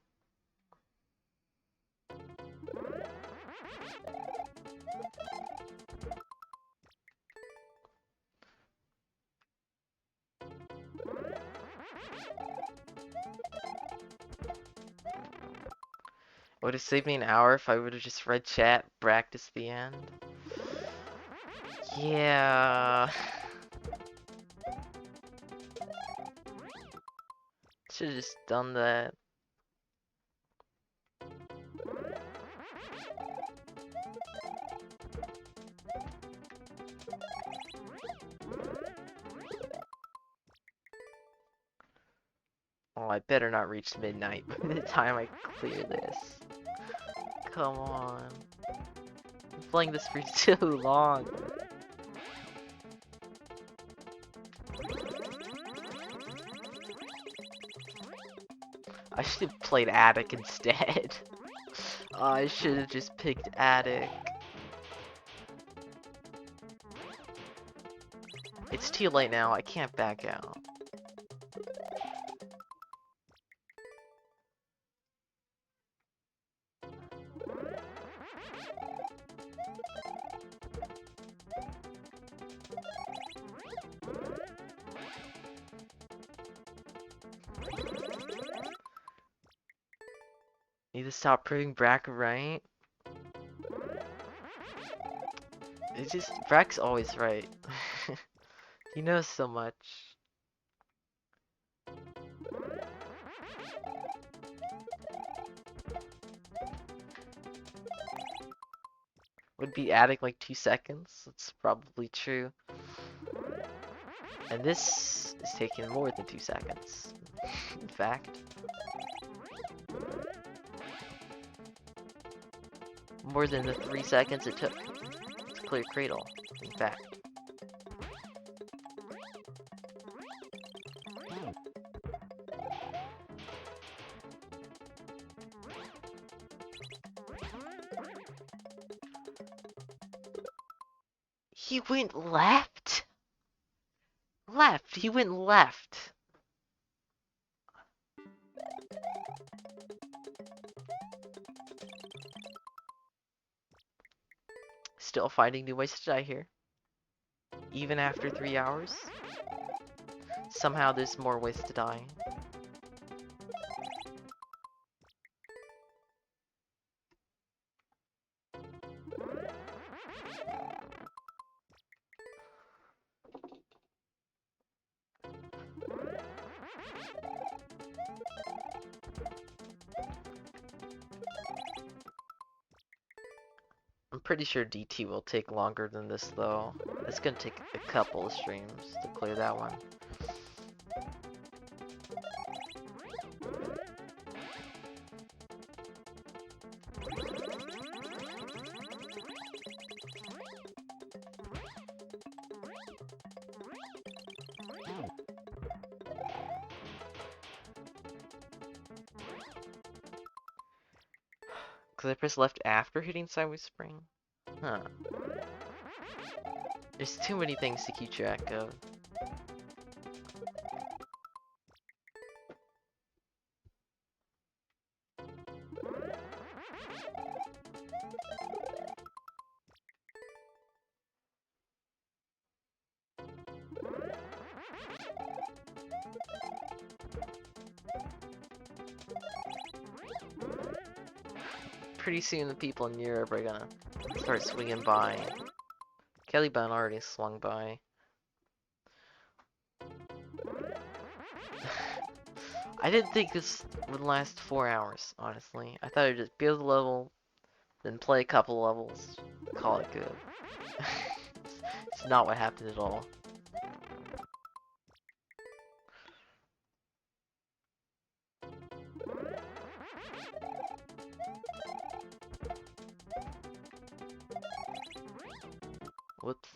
Would have saved me an hour if I would have just read chat, practiced the end. Yeah. Should have just done that. Oh, I better not reach midnight by the time I clear this. Come on. I'm playing this for too long. I should have played Attic instead. Oh, I should have just picked Attic. It's too late now, I can't back out. Need to stop proving Brak right. It's just, Brak's always right. He knows so much. Would be Attic like 2 seconds. That's probably true. And this is taking more than 2 seconds. In fact. More than the 3 seconds it took to clear Cradle. In fact. He went left? Left. He went left. Still finding new ways to die here. Even after 3 hours. Somehow there's more ways to die. I'm pretty sure DT will take longer than this though. It's gonna take a couple of streams to clear that one. Cause I pressed left after hitting sideways spring? Huh. There's too many things to keep track of. pretty soon the people in Europe are gonna start swinging by. Caliban already swung by. I didn't think this would last 4 hours, honestly. I thought I'd just build a level, then play a couple levels, call it good. It's not what happened at all. Whoops.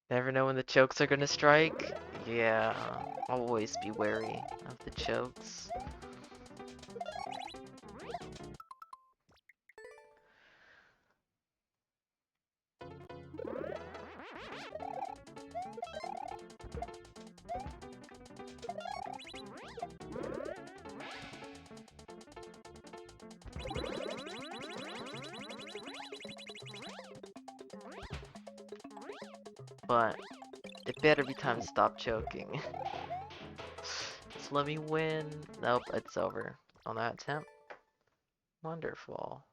Never know when the chokes are gonna strike? Yeah, always be wary of the chokes. But it better be time to stop choking. Just let me win. Nope, it's over on that attempt. Wonderful.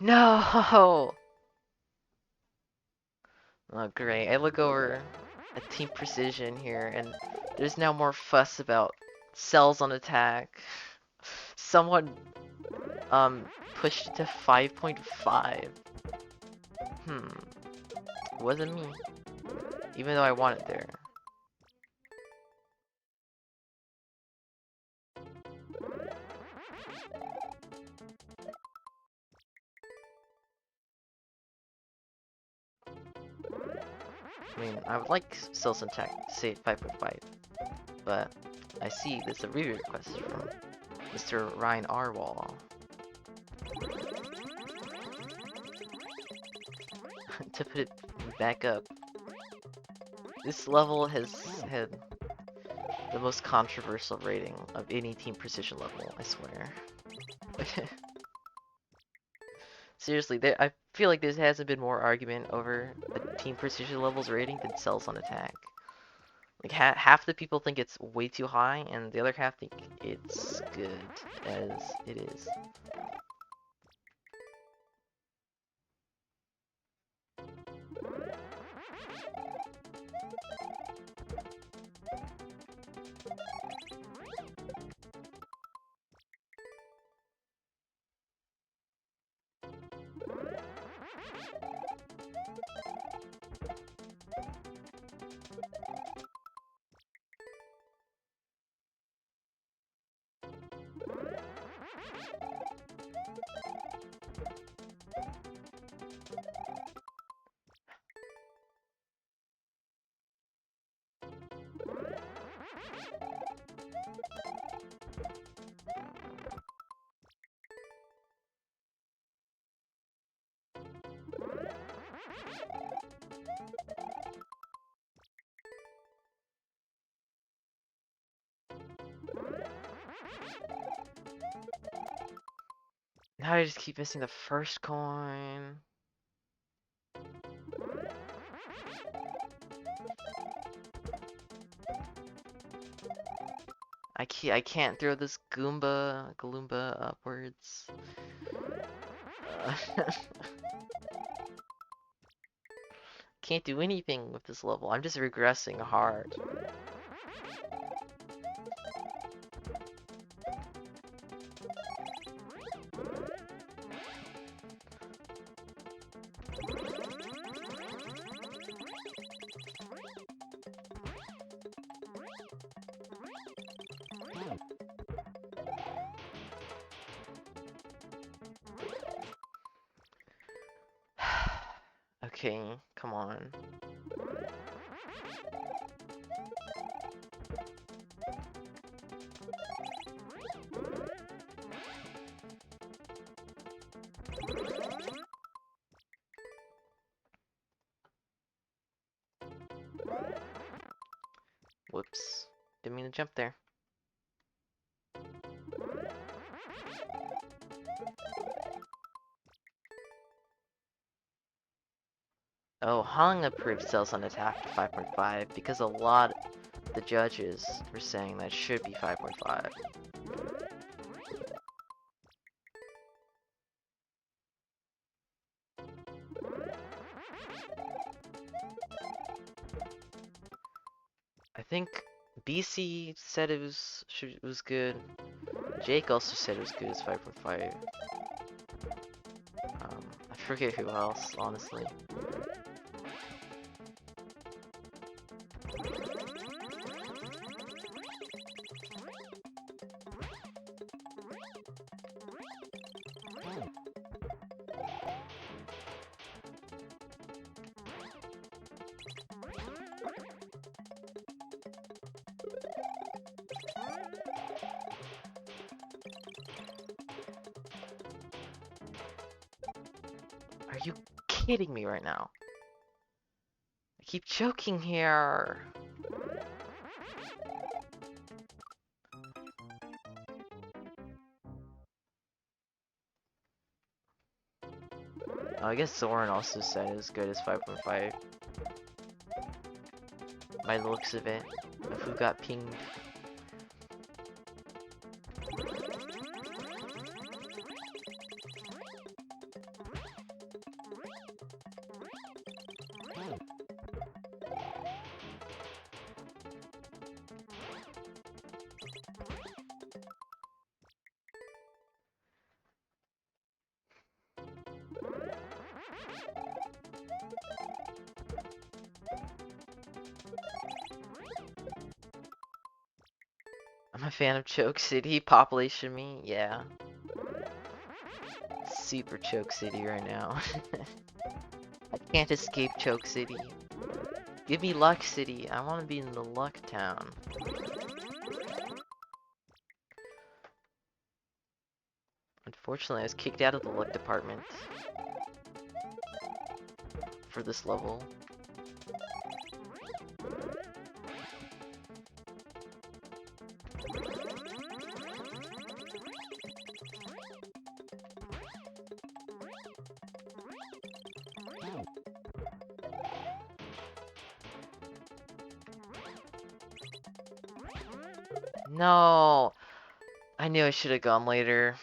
No! Oh, great. I look over at Team Precision here, and there's now more fuss about cells on attack. Someone, pushed it to 5.5. Wasn't me. Even though I want it there. I mean, I would like cells on attack to say 5.5, but I see there's a review request from Mr. Ryan Arwall. To put it back up, this level has had the most controversial rating of any Team Precision level, I swear. Seriously, I feel like there hasn't been more argument over a Team Precision level's rating than cells on attack. Like, half the people think it's way too high, and the other half think it's good as it is. Now I just keep missing the first coin. I can't throw this Gloomba upwards. Can't do anything with this level. I'm just regressing hard. Okay, come on. Whoops. Didn't mean to jump there. Oh, Hong approved cells on attack to 5.5 because a lot of the judges were saying that it should be 5.5. I think BC said it was good. Jake also said it was good as 5.5. I forget who else, honestly. Are you kidding me right now? I keep choking here. I guess Zoran also said it was good as 5.5. By the looks of it, of who got pinged. I'm a fan of Choke City. Population me, yeah. Super Choke City right now. I can't escape Choke City. Give me Luck City. I want to be in the Luck Town. Unfortunately, I was kicked out of the Luck Department for this level. No! I knew I should have gone later.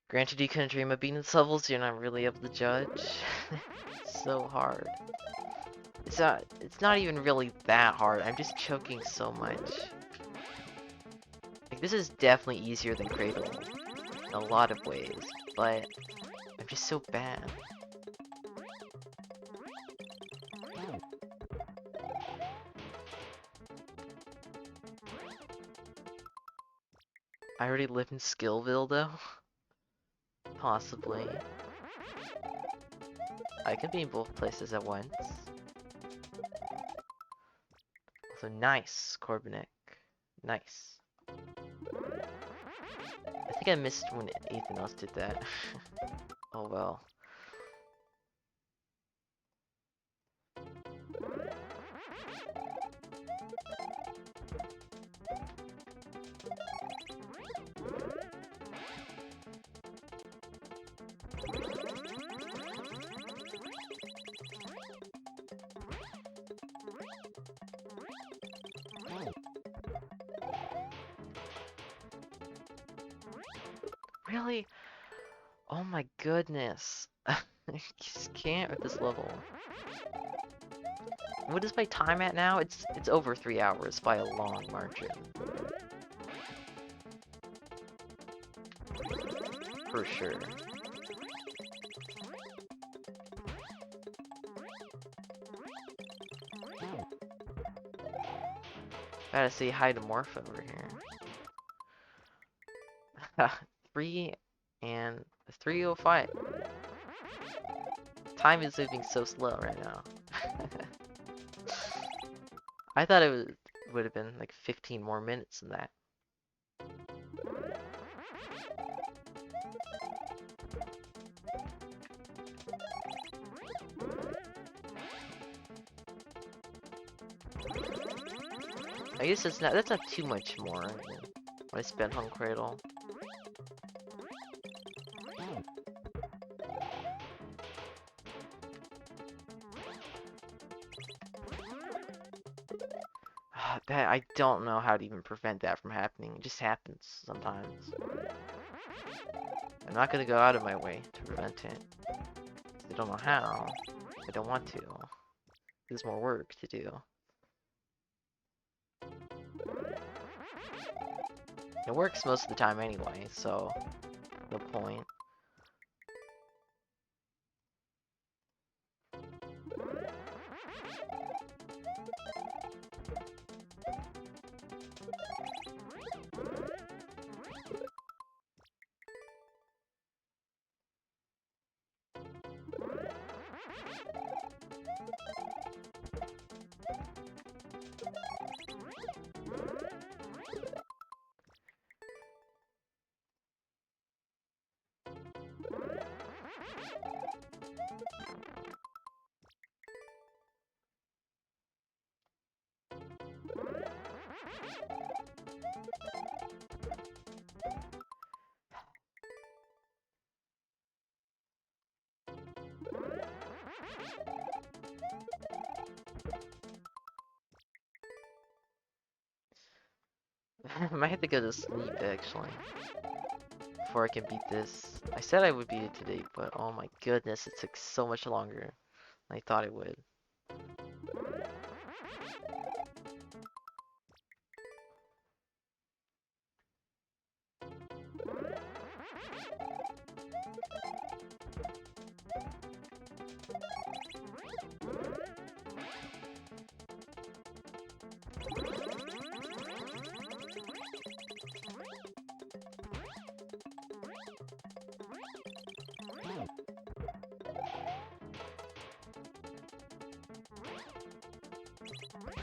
Granted, you couldn't dream of beating this level, so you're not really able to judge. It's so hard. It's not even really that hard. I'm just choking so much. Like, this is definitely easier than Cradle in a lot of ways, but I'm just so bad. I already live in Skillville though. Possibly. I could be in both places at once. So nice, Corbinek. Nice. I think I missed when Ethan else did that. Oh well. Really? Oh my goodness. I just can't with this level. What is my time at now? It's over 3 hours by a long margin. For sure. Gotta say hi to Morph over here. 3 and 3:05. Time is moving so slow right now. I thought it would have been like 15 more minutes than that. I guess that's not too much more than what I spent on Cradle. That I don't know how to even prevent that from happening. It just happens sometimes. I'm not gonna go out of my way to prevent it. I don't know how. I don't want to. There's more work to do. It works most of the time anyway, so no point. I might have to go to sleep actually before I can beat this. I said I would beat it today, but oh my goodness, it took so much longer than I thought it would.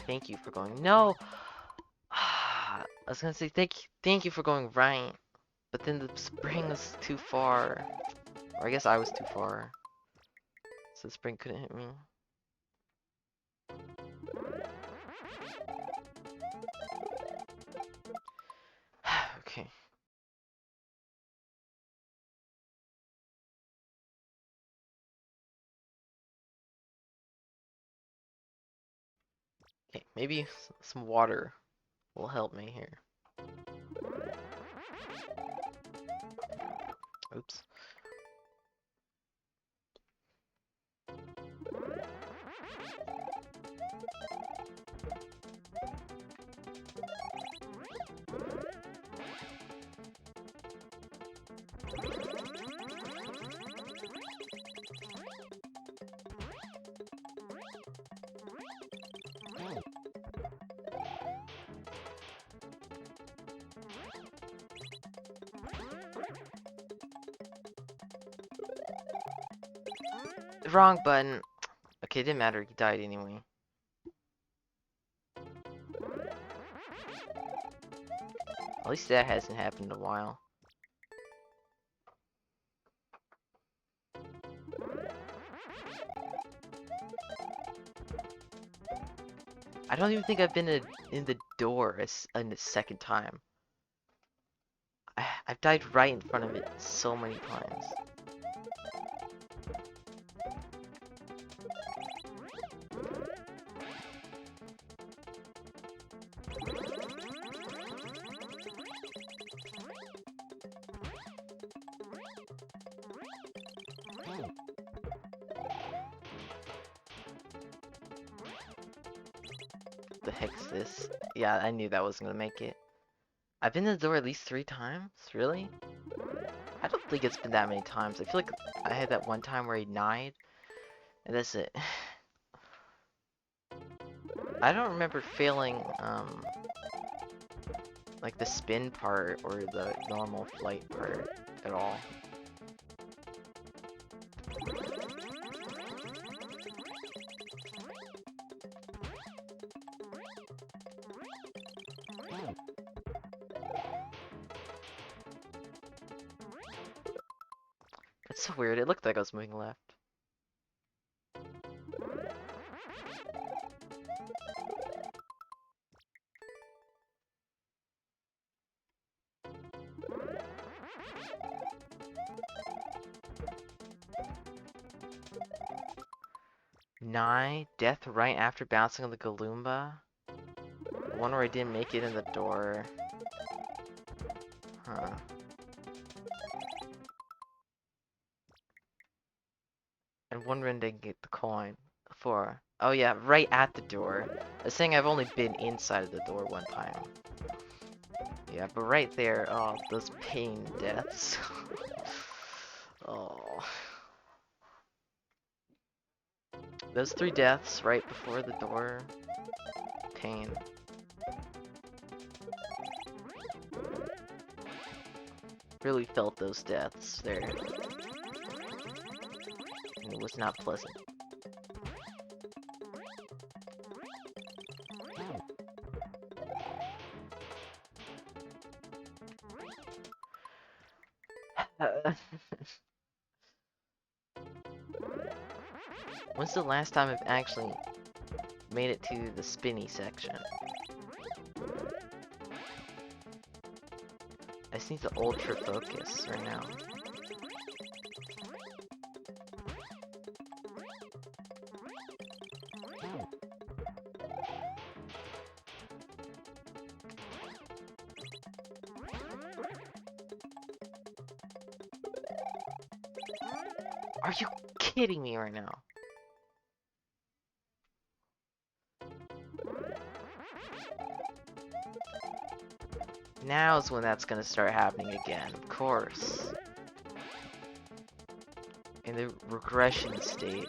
Thank you for going. No! I was gonna say thank you for going right, but then the spring was too far. Or I guess I was too far. So the spring couldn't hit me. Okay. Okay, maybe some water will help me here. Oops. Wrong button. Okay, it didn't matter. He died anyway. At least that hasn't happened in a while. I don't even think I've been in the door in the second time. I've died right in front of it so many times. The heck's this? Yeah, I knew that wasn't gonna make it. I've been in the door at least 3 times? Really? I don't think it's been that many times. I feel like I had that one time where he died, and that's it. I don't remember failing, like the spin part or the normal flight part at all. It's so weird. It looked like I was moving left. Nye, death right after bouncing on the Galumba. The one where I didn't make it in the door. Huh. And one where I didn't get the coin. 4. Oh yeah, right at the door. I was saying I've only been inside of the door one time. Yeah, but right there, oh, those pain deaths. Oh. Those 3 deaths right before the door. Pain. Really felt those deaths there. And it was not pleasant. When's the last time I've actually made it to the spinny section? I just need to ultra focus right now. Are you kidding me right now? Now's when that's gonna start happening again, of course. In the regression state.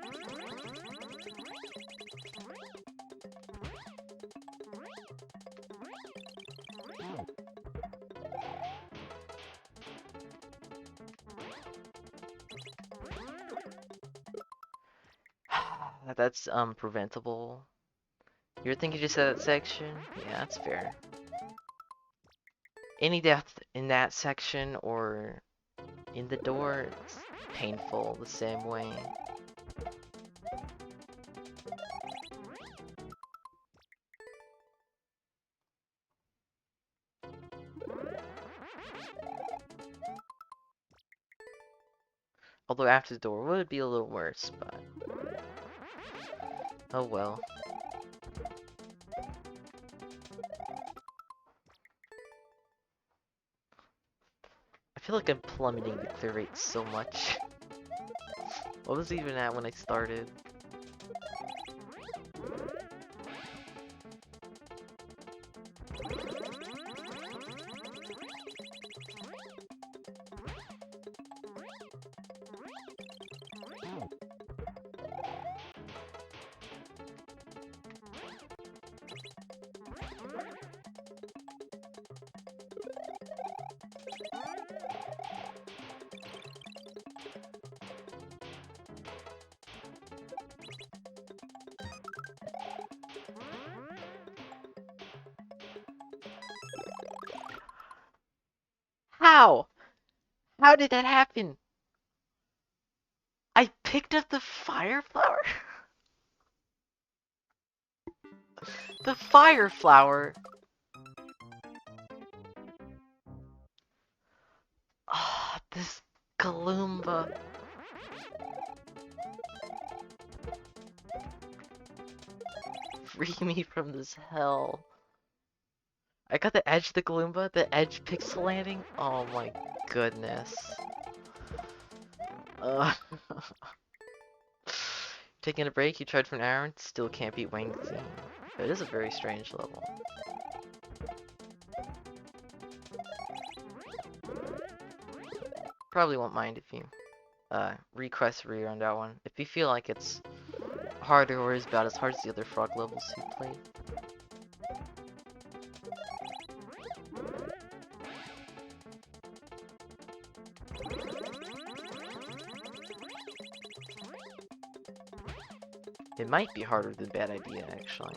That's preventable. You're thinking just that section? Yeah, that's fair. Any death in that section or in the door, it's painful the same way. Although after the door would be a little worse, but oh well. I feel like I'm plummeting the clear rate so much. What was it even at when I started? How? How did that happen? I picked up the fire flower? The fire flower? Ah, oh, this Galumba. Free me from this hell. I got the edge of the Galumba, the edge pixel landing. Oh my goodness. Uh, taking a break, you tried for an hour and still can't beat Wang Xing. It is a very strange level. Probably won't mind if you request a rerun that one. If you feel like it's harder or about as hard as the other frog levels you played? It might be harder than Bad Idea, actually.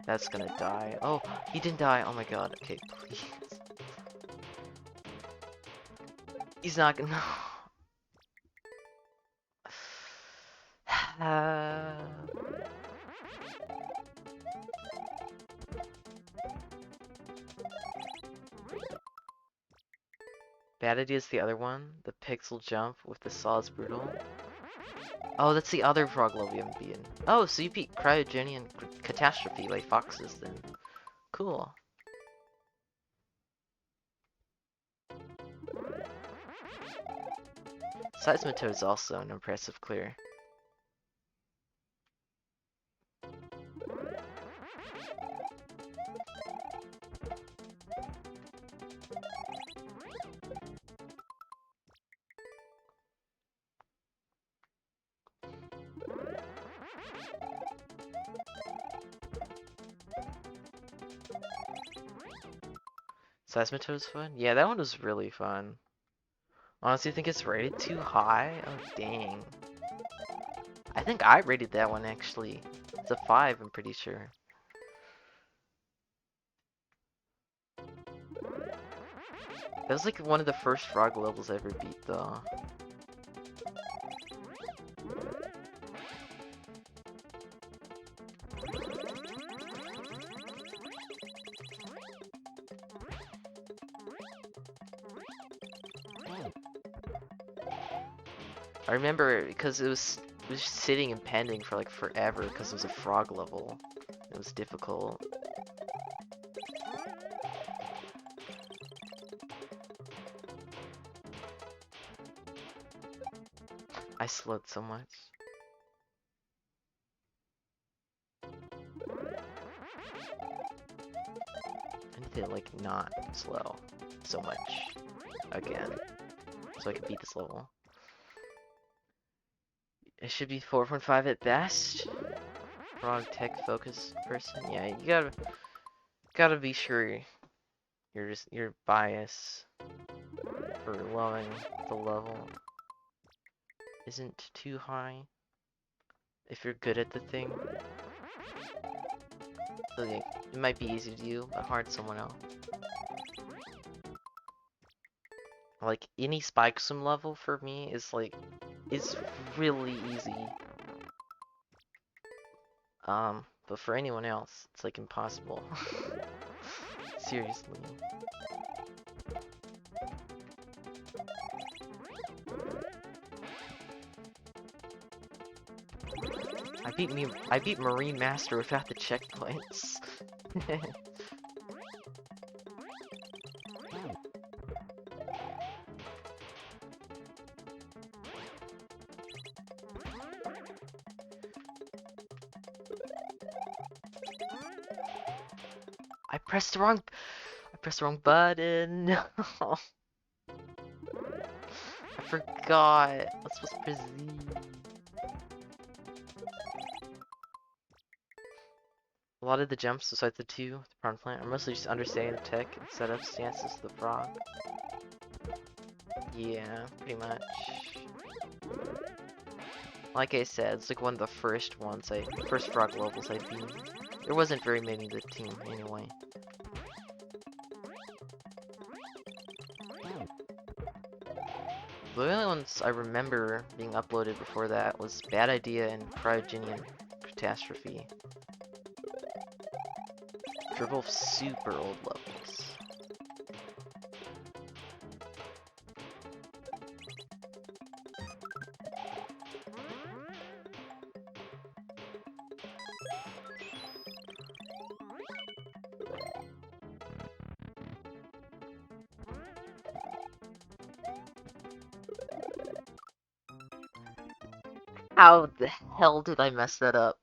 That's gonna die. Oh, he didn't die. Oh my god. Okay, please. He's not gonna. Bad Idea is the other one. The pixel jump with the saw's brutal. Oh, that's the other frog level you haven't beaten. Oh, so you beat Cryogenian Catastrophe by Foxes then. Cool. Seismitoad is also an impressive clear. Seismitoad's fun? Yeah, that one was really fun. Honestly, I think it's rated too high. Oh, dang. I think I rated that one actually. It's a 5, I'm pretty sure. That was like one of the first frog levels I ever beat though. I remember because it was sitting and pending for like forever because it was a frog level. It was difficult. I slowed so much. I need to like not slow so much again so I can beat this level. It should be 4.5 at best. Frog tech focus person. Yeah, you gotta be sure your bias for lowering the level isn't too high if you're good at the thing. So yeah, it might be easy to do, but hard to someone else. Like any spike swim level for me is like it's really easy. But for anyone else, it's like impossible. Seriously. I beat Marine Master without the checkpoints. I pressed the wrong button. No. I forgot. I was supposed to press Z. A lot of the jumps besides the two, the prawn plant, are mostly just understanding the tech and setup stances of the frog. Yeah, pretty much. Like I said, it's like one of the first first frog levels I beat. There wasn't very many of the team anyway. The only ones I remember being uploaded before that was Bad Idea and Cryogenian Catastrophe. They're both super old levels. How the hell did I mess that up?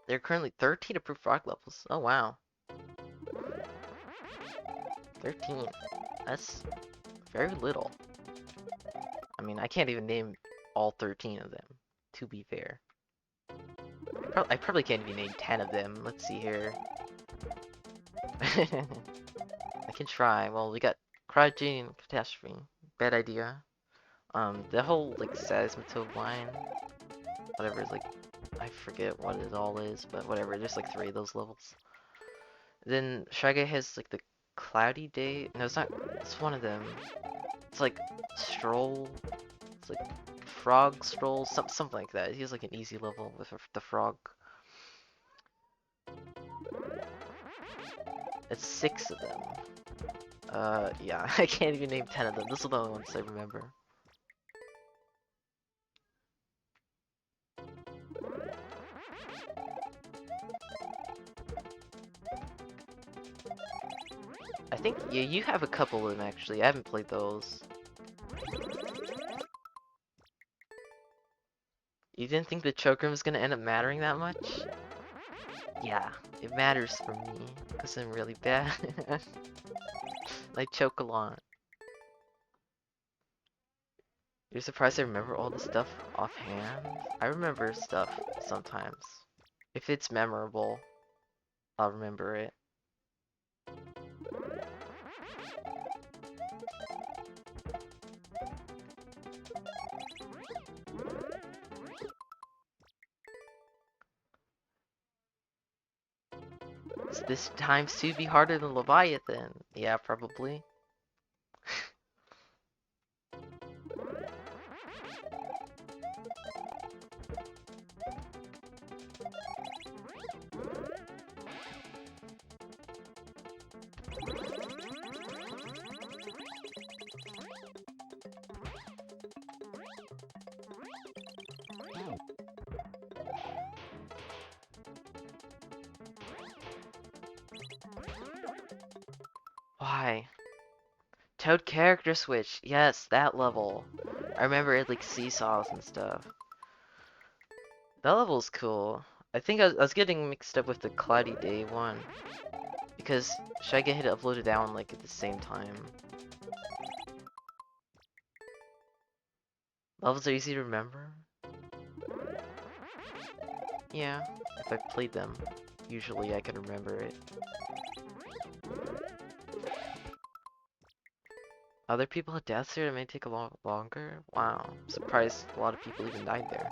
There are currently 13 approved frog levels. Oh wow. 13. That's very little. I mean, I can't even name all 13 of them, to be fair. I probably can't even name 10 of them. Let's see here. I can try. Well, we got Cryogene Catastrophe. Bad idea. The whole, like, Seismitoad line. Whatever is, like, I forget what it all is, but whatever. There's, like, 3 of those levels. Then Shy Guy has, like, the Cloudy Day. No, it's not. It's one of them. It's, like, Stroll. It's, like, Frog Stroll. Something like that. He has, like, an easy level with the frog. It's 6 of them. Yeah, I can't even name 10 of them. Those are the only ones I remember. I think, yeah, you have a couple of them actually. I haven't played those. You didn't think the choke room was gonna end up mattering that much? Yeah, it matters for me, because I'm really bad. I choke a lot. You're surprised I remember all the stuff offhand? I remember stuff sometimes. If it's memorable, I'll remember it. This time to be harder than Leviathan. Yeah, probably. Why? Toad character switch. Yes, that level. I remember it like seesaws and stuff. That level's cool. I think I was getting mixed up with the Cloudy Day one. Because Shy Guy had uploaded that one like at the same time. Levels are easy to remember. Yeah, if I played them, usually I can remember it. Other people had deaths here, it may take a lot longer. Wow, I'm surprised a lot of people even died there.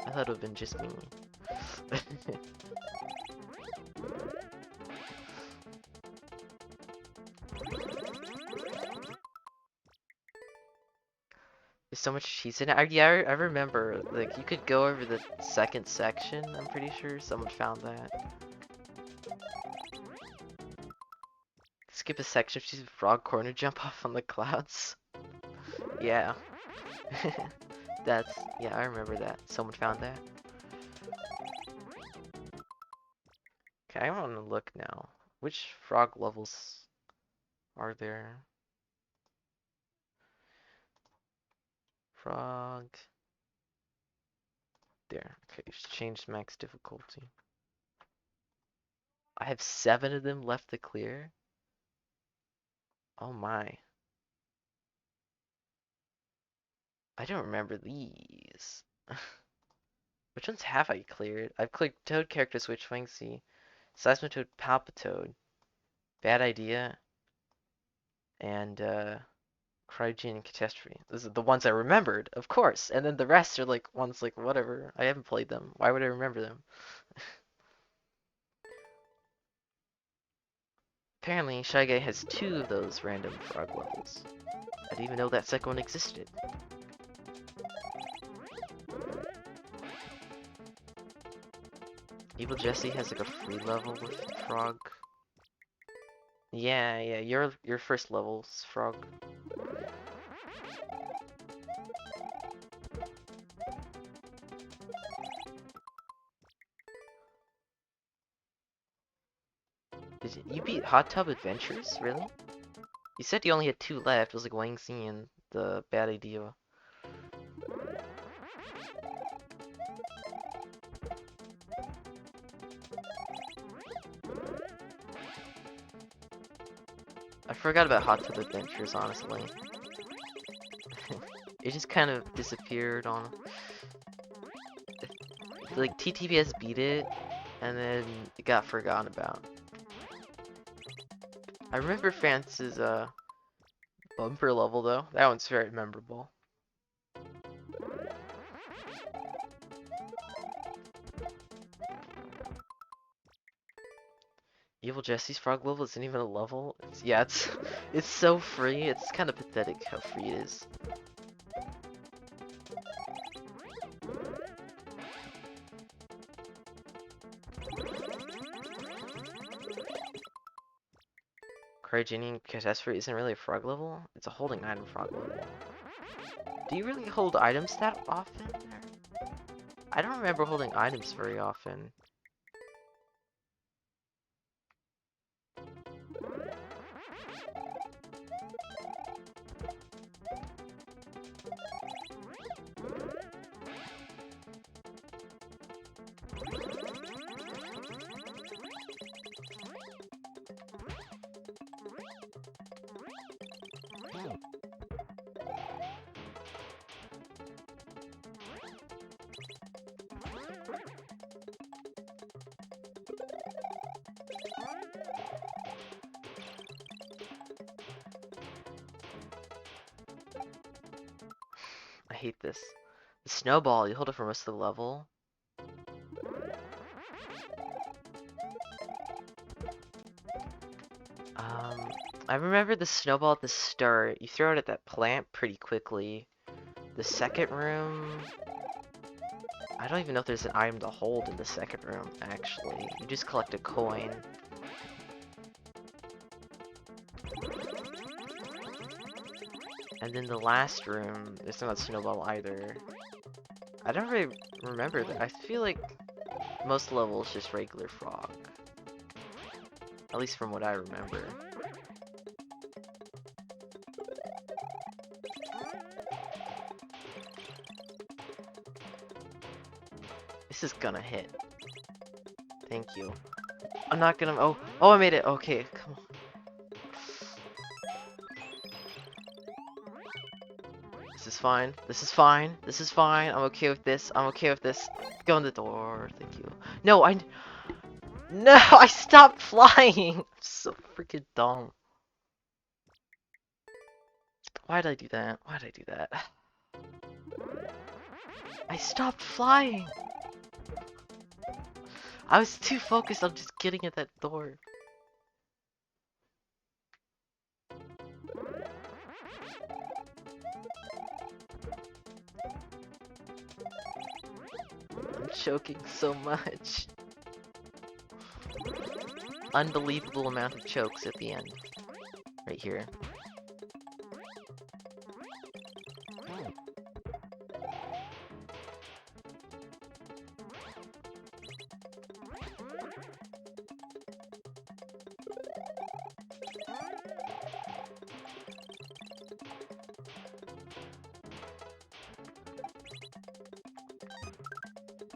I thought it would have been just me. There's so much cheese in it. Yeah, I remember. Like, you could go over the second section, I'm pretty sure. Someone found that. Skip a section if she's frog corner jump off on the clouds. Yeah. Yeah, I remember that. Someone found that. Okay, I want to look now. Which frog levels are there? Frog. There. Okay, just change max difficulty. I have 7 of them left to clear. Oh my. I don't remember these. Which ones have I cleared? I've cleared Toad character switch, Wingsy, Seismitoad, Palpitoad, Bad Idea, and Cryogene Catastrophe. Those are the ones I remembered, of course. And then the rest are like ones like whatever. I haven't played them. Why would I remember them? Apparently, Shy Guy has 2 of those random frog levels. I didn't even know that second one existed. Evil Jesse has like a free level with Frog. Yeah, yeah, your first level's Frog. You beat Hot Tub Adventures? Really? You said you only had 2 left. It was like Wang Xi and the bad idea. I forgot about Hot Tub Adventures, honestly. It just kind of disappeared on... Like, TTBS beat it, and then it got forgotten about. I remember France's, bumper level, though. That one's very memorable. Evil Jesse's frog level isn't even a level. Yeah, it's so free. It's kind of pathetic how free it is. Cryogenic catastrophe isn't really a frog level. It's a holding item frog level. Do you really hold items that often? I don't remember holding items very often. I hate this. The snowball, you hold it for most of the level. I remember the snowball at the start. You throw it at that plant pretty quickly. The second room... I don't even know if there's an item to hold in the second room, actually. You just collect a coin. And then the last room, there's not a snowball either. I don't really remember that. I feel like most levels just regular frog. At least from what I remember. This is gonna hit. Thank you. I'm not gonna... Oh, I made it. Okay, come on. This is fine. This is fine. This is fine. I'm okay with this. I'm okay with this. Go in the door. Thank you. No, No, I stopped flying! I'm so freaking dumb. Why did I do that? Why did I do that? I stopped flying! I was too focused on just getting at that door. I'm choking so much. Unbelievable amount of chokes at the end. Right here.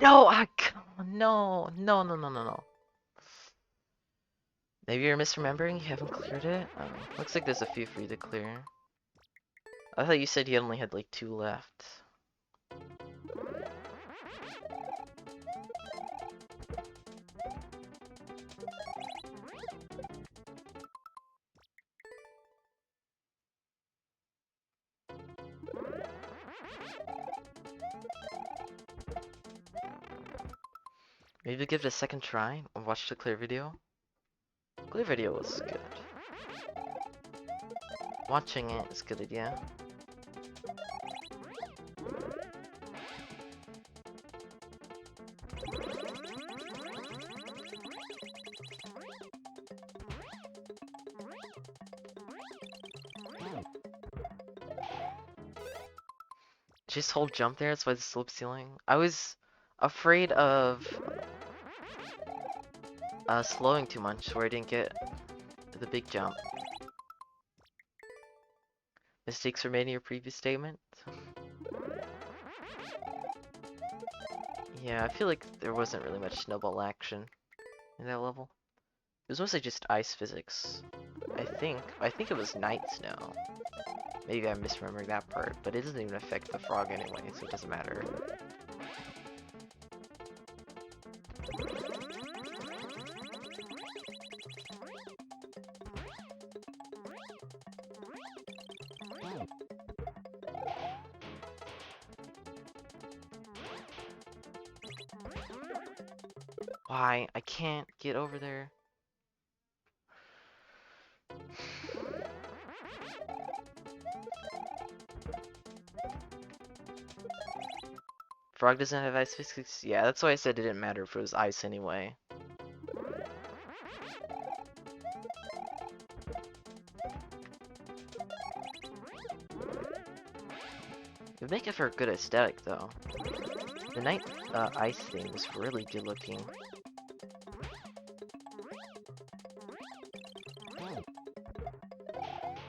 No, come on, no. Maybe you're misremembering, you haven't cleared it? Oh, looks like there's a few for you to clear. I thought you said you only had like 2 left. Maybe give it a second try and watch the clear video. Clear video was good. Watching it is a good idea. Just hold jump there, that's why the slope ceiling. I was afraid of slowing too much where I didn't get the big jump. Mistakes were made in your previous statement? Yeah, I feel like there wasn't really much snowball action in that level. It was mostly just ice physics. I think it was night snow. Maybe I'm misremembering that part, but it doesn't even affect the frog anyway, so it doesn't matter. Why? I can't get over there. Frog doesn't have ice physics? Yeah, that's why I said it didn't matter if it was ice anyway. It would make it for a good aesthetic, though. The night ice thing was really good looking.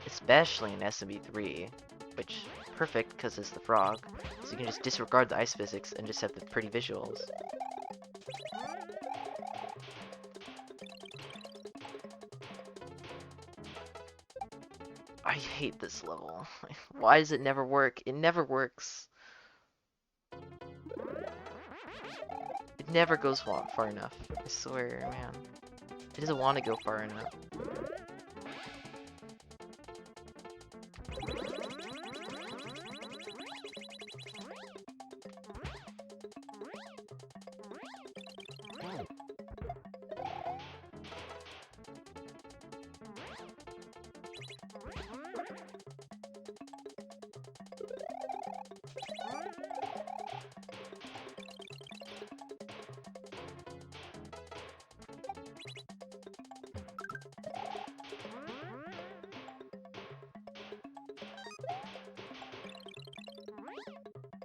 Especially in SMB3, which perfect because it's the frog, so you can just disregard the ice physics and just have the pretty visuals. I hate this level. Why does it never work? It never works. It never goes far enough. I swear, man. It doesn't want to go far enough.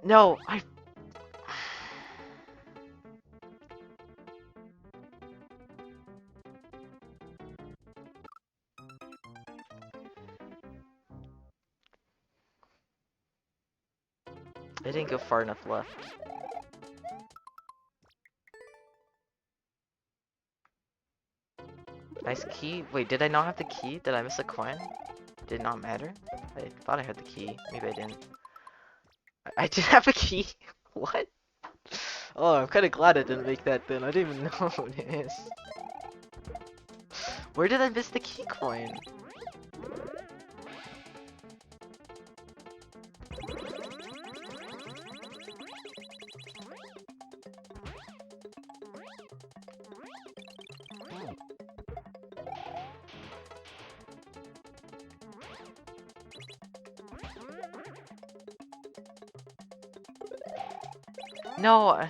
No, I didn't go far enough left. Nice key. Wait, did I not have the key? Did I miss a coin? Did it not matter? I thought I had the key. Maybe I didn't. I did have a key. What? Oh, I'm kind of glad I didn't make that then. I didn't even know what it is. Where did I miss the key coin? No,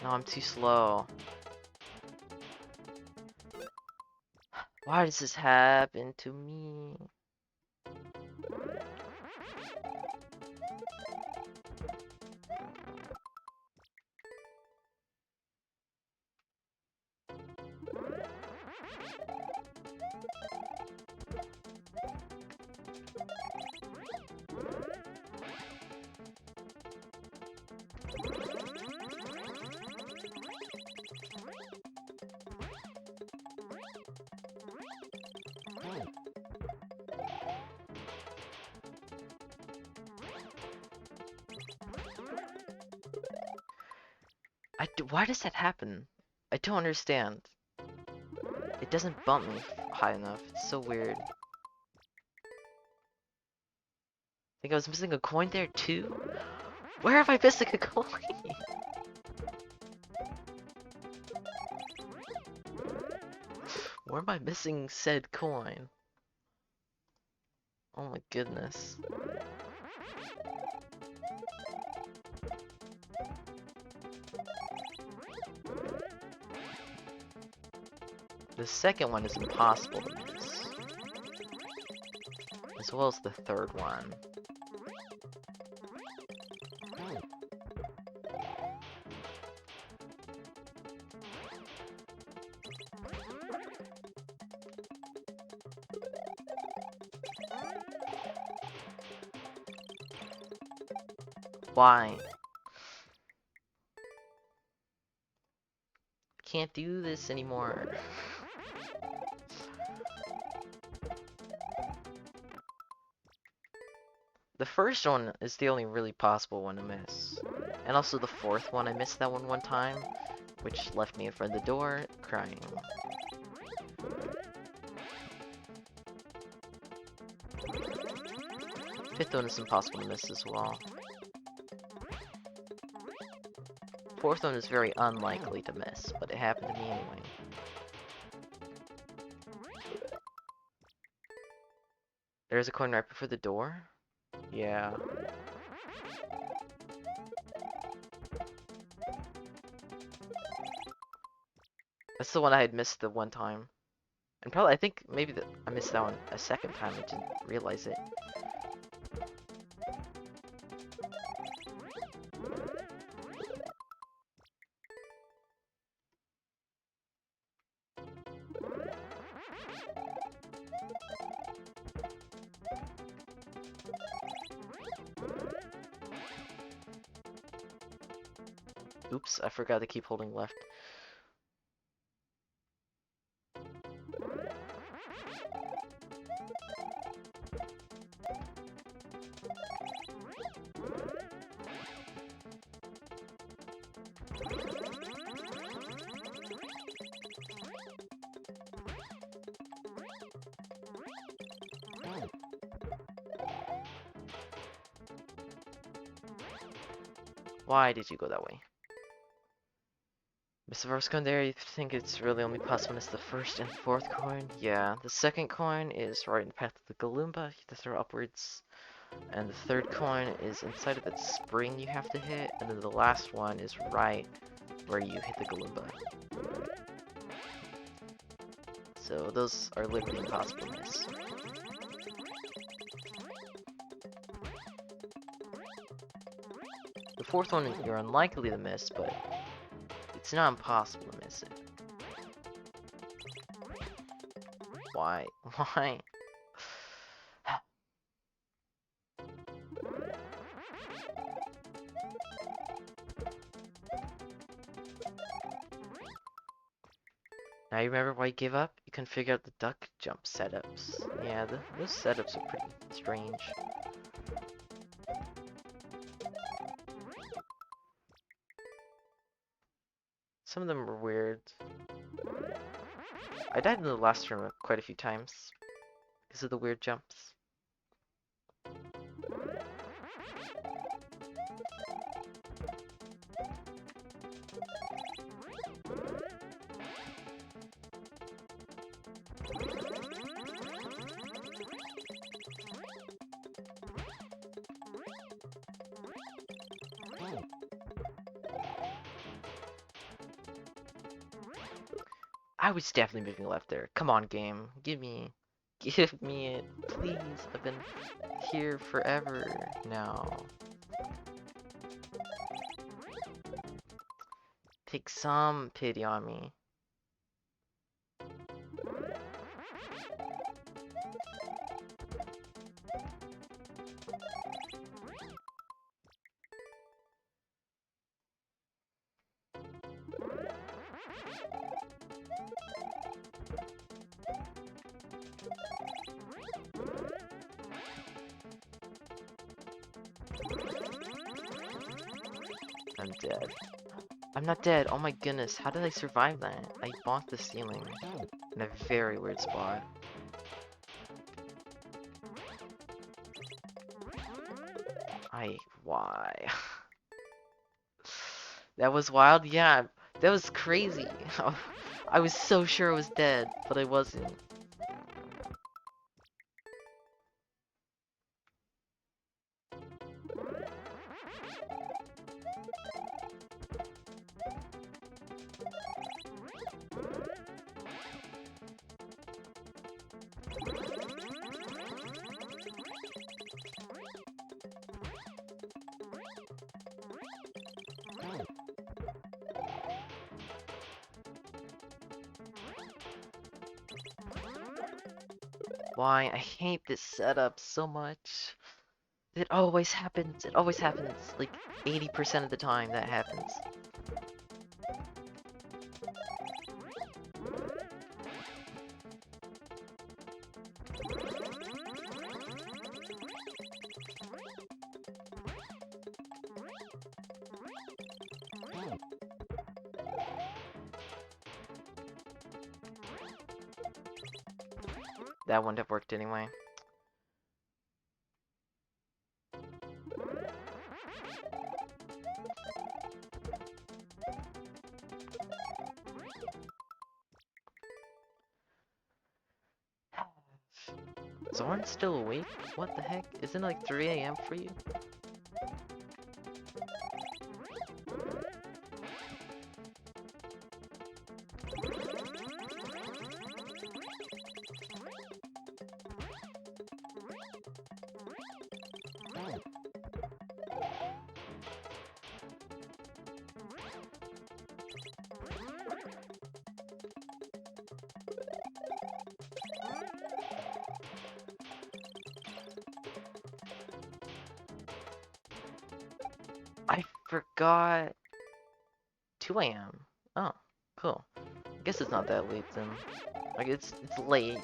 no, I'm too slow. Why does this happen to me? Why does that happen? I don't understand. It doesn't bump me high enough. It's so weird. I think I was missing a coin there too? Where have I missing a coin? Where am I missing said coin? Oh my goodness. The second one is impossible to miss. As well as the third one. Why? Can't do this anymore. The first one is the only really possible one to miss. And also the fourth one, I missed that one time, which left me in front of the door, crying. Fifth one is impossible to miss as well. Fourth one is very unlikely to miss, but it happened to me anyway. There's a coin right before the door? Yeah. That's the one I had missed the one time. And probably, I think maybe I missed that one a second time, I didn't realize it. Oops, I forgot to keep holding left. Why did you go that way? Mr. First there, you think it's really only possible when it's the first and fourth coin? Yeah, the second coin is right in the path of the Galumba, you have to throw upwards. And the third coin is inside of that spring you have to hit, and then the last one is right where you hit the Galumba. So those are literally impossible to miss. The fourth one you're unlikely to miss, but it's not impossible to miss it. Why? Why? Now you remember why you gave up? You couldn't figure out the duck jump setups. Yeah, those setups are pretty strange. Some of them were weird. I died in the last room quite a few times because of the weird jumps. I was definitely moving left there. Come on, game. Give me it, please. I've been here forever now. Take some pity on me. I'm dead. I'm not dead. Oh my goodness, how did I survive that? I bonked the ceiling in a very weird spot. Why? That was wild? Yeah, that was crazy. I was so sure I was dead, but I wasn't. Why? I hate this setup so much. It always happens. It always happens. Like 80% of the time that happens. That wouldn't have worked anyway. Zorn's still awake? What the heck? Isn't it like 3 a.m. for you? I forgot. 2 a.m. Oh, cool. I guess it's not that late then. Like it's late,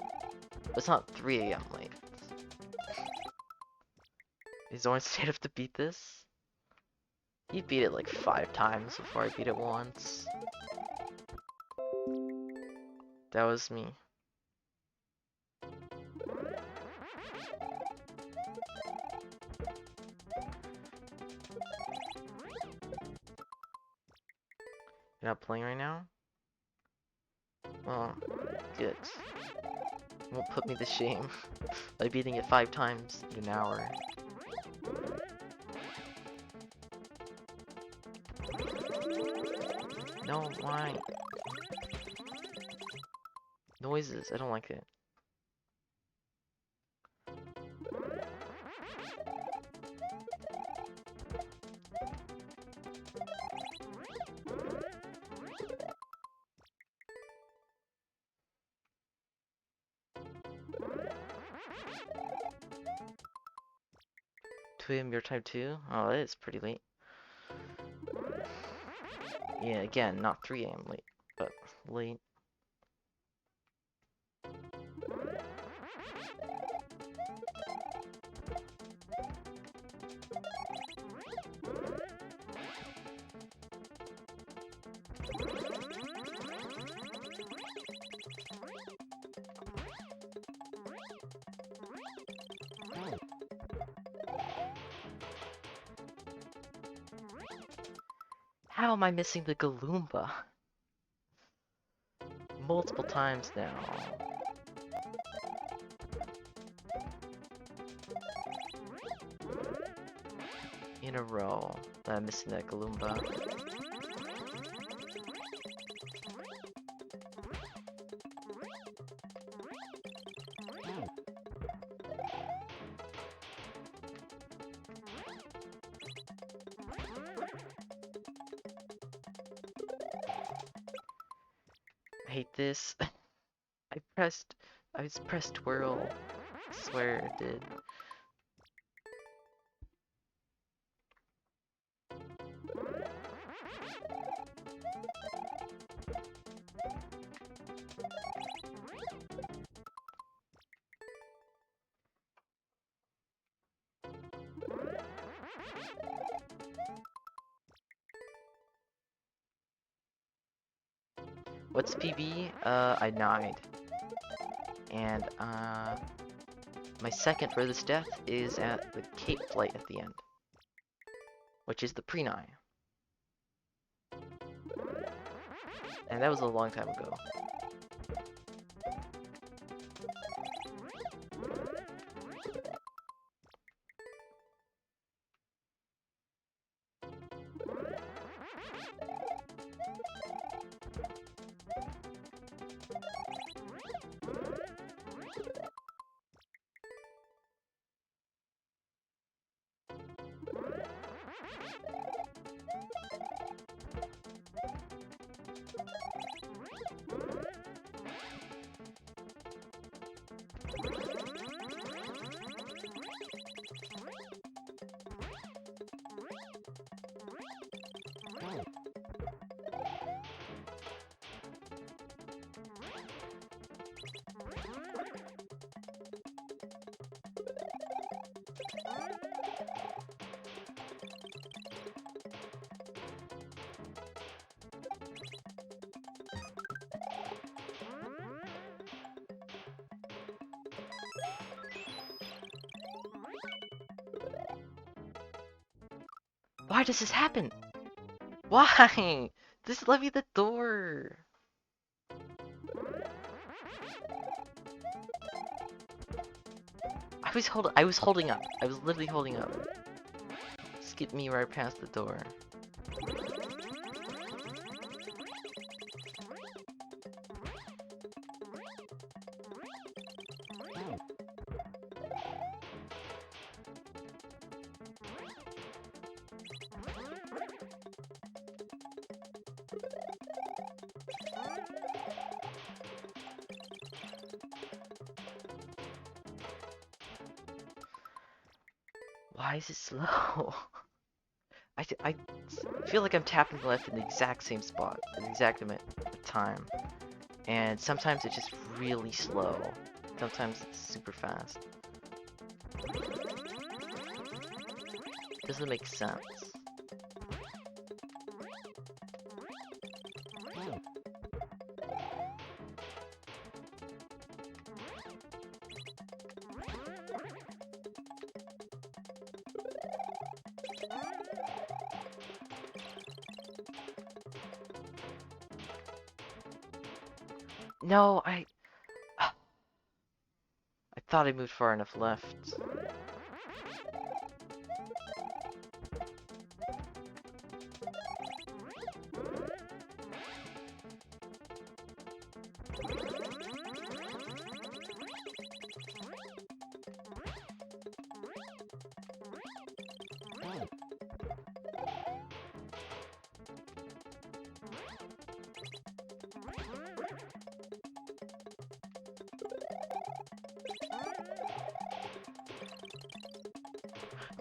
but it's not 3 a.m. late. Is Zorn stayed up to beat this? He beat it like 5 times before I beat it once. That was me. You're not playing right now? Well, good. Won't put me to shame by beating it 5 times in an hour. No, why? Noises, I don't like it. Your time too? Oh, that is pretty late. Yeah, again, not 3 a.m. late, but late. How am I missing the Galoomba? Multiple times now. In a row that I'm missing that Galoomba. I hate this. I just pressed twirl. I swear it did. What's PB? I died. And, my second furthest death is at the Cape Flight at the end, which is the pre-9. And that was a long time ago. Why does this happen? Why? Just let me the door. I was holding up. I was literally holding up. Skip me right past the door. Why is it slow? I feel like I'm tapping left in the exact same spot, at the exact amount of time. And sometimes it's just really slow. Sometimes it's super fast. Doesn't make sense. No, I thought I moved far enough left.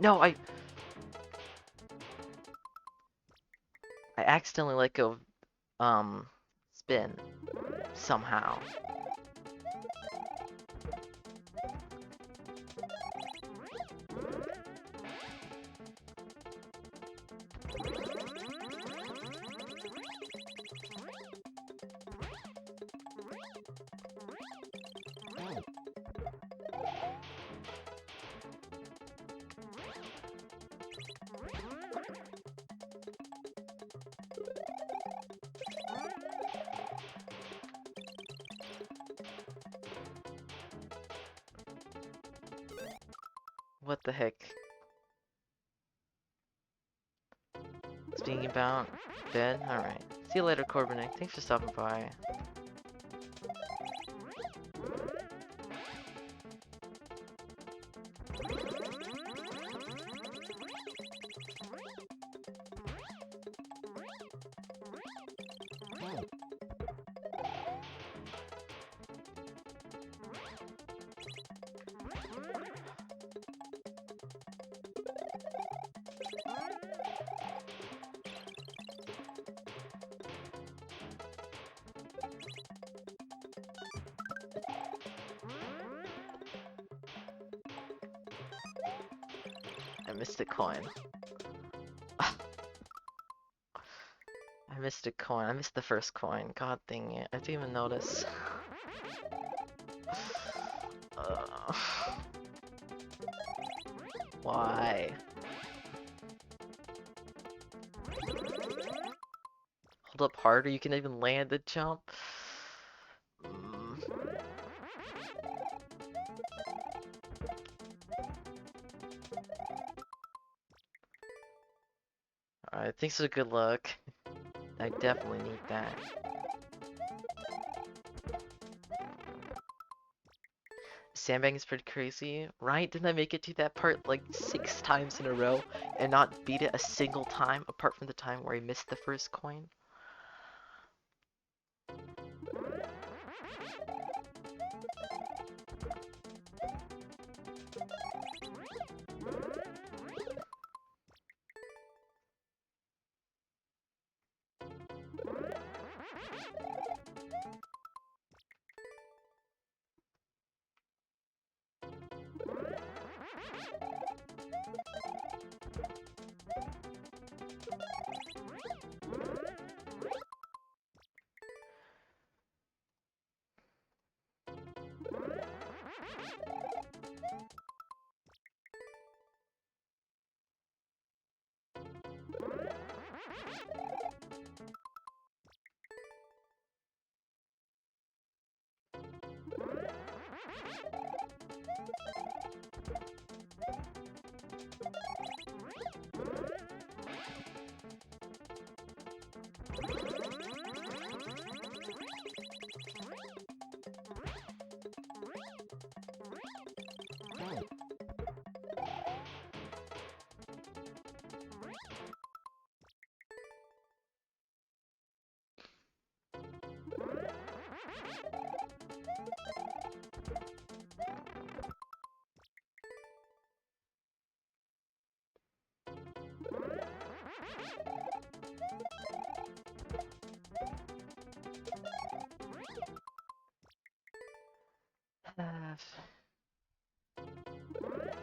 No, I accidentally let go of spin somehow. What the heck? Speaking about bed? Alright. See you later, Corbinek. Thanks for stopping by. I missed a coin. I missed a coin. I missed the first coin. God dang it. I didn't even notice. Uh, why? Hold up harder. You can even land the jump. Mm. Alright, thanks for good luck. I definitely need that. Sandbag is pretty crazy, right? Didn't I make it to that part like 6 times in a row and not beat it a single time apart from the time where I missed the first coin?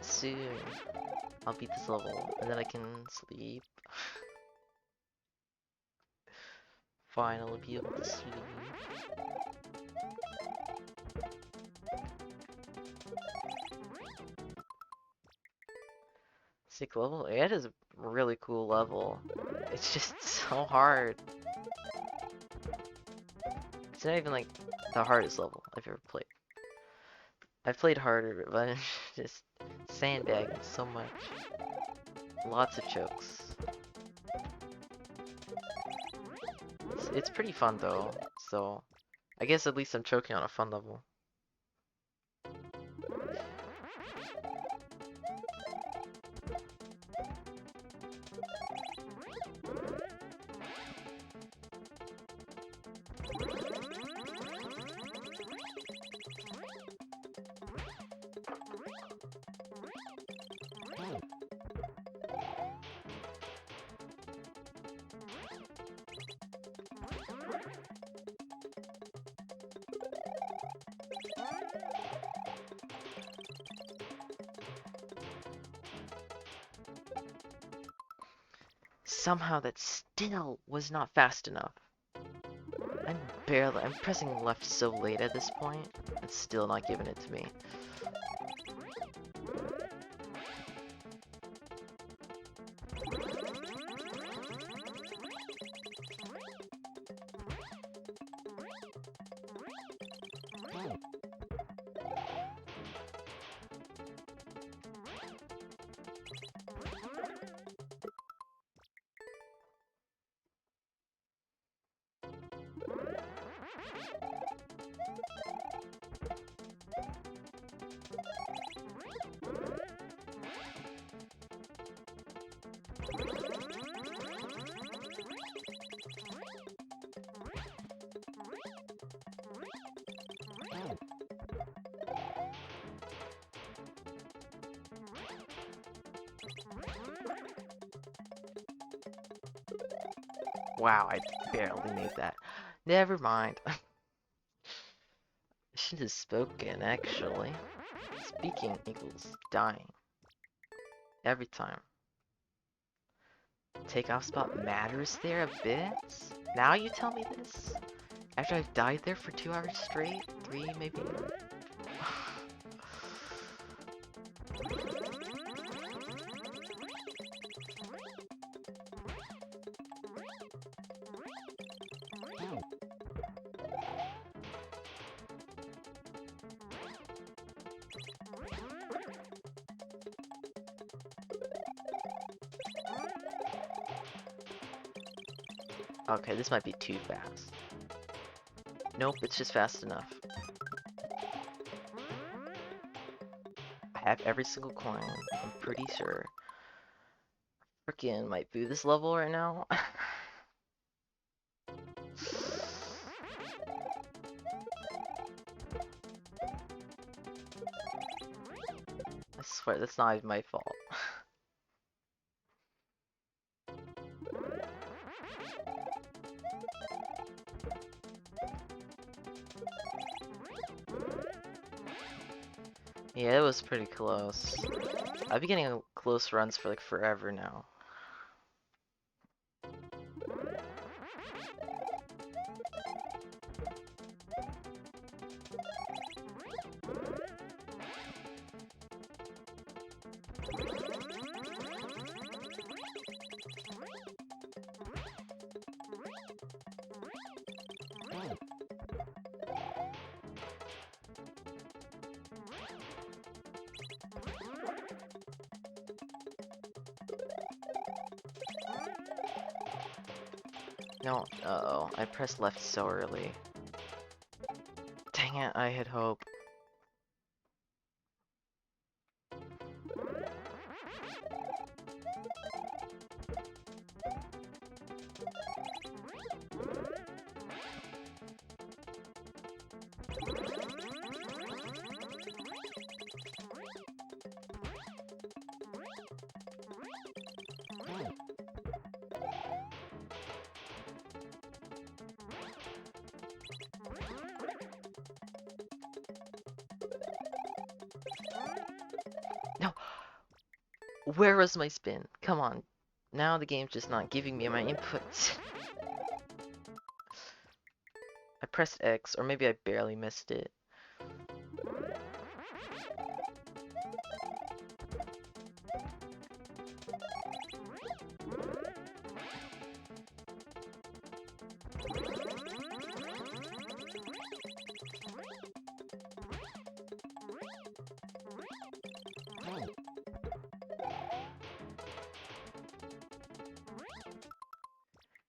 Soon, I'll beat this level and then I can sleep. Finally be able to sleep. Sick level? It is a really cool level. It's just so hard. It's not even like the hardest level I've ever played. I've played harder, but it's just sandbagging so much. Lots of chokes. It's pretty fun though, so I guess at least I'm choking on a fun level. Somehow that still was not fast enough. I'm pressing left so late at this point, it's still not giving it to me. Wow, I barely made that. Never mind. I should have spoken, actually. Speaking equals dying. Every time. Takeoff spot matters there a bit? Now you tell me this? After I've died there for 2 hours straight? 3 maybe? Okay, this might be too fast. Nope, it's just fast enough. I have every single coin, I'm pretty sure. Frickin' might boo this level right now. I swear, that's not even my fault. Yeah, it was pretty close. I've been getting close runs for like forever now. No, uh-oh, I pressed left so early. Dang it, I had hope. No! Where was my spin? Come on. Now the game's just not giving me my inputs. I pressed X, or maybe I barely missed it.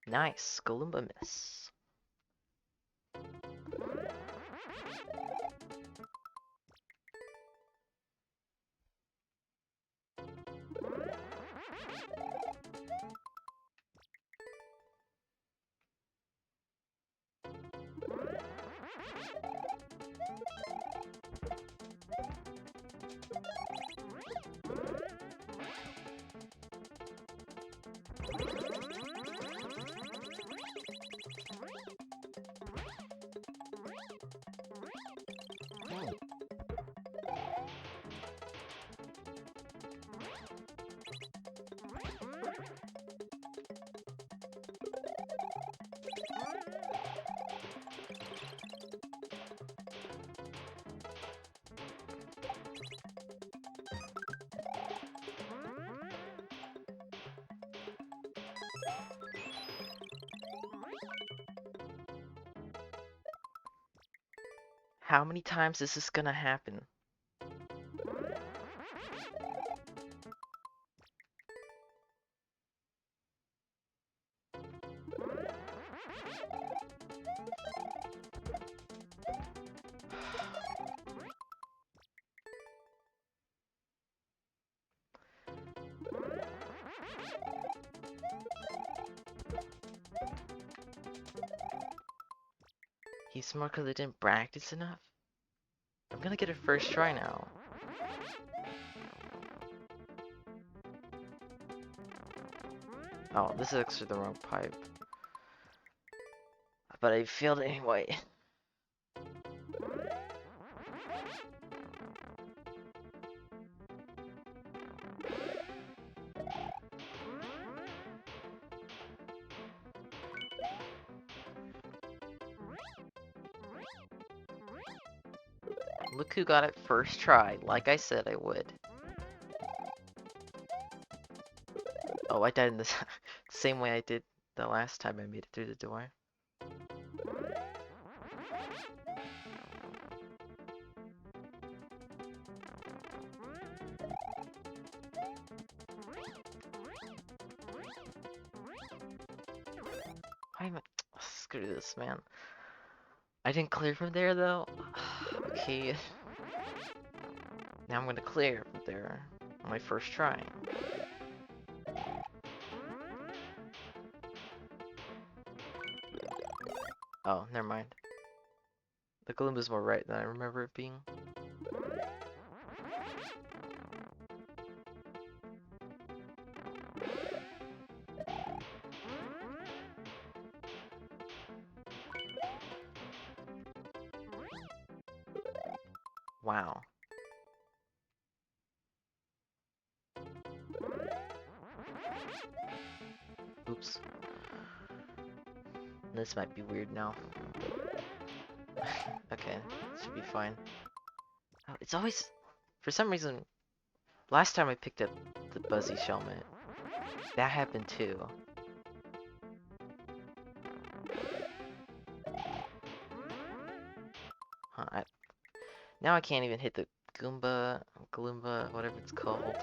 Nice, Goomba miss. How many times is this gonna happen? He's smart because I didn't practice enough? I'm gonna get it first try now. Oh, this is actually the wrong pipe. But I failed anyway. Look who got it first try, like I said I would. Oh, I died in the same way I did the last time I made it through the door. I'm screw this, man. I didn't clear from there though. Okay. Now I'm gonna clear from there on my first try. Oh, never mind. The Goomba's more right than I remember it being. Wow. Oops. This might be weird now. Okay, should be fine. Oh, it's always, for some reason, last time I picked up the Buzzy Shelmet, that happened too. Huh, now I can't even hit the Gloomba, whatever it's called.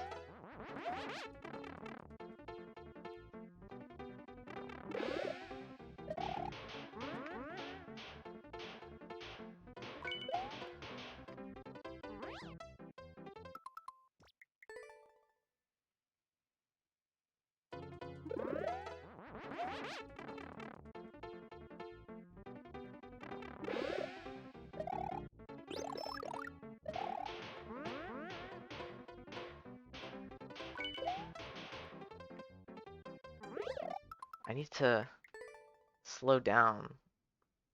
I need to slow down.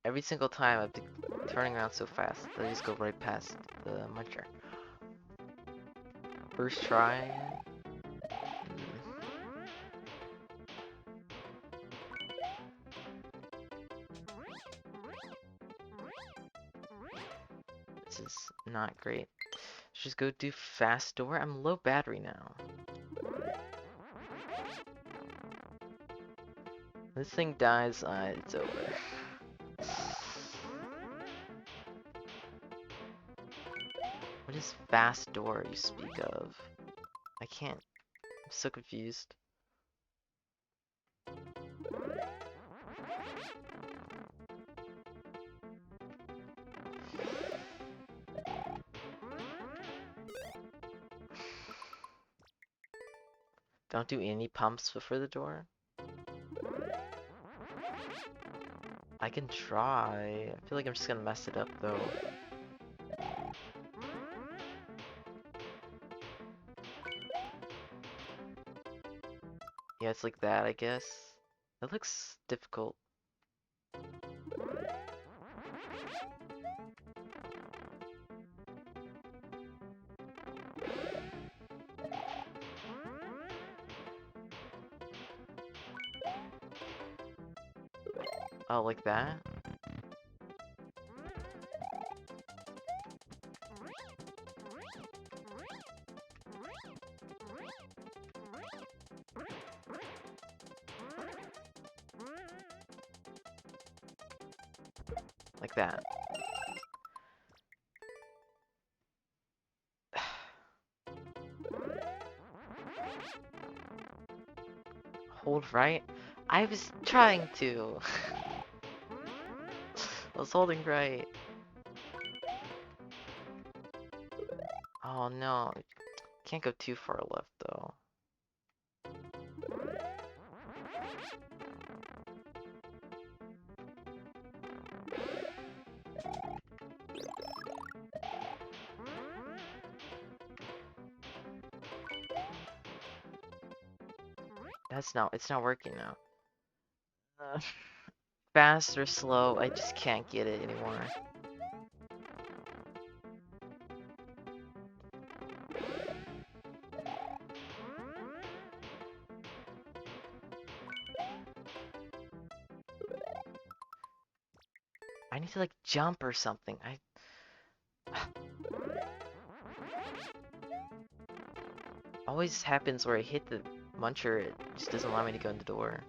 Every single time I've been turning around so fast, I just go right past the muncher. First try. This is not great. Just go do fast door. I'm low battery now. This thing dies, it's over. What is fast door you speak of? I can't. I'm so confused. Don't do any pumps before the door? I can try. I feel like I'm just gonna mess it up though. Yeah, it's like that, I guess. It looks difficult. Oh, like that? Like that. Hold right? I was trying to. I was holding right. Oh no. Can't go too far left though. It's not working now. Uh, fast or slow, I just can't get it anymore. I need to like jump or something. Always happens where I hit the muncher, it just doesn't allow me to go in the door.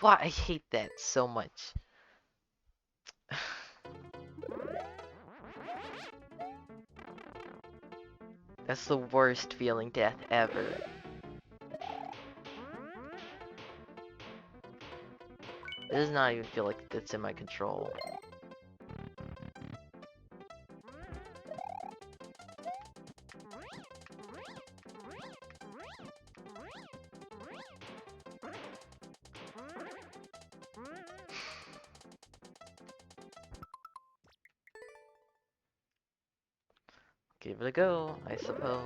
Why? I hate that so much. That's the worst feeling death ever. It does not even feel like it's in my control. Give it a go, I suppose.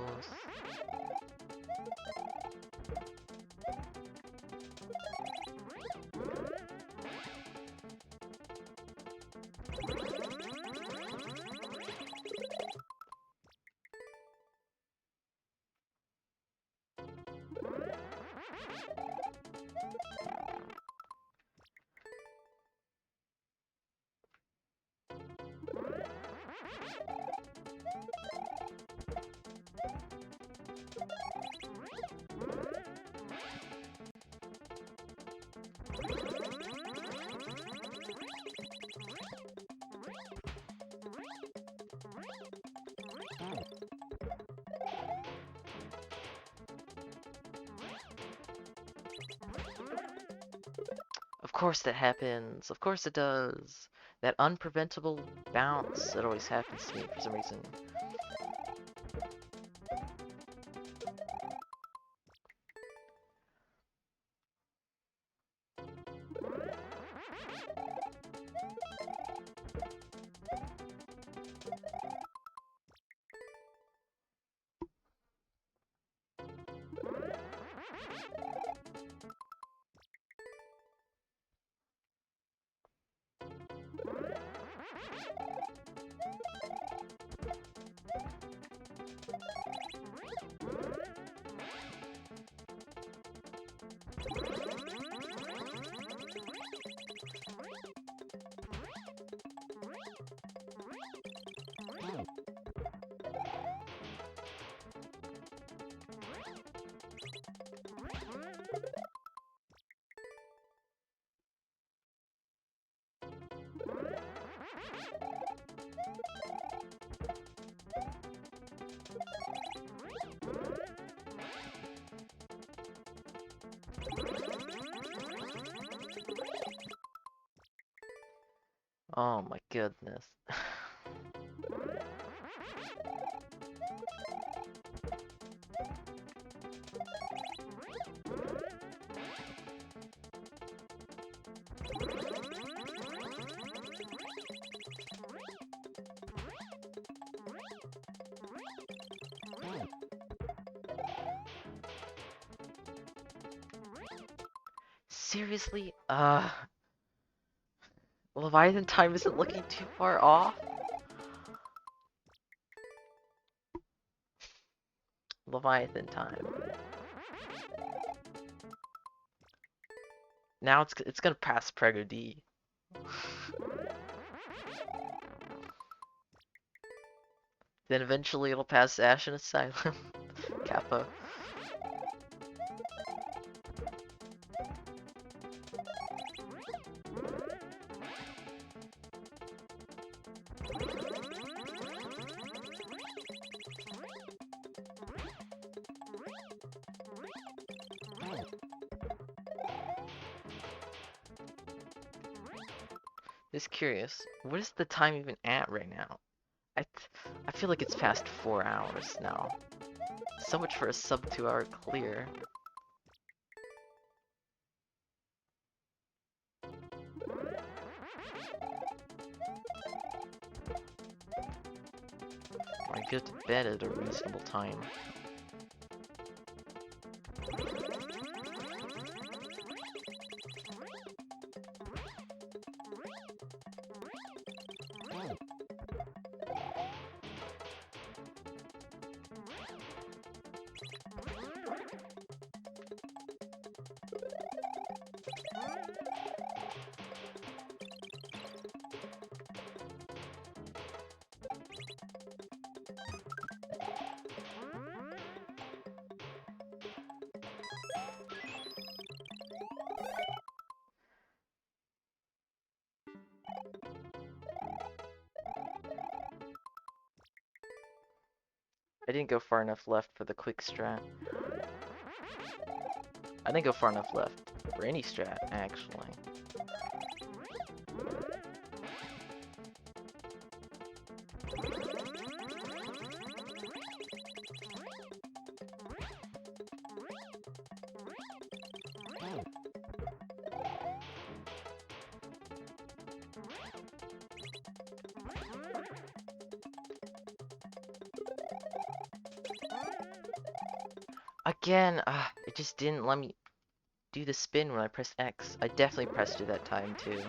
Of course that happens. Of course it does. That unpreventable bounce, it always happens to me for some reason. Oh my goodness. Seriously? Leviathan time isn't looking too far off? Leviathan time. Now it's gonna pass Prego D. Then eventually it'll pass Ashen Asylum. Kappa. Just curious, what is the time even at right now? I feel like it's past 4 hours now. So much for a sub 2 hour clear. I go to bed at a reasonable time. I didn't go far enough left for the quick strat. I didn't go far enough left for any strat, actually. Again, it just didn't let me do the spin when I pressed X. I definitely pressed it that time too.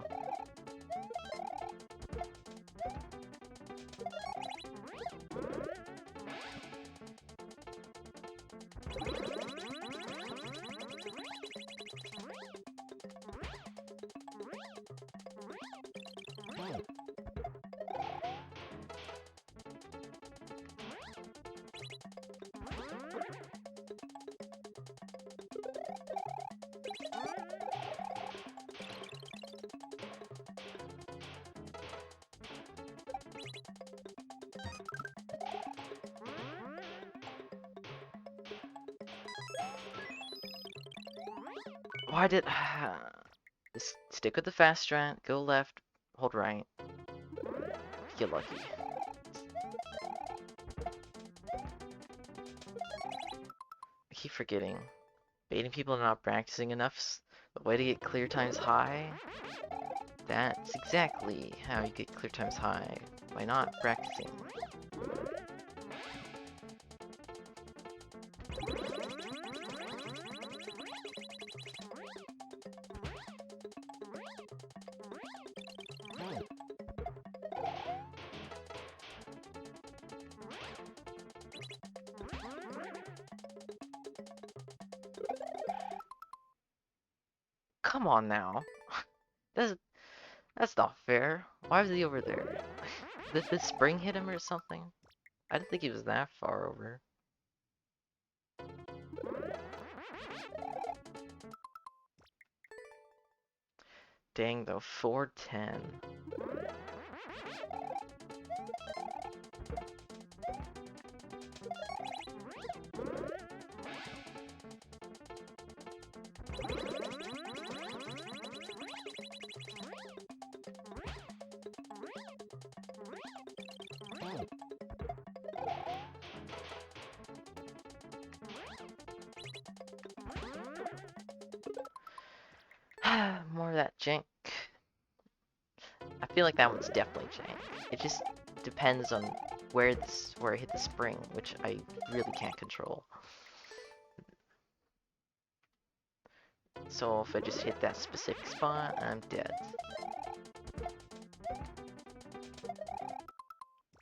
Why did... Just stick with the fast strat, go left, hold right. Get lucky. I keep forgetting. Baiting people not practicing enough. The way to get clear times high. That's exactly how you get clear times high. By not practicing. Come on now. That's that's not fair. Why was he over there? Did the spring hit him or something? I didn't think he was that far over. Dang though, 410. More of that jank. I feel like that one's definitely jank. It just depends on where I hit the spring, which I really can't control. So if I just hit that specific spot, I'm dead.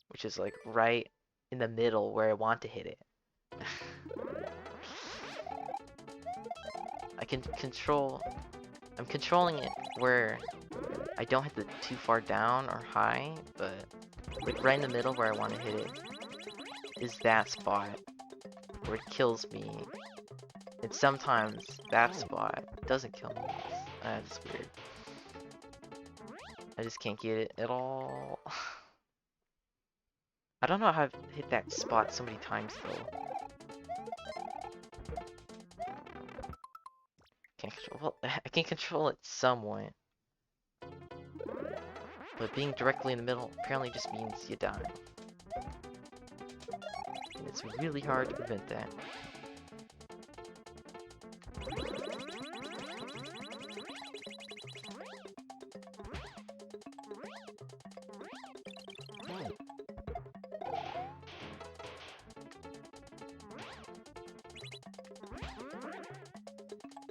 Which is like right in the middle where I want to hit it. I'm controlling it where I don't hit the too far down or high, but like right in the middle where I want to hit it is that spot where it kills me. And sometimes that spot doesn't kill me. That's weird. I just can't get it at all. I don't know how I've hit that spot so many times though. Can't control, well, I can control it somewhat. But being directly in the middle apparently just means you die. And it's really hard to prevent that.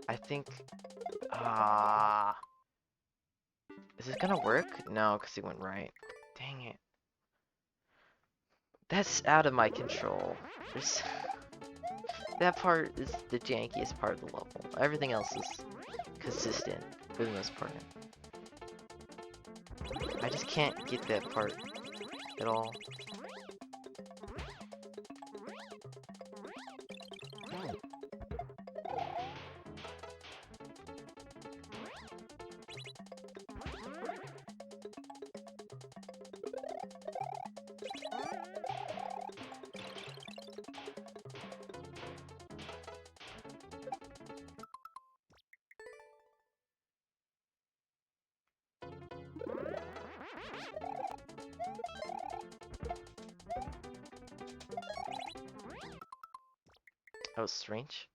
I think... Is this gonna work? No, because he went right. Dang it. That's out of my control. There's... That part is the jankiest part of the level. Everything else is consistent for the most part. I just can't get that part at all. That was strange.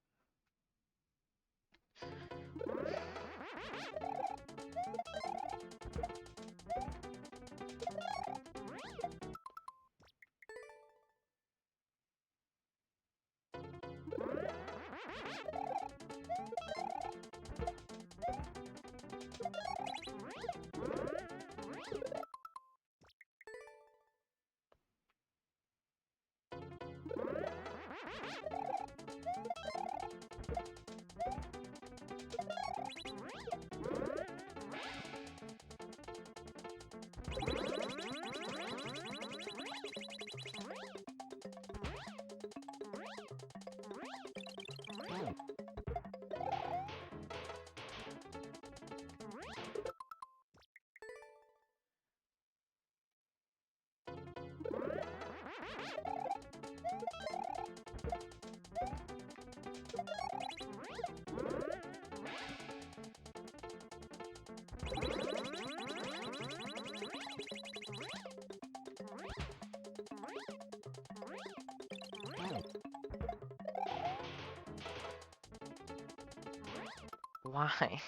Why?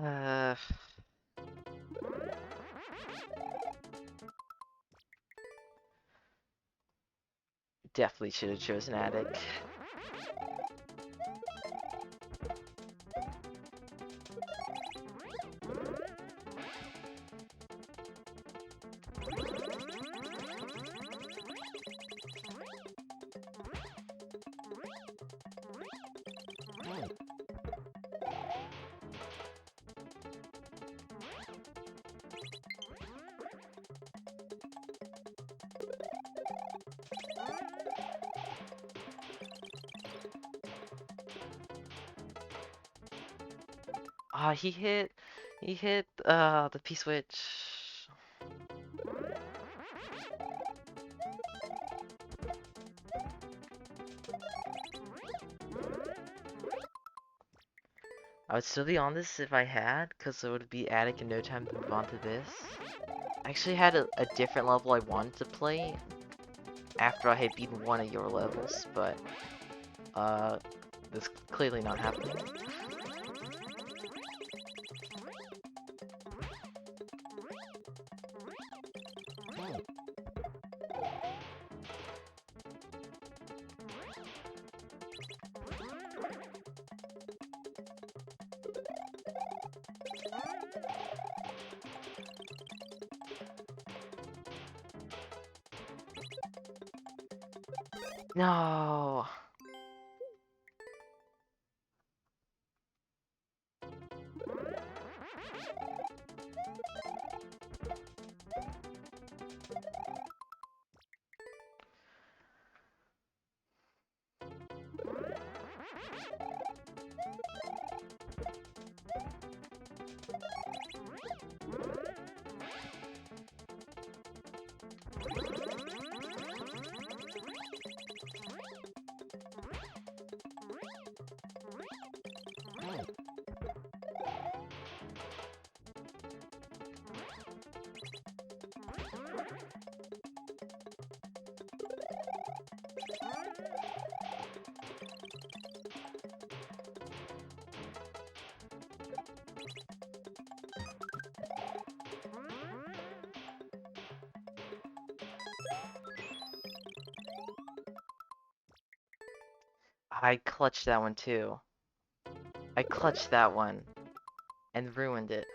Uh, Definitely should have chosen attic. Ah, he hit the P-switch. I would still be on this if I had, because it would be attic in no time to move on to this. I actually had a different level I wanted to play after I had beaten one of your levels, but that's clearly not happening. No. I clutched that one too. I clutched that one and ruined it.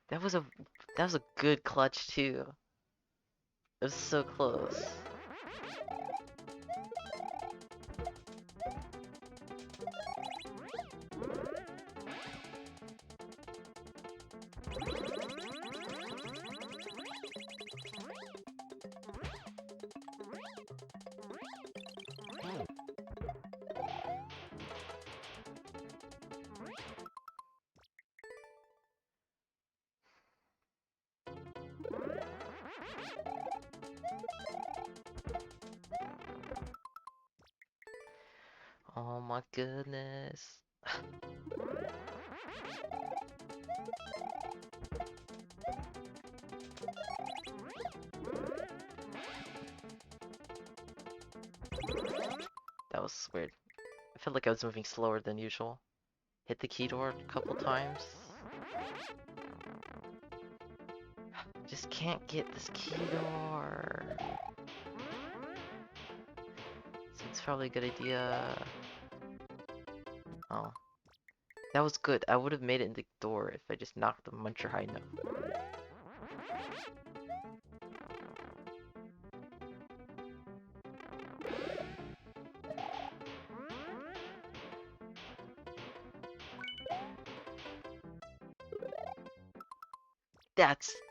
That was a that was a good clutch too. It was so close. Oh my goodness. That was weird. I felt like I was moving slower than usual. Hit the key door a couple times. Just can't get this key door. So it's probably a good idea. Oh. That was good. I would have made it in the door if I just knocked the muncher high enough.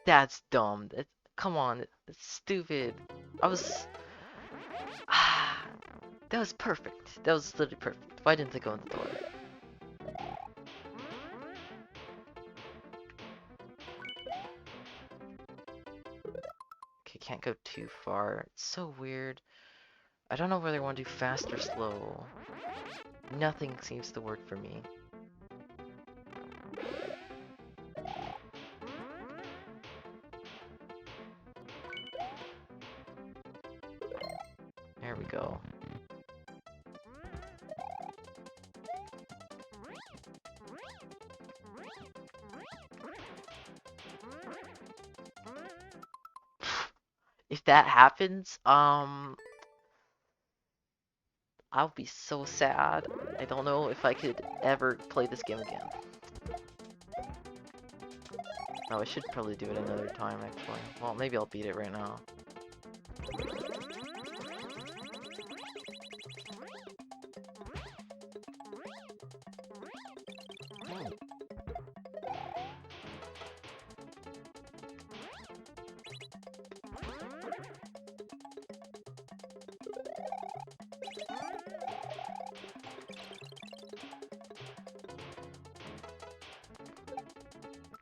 That's dumb. Come on, it's stupid. I was that was perfect. That was literally perfect. Why didn't they go in the door? Okay, can't go too far. It's so weird. I don't know whether I want to do fast or slow. Nothing seems to work for me. There we go. If that happens, I'll be so sad. I don't know if I could ever play this game again. Oh, I should probably do it another time, actually. Well, maybe I'll beat it right now.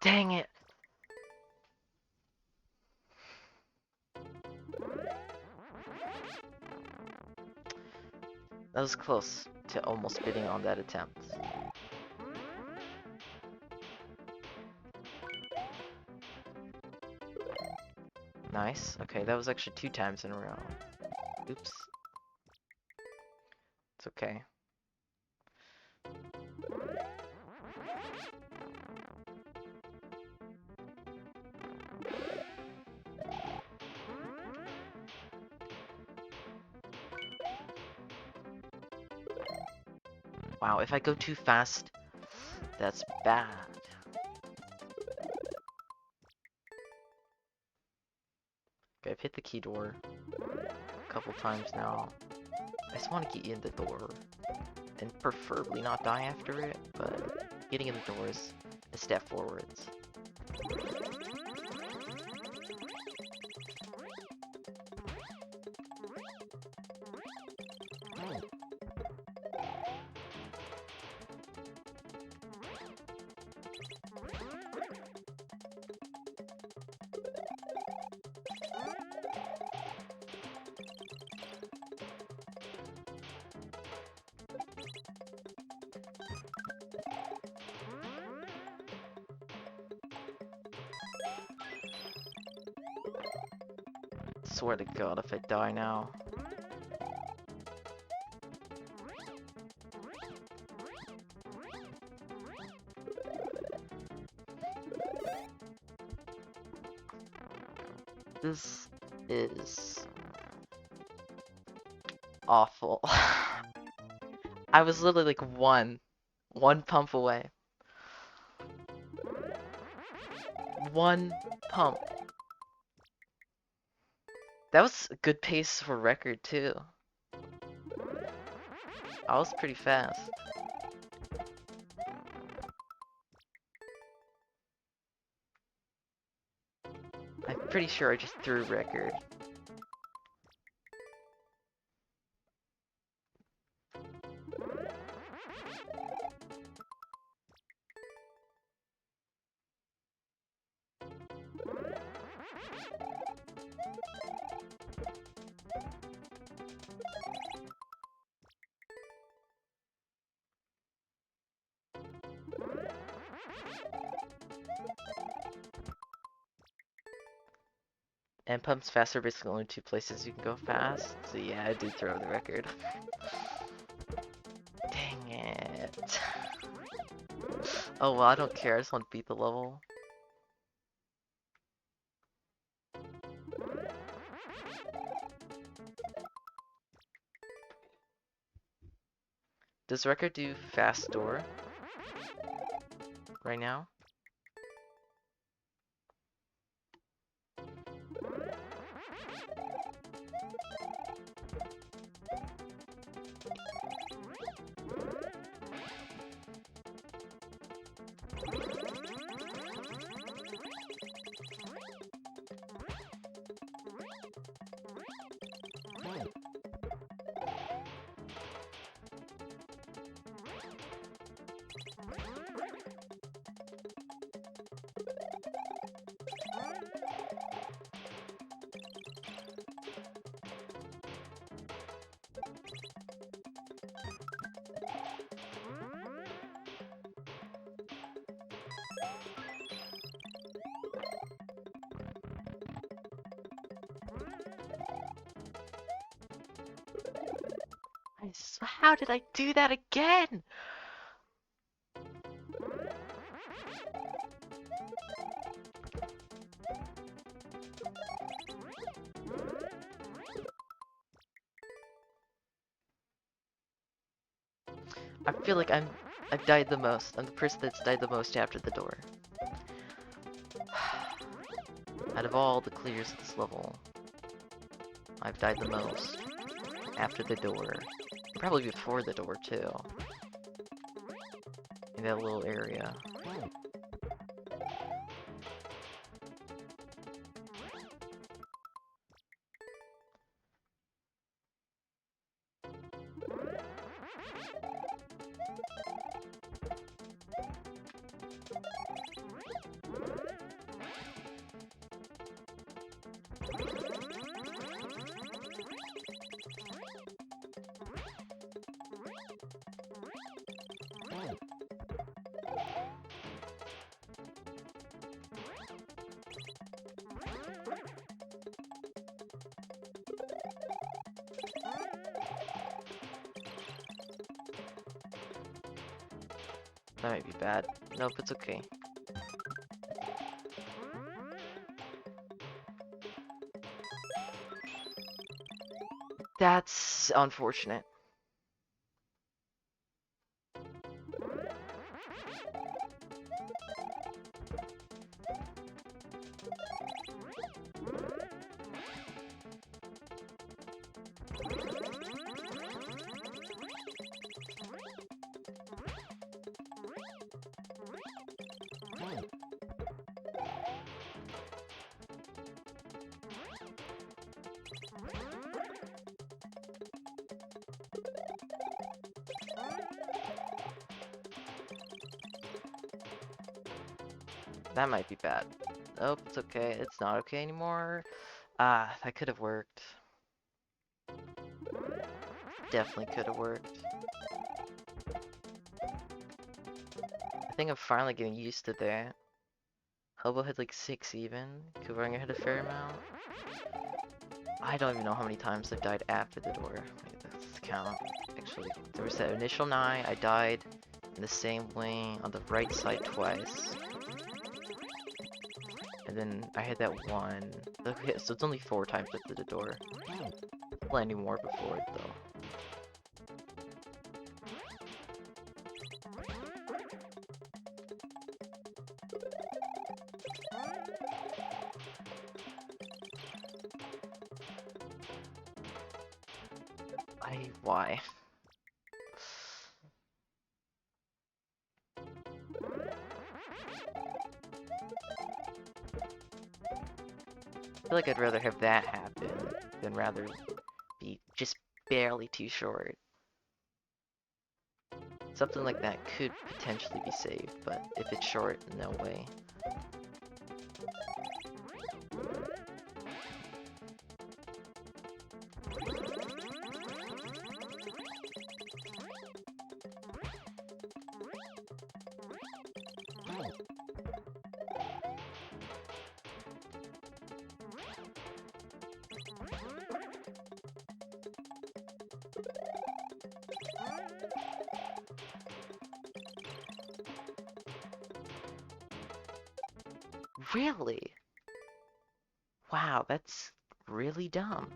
Dang it! That was close to almost bidding on that attempt. Nice. Okay, that was actually 2 times in a row. Oops. It's okay. Wow, if I go too fast, that's bad. Okay, I've hit the key door a couple times now. I just want to get in the door, and preferably not die after it, but getting in the door is a step forwards. Swear to God, if I die now. This is awful. I was literally like one pump away. One pump. That was a good pace for record too. I was pretty fast. I'm pretty sure I just threw record. And pumps fast are basically only two places you can go fast. So yeah, I did throw the record. Dang it. Oh well, I don't care. I just want to beat the level. Does record do fast door right now? How did I do that again? I feel like I've died the most. I'm the person that's died the most after the door. Out of all the clears of this level, I've died the most after the door. Probably before the door too. In that little area. That might be bad. Nope, it's okay. That's unfortunate. That might be bad. Nope, it's okay. It's not okay anymore. Ah, that could have worked. Definitely could have worked. I think I'm finally getting used to that. Hobo had like 6 even. Kuvaringer had a fair amount. I don't even know how many times I've died after the door. Wait, let's count. Actually, there was that initial 9. I died in the same way on the right side twice. And then I had that one. Okay, so it's only 4 times after the door. Plenty more before it though. Why? I feel like I'd rather have that happen than rather be just barely too short. Something like that could potentially be saved, but if it's short, no way. Really? Wow, that's really dumb.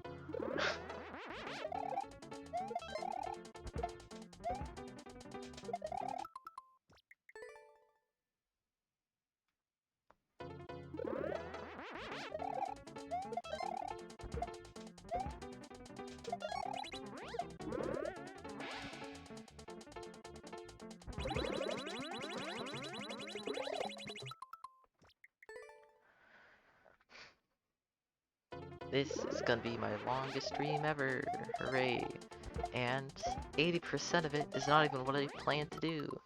This is gonna be my longest stream ever. Hooray. And 80% of it is not even what I plan to do.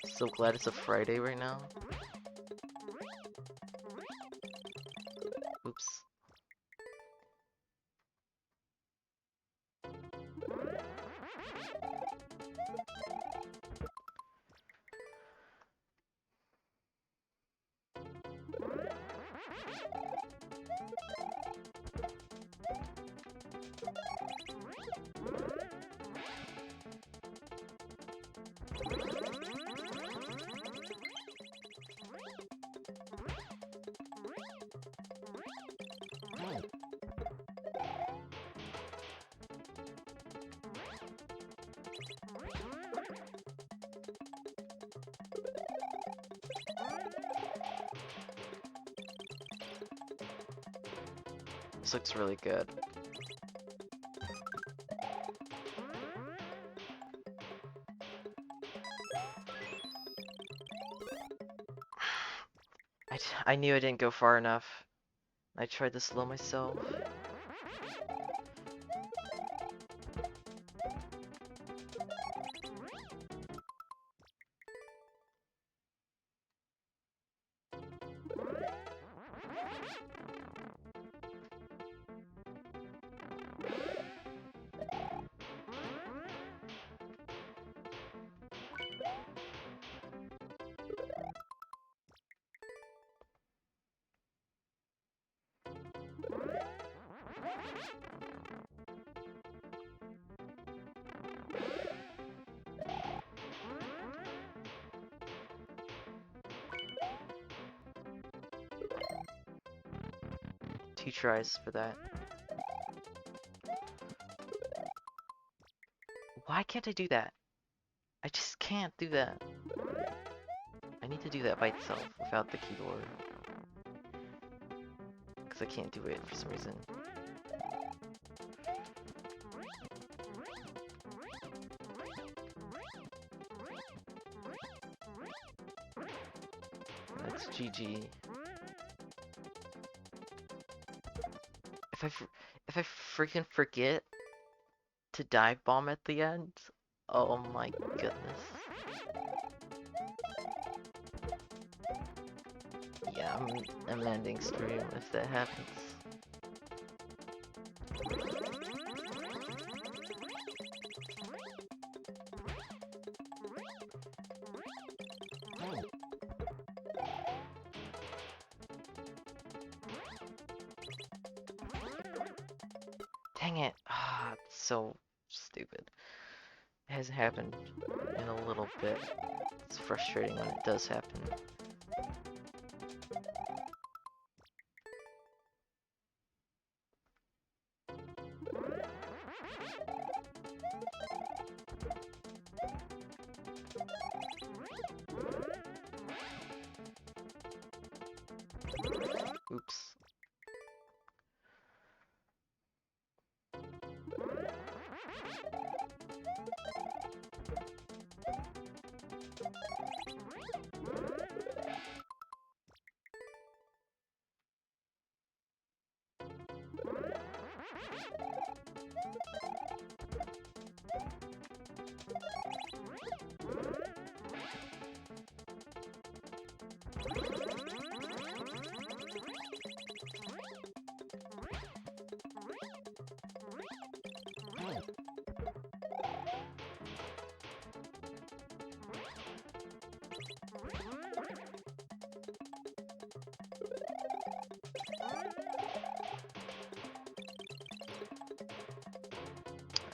So glad it's a Friday right now. Oops. This looks really good. I knew I didn't go far enough. I tried to slow myself. Two tries for that. Why can't I do that? I just can't do that. I need to do that by itself without the keyboard. Because I can't do it for some reason. That's GG. If I freaking forget to dive bomb at the end, oh my goodness. Yeah, I'm ending stream if that happens. Dang it. Ah, it's so stupid. It hasn't happened in a little bit. It's frustrating when it does happen. Oops.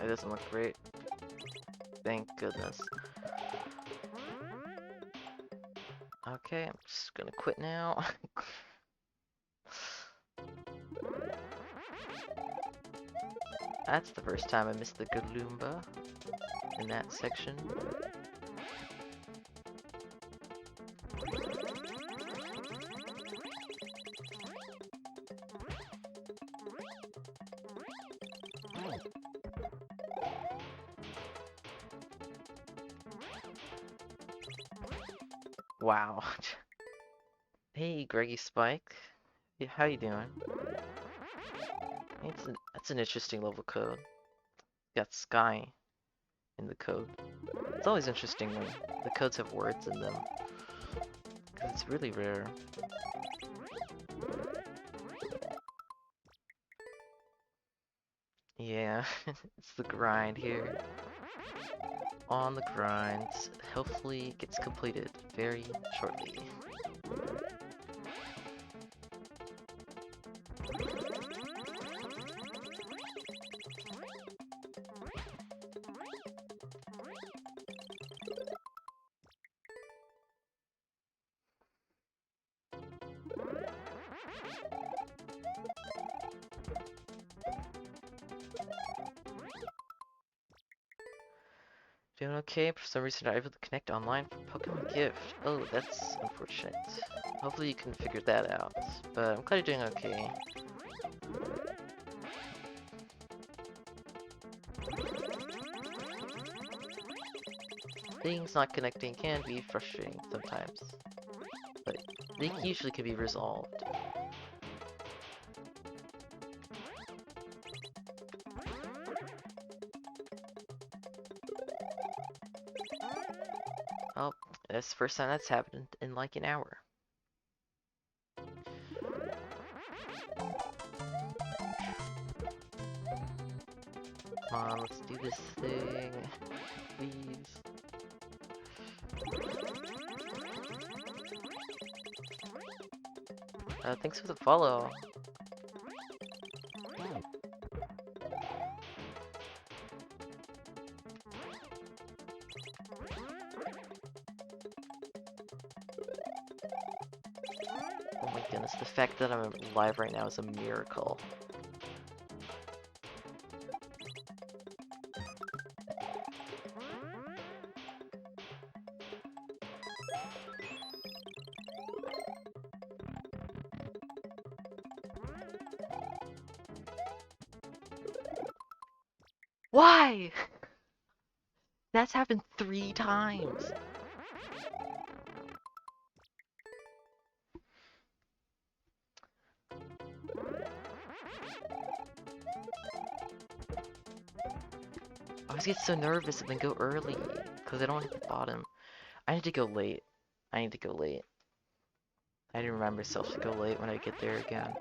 It doesn't look great. Thank goodness. Okay, I'm just gonna quit now. That's the first time I missed the Galumba in that section. Wow. Hey, Greggy Spike. Yeah, how you doing? That's an interesting level code. Got Sky in the code. It's always interesting when the codes have words in them, because it's really rare. Yeah, it's the grind here. On the grind. Hopefully it gets completed very shortly. Doing okay, for some reason not able to connect online for Pokemon Gift. Oh, that's unfortunate. Hopefully you can figure that out. But I'm glad you're doing okay. Things not connecting can be frustrating sometimes, but they usually can be resolved. Oh, that's the first time that's happened in like an hour. Come on, let's do this thing. Please. Thanks for the follow. Oh my goodness, the fact that I'm live right now is a miracle. Why? That's happened 3 times. I always get so nervous and then go early, because I don't hit the bottom. I need to go late. I need to go late. I didn't remind myself to go late when I get there again.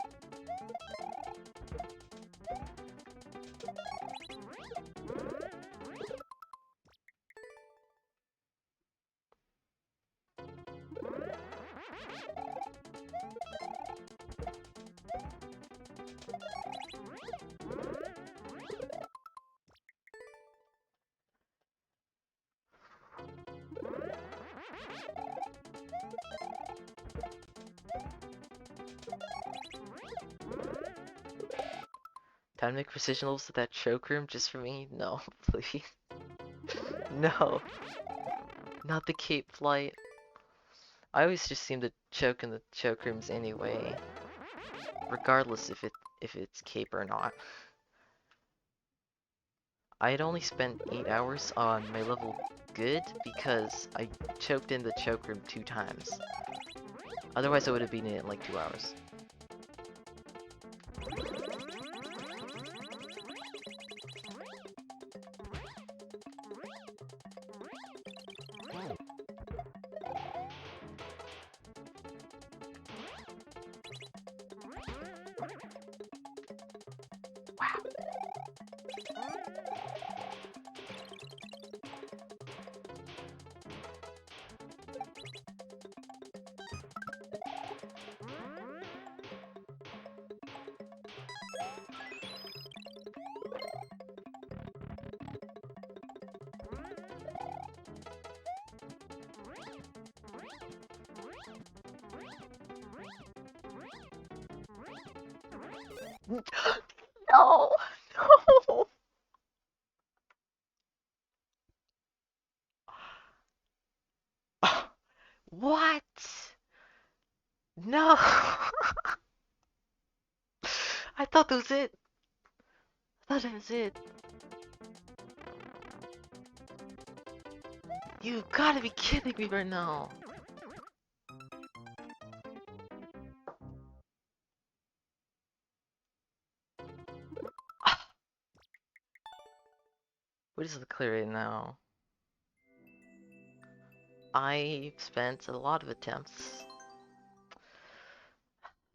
Time to make precision levels at that choke room just for me? No, please. No, not the Cape Flight. I always just seem to choke in the choke rooms anyway, regardless if it's Cape or not. I had only spent 8 hours on my level good because I choked in the choke room 2 times. Otherwise I would have beaten it in like 2 hours. No! No! What? No! I thought that was it. I thought that was it. You gotta be kidding me right now. What is the clear right now? I've spent a lot of attempts.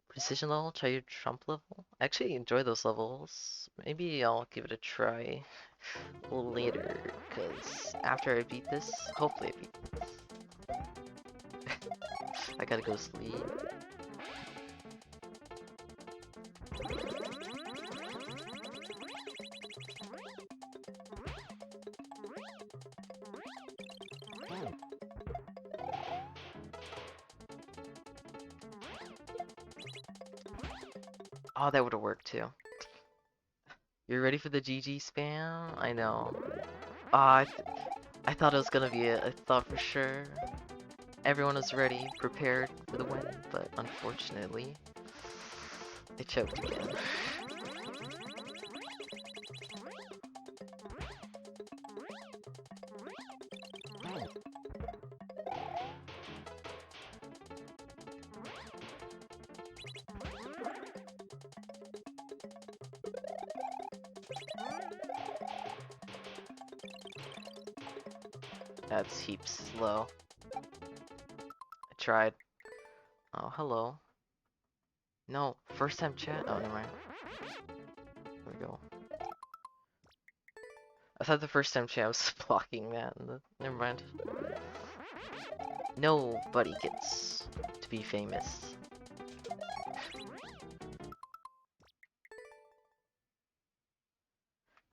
Precision level, try your trump level. I actually enjoy those levels. Maybe I'll give it a try later, because after I beat this, hopefully I beat this, I gotta go sleep. Oh, that would've worked too. You're ready for the GG spam? I know. Ah, I thought it was gonna be it. I thought for sure everyone was ready, prepared for the win, but unfortunately, I choked again. That's heaps slow. I tried. Oh, hello. No, first time chat. Oh, never mind. There we go. I thought the first time chat was blocking that. Never mind. Nobody gets to be famous.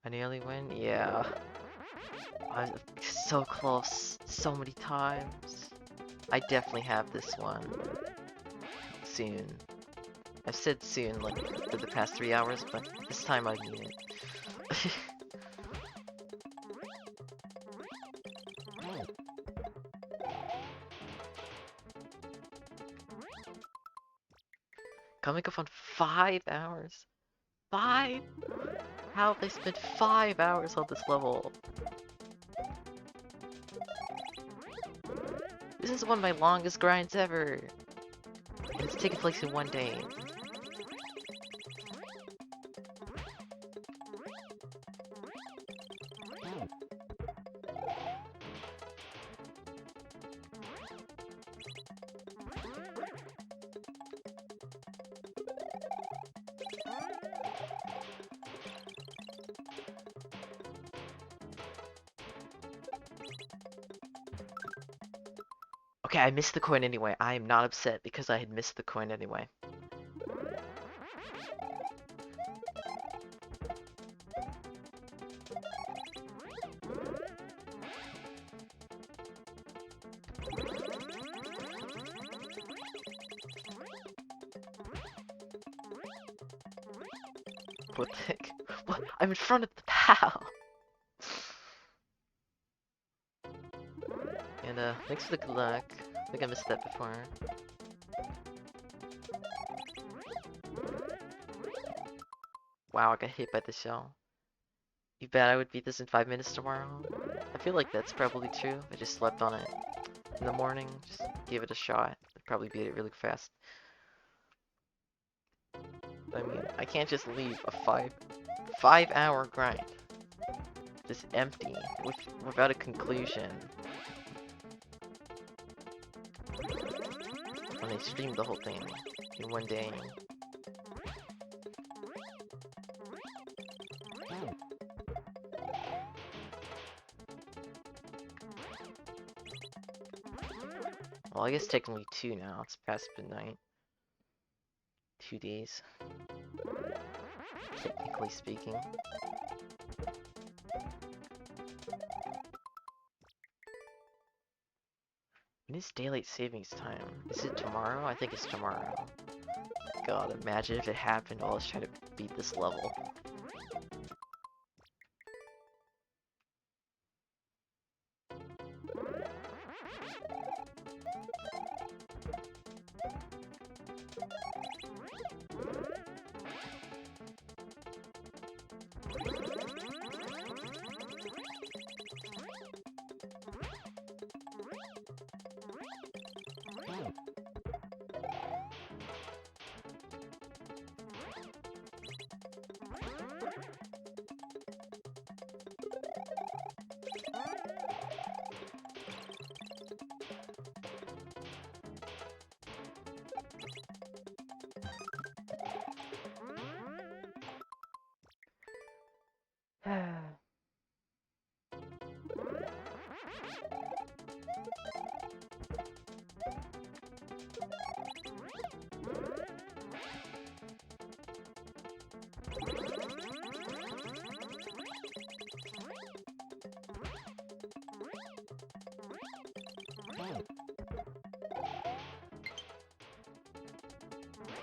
I nearly win? Yeah. I was so close so many times. I definitely have this one. Soon. I've said soon, like, for the past 3 hours, but this time I mean it. Coming up on 5 hours. 5? How have I spent 5 hours on this level? This is one of my longest grinds ever. And it's taken place in 1 day. Okay, I missed the coin anyway. I am not upset because I had missed the coin anyway. What the heck? What? I'm in front of the pal! And thanks for the good luck. I think I missed that before. Wow, I got hit by the shell. You bet I would beat this in 5 minutes tomorrow? I feel like that's probably true. I just slept on it in the morning, just gave it a shot. I'd probably beat it really fast. I mean, I can't just leave a 5 hour grind. Just empty, without a conclusion. When they streamed the whole thing in 1 day. Well, I guess technically 2 now. It's past midnight. 2 days. Technically speaking. When is daylight savings time? Is it tomorrow? I think it's tomorrow. god, imagine if it happened while I was trying to beat this level.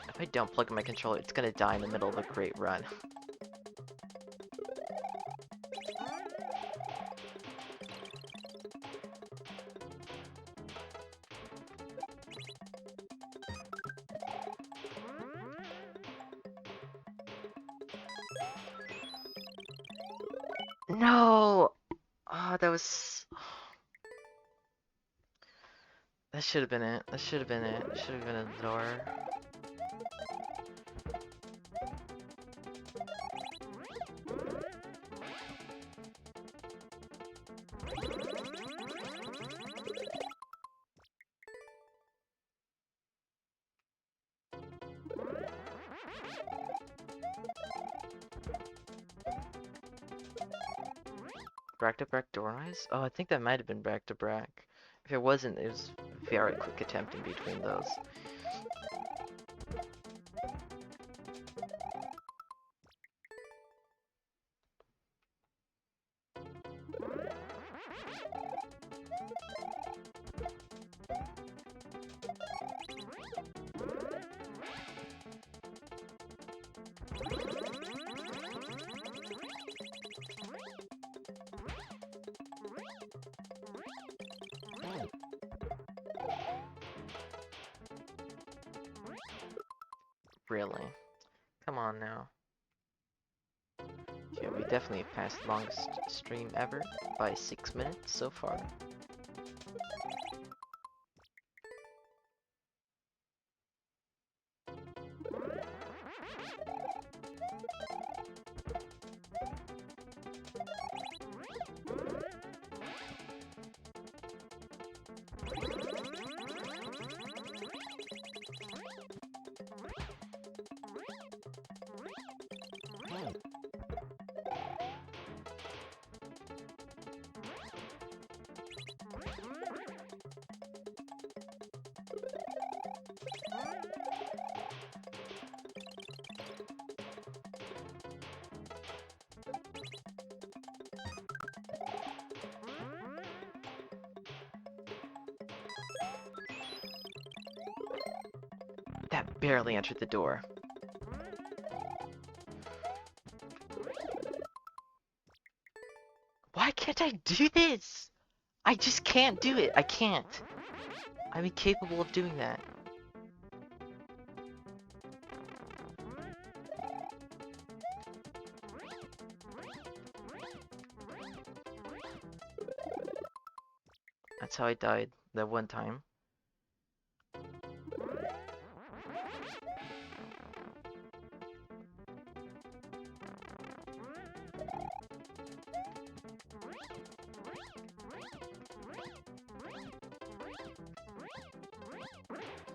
If I don't plug in my controller, it's gonna die in the middle of a great run. No! Oh, that was... That should have been it. That should have been it. Should have been a door. Brak to Brak door eyes? Oh, I think that might have been Brak to Brak. If it wasn't, it was a very quick attempt in between those. Really? Come on now. Yeah, we definitely passed longest stream ever by 6 minutes so far. That barely entered the door. Why can't I do this? I just can't do it. I can't. I'm incapable of doing that. That's how I died that one time.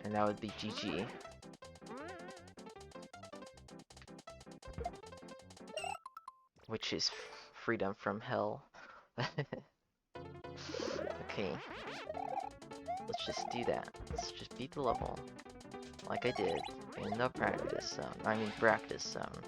And that would be GG. Which is freedom from hell. Okay. Let's just do that. Let's just beat the level. Like I did in the practice zone. I mean practice zone.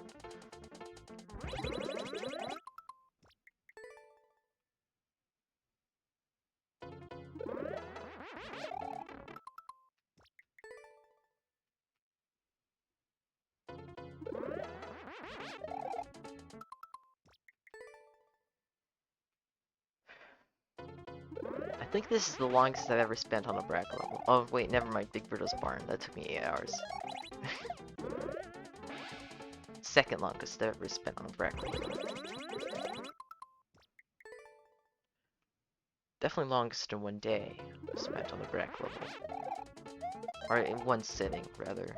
think this is the longest I've ever spent on a Brak level. Oh wait, never mind, Big Birdo's Barn. That took me 8 hours. Second longest I've ever spent on a Brak level. Definitely longest in one day spent on the Brak level. Or in one sitting, rather.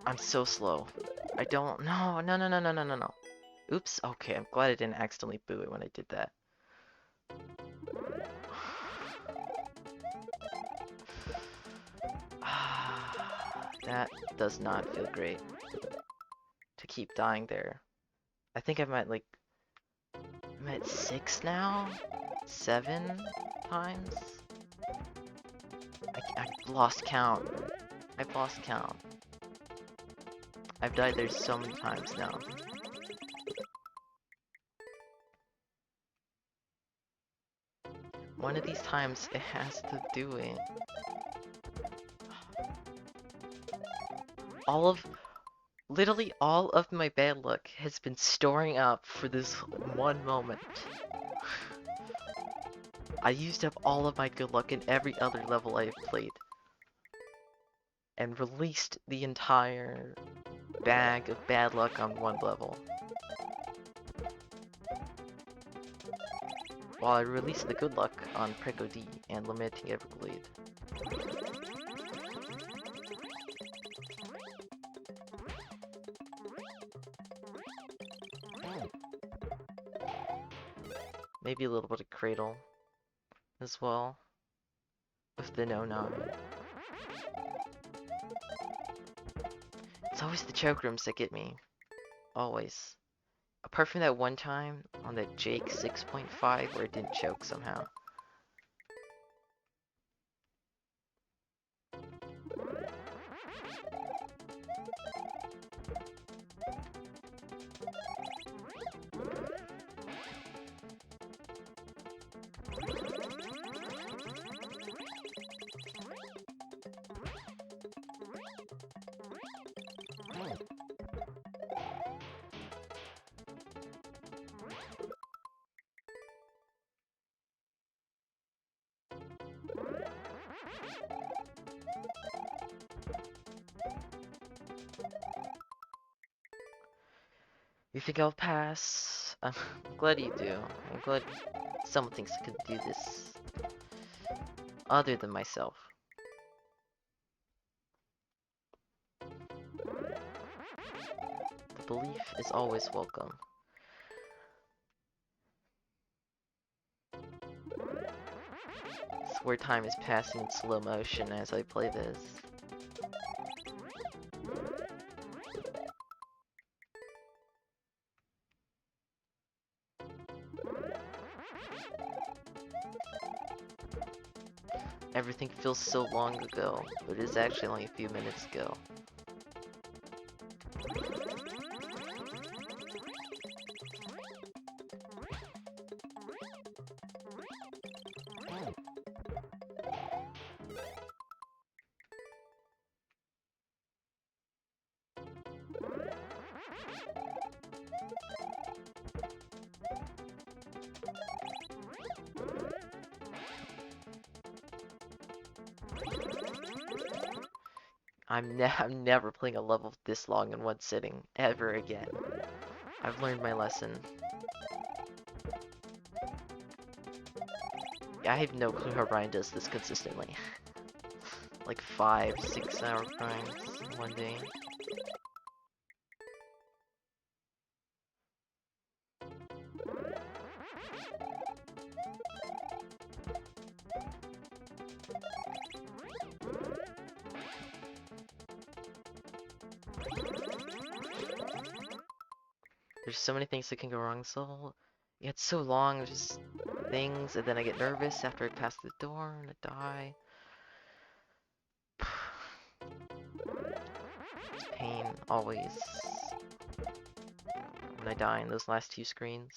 I'm so slow. I don't. No, no, no, no, no, no, no, no. Oops. Okay, I'm glad I didn't accidentally boo it when I did that. That does not feel great. To keep dying there. I think I'm at like. I'm at 6 now? 7 times? I've lost count. I've lost count. I've died there so many times now. One of these times it has to do it. Literally all of my bad luck has been storing up for this one moment. I used up all of my good luck in every other level I have played. And released the entire bag of bad luck on one level. While I released the good luck on Preco D and Lamenting Everglade. Maybe a little bit of Cradle as well. With the no-9. It's always the choke rooms that get me. Always. Apart from that one time on that Jake 6.5 where it didn't choke somehow. You think I'll pass? I'm glad you do. I'm glad someone thinks I could do this. Other than myself. The belief is always welcome. I swear time is passing in slow motion as I play this. Everything feels so long ago, but it is actually only a few minutes ago. I'm never playing a level this long in one sitting, ever again. I've learned my lesson. Yeah, I have no clue how Ryan does this consistently. Like 5, 6 hour grinds one day. There's so many things that can go wrong. So yeah, it's so long. There's just things, and then I get nervous after I pass the door and I die. Pain always when I die in those last two screens.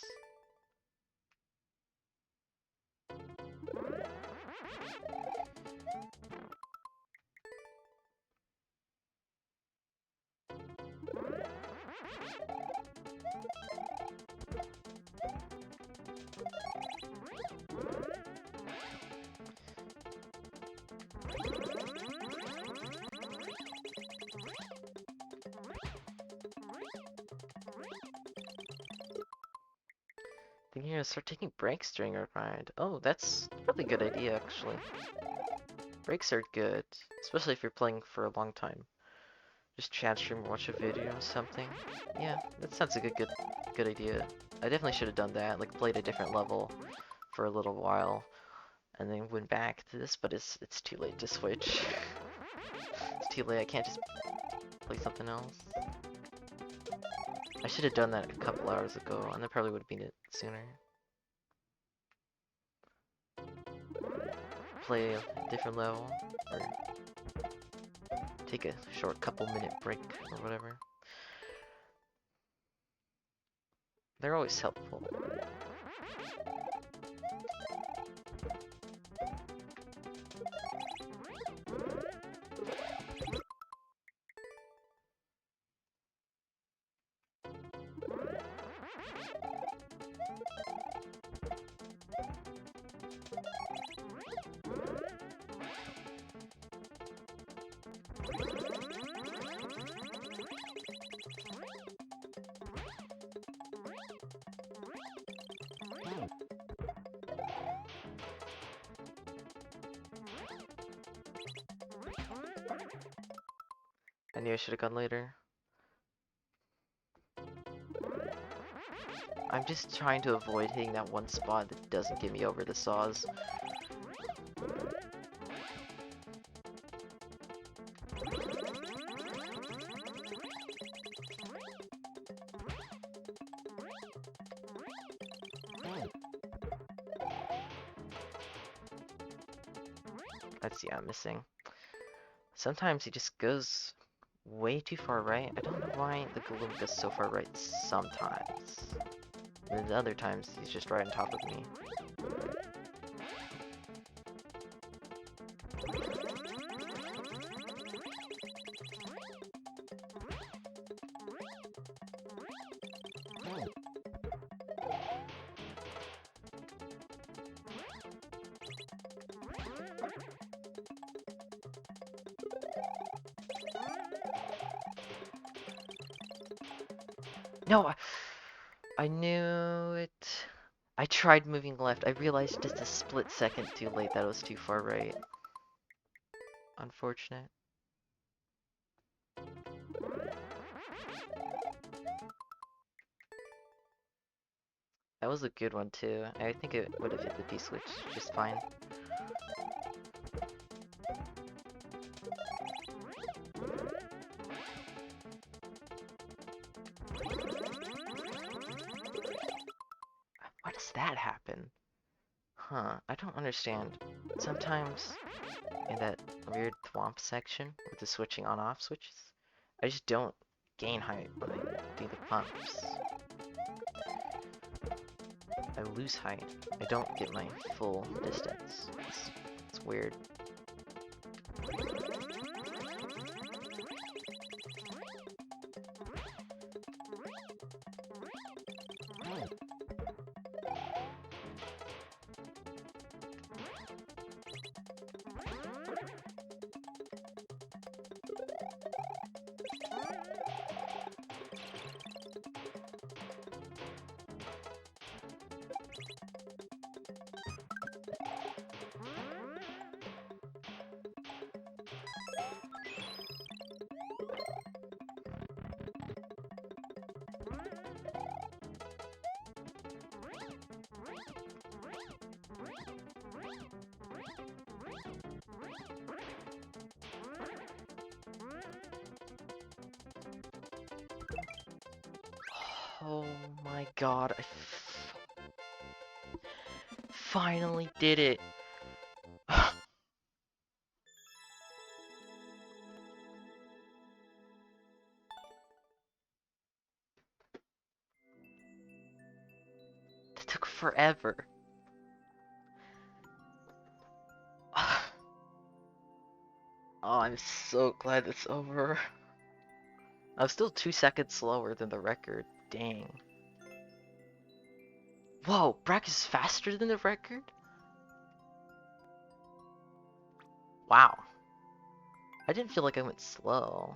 Thinking of start taking breaks during a ride. Oh, that's a really good idea actually. Breaks are good, especially if you're playing for a long time. Just chat stream or watch a video or something. Yeah, that sounds like a good idea. I definitely should have done that, like played a different level for a little while and then went back to this, but it's too late to switch. It's too late, I can't just play something else. I should have done that a couple hours ago, and I probably would have beat it sooner. Play a different level, or take a short couple minute break, or whatever. They're always helpful. I knew I should have gone later. I'm just trying to avoid hitting that one spot that doesn't get me over the saws. Let's see, I'm missing. Sometimes he just goes way too far right. I don't know why the Gloom goes so far right sometimes. And then other times he's just right on top of me. No, I knew it. I tried moving left. I realized just a split second too late that it was too far right. Unfortunate. That was a good one too. I think it would have hit the P-switch just fine. Why does that happen? Huh, I don't understand. Sometimes in that weird thwomp section with the switching on-off switches, I just don't gain height when I do the pumps. I lose height. I don't get my full distance. It's weird. my god, finally did it. That took forever. Oh, I'm so glad it's over. I was still 2 seconds slower than the record. Dang. Whoa, Brak is faster than the record? Wow. I didn't feel like I went slow,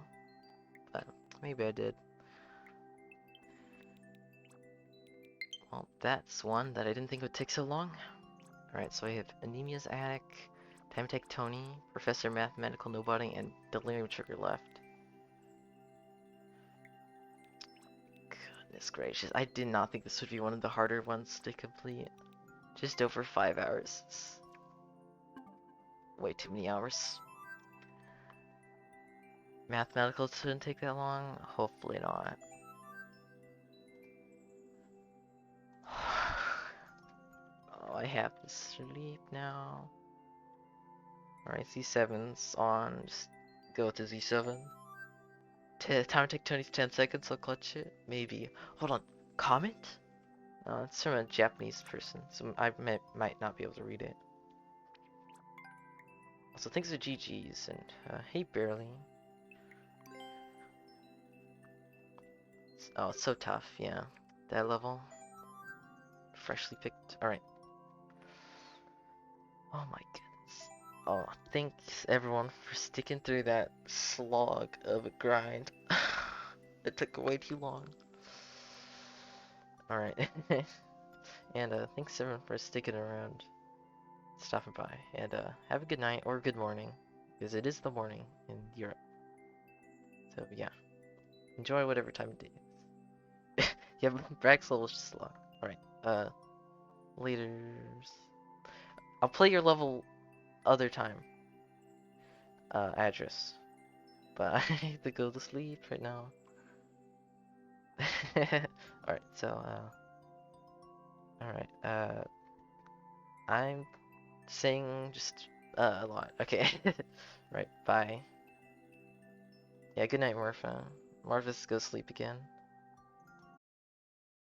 but maybe I did. Well, that's one that I didn't think would take so long. Alright, so I have Anemia's Attic, Time Tech Tony, Professor Mathematical Nobody, and Delirium Trigger left. Goodness gracious, I did not think this would be one of the harder ones to complete. Just over 5 hours. It's way too many hours. Mathematical shouldn't take that long? Hopefully not. Oh, I have to sleep now. Alright, Z7's on. Just go with the Z7. Time to take 20 to 10 seconds, I'll clutch it. Maybe. Hold on. Comment? No, it's from a Japanese person, so I might not be able to read it. Also, thanks for GG's, and hey, Barely. Oh, it's so tough, yeah. That level. Freshly picked. Alright. Oh my goodness. Oh, thanks everyone for sticking through that slog of a grind. It took way too long. Alright. And thanks everyone for sticking around, stopping by. And have a good night or good morning, because it is the morning in Europe. So yeah, enjoy whatever time of day it is. Yeah, Brak's level is just long. Alright, laters. I'll play your level other time. Address. But I need to go to sleep right now. Alright, so, alright, I'm saying just, a lot. Okay. Right, bye. Yeah, good night, Morpha. Marvis, go sleep again.